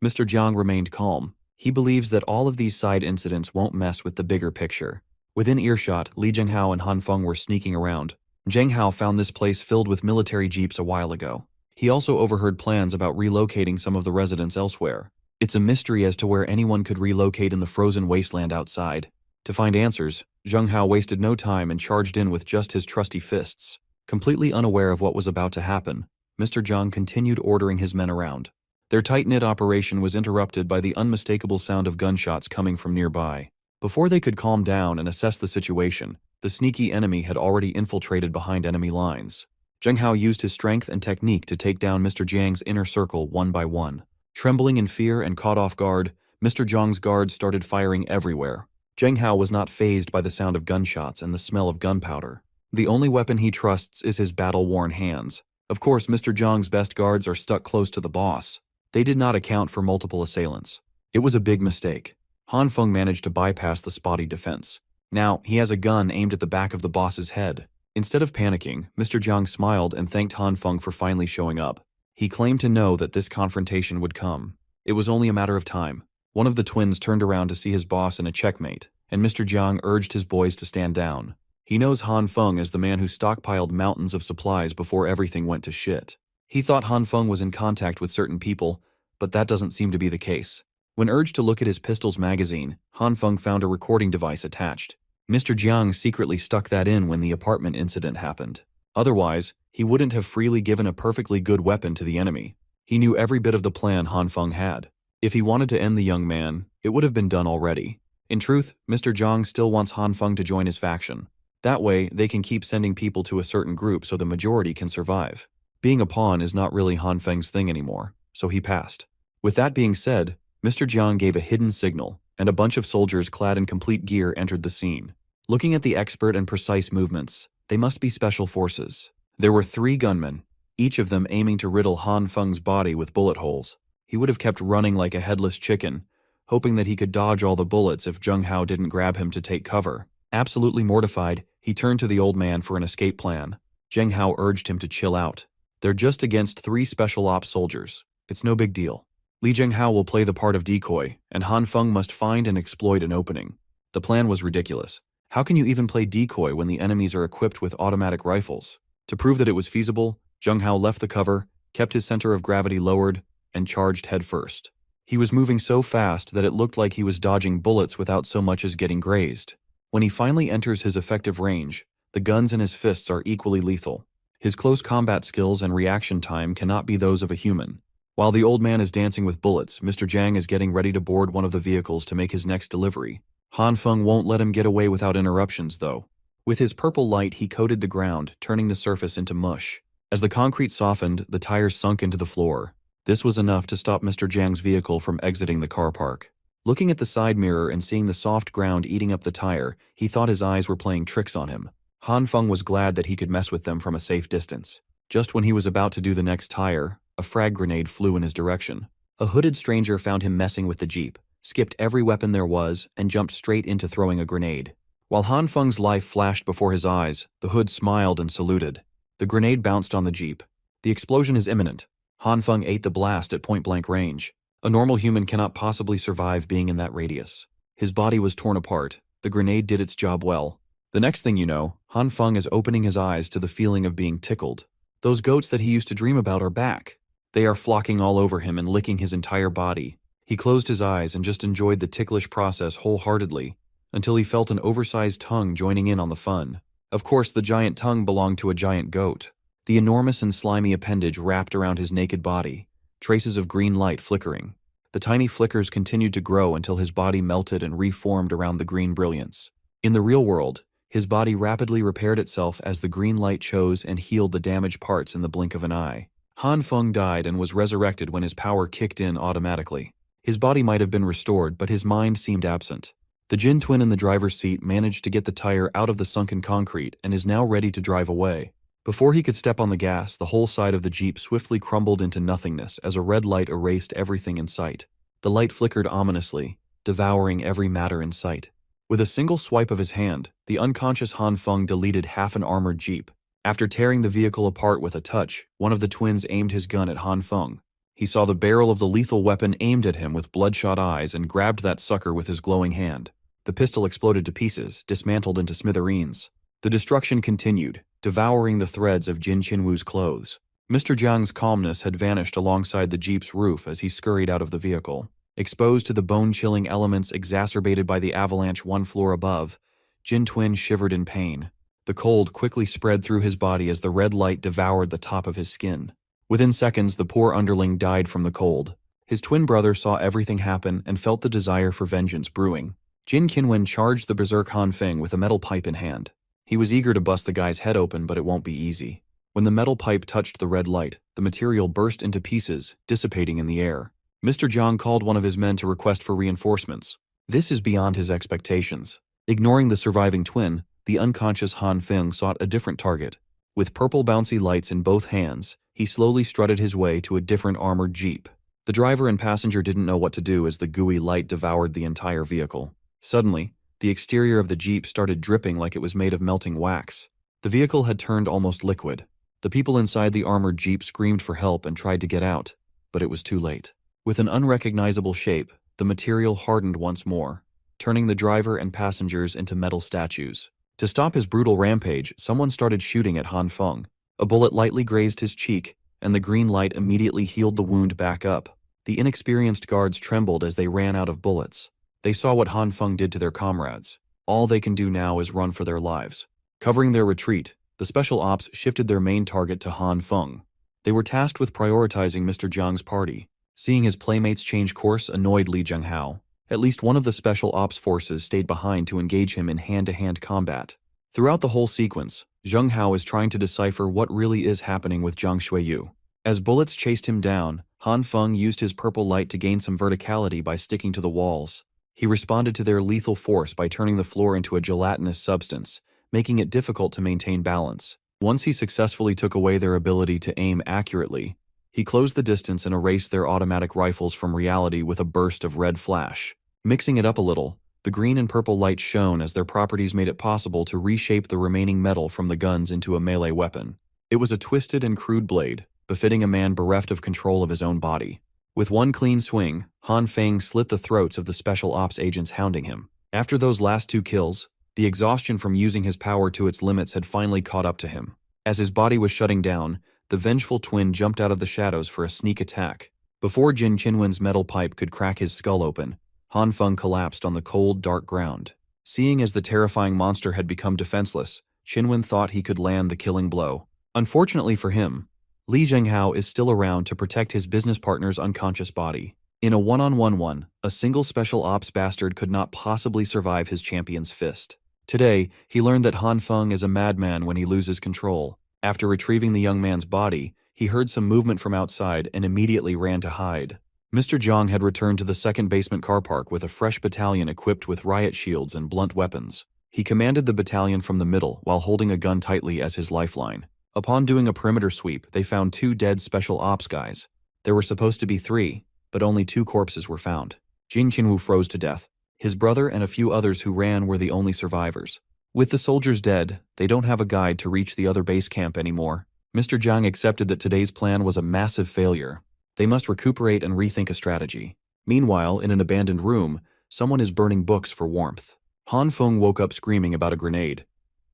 A: Mr. Jiang remained calm. He believes that all of these side incidents won't mess with the bigger picture. Within earshot, Li Zhenghao and Han Feng were sneaking around. Zhenghao found this place filled with military jeeps a while ago. He also overheard plans about relocating some of the residents elsewhere. It's a mystery as to where anyone could relocate in the frozen wasteland outside. To find answers, Zhenghao wasted no time and charged in with just his trusty fists. Completely unaware of what was about to happen, Mr. Jiang continued ordering his men around. Their tight-knit operation was interrupted by the unmistakable sound of gunshots coming from nearby. Before they could calm down and assess the situation, the sneaky enemy had already infiltrated behind enemy lines. Zhenghao used his strength and technique to take down Mr. Jiang's inner circle one by one. Trembling in fear and caught off guard, Mr. Jiang's guards started firing everywhere. Zhenghao was not fazed by the sound of gunshots and the smell of gunpowder. The only weapon he trusts is his battle-worn hands. Of course, Mr. Jiang's best guards are stuck close to the boss. They did not account for multiple assailants. It was a big mistake. Han Feng managed to bypass the spotty defense. Now, he has a gun aimed at the back of the boss's head. Instead of panicking, Mr. Jiang smiled and thanked Han Feng for finally showing up. He claimed to know that this confrontation would come. It was only a matter of time. One of the twins turned around to see his boss in a checkmate, and Mr. Jiang urged his boys to stand down. He knows Han Feng as the man who stockpiled mountains of supplies before everything went to shit. He thought Han Feng was in contact with certain people, but that doesn't seem to be the case. When urged to look at his pistol's magazine, Han Feng found a recording device attached. Mr. Jiang secretly stuck that in when the apartment incident happened. Otherwise, he wouldn't have freely given a perfectly good weapon to the enemy. He knew every bit of the plan Han Feng had. If he wanted to end the young man, it would have been done already. In truth, Mr. Jiang still wants Han Feng to join his faction. That way, they can keep sending people to a certain group so the majority can survive. Being a pawn is not really Han Feng's thing anymore, so he passed. With that being said, Mr. Jiang gave a hidden signal, and a bunch of soldiers clad in complete gear entered the scene. Looking at the expert and precise movements, they must be special forces. There were 3 gunmen, each of them aiming to riddle Han Feng's body with bullet holes. He would have kept running like a headless chicken, hoping that he could dodge all the bullets if Zhenghao didn't grab him to take cover. Absolutely mortified, he turned to the old man for an escape plan. Zhenghao urged him to chill out. They're just against 3 special ops soldiers. It's no big deal. Li Zhenghao will play the part of decoy, and Han Feng must find and exploit an opening. The plan was ridiculous. How can you even play decoy when the enemies are equipped with automatic rifles? To prove that it was feasible, Zhenghao left the cover, kept his center of gravity lowered, and charged headfirst. He was moving so fast that it looked like he was dodging bullets without so much as getting grazed. When he finally enters his effective range, the guns in his fists are equally lethal. His close combat skills and reaction time cannot be those of a human. While the old man is dancing with bullets, Mr. Jiang is getting ready to board one of the vehicles to make his next delivery. Han Feng won't let him get away without interruptions, though. With his purple light, he coated the ground, turning the surface into mush. As the concrete softened, the tires sunk into the floor. This was enough to stop Mr. Jiang's vehicle from exiting the car park. Looking at the side mirror and seeing the soft ground eating up the tire, he thought his eyes were playing tricks on him. Han Feng was glad that he could mess with them from a safe distance. Just when he was about to do the next tire, a frag grenade flew in his direction. A hooded stranger found him messing with the Jeep, skipped every weapon there was, and jumped straight into throwing a grenade. While Han Feng's life flashed before his eyes, the hood smiled and saluted. The grenade bounced on the Jeep. The explosion is imminent. Han Feng ate the blast at point-blank range. A normal human cannot possibly survive being in that radius. His body was torn apart. The grenade did its job well. The next thing you know, Han Feng is opening his eyes to the feeling of being tickled. Those goats that he used to dream about are back. They are flocking all over him and licking his entire body. He closed his eyes and just enjoyed the ticklish process wholeheartedly, until he felt an oversized tongue joining in on the fun. Of course, the giant tongue belonged to a giant goat. The enormous and slimy appendage wrapped around his naked body, traces of green light flickering. The tiny flickers continued to grow until his body melted and reformed around the green brilliance. In the real world, his body rapidly repaired itself as the green light chose and healed the damaged parts in the blink of an eye. Han Feng died and was resurrected when his power kicked in automatically. His body might have been restored, but his mind seemed absent. The Jin twin in the driver's seat managed to get the tire out of the sunken concrete and is now ready to drive away. Before he could step on the gas, the whole side of the Jeep swiftly crumbled into nothingness as a red light erased everything in sight. The light flickered ominously, devouring every matter in sight. With a single swipe of his hand, the unconscious Han Feng deleted half an armored Jeep. After tearing the vehicle apart with a touch, one of the twins aimed his gun at Han Feng. He saw the barrel of the lethal weapon aimed at him with bloodshot eyes and grabbed that sucker with his glowing hand. The pistol exploded to pieces, dismantled into smithereens. The destruction continued, devouring the threads of Jin Qinwu's clothes. Mr. Jiang's calmness had vanished alongside the Jeep's roof as he scurried out of the vehicle. Exposed to the bone-chilling elements exacerbated by the avalanche one floor above, Jin Twin shivered in pain. The cold quickly spread through his body as the red light devoured the top of his skin. Within seconds, the poor underling died from the cold. His twin brother saw everything happen and felt the desire for vengeance brewing. Jin Qinwen charged the berserk Han Feng with a metal pipe in hand. He was eager to bust the guy's head open, but it won't be easy. When the metal pipe touched the red light, the material burst into pieces, dissipating in the air. Mr. Jiang called one of his men to request for reinforcements. This is beyond his expectations. Ignoring the surviving twin, the unconscious Han Feng sought a different target. With purple bouncy lights in both hands, he slowly strutted his way to a different armored Jeep. The driver and passenger didn't know what to do as the gooey light devoured the entire vehicle. Suddenly, the exterior of the Jeep started dripping like it was made of melting wax. The vehicle had turned almost liquid. The people inside the armored Jeep screamed for help and tried to get out, but it was too late. With an unrecognizable shape, the material hardened once more, turning the driver and passengers into metal statues. To stop his brutal rampage, someone started shooting at Han Feng. A bullet lightly grazed his cheek, and the green light immediately healed the wound back up. The inexperienced guards trembled as they ran out of bullets. They saw what Han Feng did to their comrades. All they can do now is run for their lives. Covering their retreat, the special ops shifted their main target to Han Feng. They were tasked with prioritizing Mr. Jiang's party. Seeing his playmates change course annoyed Li Zhenghao. At least one of the special ops forces stayed behind to engage him in hand-to-hand combat. Throughout the whole sequence, Zheng Hao is trying to decipher what really is happening with Jiang Shuiyu. As bullets chased him down, Han Feng used his purple light to gain some verticality by sticking to the walls. He responded to their lethal force by turning the floor into a gelatinous substance, making it difficult to maintain balance. Once he successfully took away their ability to aim accurately, he closed the distance and erased their automatic rifles from reality with a burst of red flash. Mixing it up a little, the green and purple light shone as their properties made it possible to reshape the remaining metal from the guns into a melee weapon. It was a twisted and crude blade, befitting a man bereft of control of his own body. With one clean swing, Han Feng slit the throats of the special ops agents hounding him. After those last two kills, the exhaustion from using his power to its limits had finally caught up to him. As his body was shutting down, the vengeful twin jumped out of the shadows for a sneak attack. Before Jin Qinwen's metal pipe could crack his skull open, Han Feng collapsed on the cold, dark ground. Seeing as the terrifying monster had become defenseless, Qinwen thought he could land the killing blow. Unfortunately for him, Li Zhenghao is still around to protect his business partner's unconscious body. In a one-on-one, a single special ops bastard could not possibly survive his champion's fist. Today, he learned that Han Feng is a madman when he loses control. After retrieving the young man's body, he heard some movement from outside and immediately ran to hide. Mr. Jiang had returned to the second basement car park with a fresh battalion equipped with riot shields and blunt weapons. He commanded the battalion from the middle while holding a gun tightly as his lifeline. Upon doing a perimeter sweep, they found 2 dead special ops guys. There were supposed to be 3, but only 2 corpses were found. Jin Qinwu froze to death. His brother and a few others who ran were the only survivors. With the soldiers dead, they don't have a guide to reach the other base camp anymore. Mr. Jiang accepted that today's plan was a massive failure. They must recuperate and rethink a strategy. Meanwhile, in an abandoned room, someone is burning books for warmth. Han Feng woke up screaming about a grenade.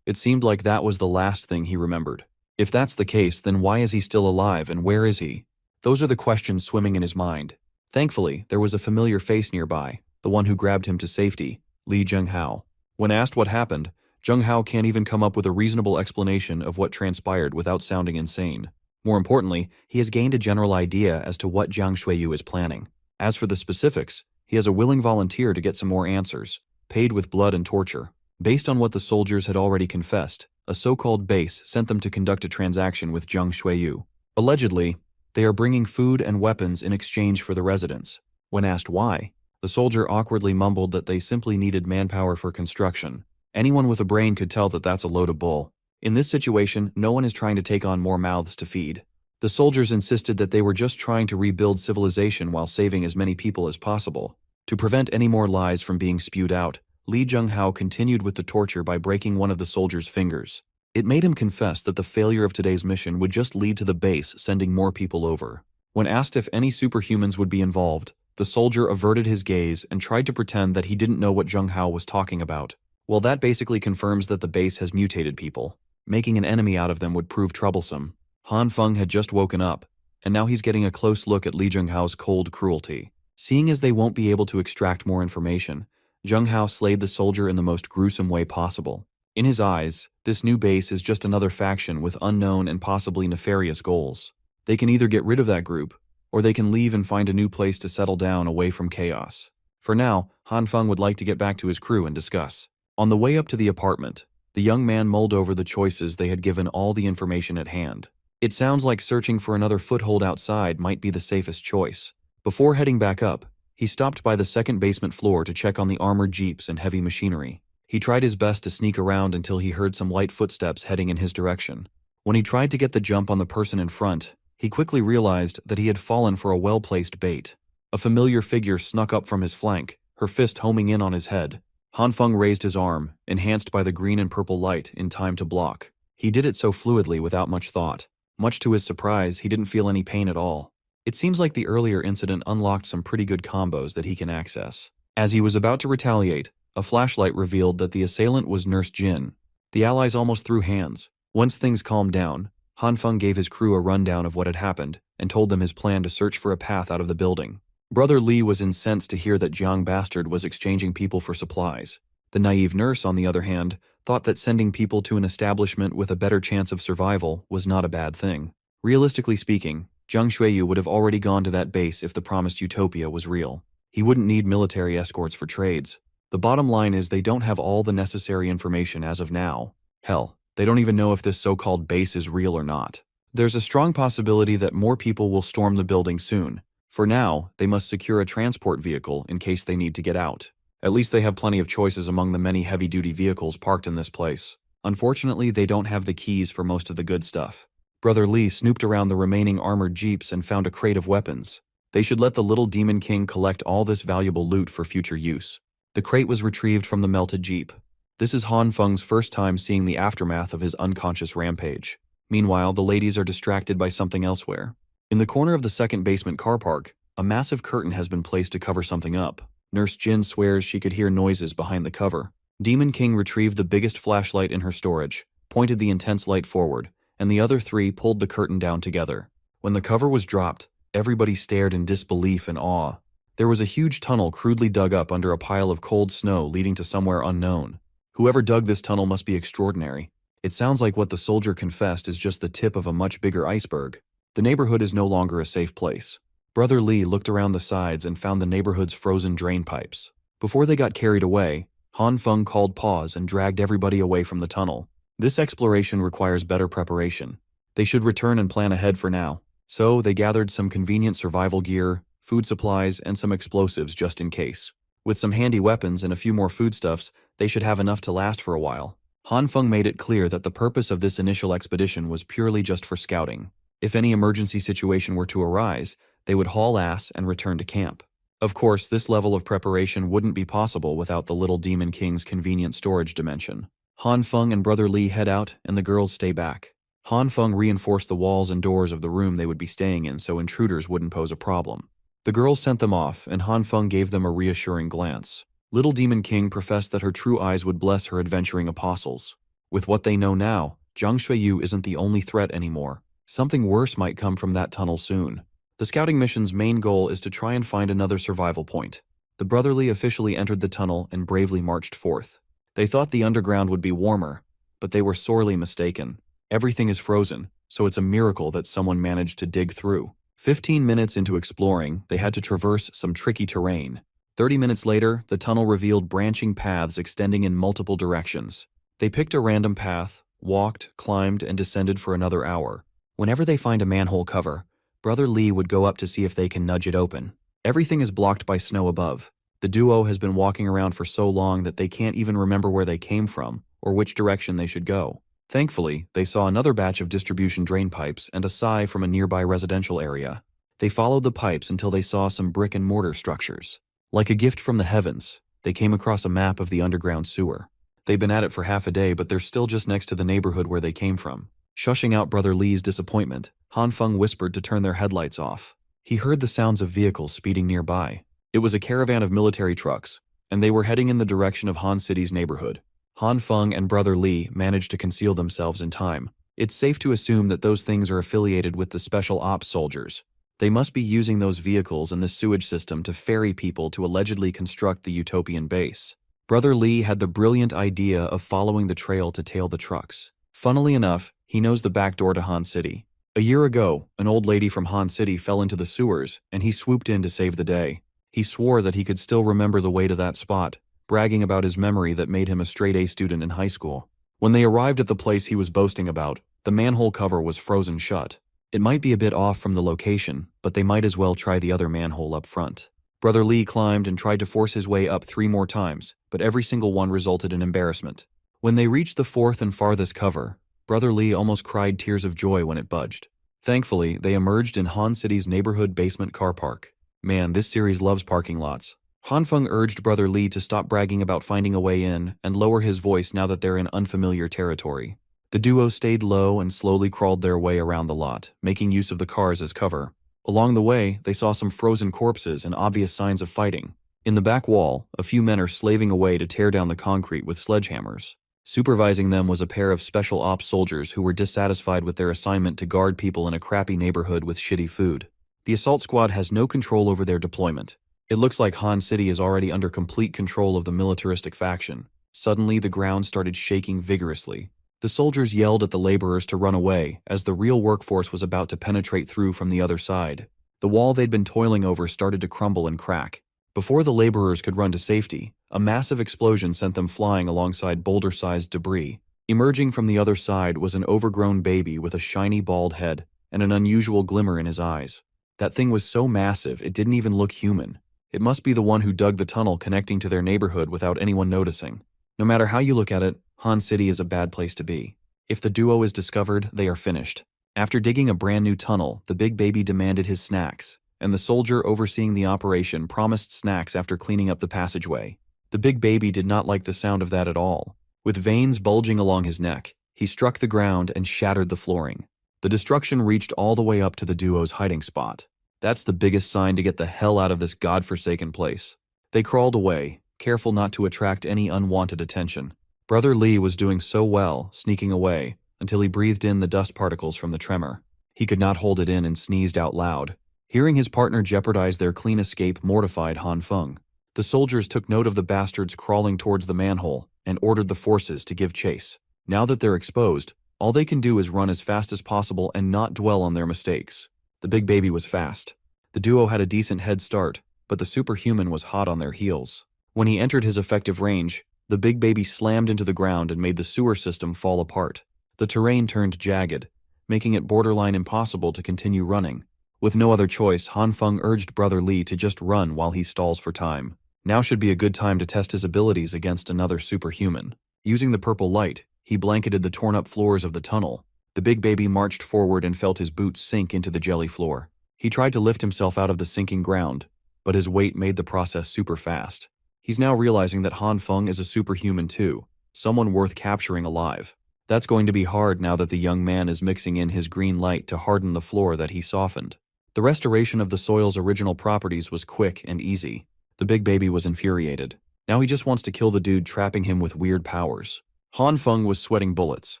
A: It seemed like that was the last thing he remembered. If that's the case, then why is he still alive and where is he? Those are the questions swimming in his mind. Thankfully, there was a familiar face nearby, the one who grabbed him to safety, Li Zhenghao. When asked what happened, Zhenghao can't even come up with a reasonable explanation of what transpired without sounding insane. More importantly, he has gained a general idea as to what Jiang Shuiyu is planning. As for the specifics, he has a willing volunteer to get some more answers, paid with blood and torture. Based on what the soldiers had already confessed, a so-called base sent them to conduct a transaction with Jiang Shuiyu. Allegedly, they are bringing food and weapons in exchange for the residents. When asked why, the soldier awkwardly mumbled that they simply needed manpower for construction. Anyone with a brain could tell that that's a load of bull. In this situation, no one is trying to take on more mouths to feed. The soldiers insisted that they were just trying to rebuild civilization while saving as many people as possible. To prevent any more lies from being spewed out, Lee Jung-hao continued with the torture by breaking one of the soldiers' fingers. It made him confess that the failure of today's mission would just lead to the base sending more people over. When asked if any superhumans would be involved, the soldier averted his gaze and tried to pretend that he didn't know what Jung-hao was talking about. Well, that basically confirms that the base has mutated people. Making an enemy out of them would prove troublesome. Han Feng had just woken up, and now he's getting a close look at Lee Jung-hao's cold cruelty. Seeing as they won't be able to extract more information, Jung-hao slayed the soldier in the most gruesome way possible. In his eyes, this new base is just another faction with unknown and possibly nefarious goals. They can either get rid of that group, or they can leave and find a new place to settle down away from chaos. For now, Han Feng would like to get back to his crew and discuss. On the way up to the apartment, the young man mulled over the choices they had given all the information at hand. It sounds like searching for another foothold outside might be the safest choice. Before heading back up, he stopped by the second basement floor to check on the armored jeeps and heavy machinery. He tried his best to sneak around until he heard some light footsteps heading in his direction. When he tried to get the jump on the person in front, he quickly realized that he had fallen for a well-placed bait. A familiar figure snuck up from his flank, her fist homing in on his head. Han Feng raised his arm, enhanced by the green and purple light, in time to block. He did it so fluidly without much thought. Much to his surprise, he didn't feel any pain at all. It seems like the earlier incident unlocked some pretty good combos that he can access. As he was about to retaliate, a flashlight revealed that the assailant was Nurse Jin. The allies almost threw hands. Once things calmed down, Han Feng gave his crew a rundown of what had happened and told them his plan to search for a path out of the building. Brother Lee was incensed to hear that Jiang Bastard was exchanging people for supplies. The naive nurse, on the other hand, thought that sending people to an establishment with a better chance of survival was not a bad thing. Realistically speaking, Zhang Xueyu would have already gone to that base if the promised utopia was real. He wouldn't need military escorts for trades. The bottom line is they don't have all the necessary information as of now. Hell, they don't even know if this so-called base is real or not. There's a strong possibility that more people will storm the building soon. For now, they must secure a transport vehicle in case they need to get out. At least they have plenty of choices among the many heavy-duty vehicles parked in this place. Unfortunately, they don't have the keys for most of the good stuff. Brother Lee snooped around the remaining armored jeeps and found a crate of weapons. They should let the little Demon King collect all this valuable loot for future use. The crate was retrieved from the melted jeep. This is Han Feng's first time seeing the aftermath of his unconscious rampage. Meanwhile, the ladies are distracted by something elsewhere. In the corner of the second basement car park, a massive curtain has been placed to cover something up. Nurse Jin swears she could hear noises behind the cover. Demon King retrieved the biggest flashlight in her storage, pointed the intense light forward, and the other three pulled the curtain down together. When the cover was dropped, everybody stared in disbelief and awe. There was a huge tunnel crudely dug up under a pile of cold snow leading to somewhere unknown. Whoever dug this tunnel must be extraordinary. It sounds like what the soldier confessed is just the tip of a much bigger iceberg. The neighborhood is no longer a safe place. Brother Lee looked around the sides and found the neighborhood's frozen drain pipes. Before they got carried away, Han Feng called pause and dragged everybody away from the tunnel. This exploration requires better preparation. They should return and plan ahead for now. So they gathered some convenient survival gear, food supplies, and some explosives just in case. With some handy weapons and a few more foodstuffs, they should have enough to last for a while. Han Feng made it clear that the purpose of this initial expedition was purely just for scouting. If any emergency situation were to arise, they would haul ass and return to camp. Of course, this level of preparation wouldn't be possible without the little Demon King's convenient storage dimension. Han Feng and Brother Lee head out, and the girls stay back. Han Feng reinforced the walls and doors of the room they would be staying in so intruders wouldn't pose a problem. The girls sent them off, and Han Feng gave them a reassuring glance. Little Demon King professed that her true eyes would bless her adventuring apostles. With what they know now, Zhang Xueyu isn't the only threat anymore. Something worse might come from that tunnel soon. The scouting mission's main goal is to try and find another survival point. The Brotherly officially entered the tunnel and bravely marched forth. They thought the underground would be warmer, but they were sorely mistaken. Everything is frozen, so it's a miracle that someone managed to dig through. 15 minutes into exploring, they had to traverse some tricky terrain. 30 minutes later, the tunnel revealed branching paths extending in multiple directions. They picked a random path, walked, climbed, and descended for another hour. Whenever they find a manhole cover, Brother Lee would go up to see if they can nudge it open. Everything is blocked by snow above. The duo has been walking around for so long that they can't even remember where they came from or which direction they should go. Thankfully, they saw another batch of distribution drain pipes and a sigh from a nearby residential area. They followed the pipes until they saw some brick and mortar structures. Like a gift from the heavens, they came across a map of the underground sewer. They've been at it for half a day, but they're still just next to the neighborhood where they came from. Shushing out Brother Li's disappointment, Han Feng whispered to turn their headlights off. He heard the sounds of vehicles speeding nearby. It was a caravan of military trucks, and they were heading in the direction of Han City's neighborhood. Han Feng and Brother Li managed to conceal themselves in time. It's safe to assume that those things are affiliated with the special ops soldiers. They must be using those vehicles and the sewage system to ferry people to allegedly construct the utopian base. Brother Li had the brilliant idea of following the trail to tail the trucks. Funnily enough, he knows the back door to Han City. A year ago, an old lady from Han City fell into the sewers, and he swooped in to save the day. He swore that he could still remember the way to that spot, bragging about his memory that made him a straight-A student in high school. When they arrived at the place he was boasting about, the manhole cover was frozen shut. It might be a bit off from the location, but they might as well try the other manhole up front. Brother Li climbed and tried to force his way up 3 more times, but every single one resulted in embarrassment. When they reached the 4th and farthest cover, Brother Li almost cried tears of joy when it budged. Thankfully, they emerged in Han City's neighborhood basement car park. Man, this series loves parking lots. Han Feng urged Brother Li to stop bragging about finding a way in and lower his voice now that they're in unfamiliar territory. The duo stayed low and slowly crawled their way around the lot, making use of the cars as cover. Along the way, they saw some frozen corpses and obvious signs of fighting. In the back wall, a few men are slaving away to tear down the concrete with sledgehammers. Supervising them was a pair of special ops soldiers who were dissatisfied with their assignment to guard people in a crappy neighborhood with shitty food. The assault squad has no control over their deployment. It looks like Han City is already under complete control of the militaristic faction. Suddenly, the ground started shaking vigorously. The soldiers yelled at the laborers to run away, as the real workforce was about to penetrate through from the other side. The wall they'd been toiling over started to crumble and crack. Before the laborers could run to safety, a massive explosion sent them flying alongside boulder-sized debris. Emerging from the other side was an overgrown baby with a shiny bald head and an unusual glimmer in his eyes. That thing was so massive it didn't even look human. It must be the one who dug the tunnel connecting to their neighborhood without anyone noticing. No matter how you look at it, Han City is a bad place to be. If the duo is discovered, they are finished. After digging a brand new tunnel, the big baby demanded his snacks, and the soldier overseeing the operation promised snacks after cleaning up the passageway. The big baby did not like the sound of that at all. With veins bulging along his neck, he struck the ground and shattered the flooring. The destruction reached all the way up to the duo's hiding spot. That's the biggest sign to get the hell out of this godforsaken place. They crawled away, careful not to attract any unwanted attention. Brother Li was doing so well, sneaking away, until he breathed in the dust particles from the tremor. He could not hold it in and sneezed out loud. Hearing his partner jeopardize their clean escape mortified Han Feng. The soldiers took note of the bastards crawling towards the manhole and ordered the forces to give chase. Now that they're exposed, all they can do is run as fast as possible and not dwell on their mistakes. The big baby was fast. The duo had a decent head start, but the superhuman was hot on their heels. When he entered his effective range, the big baby slammed into the ground and made the sewer system fall apart. The terrain turned jagged, making it borderline impossible to continue running. With no other choice, Han Feng urged Brother Li to just run while he stalls for time. Now should be a good time to test his abilities against another superhuman. Using the purple light, he blanketed the torn-up floors of the tunnel. The big baby marched forward and felt his boots sink into the jelly floor. He tried to lift himself out of the sinking ground, but his weight made the process super fast. He's now realizing that Han Feng is a superhuman too, someone worth capturing alive. That's going to be hard now that the young man is mixing in his green light to harden the floor that he softened. The restoration of the soil's original properties was quick and easy. The big baby was infuriated. Now he just wants to kill the dude trapping him with weird powers. Han Feng was sweating bullets.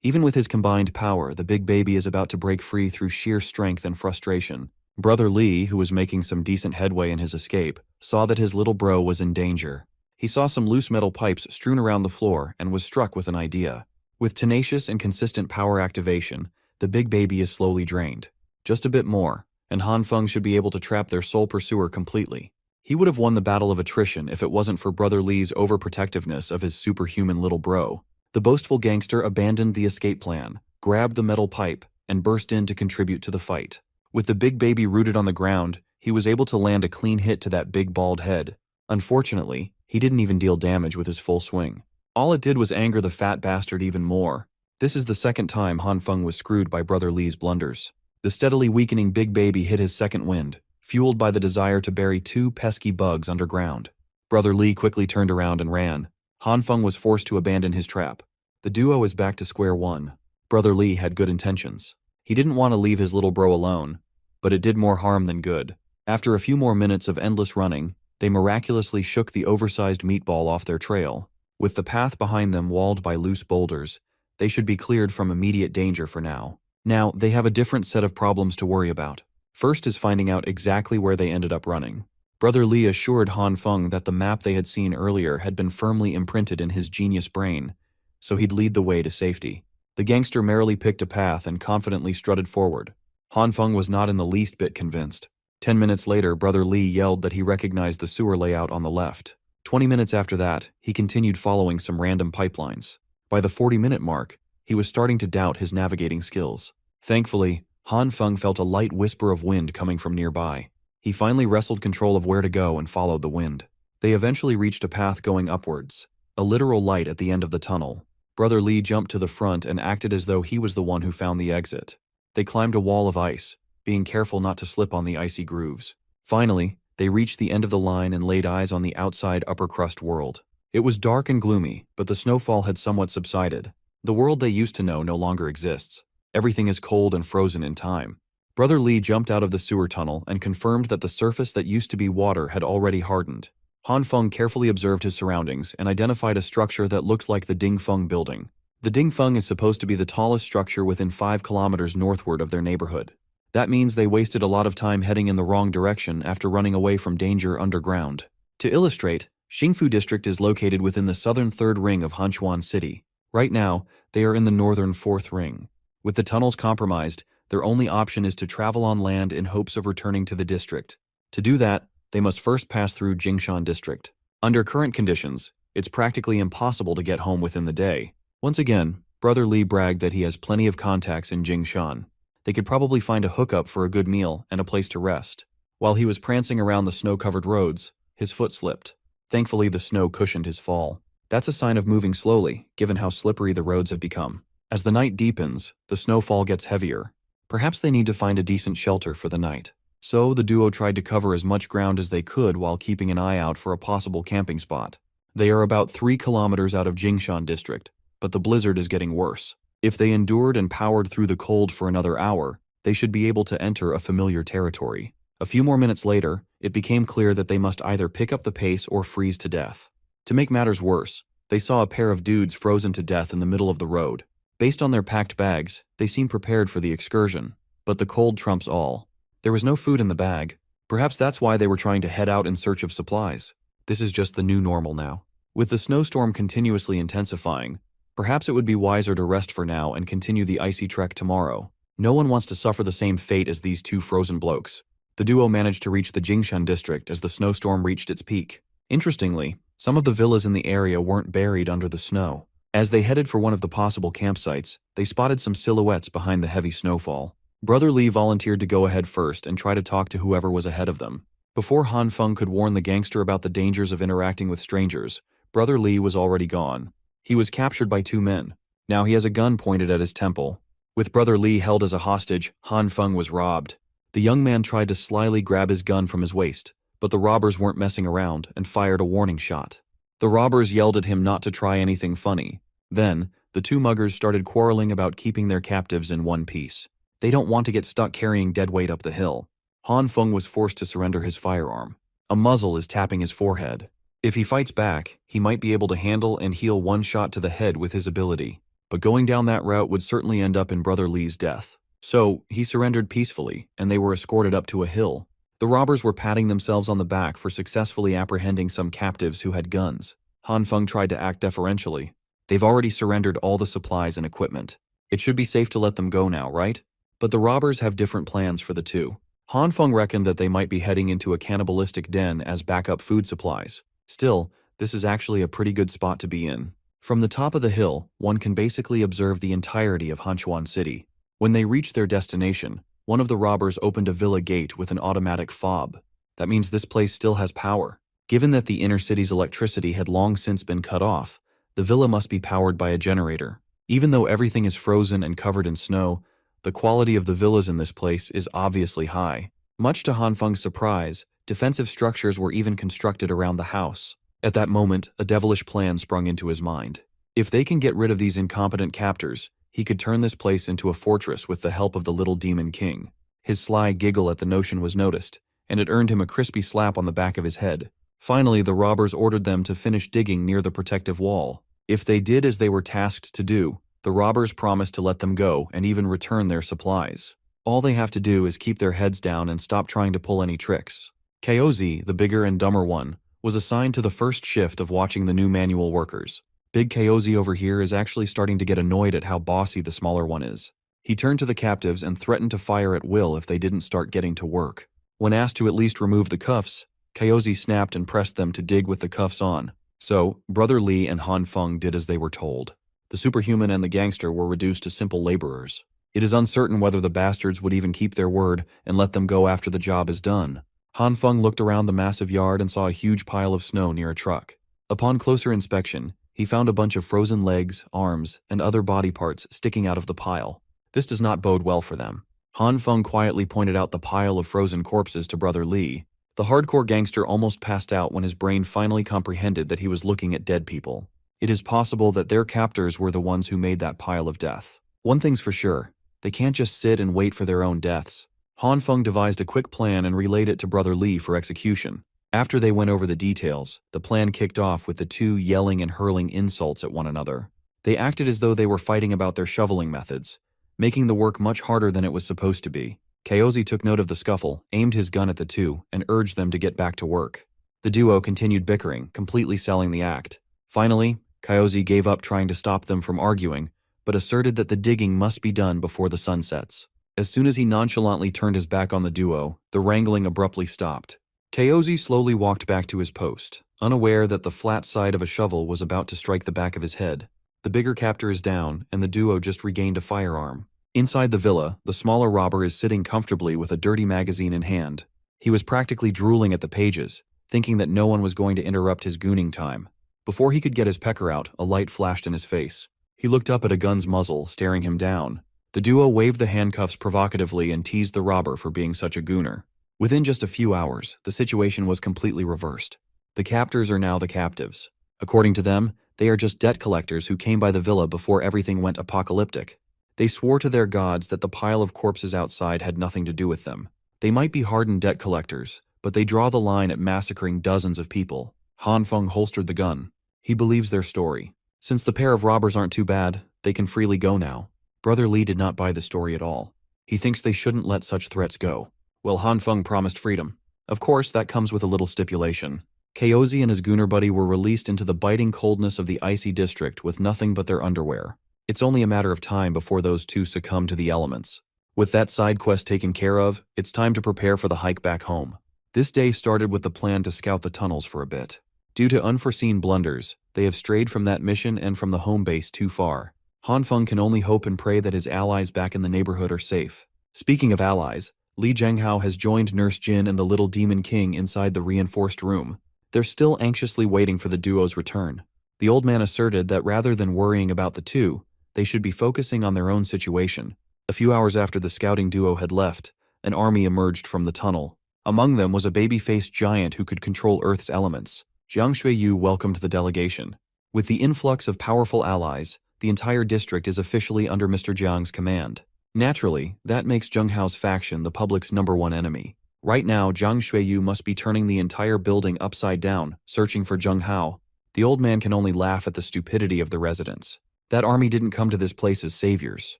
A: Even with his combined power, the big baby is about to break free through sheer strength and frustration. Brother Li, who was making some decent headway in his escape, saw that his little bro was in danger. He saw some loose metal pipes strewn around the floor and was struck with an idea. With tenacious and consistent power activation, the big baby is slowly drained. Just a bit more, and Han Feng should be able to trap their sole pursuer completely. He would have won the battle of attrition if it wasn't for Brother Li's overprotectiveness of his superhuman little bro. The boastful gangster abandoned the escape plan, grabbed the metal pipe, and burst in to contribute to the fight. With the big baby rooted on the ground, he was able to land a clean hit to that big bald head. Unfortunately, he didn't even deal damage with his full swing. All it did was anger the fat bastard even more. This is the second time Han Feng was screwed by Brother Li's blunders. The steadily weakening big baby hit his second wind, fueled by the desire to bury two pesky bugs underground. Brother Li quickly turned around and ran. Han Feng was forced to abandon his trap. The duo is back to square one. Brother Li had good intentions. He didn't want to leave his little bro alone, but it did more harm than good. After a few more minutes of endless running, they miraculously shook the oversized meatball off their trail. With the path behind them walled by loose boulders, they should be cleared from immediate danger for now. Now, they have a different set of problems to worry about. First is finding out exactly where they ended up running. Brother Li assured Han Feng that the map they had seen earlier had been firmly imprinted in his genius brain, so he'd lead the way to safety. The gangster merrily picked a path and confidently strutted forward. Han Feng was not in the least bit convinced. 10 minutes later, Brother Li yelled that he recognized the sewer layout on the left. 20 minutes after that, he continued following some random pipelines. By the 40-minute mark, he was starting to doubt his navigating skills. Thankfully, Han Feng felt a light whisper of wind coming from nearby. He finally wrestled control of where to go and followed the wind. They eventually reached a path going upwards, a literal light at the end of the tunnel. Brother Li jumped to the front and acted as though he was the one who found the exit. They climbed a wall of ice, being careful not to slip on the icy grooves. Finally, they reached the end of the line and laid eyes on the outside upper crust world. It was dark and gloomy, but the snowfall had somewhat subsided. The world they used to know no longer exists. Everything is cold and frozen in time. Brother Li jumped out of the sewer tunnel and confirmed that the surface that used to be water had already hardened. Han Feng carefully observed his surroundings and identified a structure that looked like the Ding Feng building. The Ding Feng is supposed to be the tallest structure within 5 kilometers northward of their neighborhood. That means they wasted a lot of time heading in the wrong direction after running away from danger underground. To illustrate, Xingfu District is located within the southern third ring of Hanchuan City. Right now, they are in the northern fourth ring. With the tunnels compromised, their only option is to travel on land in hopes of returning to the district. To do that, they must first pass through Jingshan District. Under current conditions, it's practically impossible to get home within the day. Once again, Brother Li bragged that he has plenty of contacts in Jingshan. They could probably find a hookup for a good meal and a place to rest. While he was prancing around the snow-covered roads, his foot slipped. Thankfully, the snow cushioned his fall. That's a sign of moving slowly, given how slippery the roads have become. As the night deepens, the snowfall gets heavier. Perhaps they need to find a decent shelter for the night. So the duo tried to cover as much ground as they could while keeping an eye out for a possible camping spot. They are about 3 kilometers out of Jingshan District, but the blizzard is getting worse. If they endured and powered through the cold for another hour, they should be able to enter a familiar territory. A few more minutes later, it became clear that they must either pick up the pace or freeze to death. To make matters worse, they saw a pair of dudes frozen to death in the middle of the road. Based on their packed bags, they seemed prepared for the excursion. But the cold trumps all. There was no food in the bag. Perhaps that's why they were trying to head out in search of supplies. This is just the new normal now. With the snowstorm continuously intensifying, perhaps it would be wiser to rest for now and continue the icy trek tomorrow. No one wants to suffer the same fate as these two frozen blokes. The duo managed to reach the Jingshan district as the snowstorm reached its peak. Interestingly, some of the villas in the area weren't buried under the snow. As they headed for one of the possible campsites, they spotted some silhouettes behind the heavy snowfall. Brother Li volunteered to go ahead first and try to talk to whoever was ahead of them. Before Han Feng could warn the gangster about the dangers of interacting with strangers, Brother Li was already gone. He was captured by 2 men. Now he has a gun pointed at his temple. With Brother Li held as a hostage, Han Feng was robbed. The young man tried to slyly grab his gun from his waist, but the robbers weren't messing around and fired a warning shot. The robbers yelled at him not to try anything funny. Then, the 2 muggers started quarreling about keeping their captives in one piece. They don't want to get stuck carrying dead weight up the hill. Han Feng was forced to surrender his firearm. A muzzle is tapping his forehead. If he fights back, he might be able to handle and heal one shot to the head with his ability. But going down that route would certainly end up in Brother Li's death. So, he surrendered peacefully, and they were escorted up to a hill. The robbers were patting themselves on the back for successfully apprehending some captives who had guns. Han Feng tried to act deferentially. They've already surrendered all the supplies and equipment. It should be safe to let them go now, right? But the robbers have different plans for the 2. Han Feng reckoned that they might be heading into a cannibalistic den as backup food supplies. Still, this is actually a pretty good spot to be in. From the top of the hill, one can basically observe the entirety of Hanchuan City. When they reached their destination, one of the robbers opened a villa gate with an automatic fob. That means this place still has power. Given that the inner city's electricity had long since been cut off, the villa must be powered by a generator. Even though everything is frozen and covered in snow, the quality of the villas in this place is obviously high. Much to Han Feng's surprise, defensive structures were even constructed around the house. At that moment, a devilish plan sprung into his mind. If they can get rid of these incompetent captors, he could turn this place into a fortress with the help of the little demon king. His sly giggle at the notion was noticed, and it earned him a crispy slap on the back of his head. Finally, the robbers ordered them to finish digging near the protective wall. If they did as they were tasked to do, the robbers promised to let them go and even return their supplies. All they have to do is keep their heads down and stop trying to pull any tricks. Kaozi, the bigger and dumber one, was assigned to the first shift of watching the new manual workers. Big Kaozi over here is actually starting to get annoyed at how bossy the smaller one is. He turned to the captives and threatened to fire at will if they didn't start getting to work. When asked to at least remove the cuffs, Kaozi snapped and pressed them to dig with the cuffs on. So, Brother Li and Han Feng did as they were told. The superhuman and the gangster were reduced to simple laborers. It is uncertain whether the bastards would even keep their word and let them go after the job is done. Han Feng looked around the massive yard and saw a huge pile of snow near a truck. Upon closer inspection, he found a bunch of frozen legs, arms, and other body parts sticking out of the pile. This does not bode well for them. Han Feng quietly pointed out the pile of frozen corpses to Brother Li. The hardcore gangster almost passed out when his brain finally comprehended that he was looking at dead people. It is possible that their captors were the ones who made that pile of death. One thing's for sure, they can't just sit and wait for their own deaths. Han Feng devised a quick plan and relayed it to Brother Li for execution. After they went over the details, the plan kicked off with the two yelling and hurling insults at one another. They acted as though they were fighting about their shoveling methods, making the work much harder than it was supposed to be. Kaozi took note of the scuffle, aimed his gun at the two, and urged them to get back to work. The duo continued bickering, completely selling the act. Finally, Kaozi gave up trying to stop them from arguing, but asserted that the digging must be done before the sun sets. As soon as he nonchalantly turned his back on the duo, the wrangling abruptly stopped. Kaozi slowly walked back to his post, unaware that the flat side of a shovel was about to strike the back of his head. The bigger captor is down, and the duo just regained a firearm. Inside the villa, the smaller robber is sitting comfortably with a dirty magazine in hand. He was practically drooling at the pages, thinking that no one was going to interrupt his gooning time. Before he could get his pecker out, a light flashed in his face. He looked up at a gun's muzzle, staring him down. The duo waved the handcuffs provocatively and teased the robber for being such a gooner. Within just a few hours, the situation was completely reversed. The captors are now the captives. According to them, they are just debt collectors who came by the villa before everything went apocalyptic. They swore to their gods that the pile of corpses outside had nothing to do with them. They might be hardened debt collectors, but they draw the line at massacring dozens of people. Han Feng holstered the gun. He believes their story. Since the pair of robbers aren't too bad, they can freely go now. Brother Li did not buy the story at all. He thinks they shouldn't let such threats go. Well, Han Feng promised freedom. Of course, that comes with a little stipulation. Kaozi and his gooner buddy were released into the biting coldness of the icy district with nothing but their underwear. It's only a matter of time before those two succumb to the elements. With that side quest taken care of, it's time to prepare for the hike back home. This day started with the plan to scout the tunnels for a bit. Due to unforeseen blunders, they have strayed from that mission and from the home base too far. Han Feng can only hope and pray that his allies back in the neighborhood are safe. Speaking of allies, Li Zhenghao has joined Nurse Jin and the little demon king inside the reinforced room. They're still anxiously waiting for the duo's return. The old man asserted that rather than worrying about the two, they should be focusing on their own situation. A few hours after the scouting duo had left, an army emerged from the tunnel. Among them was a baby-faced giant who could control Earth's elements. Jiang Xueyu welcomed the delegation. With the influx of powerful allies, the entire district is officially under Mr. Jiang's command. Naturally, that makes Zheng Hao's faction the public's #1 enemy. Right now, Jiang Xueyu must be turning the entire building upside down, searching for Zheng Hao. The old man can only laugh at the stupidity of the residents. That army didn't come to this place as saviors.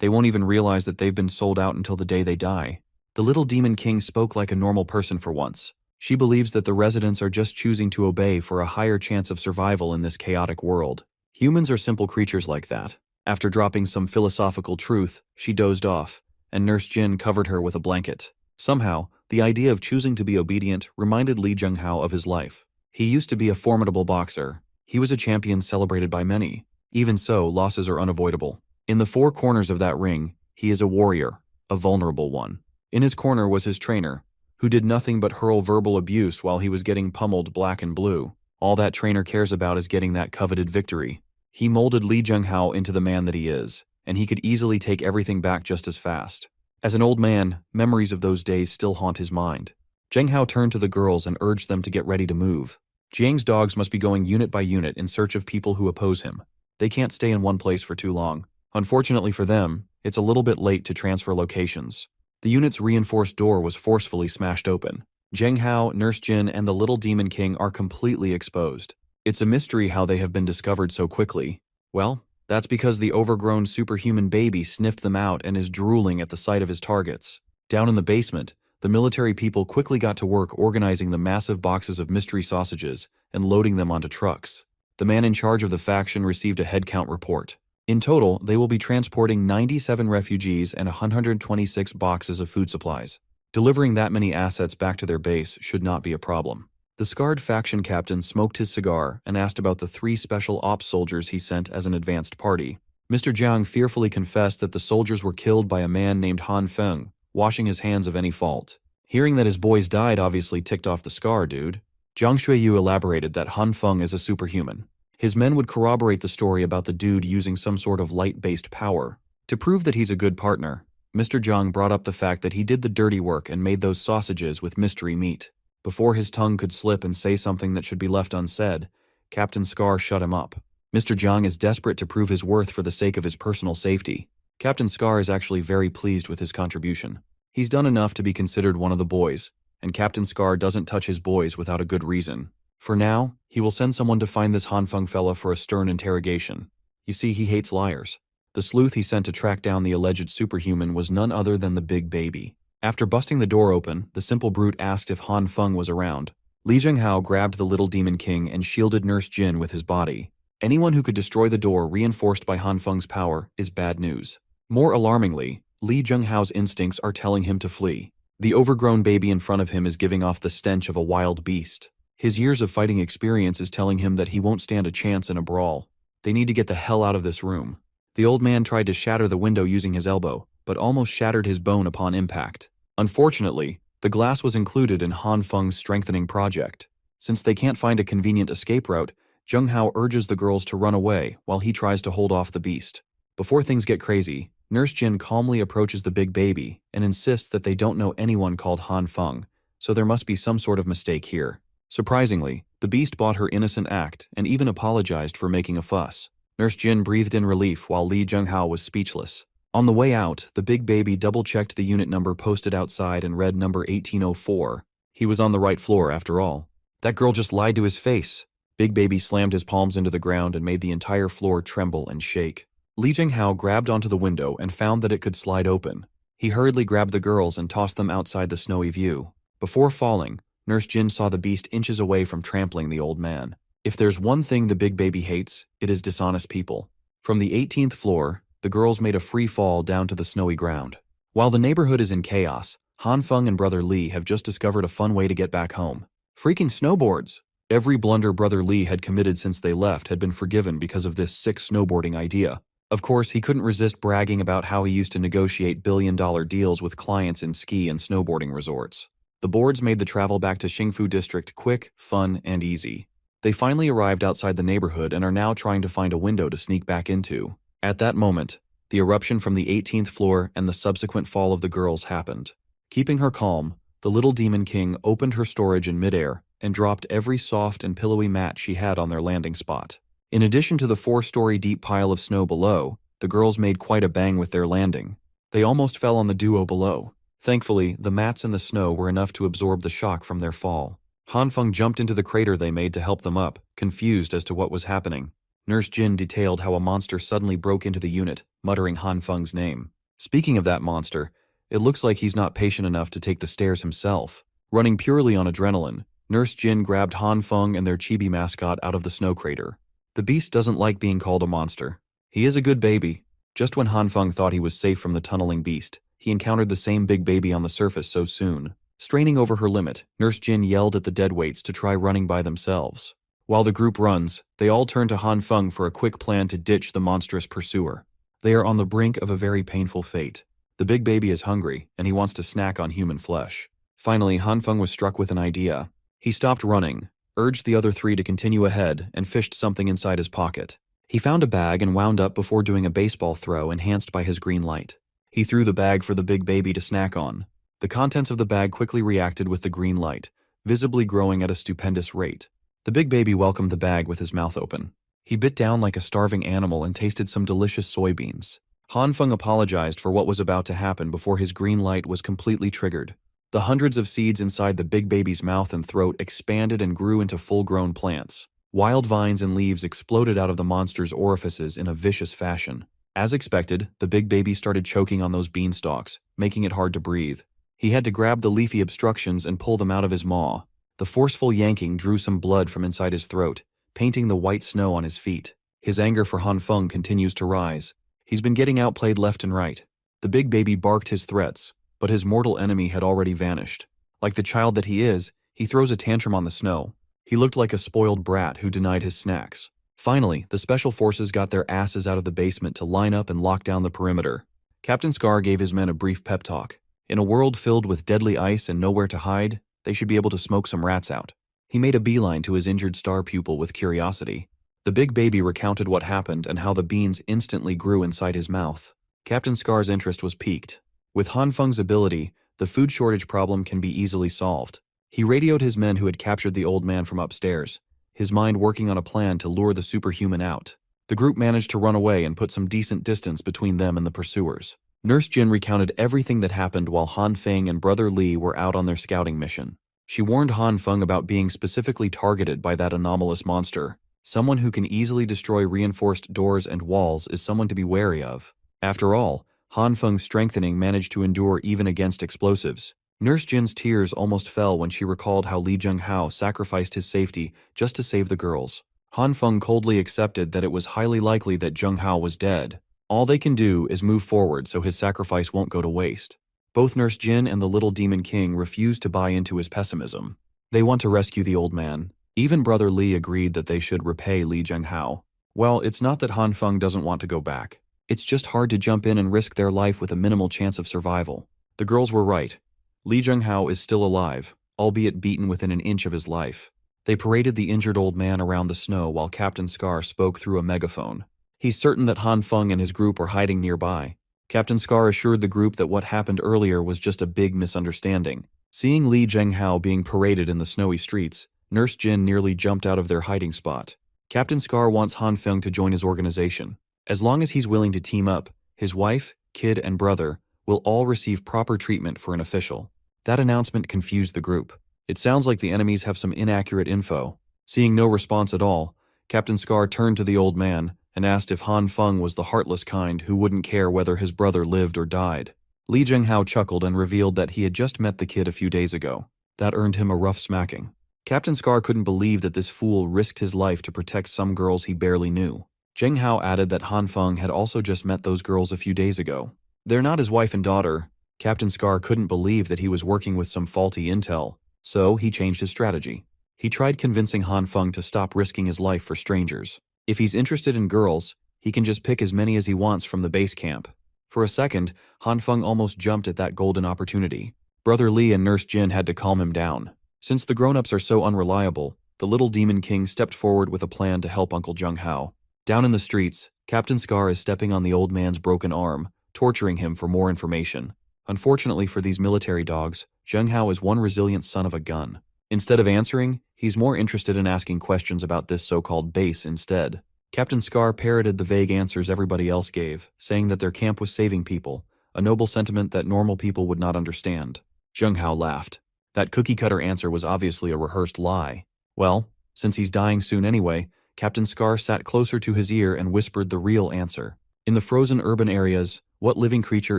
A: They won't even realize that they've been sold out until the day they die. The little demon king spoke like a normal person for once. She believes that the residents are just choosing to obey for a higher chance of survival in this chaotic world. Humans are simple creatures like that. After dropping some philosophical truth, she dozed off, and Nurse Jin covered her with a blanket. Somehow, the idea of choosing to be obedient reminded Li Zhenghao of his life. He used to be a formidable boxer. He was a champion celebrated by many. Even so, losses are unavoidable. In the four corners of that ring, he is a warrior, a vulnerable one. In his corner was his trainer, who did nothing but hurl verbal abuse while he was getting pummeled black and blue. All that trainer cares about is getting that coveted victory. He molded Li Zhenghao into the man that he is, and he could easily take everything back just as fast. As an old man, memories of those days still haunt his mind. Zhenghao turned to the girls and urged them to get ready to move. Jiang's dogs must be going unit by unit in search of people who oppose him. They can't stay in one place for too long. Unfortunately for them, it's a little bit late to transfer locations. The unit's reinforced door was forcefully smashed open. Zhenghao, Nurse Jin, and the Little Demon King are completely exposed. It's a mystery how they have been discovered so quickly. Well, that's because the overgrown superhuman baby sniffed them out and is drooling at the sight of his targets. Down in the basement, the military people quickly got to work organizing the massive boxes of mystery sausages and loading them onto trucks. The man in charge of the faction received a headcount report. In total, they will be transporting 97 refugees and 126 boxes of food supplies. Delivering that many assets back to their base should not be a problem. The scarred faction captain smoked his cigar and asked about the 3 special ops soldiers he sent as an advanced party. Mr. Jiang fearfully confessed that the soldiers were killed by a man named Han Feng, washing his hands of any fault. Hearing that his boys died obviously ticked off the scar dude. Jiang Xueyu elaborated that Han Feng is a superhuman. His men would corroborate the story about the dude using some sort of light-based power. To prove that he's a good partner, Mr. Jiang brought up the fact that he did the dirty work and made those sausages with mystery meat. Before his tongue could slip and say something that should be left unsaid, Captain Scar shut him up. Mr. Jiang is desperate to prove his worth for the sake of his personal safety. Captain Scar is actually very pleased with his contribution. He's done enough to be considered one of the boys, and Captain Scar doesn't touch his boys without a good reason. For now, he will send someone to find this Han Feng fella for a stern interrogation. You see, he hates liars. The sleuth he sent to track down the alleged superhuman was none other than the big baby. After busting the door open, the simple brute asked if Han Feng was around. Li Zhenghao grabbed the Little Demon King and shielded Nurse Jin with his body. Anyone who could destroy the door reinforced by Han Feng's power is bad news. More alarmingly, Li Zhenghao's instincts are telling him to flee. The overgrown baby in front of him is giving off the stench of a wild beast. His years of fighting experience is telling him that he won't stand a chance in a brawl. They need to get the hell out of this room. The old man tried to shatter the window using his elbow, but almost shattered his bone upon impact. Unfortunately, the glass was included in Han Feng's strengthening project. Since they can't find a convenient escape route, Zhenghao urges the girls to run away while he tries to hold off the beast. Before things get crazy, Nurse Jin calmly approaches the big baby and insists that they don't know anyone called Han Feng, so there must be some sort of mistake here. Surprisingly, the beast bought her innocent act and even apologized for making a fuss. Nurse Jin breathed in relief while Li Zhenghao was speechless. On the way out, the big baby double-checked the unit number posted outside and read number 1804. He was on the right floor after all. That girl just lied to his face. Big baby slammed his palms into the ground and made the entire floor tremble and shake. Li Zhenghao grabbed onto the window and found that it could slide open. He hurriedly grabbed the girls and tossed them outside the snowy view. Before falling, Nurse Jin saw the beast inches away from trampling the old man. If there's one thing the big baby hates, it is dishonest people. From the 18th floor, the girls made a free fall down to the snowy ground. While the neighborhood is in chaos, Han Feng and Brother Li have just discovered a fun way to get back home. Freaking snowboards! Every blunder Brother Li had committed since they left had been forgiven because of this sick snowboarding idea. Of course, he couldn't resist bragging about how he used to negotiate billion-dollar deals with clients in ski and snowboarding resorts. The boards made the travel back to Xingfu District quick, fun, and easy. They finally arrived outside the neighborhood and are now trying to find a window to sneak back into. At that moment, the eruption from the 18th floor and the subsequent fall of the girls happened. Keeping her calm, the Little Demon King opened her storage in midair and dropped every soft and pillowy mat she had on their landing spot. In addition to the 4-story deep pile of snow below, the girls made quite a bang with their landing. They almost fell on the duo below. Thankfully, the mats and the snow were enough to absorb the shock from their fall. Han Feng jumped into the crater they made to help them up, confused as to what was happening. Nurse Jin detailed how a monster suddenly broke into the unit, muttering Han Feng's name. Speaking of that monster, it looks like he's not patient enough to take the stairs himself. Running purely on adrenaline, Nurse Jin grabbed Han Feng and their chibi mascot out of the snow crater. The beast doesn't like being called a monster. He is a good baby. Just when Han Feng thought he was safe from the tunneling beast, he encountered the same big baby on the surface so soon. Straining over her limit, Nurse Jin yelled at the deadweights to try running by themselves. While the group runs, they all turn to Han Feng for a quick plan to ditch the monstrous pursuer. They are on the brink of a very painful fate. The big baby is hungry, and he wants to snack on human flesh. Finally, Han Feng was struck with an idea. He stopped running, urged the other 3 to continue ahead, and fished something inside his pocket. He found a bag and wound up before doing a baseball throw enhanced by his green light. He threw the bag for the big baby to snack on. The contents of the bag quickly reacted with the green light, visibly growing at a stupendous rate. The big baby welcomed the bag with his mouth open. He bit down like a starving animal and tasted some delicious soybeans. Han Feng apologized for what was about to happen before his green light was completely triggered. The hundreds of seeds inside the big baby's mouth and throat expanded and grew into full-grown plants. Wild vines and leaves exploded out of the monster's orifices in a vicious fashion. As expected, the big baby started choking on those beanstalks, making it hard to breathe. He had to grab the leafy obstructions and pull them out of his maw. The forceful yanking drew some blood from inside his throat, painting the white snow on his feet. His anger for Han Feng continues to rise. He's been getting outplayed left and right. The big baby barked his threats, but his mortal enemy had already vanished. Like the child that he is, he throws a tantrum on the snow. He looked like a spoiled brat who denied his snacks. Finally, the special forces got their asses out of the basement to line up and lock down the perimeter. Captain Scar gave his men a brief pep talk. In a world filled with deadly ice and nowhere to hide, they should be able to smoke some rats out. He made a beeline to his injured star pupil with curiosity. The big baby recounted what happened and how the beans instantly grew inside his mouth. Captain Scar's interest was piqued. With Han Feng's ability, the food shortage problem can be easily solved. He radioed his men who had captured the old man from upstairs, his mind working on a plan to lure the superhuman out. The group managed to run away and put some decent distance between them and the pursuers. Nurse Jin recounted everything that happened while Han Feng and Brother Li were out on their scouting mission. She warned Han Feng about being specifically targeted by that anomalous monster. Someone who can easily destroy reinforced doors and walls is someone to be wary of. After all, Han Feng's strengthening managed to endure even against explosives. Nurse Jin's tears almost fell when she recalled how Li Zhenghao sacrificed his safety just to save the girls. Han Feng coldly accepted that it was highly likely that Zhenghao was dead. All they can do is move forward so his sacrifice won't go to waste. Both Nurse Jin and the little Demon King refused to buy into his pessimism. They want to rescue the old man. Even Brother Li agreed that they should repay Li Zhenghao. Well, it's not that Han Feng doesn't want to go back. It's just hard to jump in and risk their life with a minimal chance of survival. The girls were right. Li Zhenghao is still alive, albeit beaten within an inch of his life. They paraded the injured old man around the snow while Captain Scar spoke through a megaphone. He's certain that Han Feng and his group are hiding nearby. Captain Scar assured the group that what happened earlier was just a big misunderstanding. Seeing Li Zhenghao being paraded in the snowy streets, Nurse Jin nearly jumped out of their hiding spot. Captain Scar wants Han Feng to join his organization. As long as he's willing to team up, his wife, kid, and brother will all receive proper treatment for an official. That announcement confused the group. It sounds like the enemies have some inaccurate info. Seeing no response at all, Captain Scar turned to the old man and asked if Han Feng was the heartless kind who wouldn't care whether his brother lived or died. Li Zhenghao chuckled and revealed that he had just met the kid a few days ago. That earned him a rough smacking. Captain Scar couldn't believe that this fool risked his life to protect some girls he barely knew. Zhenghao added that Han Feng had also just met those girls a few days ago. They're not his wife and daughter. Captain Scar couldn't believe that he was working with some faulty intel, so he changed his strategy. He tried convincing Han Feng to stop risking his life for strangers. If he's interested in girls, he can just pick as many as he wants from the base camp. For a second, Han Feng almost jumped at that golden opportunity. Brother Li and Nurse Jin had to calm him down. Since the grown-ups are so unreliable, the little Demon King stepped forward with a plan to help Uncle Zhenghao. Down in the streets, Captain Scar is stepping on the old man's broken arm, torturing him for more information. Unfortunately for these military dogs, Zhenghao is one resilient son of a gun. Instead of answering, he's more interested in asking questions about this so-called base instead. Captain Scar parroted the vague answers everybody else gave, saying that their camp was saving people, a noble sentiment that normal people would not understand. Zhenghao laughed. That cookie-cutter answer was obviously a rehearsed lie. Well, since he's dying soon anyway, Captain Scar sat closer to his ear and whispered the real answer. In the frozen urban areas, what living creature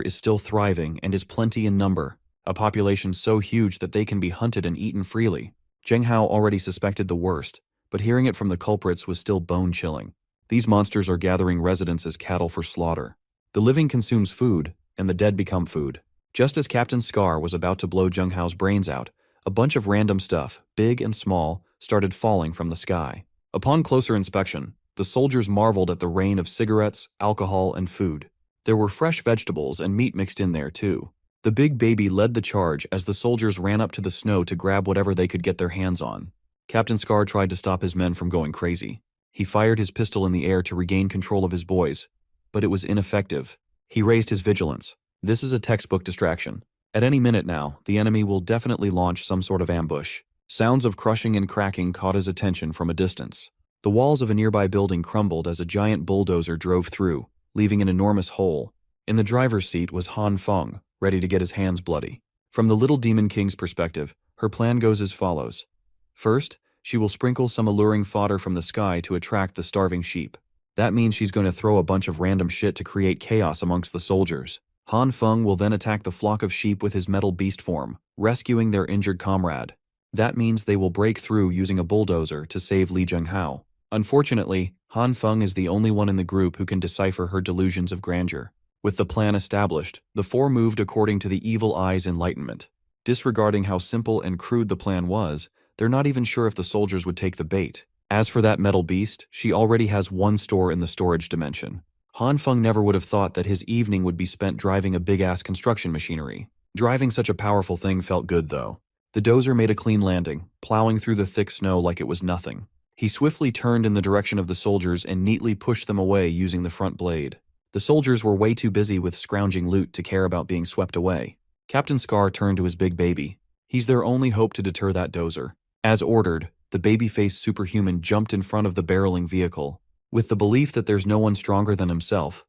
A: is still thriving and is plenty in number? A population so huge that they can be hunted and eaten freely. Zhenghao already suspected the worst, but hearing it from the culprits was still bone-chilling. These monsters are gathering residents as cattle for slaughter. The living consumes food, and the dead become food. Just as Captain Scar was about to blow Zhenghao's brains out, a bunch of random stuff, big and small, started falling from the sky. Upon closer inspection, the soldiers marveled at the rain of cigarettes, alcohol, and food. There were fresh vegetables and meat mixed in there, too. The big baby led the charge as the soldiers ran up to the snow to grab whatever they could get their hands on. Captain Scar tried to stop his men from going crazy. He fired his pistol in the air to regain control of his boys, but it was ineffective. He raised his vigilance. This is a textbook distraction. At any minute now, the enemy will definitely launch some sort of ambush. Sounds of crushing and cracking caught his attention from a distance. The walls of a nearby building crumbled as a giant bulldozer drove through, leaving an enormous hole. In the driver's seat was Han Feng, ready to get his hands bloody. From the little Demon King's perspective, her plan goes as follows. First, she will sprinkle some alluring fodder from the sky to attract the starving sheep. That means she's going to throw a bunch of random shit to create chaos amongst the soldiers. Han Feng will then attack the flock of sheep with his metal beast form, rescuing their injured comrade. That means they will break through using a bulldozer to save Li Zhenghao. Unfortunately, Han Feng is the only one in the group who can decipher her delusions of grandeur. With the plan established, the four moved according to the Evil Eye's enlightenment. Disregarding how simple and crude the plan was, they're not even sure if the soldiers would take the bait. As for that metal beast, she already has one store in the storage dimension. Han Feng never would have thought that his evening would be spent driving a big-ass construction machinery. Driving such a powerful thing felt good, though. The dozer made a clean landing, plowing through the thick snow like it was nothing. He swiftly turned in the direction of the soldiers and neatly pushed them away using the front blade. The soldiers were way too busy with scrounging loot to care about being swept away. Captain Scar turned to his big baby. He's their only hope to deter that dozer. As ordered, the baby-faced superhuman jumped in front of the barreling vehicle. With the belief that there's no one stronger than himself,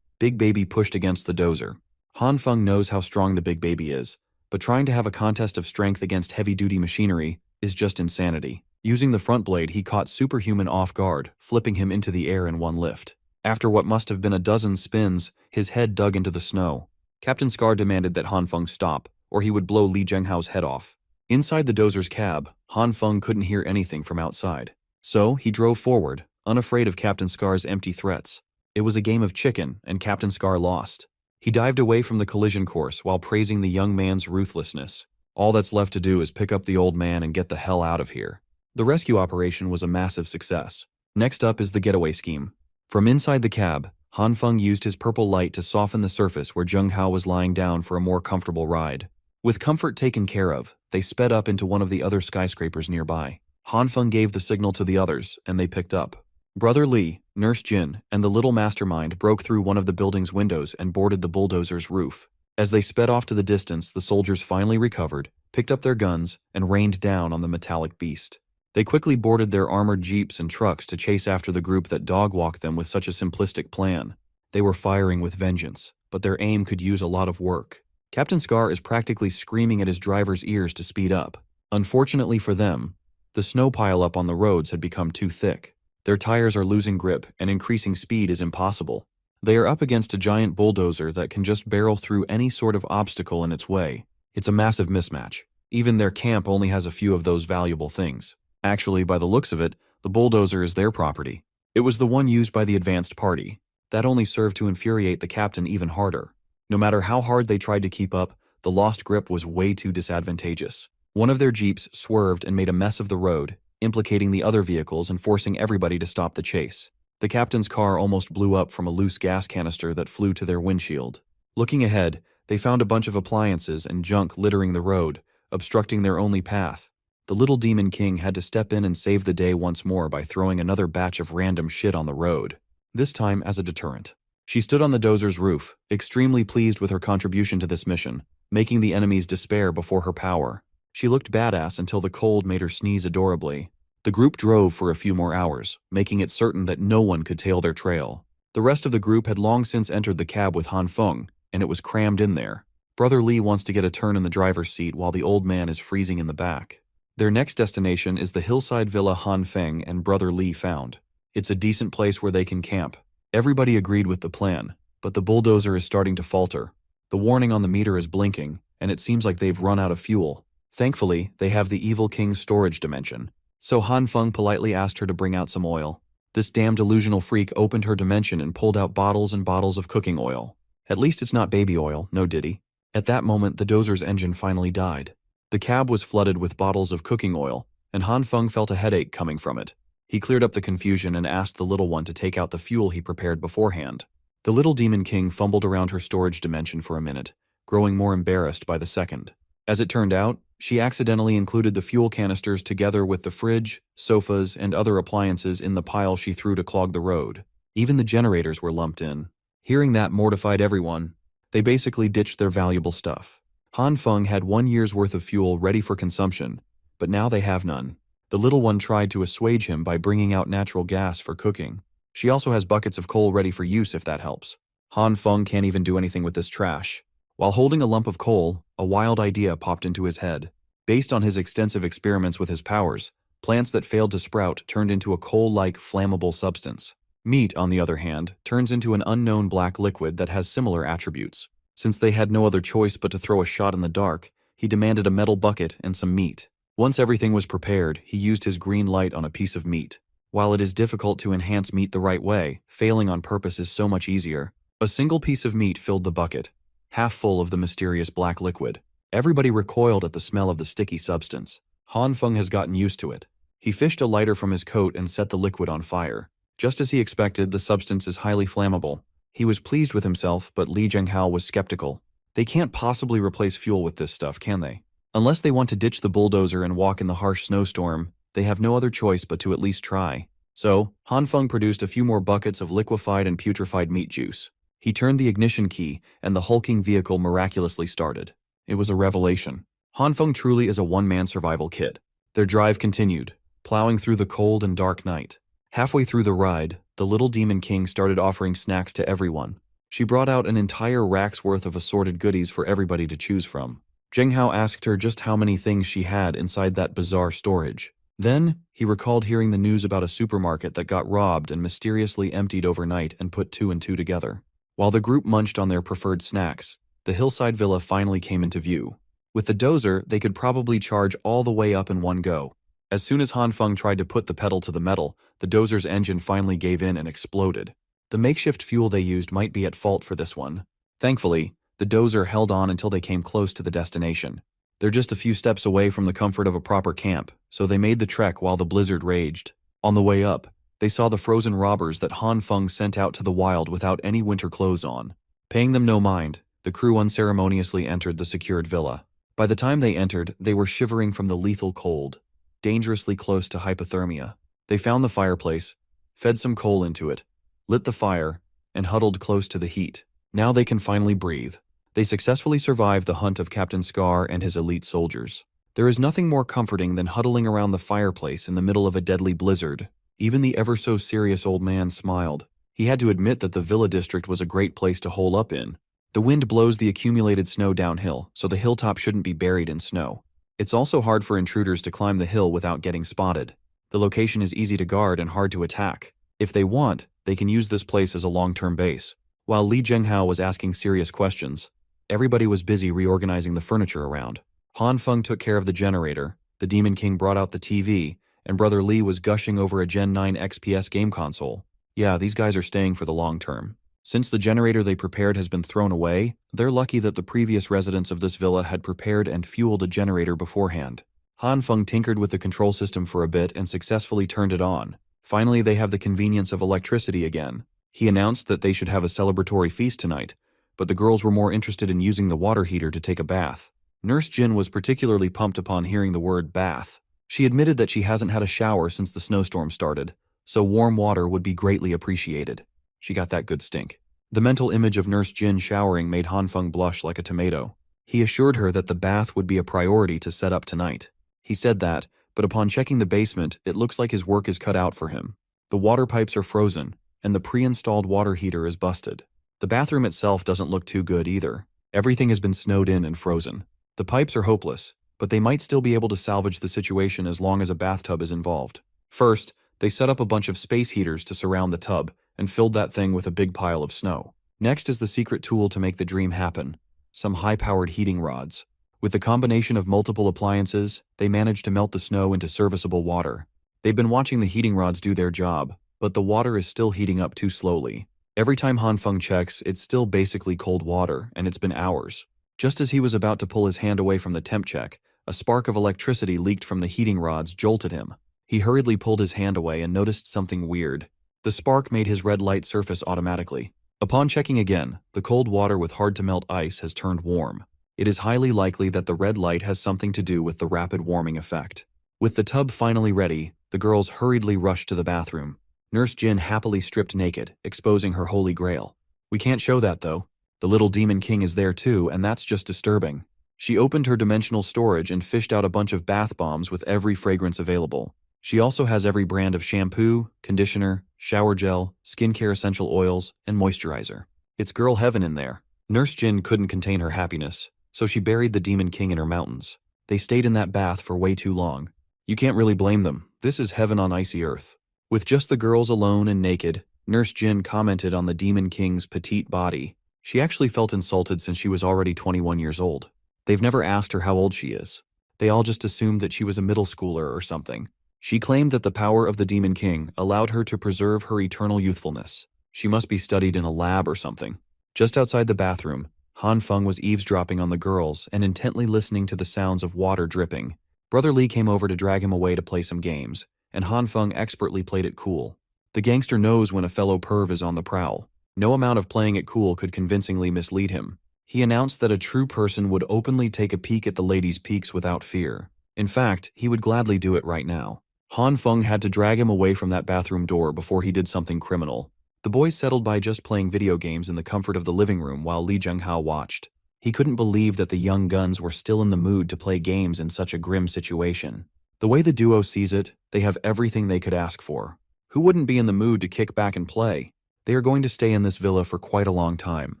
A: Big Baby pushed against the dozer. Han Feng knows how strong the Big Baby is, but trying to have a contest of strength against heavy-duty machinery is just insanity. Using the front blade, he caught Superhuman off guard, flipping him into the air in one lift. After what must have been a dozen spins, his head dug into the snow. Captain Scar demanded that Han Feng stop, or he would blow Li Zhenghao's head off. Inside the dozer's cab, Han Feng couldn't hear anything from outside. So he drove forward, unafraid of Captain Scar's empty threats. It was a game of chicken, and Captain Scar lost. He dived away from the collision course while praising the young man's ruthlessness. All that's left to do is pick up the old man and get the hell out of here. The rescue operation was a massive success. Next up is the getaway scheme. From inside the cab, Han Feng used his purple light to soften the surface where Zhenghao was lying down for a more comfortable ride. With comfort taken care of, they sped up into one of the other skyscrapers nearby. Han Feng gave the signal to the others, and they picked up. Brother Li, Nurse Jin, and the little mastermind broke through one of the building's windows and boarded the bulldozer's roof. As they sped off to the distance, the soldiers finally recovered, picked up their guns, and rained down on the metallic beast. They quickly boarded their armored jeeps and trucks to chase after the group that dog-walked them with such a simplistic plan. They were firing with vengeance, but their aim could use a lot of work. Captain Scar is practically screaming at his driver's ears to speed up. Unfortunately for them, the snow pile-up on the roads had become too thick. Their tires are losing grip, and increasing speed is impossible. They are up against a giant bulldozer that can just barrel through any sort of obstacle in its way. It's a massive mismatch. Even their camp only has a few of those valuable things. Actually, by the looks of it, the bulldozer is their property. It was the one used by the advanced party. That only served to infuriate the captain even harder. No matter how hard they tried to keep up, the lost grip was way too disadvantageous. One of their jeeps swerved and made a mess of the road, implicating the other vehicles and forcing everybody to stop the chase. The captain's car almost blew up from a loose gas canister that flew to their windshield. Looking ahead, they found a bunch of appliances and junk littering the road, obstructing their only path. The little Demon King had to step in and save the day once more by throwing another batch of random shit on the road, this time as a deterrent. She stood on the dozer's roof, extremely pleased with her contribution to this mission, making the enemies despair before her power. She looked badass until the cold made her sneeze adorably. The group drove for a few more hours, making it certain that no one could tail their trail. The rest of the group had long since entered the cab with Han Feng, and it was crammed in there. Brother Li wants to get a turn in the driver's seat while the old man is freezing in the back. Their next destination is the hillside villa Han Feng and Brother Li found. It's a decent place where they can camp. Everybody agreed with the plan, but the bulldozer is starting to falter. The warning on the meter is blinking, and it seems like they've run out of fuel. Thankfully, they have the Evil King's storage dimension, so Han Feng politely asked her to bring out some oil. This damn delusional freak opened her dimension and pulled out bottles and bottles of cooking oil. At least it's not baby oil, no diddy. At that moment, the dozer's engine finally died. The cab was flooded with bottles of cooking oil, and Han Feng felt a headache coming from it. He cleared up the confusion and asked the little one to take out the fuel he prepared beforehand. The little Demon King fumbled around her storage dimension for a minute, growing more embarrassed by the second. As it turned out, She accidentally included the fuel canisters together with the fridge, sofas, and other appliances in the pile she threw to clog the road. Even the generators were lumped in. Hearing that mortified everyone. They basically ditched their valuable stuff. Han Feng had 1 year's worth of fuel ready for consumption, but now they have none. The little one tried to assuage him by bringing out natural gas for cooking. She also has buckets of coal ready for use if that helps. Han Feng can't even do anything with this trash. While holding a lump of coal, a wild idea popped into his head. Based on his extensive experiments with his powers, plants that failed to sprout turned into a coal-like flammable substance. Meat, on the other hand, turns into an unknown black liquid that has similar attributes. Since they had no other choice but to throw a shot in the dark, he demanded a metal bucket and some meat. Once everything was prepared, he used his green light on a piece of meat. While it is difficult to enhance meat the right way, failing on purpose is so much easier. A single piece of meat filled the bucket, half full of the mysterious black liquid. Everybody recoiled at the smell of the sticky substance. Han Feng has gotten used to it. He fished a lighter from his coat and set the liquid on fire. Just as he expected, the substance is highly flammable. He was pleased with himself, but Li Zhenghao was skeptical. They can't possibly replace fuel with this stuff, can they? Unless they want to ditch the bulldozer and walk in the harsh snowstorm, they have no other choice but to at least try. So, Han Feng produced a few more buckets of liquefied and putrefied meat juice. He turned the ignition key, and the hulking vehicle miraculously started. It was a revelation. Han Feng truly is a one-man survival kit. Their drive continued, plowing through the cold and dark night. Halfway through the ride, the little Demon King started offering snacks to everyone. She brought out an entire rack's worth of assorted goodies for everybody to choose from. Zhenghao asked her just how many things she had inside that bizarre storage. Then, he recalled hearing the news about a supermarket that got robbed and mysteriously emptied overnight and put 2 and 2 together. While the group munched on their preferred snacks, the hillside villa finally came into view. With the dozer, they could probably charge all the way up in one go. As soon as Han Feng tried to put the pedal to the metal, the dozer's engine finally gave in and exploded. The makeshift fuel they used might be at fault for this one. Thankfully, the dozer held on until they came close to the destination. They're just a few steps away from the comfort of a proper camp, so they made the trek while the blizzard raged. On the way up, they saw the frozen robbers that Han Feng sent out to the wild without any winter clothes on. Paying them no mind, the crew unceremoniously entered the secured villa. By the time they entered, they were shivering from the lethal cold, dangerously close to hypothermia. They found the fireplace, fed some coal into it, lit the fire, and huddled close to the heat. Now they can finally breathe. They successfully survived the hunt of Captain Scar and his elite soldiers. There is nothing more comforting than huddling around the fireplace in the middle of a deadly blizzard. Even the ever-so-serious old man smiled. He had to admit that the villa district was a great place to hole up in. The wind blows the accumulated snow downhill, so the hilltop shouldn't be buried in snow. It's also hard for intruders to climb the hill without getting spotted. The location is easy to guard and hard to attack. If they want, they can use this place as a long-term base. While Li Zhenghao was asking serious questions, everybody was busy reorganizing the furniture around. Han Feng took care of the generator, the Demon King brought out the TV, and Brother Li was gushing over a Gen 9 XPS game console. Yeah, these guys are staying for the long term. Since the generator they prepared has been thrown away, they're lucky that the previous residents of this villa had prepared and fueled a generator beforehand. Han Feng tinkered with the control system for a bit and successfully turned it on. Finally, they have the convenience of electricity again. He announced that they should have a celebratory feast tonight, but the girls were more interested in using the water heater to take a bath. Nurse Jin was particularly pumped upon hearing the word bath. She admitted that she hasn't had a shower since the snowstorm started, so warm water would be greatly appreciated. She got that good stink. The mental image of Nurse Jin showering made Han Feng blush like a tomato. He assured her that the bath would be a priority to set up tonight. He said that, but upon checking the basement, it looks like his work is cut out for him. The water pipes are frozen, and the pre-installed water heater is busted. The bathroom itself doesn't look too good either. Everything has been snowed in and frozen. The pipes are hopeless, but they might still be able to salvage the situation as long as a bathtub is involved. First, they set up a bunch of space heaters to surround the tub and filled that thing with a big pile of snow. Next is the secret tool to make the dream happen, some high-powered heating rods. With the combination of multiple appliances, they managed to melt the snow into serviceable water. They've been watching the heating rods do their job, but the water is still heating up too slowly. Every time Han Feng checks, it's still basically cold water, and it's been hours. Just as he was about to pull his hand away from the temp check, a spark of electricity leaked from the heating rods jolted him. He hurriedly pulled his hand away and noticed something weird. The spark made his red light surface automatically. Upon checking again, the cold water with hard-to-melt ice has turned warm. It is highly likely that the red light has something to do with the rapid warming effect. With the tub finally ready, the girls hurriedly rushed to the bathroom. Nurse Jin happily stripped naked, exposing her holy grail. We can't show that though. The little demon king is there too, and that's just disturbing. She opened her dimensional storage and fished out a bunch of bath bombs with every fragrance available. She also has every brand of shampoo, conditioner, shower gel, skincare essential oils, and moisturizer. It's girl heaven in there. Nurse Jin couldn't contain her happiness, so she buried the demon king in her mountains. They stayed in that bath for way too long. You can't really blame them. This is heaven on icy earth. With just the girls alone and naked, Nurse Jin commented on the demon king's petite body. She actually felt insulted since she was already 21 years old. They've never asked her how old she is. They all just assumed that she was a middle schooler or something. She claimed that the power of the Demon King allowed her to preserve her eternal youthfulness. She must be studied in a lab or something. Just outside the bathroom, Han Feng was eavesdropping on the girls and intently listening to the sounds of water dripping. Brother Lee came over to drag him away to play some games, and Han Feng expertly played it cool. The gangster knows when a fellow perv is on the prowl. No amount of playing it cool could convincingly mislead him. He announced that a true person would openly take a peek at the ladies' peaks without fear. In fact, he would gladly do it right now. Han Feng had to drag him away from that bathroom door before he did something criminal. The boys settled by just playing video games in the comfort of the living room while Li Zhenghao watched. He couldn't believe that the young guns were still in the mood to play games in such a grim situation. The way the duo sees it, they have everything they could ask for. Who wouldn't be in the mood to kick back and play? They are going to stay in this villa for quite a long time.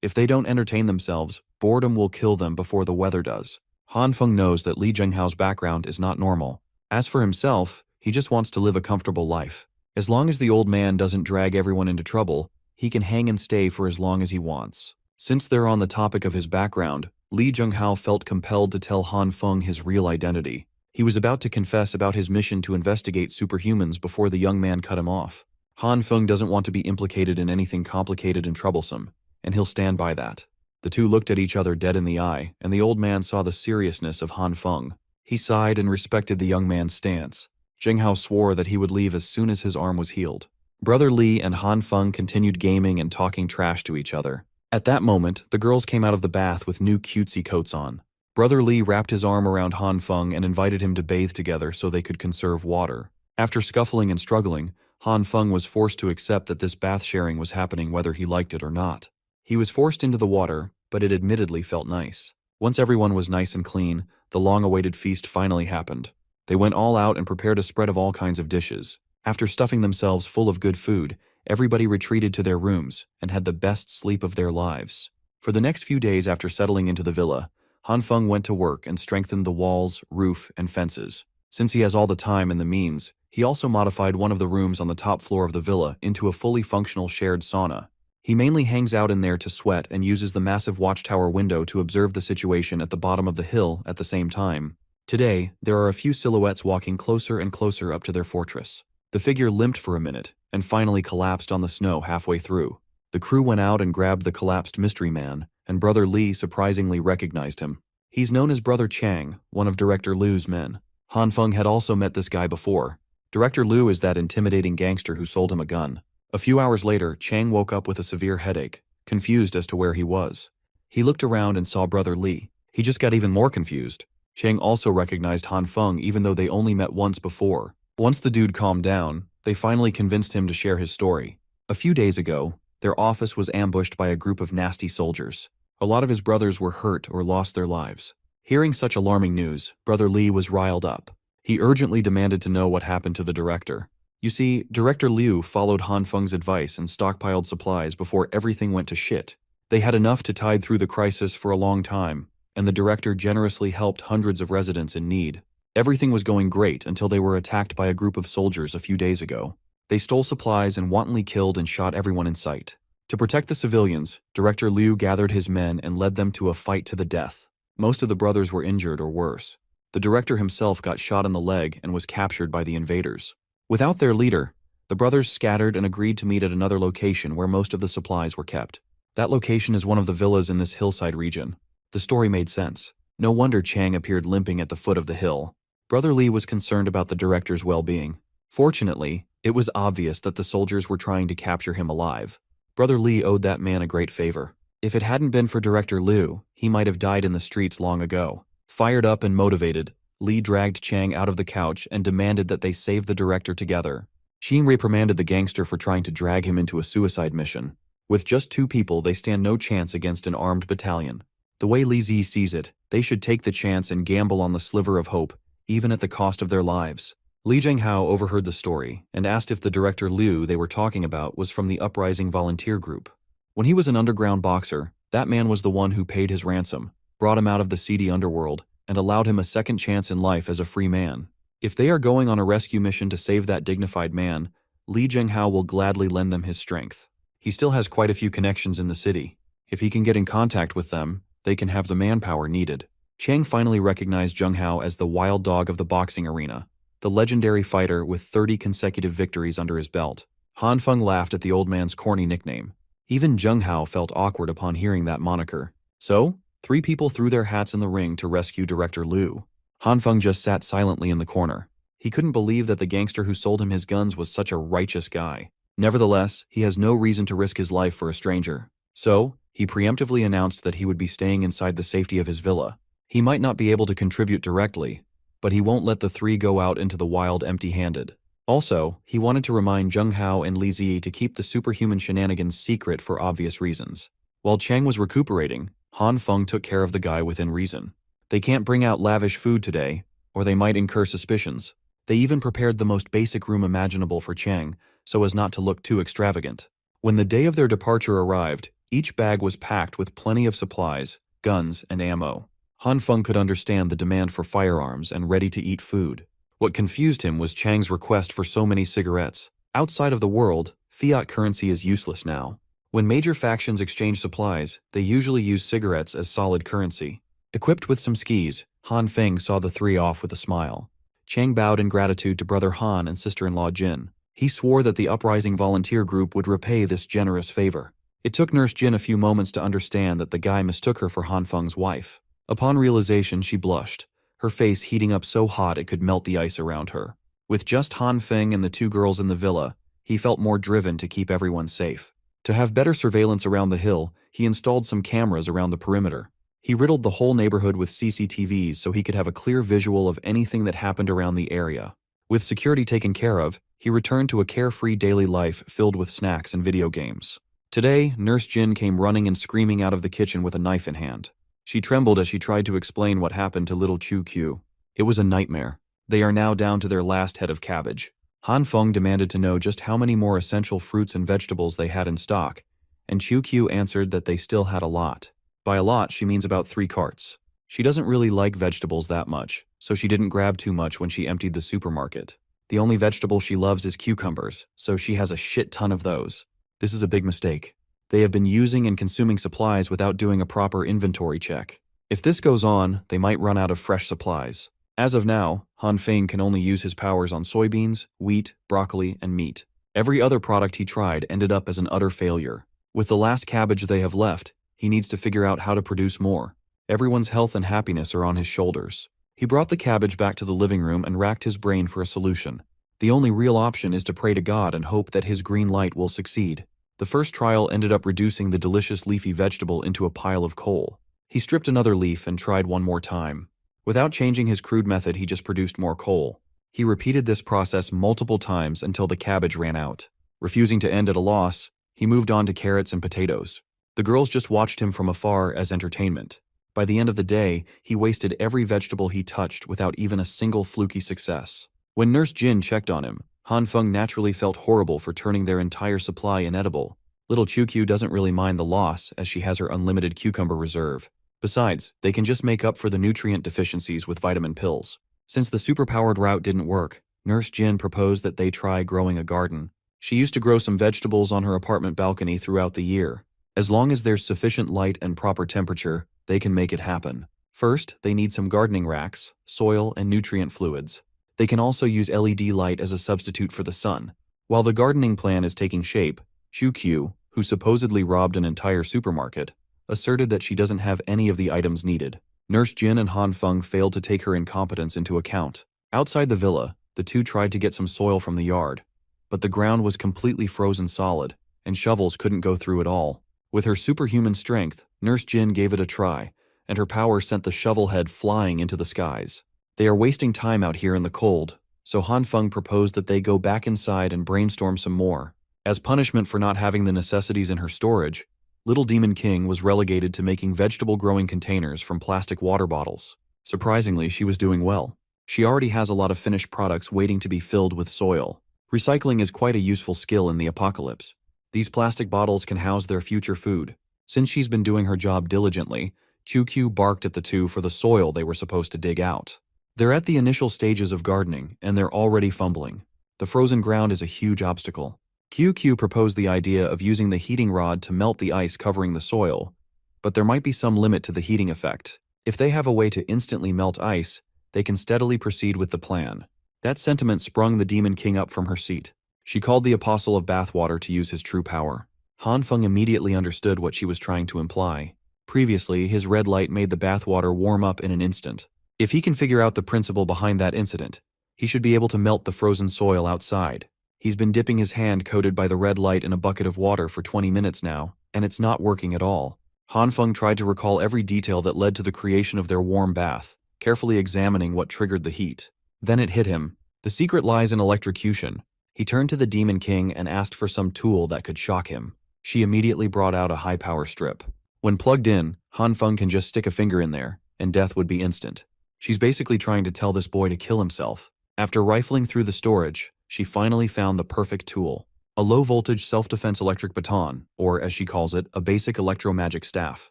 A: If they don't entertain themselves, boredom will kill them before the weather does. Han Feng knows that Li Zhenghao's background is not normal. As for himself, he just wants to live a comfortable life. As long as the old man doesn't drag everyone into trouble, he can hang and stay for as long as he wants. Since they're on the topic of his background, Li Zhenghao felt compelled to tell Han Feng his real identity. He was about to confess about his mission to investigate superhumans before the young man cut him off. Han Feng doesn't want to be implicated in anything complicated and troublesome, and he'll stand by that. The two looked at each other dead in the eye, and the old man saw the seriousness of Han Feng. He sighed and respected the young man's stance. Zhenghao swore that he would leave as soon as his arm was healed. Brother Li and Han Feng continued gaming and talking trash to each other. At that moment, the girls came out of the bath with new cutesy coats on. Brother Li wrapped his arm around Han Feng and invited him to bathe together so they could conserve water. After scuffling and struggling, Han Feng was forced to accept that this bath sharing was happening whether he liked it or not. He was forced into the water, but it admittedly felt nice. Once everyone was nice and clean, the long-awaited feast finally happened. They went all out and prepared a spread of all kinds of dishes. After stuffing themselves full of good food, everybody retreated to their rooms and had the best sleep of their lives. For the next few days after settling into the villa, Han Feng went to work and strengthened the walls, roof, and fences. Since he has all the time and the means, he also modified one of the rooms on the top floor of the villa into a fully functional shared sauna. He mainly hangs out in there to sweat and uses the massive watchtower window to observe the situation at the bottom of the hill at the same time. Today, there are a few silhouettes walking closer and closer up to their fortress. The figure limped for a minute and finally collapsed on the snow halfway through. The crew went out and grabbed the collapsed mystery man, and Brother Li surprisingly recognized him. He's known as Brother Chang, one of Director Liu's men. Han Feng had also met this guy before. Director Liu is that intimidating gangster who sold him a gun. A few hours later, Chang woke up with a severe headache, confused as to where he was. He looked around and saw Brother Li. He just got even more confused. Chang also recognized Han Feng even though they only met once before. Once the dude calmed down, they finally convinced him to share his story. A few days ago, their office was ambushed by a group of nasty soldiers. A lot of his brothers were hurt or lost their lives. Hearing such alarming news, Brother Li was riled up. He urgently demanded to know what happened to the director. You see, Director Liu followed Han Feng's advice and stockpiled supplies before everything went to shit. They had enough to tide through the crisis for a long time, and the director generously helped hundreds of residents in need. Everything was going great until they were attacked by a group of soldiers a few days ago. They stole supplies and wantonly killed and shot everyone in sight. To protect the civilians, Director Liu gathered his men and led them to a fight to the death. Most of the brothers were injured or worse. The director himself got shot in the leg and was captured by the invaders. Without their leader, the brothers scattered and agreed to meet at another location where most of the supplies were kept. That location is one of the villas in this hillside region. The story made sense. No wonder Chang appeared limping at the foot of the hill. Brother Li was concerned about the director's well-being. Fortunately, it was obvious that the soldiers were trying to capture him alive. Brother Li owed that man a great favor. If it hadn't been for Director Liu, he might have died in the streets long ago. Fired up and motivated, Li dragged Chang out of the couch and demanded that they save the director together. Xing reprimanded the gangster for trying to drag him into a suicide mission. With just 2 people, they stand no chance against an armed battalion. The way Li Zi sees it, they should take the chance and gamble on the sliver of hope, even at the cost of their lives. Li Zhenghao overheard the story and asked if the director Liu they were talking about was from the uprising volunteer group. When he was an underground boxer, that man was the one who paid his ransom, brought him out of the seedy underworld, and allowed him a second chance in life as a free man. If they are going on a rescue mission to save that dignified man, Li Zhenghao will gladly lend them his strength. He still has quite a few connections in the city. If he can get in contact with them, they can have the manpower needed. Chang finally recognized Zheng Hao as the wild dog of the boxing arena, the legendary fighter with 30 consecutive victories under his belt. Han Feng laughed at the old man's corny nickname. Even Zheng Hao felt awkward upon hearing that moniker. So, 3 people threw their hats in the ring to rescue Director Liu. Han Feng just sat silently in the corner. He couldn't believe that the gangster who sold him his guns was such a righteous guy. Nevertheless, he has no reason to risk his life for a stranger. So, he preemptively announced that he would be staying inside the safety of his villa. He might not be able to contribute directly, but he won't let the 3 go out into the wild empty-handed. Also, he wanted to remind Zheng Hao and Li Zi to keep the superhuman shenanigans secret for obvious reasons. While Chang was recuperating, Han Feng took care of the guy within reason. They can't bring out lavish food today, or they might incur suspicions. They even prepared the most basic room imaginable for Chang, so as not to look too extravagant. When the day of their departure arrived, each bag was packed with plenty of supplies, guns, and ammo. Han Feng could understand the demand for firearms and ready-to-eat food. What confused him was Chang's request for so many cigarettes. Outside of the world, fiat currency is useless now. When major factions exchange supplies, they usually use cigarettes as solid currency. Equipped with some skis, Han Feng saw the 3 off with a smile. Chang bowed in gratitude to brother Han and sister-in-law Jin. He swore that the uprising volunteer group would repay this generous favor. It took Nurse Jin a few moments to understand that the guy mistook her for Han Feng's wife. Upon realization, she blushed, her face heating up so hot it could melt the ice around her. With just Han Feng and the 2 girls in the villa, he felt more driven to keep everyone safe. To have better surveillance around the hill, he installed some cameras around the perimeter. He riddled the whole neighborhood with CCTVs so he could have a clear visual of anything that happened around the area. With security taken care of, he returned to a carefree daily life filled with snacks and video games. Today, Nurse Jin came running and screaming out of the kitchen with a knife in hand. She trembled as she tried to explain what happened to little Chu Q. It was a nightmare. They are now down to their last head of cabbage. Han Feng demanded to know just how many more essential fruits and vegetables they had in stock, and Chu Q answered that they still had a lot. By a lot, she means about 3 carts. She doesn't really like vegetables that much, so she didn't grab too much when she emptied the supermarket. The only vegetable she loves is cucumbers, so she has a shit ton of those. This is a big mistake. They have been using and consuming supplies without doing a proper inventory check. If this goes on, they might run out of fresh supplies. As of now, Han Feng can only use his powers on soybeans, wheat, broccoli, and meat. Every other product he tried ended up as an utter failure. With the last cabbage they have left, he needs to figure out how to produce more. Everyone's health and happiness are on his shoulders. He brought the cabbage back to the living room and racked his brain for a solution. The only real option is to pray to God and hope that his green light will succeed. The first trial ended up reducing the delicious leafy vegetable into a pile of coal. He stripped another leaf and tried one more time. Without changing his crude method, he just produced more coal. He repeated this process multiple times until the cabbage ran out. Refusing to end at a loss, he moved on to carrots and potatoes. The girls just watched him from afar as entertainment. By the end of the day, he wasted every vegetable he touched without even a single fluky success. When Nurse Jin checked on him, Han Feng naturally felt horrible for turning their entire supply inedible. Little Chu Q doesn't really mind the loss as she has her unlimited cucumber reserve. Besides, they can just make up for the nutrient deficiencies with vitamin pills. Since the superpowered route didn't work, Nurse Jin proposed that they try growing a garden. She used to grow some vegetables on her apartment balcony throughout the year. As long as there's sufficient light and proper temperature, they can make it happen. First, they need some gardening racks, soil, and nutrient fluids. They can also use LED light as a substitute for the sun. While the gardening plan is taking shape, Chu Q, who supposedly robbed an entire supermarket, asserted that she doesn't have any of the items needed. Nurse Jin and Han Feng failed to take her incompetence into account. Outside the villa, the 2 tried to get some soil from the yard, but the ground was completely frozen solid, and shovels couldn't go through at all. With her superhuman strength, Nurse Jin gave it a try, and her power sent the shovel head flying into the skies. They are wasting time out here in the cold, so Han Feng proposed that they go back inside and brainstorm some more. As punishment for not having the necessities in her storage, Little Demon King was relegated to making vegetable-growing containers from plastic water bottles. Surprisingly, she was doing well. She already has a lot of finished products waiting to be filled with soil. Recycling is quite a useful skill in the apocalypse. These plastic bottles can house their future food. Since she's been doing her job diligently, QQ barked at the two for the soil they were supposed to dig out. They're at the initial stages of gardening, and they're already fumbling. The frozen ground is a huge obstacle. QQ proposed the idea of using the heating rod to melt the ice covering the soil, but there might be some limit to the heating effect. If they have a way to instantly melt ice, they can steadily proceed with the plan. That sentiment sprung the Demon King up from her seat. She called the Apostle of Bathwater to use his true power. Han Feng immediately understood what she was trying to imply. Previously, his red light made the bathwater warm up in an instant. If he can figure out the principle behind that incident, he should be able to melt the frozen soil outside. He's been dipping his hand coated by the red light in a bucket of water for 20 minutes now, and it's not working at all. Han Feng tried to recall every detail that led to the creation of their warm bath, carefully examining what triggered the heat. Then it hit him. The secret lies in electrocution. He turned to the Demon King and asked for some tool that could shock him. She immediately brought out a high-power strip. When plugged in, Han Feng can just stick a finger in there, and death would be instant. She's basically trying to tell this boy to kill himself. After rifling through the storage, she finally found the perfect tool. A low-voltage self-defense electric baton, or as she calls it, a basic electromagic staff.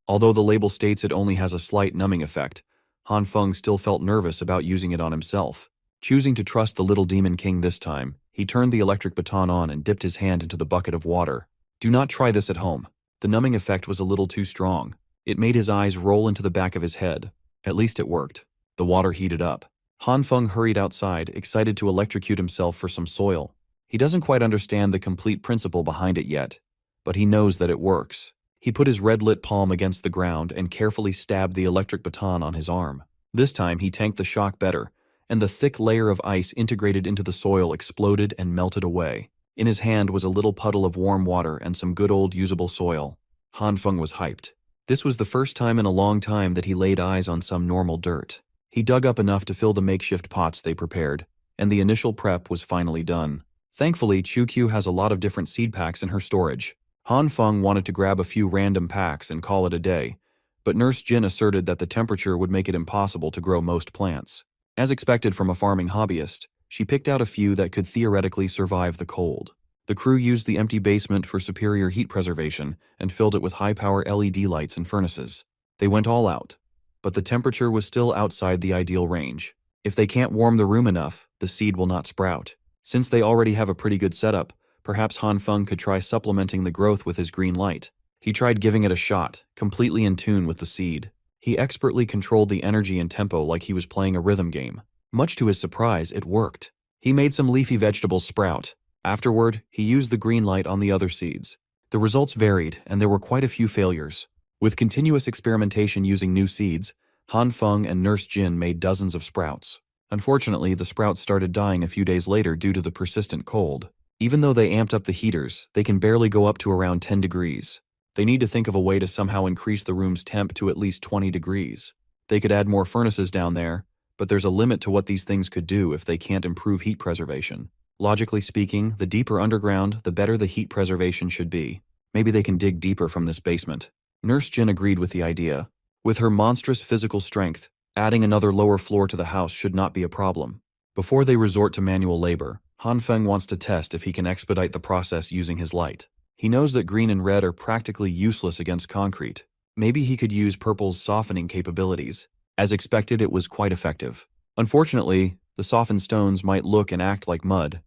A: Although the label states it only has a slight numbing effect, Han Feng still felt nervous about using it on himself. Choosing to trust the Little Demon King this time, he turned the electric baton on and dipped his hand into the bucket of water. Do not try this at home. The numbing effect was a little too strong. It made his eyes roll into the back of his head. At least it worked. The water heated up. Han Feng hurried outside, excited to electrocute himself for some soil. He doesn't quite understand the complete principle behind it yet, but he knows that it works. He put his red-lit palm against the ground and carefully stabbed the electric baton on his arm. This time he tanked the shock better, and the thick layer of ice integrated into the soil exploded and melted away. In his hand was a little puddle of warm water and some good old usable soil. Han Feng was hyped. This was the first time in a long time that he laid eyes on some normal dirt. He dug up enough to fill the makeshift pots they prepared, and the initial prep was finally done. Thankfully, Chukyu has a lot of different seed packs in her storage. Han Feng wanted to grab a few random packs and call it a day, but Nurse Jin asserted that the temperature would make it impossible to grow most plants. As expected from a farming hobbyist, she picked out a few that could theoretically survive the cold. The crew used the empty basement for superior heat preservation and filled it with high-power LED lights and furnaces. They went all out, but the temperature was still outside the ideal range. If they can't warm the room enough, the seed will not sprout. Since they already have a pretty good setup, perhaps Han Feng could try supplementing the growth with his green light. He tried giving it a shot, completely in tune with the seed. He expertly controlled the energy and tempo like he was playing a rhythm game. Much to his surprise, it worked. He made some leafy vegetables sprout. Afterward, he used the green light on the other seeds. The results varied, and there were quite a few failures. With continuous experimentation using new seeds, Han Feng and Nurse Jin made dozens of sprouts. Unfortunately, the sprouts started dying a few days later due to the persistent cold. Even though they amped up the heaters, they can barely go up to around 10 degrees. They need to think of a way to somehow increase the room's temp to at least 20 degrees. They could add more furnaces down there, but there's a limit to what these things could do if they can't improve heat preservation. Logically speaking, the deeper underground, the better the heat preservation should be. Maybe they can dig deeper from this basement. Nurse Jin agreed with the idea. With her monstrous physical strength, adding another lower floor to the house should not be a problem. Before they resort to manual labor, Han Feng wants to test if he can expedite the process using his light. He knows that green and red are practically useless against concrete. Maybe he could use purple's softening capabilities. As expected, it was quite effective. Unfortunately, the softened stones might look and act like mud,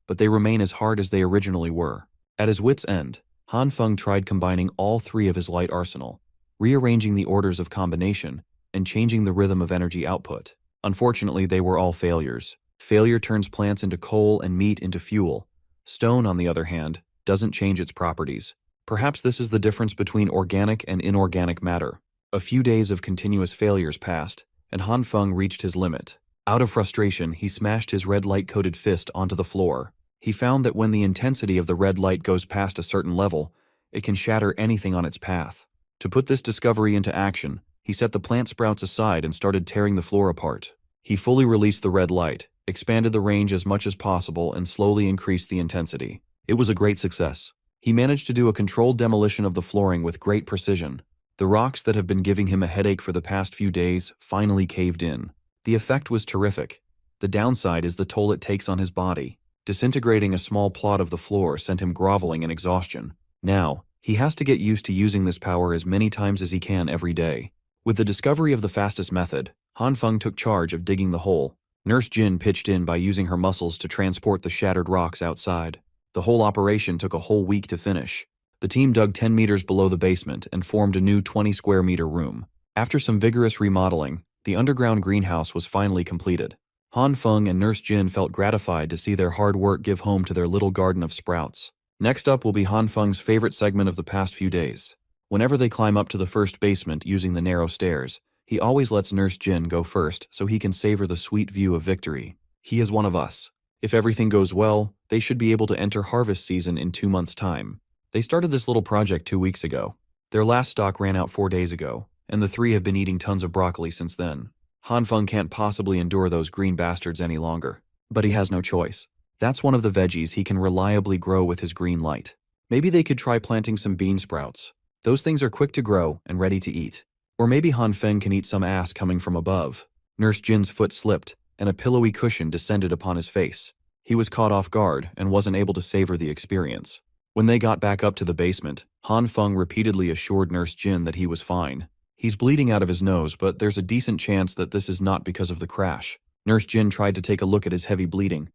A: but they remain as hard as they originally were. At his wit's end, Han Feng tried combining all three of his light arsenal, rearranging the orders of combination, and changing the rhythm of energy output. Unfortunately, they were all failures. Failure turns plants into coal and meat into fuel. Stone, on the other hand, doesn't change its properties. Perhaps this is the difference between organic and inorganic matter. A few days of continuous failures passed, and Han Feng reached his limit. Out of frustration, he smashed his red light-coated fist onto the floor. He found that when the intensity of the red light goes past a certain level, It can shatter anything on its path. To put this discovery into action, he set the plant sprouts aside and started tearing the floor apart. He fully released the red light, expanded the range as much as possible, and slowly increased the intensity. It was a great success. He managed to do a controlled demolition of the flooring with great precision. The rocks that have been giving him a headache for the past few days finally caved in. The effect was terrific. The downside is the toll it takes on his body. Disintegrating a small plot of the floor sent him groveling in exhaustion. Now, he has to get used to using this power as many times as he can every day. With the discovery of the fastest method, Han Feng took charge of digging the hole. Nurse Jin pitched in by using her muscles to transport the shattered rocks outside. The whole operation took a whole week to finish. The team dug 10 meters below the basement and formed a new 20 square meter room. After some vigorous remodeling, the underground greenhouse was finally completed. Han Feng and Nurse Jin felt gratified to see their hard work give home to their little garden of sprouts. Next up will be Han Feng's favorite segment of the past few days. Whenever they climb up to the first basement using the narrow stairs, he always lets Nurse Jin go first so he can savor the sweet view of victory. He is one of us. If everything goes well, they should be able to enter harvest season in 2 months' time. They started this little project 2 weeks ago. Their last stock ran out 4 days ago, and the three have been eating tons of broccoli since then. Han Feng can't possibly endure those green bastards any longer. But he has no choice. That's one of the veggies he can reliably grow with his green light. Maybe they could try planting some bean sprouts. Those things are quick to grow and ready to eat. Or maybe Han Feng can eat some ass coming from above. Nurse Jin's foot slipped, and a pillowy cushion descended upon his face. He was caught off guard and wasn't able to savor the experience. When they got back up to the basement, Han Feng repeatedly assured Nurse Jin that he was fine. He's bleeding out of his nose, but there's a decent chance that this is not because of the crash. Nurse Jin tried to take a look at his heavy bleeding,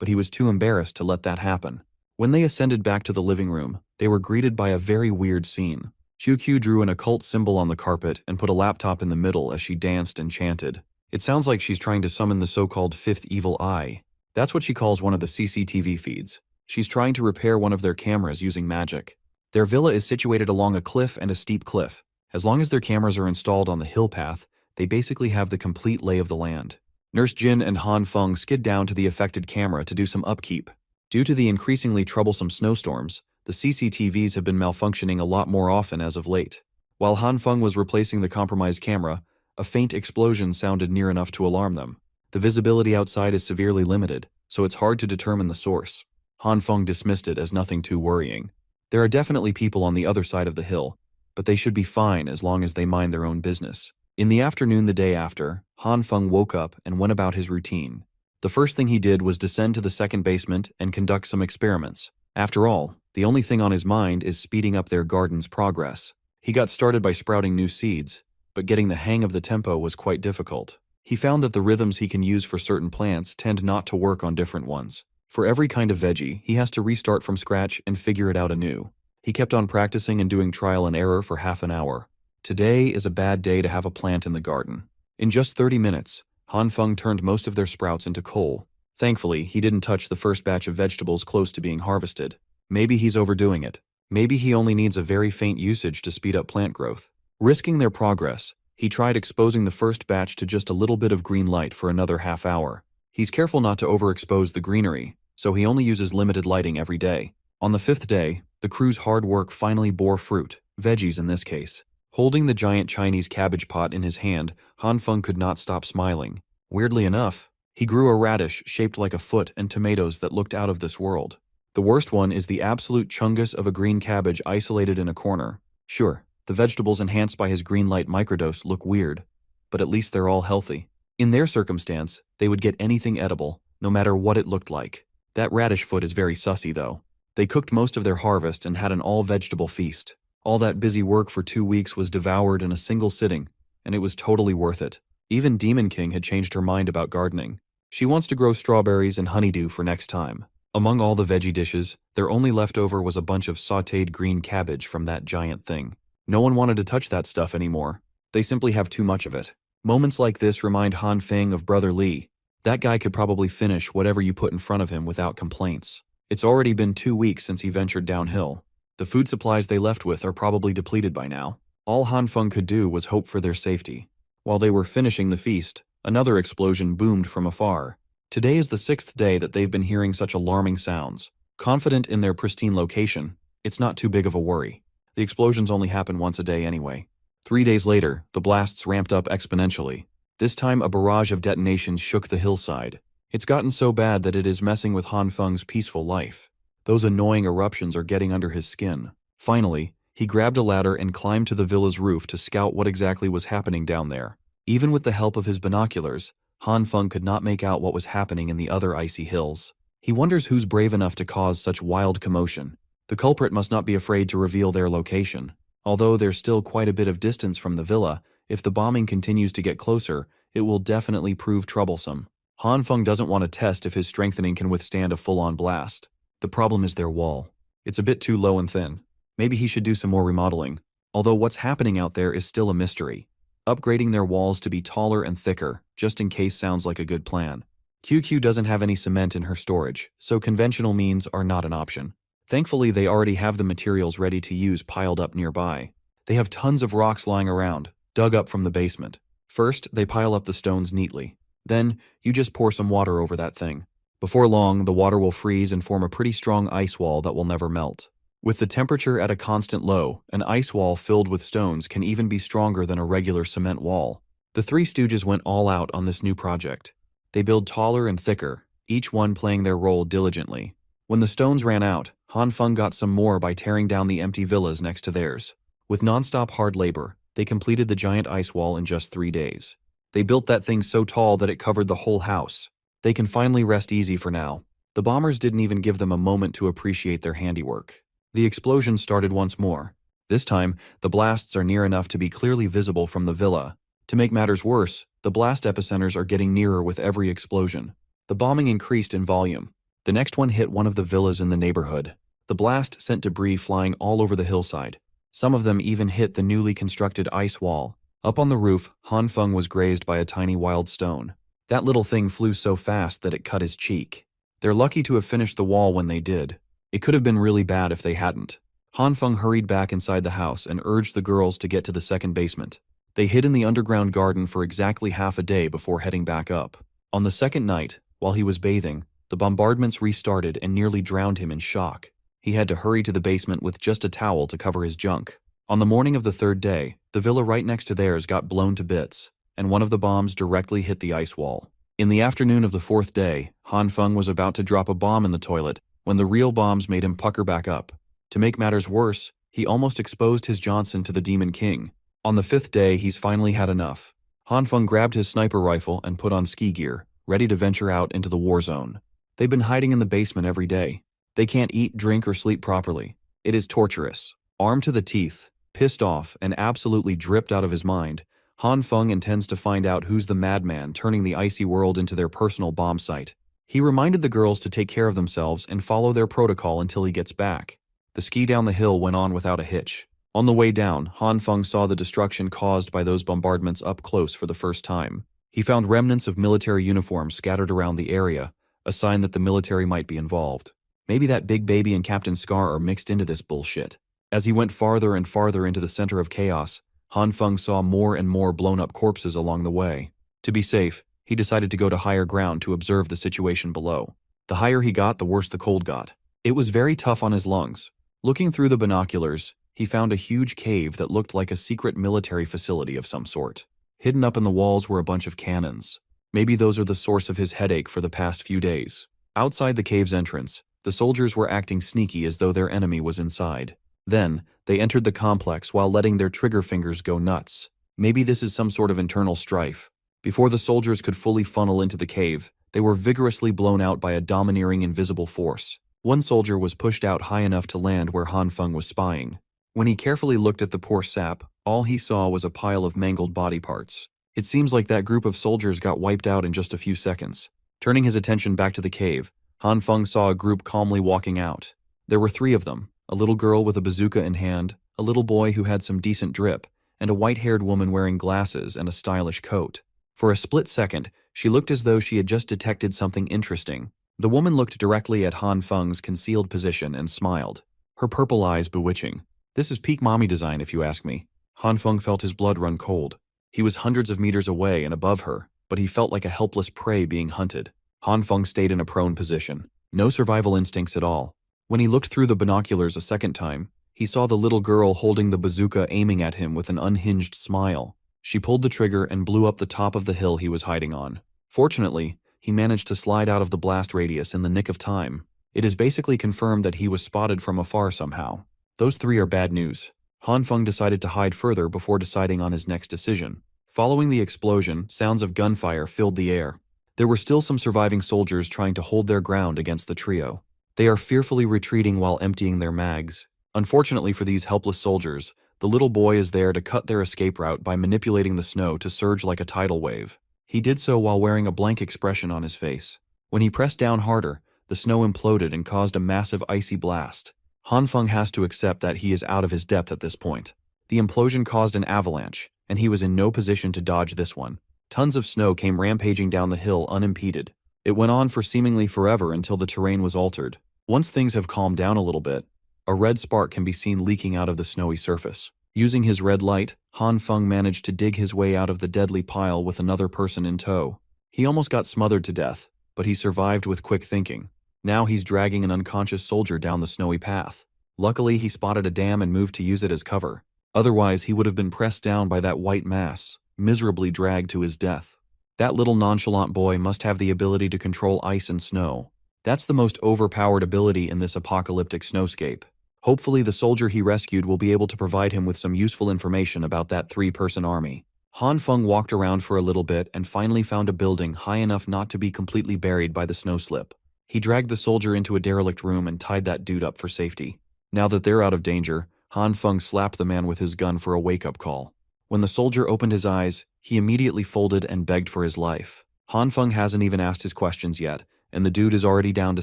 A: but he was too embarrassed to let that happen. When they ascended back to the living room, they were greeted by a very weird scene. Qiu drew an occult symbol on the carpet and put a laptop in the middle as she danced and chanted. It sounds like she's trying to summon the so-called fifth evil eye. That's what she calls one of the CCTV feeds. She's trying to repair one of their cameras using magic. Their villa is situated along a cliff and a steep cliff. As long as their cameras are installed on the hill path, they basically have the complete lay of the land. Nurse Jin and Han Feng skid down to the affected camera to do some upkeep. Due to the increasingly troublesome snowstorms, the CCTVs have been malfunctioning a lot more often as of late. While Han Feng was replacing the compromised camera, a faint explosion sounded near enough to alarm them. The visibility outside is severely limited, so it's hard to determine the source. Han Feng dismissed it as nothing too worrying. There are definitely people on the other side of the hill, but they should be fine as long as they mind their own business. In the afternoon the day after, Han Feng woke up and went about his routine. The first thing he did was descend to the second basement and conduct some experiments. After all, the only thing on his mind is speeding up their garden's progress. He got started by sprouting new seeds, but getting the hang of the tempo was quite difficult. He found that the rhythms he can use for certain plants tend not to work on different ones. For every kind of veggie, he has to restart from scratch and figure it out anew. He kept on practicing and doing trial and error for half an hour. Today is a bad day to have a plant in the garden. In just 30 minutes, Han Feng turned most of their sprouts into coal. Thankfully, he didn't touch the first batch of vegetables close to being harvested. Maybe he's overdoing it. Maybe he only needs a very faint usage to speed up plant growth. Risking their progress, he tried exposing the first batch to just a little bit of green light for another half hour. He's careful not to overexpose the greenery, so he only uses limited lighting every day. On the 5th day, the crew's hard work finally bore fruit, veggies in this case. Holding the giant Chinese cabbage pot in his hand, Han Feng could not stop smiling. Weirdly enough, he grew a radish shaped like a foot and tomatoes that looked out of this world. The worst one is the absolute chungus of a green cabbage isolated in a corner. Sure, the vegetables enhanced by his green light microdose look weird, but at least they're all healthy. In their circumstance, they would get anything edible, no matter what it looked like. That radish foot is very sussy though. They cooked most of their harvest and had an all-vegetable feast. All that busy work for 2 weeks was devoured in a single sitting, and it was totally worth it. Even Demon King had changed her mind about gardening. She wants to grow strawberries and honeydew for next time. Among all the veggie dishes, their only leftover was a bunch of sautéed green cabbage from that giant thing. No one wanted to touch that stuff anymore. They simply have too much of it. Moments like this remind Han Feng of Brother Li. That guy could probably finish whatever you put in front of him without complaints. It's already been 2 weeks since he ventured downhill. The food supplies they left with are probably depleted by now. All Han Feng could do was hope for their safety. While they were finishing the feast, another explosion boomed from afar. Today is the 6th day that they've been hearing such alarming sounds. Confident in their pristine location, it's not too big of a worry. The explosions only happen once a day anyway. 3 days later, the blasts ramped up exponentially. This time a barrage of detonations shook the hillside. It's gotten so bad that it is messing with Han Feng's peaceful life. Those annoying eruptions are getting under his skin. Finally, he grabbed a ladder and climbed to the villa's roof to scout what exactly was happening down there. Even with the help of his binoculars, Han Feng could not make out what was happening in the other icy hills. He wonders who's brave enough to cause such wild commotion. The culprit must not be afraid to reveal their location. Although there's still quite a bit of distance from the villa, if the bombing continues to get closer, it will definitely prove troublesome. Han Feng doesn't want to test if his strengthening can withstand a full-on blast. The problem is their wall. It's a bit too low and thin. Maybe he should do some more remodeling. Although what's happening out there is still a mystery. Upgrading their walls to be taller and thicker, just in case, sounds like a good plan. QQ doesn't have any cement in her storage, so conventional means are not an option. Thankfully, they already have the materials ready to use piled up nearby. They have tons of rocks lying around, dug up from the basement. First, they pile up the stones neatly. Then, you just pour some water over that thing. Before long, the water will freeze and form a pretty strong ice wall that will never melt. With the temperature at a constant low, an ice wall filled with stones can even be stronger than a regular cement wall. The Three Stooges went all out on this new project. They build taller and thicker, each one playing their role diligently. When the stones ran out, Han Feng got some more by tearing down the empty villas next to theirs. With non-stop hard labor, they completed the giant ice wall in just 3 days. They built that thing so tall that it covered the whole house. They can finally rest easy for now. The bombers didn't even give them a moment to appreciate their handiwork. The explosion started once more. This time, the blasts are near enough to be clearly visible from the villa. To make matters worse, the blast epicenters are getting nearer with every explosion. The bombing increased in volume. The next one hit one of the villas in the neighborhood. The blast sent debris flying all over the hillside. Some of them even hit the newly constructed ice wall. Up on the roof, Han Feng was grazed by a tiny wild stone. That little thing flew so fast that it cut his cheek. They're lucky to have finished the wall when they did. It could have been really bad if they hadn't. Han Feng hurried back inside the house and urged the girls to get to the second basement. They hid in the underground garden for exactly half a day before heading back up. On the second night, while he was bathing, the bombardments restarted and nearly drowned him in shock. He had to hurry to the basement with just a towel to cover his junk. On the morning of the third day, the villa right next to theirs got blown to bits, and one of the bombs directly hit the ice wall. In the afternoon of the fourth day, Han Feng was about to drop a bomb in the toilet when the real bombs made him pucker back up. To make matters worse, he almost exposed his Johnson to the Demon King. On the fifth day, he's finally had enough. Han Feng grabbed his sniper rifle and put on ski gear, ready to venture out into the war zone. They've been hiding in the basement every day. They can't eat, drink, or sleep properly. It is torturous. Armed to the teeth, pissed off, and absolutely dripped out of his mind, Han Feng intends to find out who's the madman turning the icy world into their personal bomb site. He reminded the girls to take care of themselves and follow their protocol until he gets back. The ski down the hill went on without a hitch. On the way down, Han Feng saw the destruction caused by those bombardments up close for the first time. He found remnants of military uniforms scattered around the area, a sign that the military might be involved. Maybe that Big Baby and Captain Scar are mixed into this bullshit. As he went farther and farther into the center of chaos, Han Feng saw more and more blown-up corpses along the way. To be safe, he decided to go to higher ground to observe the situation below. The higher he got, the worse the cold got. It was very tough on his lungs. Looking through the binoculars, he found a huge cave that looked like a secret military facility of some sort. Hidden up in the walls were a bunch of cannons. Maybe those are the source of his headache for the past few days. Outside the cave's entrance, the soldiers were acting sneaky as though their enemy was inside. Then, they entered the complex while letting their trigger fingers go nuts. Maybe this is some sort of internal strife. Before the soldiers could fully funnel into the cave, they were vigorously blown out by a domineering invisible force. One soldier was pushed out high enough to land where Han Feng was spying. When he carefully looked at the poor sap, all he saw was a pile of mangled body parts. It seems like that group of soldiers got wiped out in just a few seconds. Turning his attention back to the cave, Han Feng saw a group calmly walking out. There were 3 of them, a little girl with a bazooka in hand, a little boy who had some decent drip, and a white-haired woman wearing glasses and a stylish coat. For a split second, she looked as though she had just detected something interesting. The woman looked directly at Han Feng's concealed position and smiled, her purple eyes bewitching. This is peak mommy design, if you ask me. Han Feng felt his blood run cold. He was hundreds of meters away and above her, but he felt like a helpless prey being hunted. Han Feng stayed in a prone position. No survival instincts at all. When he looked through the binoculars a second time, he He saw the little girl holding the bazooka aiming at him with an unhinged smile. She pulled the trigger and blew up the top of the hill he was hiding on. Fortunately, he managed to slide out of the blast radius in the nick of time. It is basically confirmed that he was spotted from afar somehow. Those three are bad news. Han Feng decided to hide further before deciding on his next decision. Following the explosion, sounds of gunfire filled the air. There were still some surviving soldiers trying to hold their ground against the trio. They are fearfully retreating while emptying their mags. Unfortunately for these helpless soldiers, the little boy is there to cut their escape route by manipulating the snow to surge like a tidal wave. He did so while wearing a blank expression on his face. When he pressed down harder, the snow imploded and caused a massive icy blast. Han Feng has to accept that he is out of his depth at this point. The implosion caused an avalanche, and he was in no position to dodge this one. Tons of snow came rampaging down the hill unimpeded. It went on for seemingly forever until the terrain was altered. Once things have calmed down a little bit, a red spark can be seen leaking out of the snowy surface. Using his red light, Han Feng managed to dig his way out of the deadly pile with another person in tow. He almost got smothered to death, but he survived with quick thinking. Now he's dragging an unconscious soldier down the snowy path. Luckily, he spotted a dam and moved to use it as cover. Otherwise, he would have been pressed down by that white mass, miserably dragged to his death. That little nonchalant boy must have the ability to control ice and snow. That's the most overpowered ability in this apocalyptic snowscape. Hopefully, the soldier he rescued will be able to provide him with some useful information about that three-person army. Han Feng walked around for a little bit and finally found a building high enough not to be completely buried by the snow slip. He dragged the soldier into a derelict room and tied that dude up for safety. Now that they're out of danger, Han Feng slapped the man with his gun for a wake-up call. When the soldier opened his eyes, he immediately folded and begged for his life. Han Feng hasn't even asked his questions yet, and the dude is already down to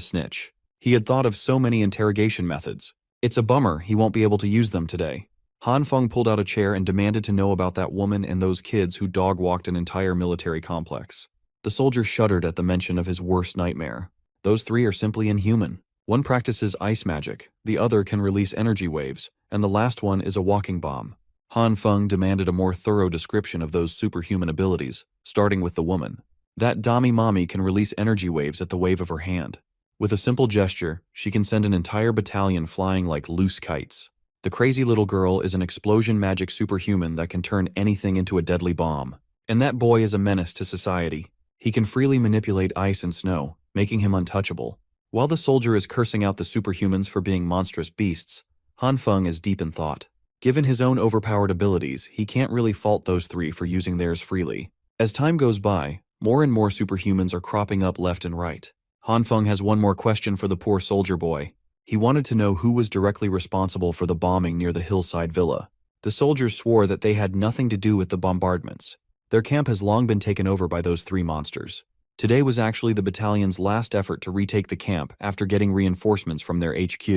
A: snitch. He had thought of so many interrogation methods. It's a bummer he won't be able to use them today. Han Feng pulled out a chair and demanded to know about that woman and those kids who dog-walked an entire military complex. The soldier shuddered at the mention of his worst nightmare. Those three are simply inhuman. One practices ice magic, the other can release energy waves, and the last one is a walking bomb. Han Feng demanded a more thorough description of those superhuman abilities, starting with the woman. That Dami Mommy can release energy waves at the wave of her hand. With a simple gesture, she can send an entire battalion flying like loose kites. The crazy little girl is an explosion magic superhuman that can turn anything into a deadly bomb. And that boy is a menace to society. He can freely manipulate ice and snow, making him untouchable. While the soldier is cursing out the superhumans for being monstrous beasts, Han Feng is deep in thought. Given his own overpowered abilities, he can't really fault those three for using theirs freely. As time goes by, more and more superhumans are cropping up left and right. Han Feng has one more question for the poor soldier boy. He wanted to know who was directly responsible for the bombing near the hillside villa. The soldiers swore that they had nothing to do with the bombardments. Their camp has long been taken over by those three monsters. Today was actually the battalion's last effort to retake the camp after getting reinforcements from their HQ.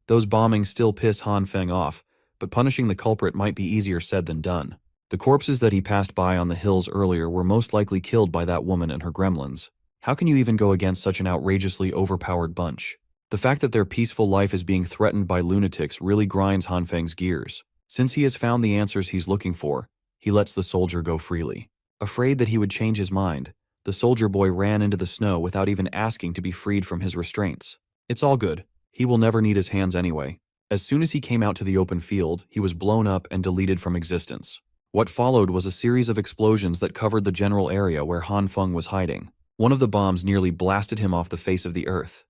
A: Those bombings still piss Han Feng off, but punishing the culprit might be easier said than done. The corpses that he passed by on the hills earlier were most likely killed by that woman and her gremlins. How can you even go against such an outrageously overpowered bunch? The fact that their peaceful life is being threatened by lunatics really grinds Han Feng's gears. Since he has found the answers he's looking for, he lets the soldier go freely. Afraid that he would change his mind, the soldier boy ran into the snow without even asking to be freed from his restraints. It's all good. He will never need his hands anyway. As soon as he came out to the open field, he was blown up and deleted from existence. What followed was a series of explosions that covered the general area where Han Feng was hiding. One of the bombs nearly blasted him off the face of the earth.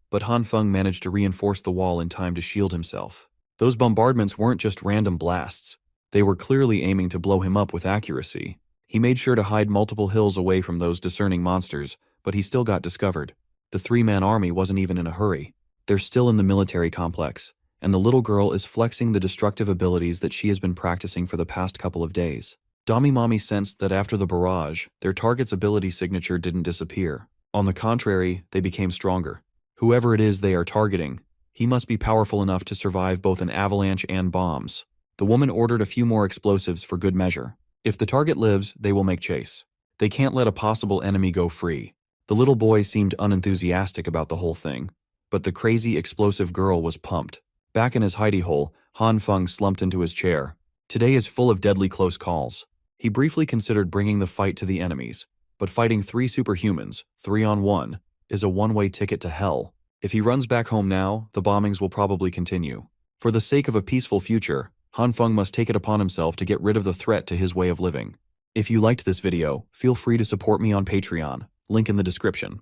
A: But Han Feng managed to reinforce the wall in time to shield himself. Those bombardments weren't just random blasts. They were clearly aiming to blow him up with accuracy. He made sure to hide multiple hills away from those discerning monsters, but he still got discovered. The three-man army wasn't even in a hurry. They're still in the military complex, and the little girl is flexing the destructive abilities that she has been practicing for the past couple of days. Dami Mommy sensed that after the barrage, their target's ability signature didn't disappear. On the contrary, they became stronger. Whoever it is they are targeting, he must be powerful enough to survive both an avalanche and bombs. The woman ordered a few more explosives for good measure. If the target lives, they will make chase. They can't let a possible enemy go free. The little boy seemed unenthusiastic about the whole thing, but the crazy explosive girl was pumped. Back in his hidey hole, Han Feng slumped into his chair. Today is full of deadly close calls. He briefly considered bringing the fight to the enemies, but fighting three superhumans, 3-on-1, is a one-way ticket to hell. If he runs back home now, the bombings will probably continue. For the sake of a peaceful future, Han Feng must take it upon himself to get rid of the threat to his way of living. If you liked this video, feel free to support me on Patreon, link in the description.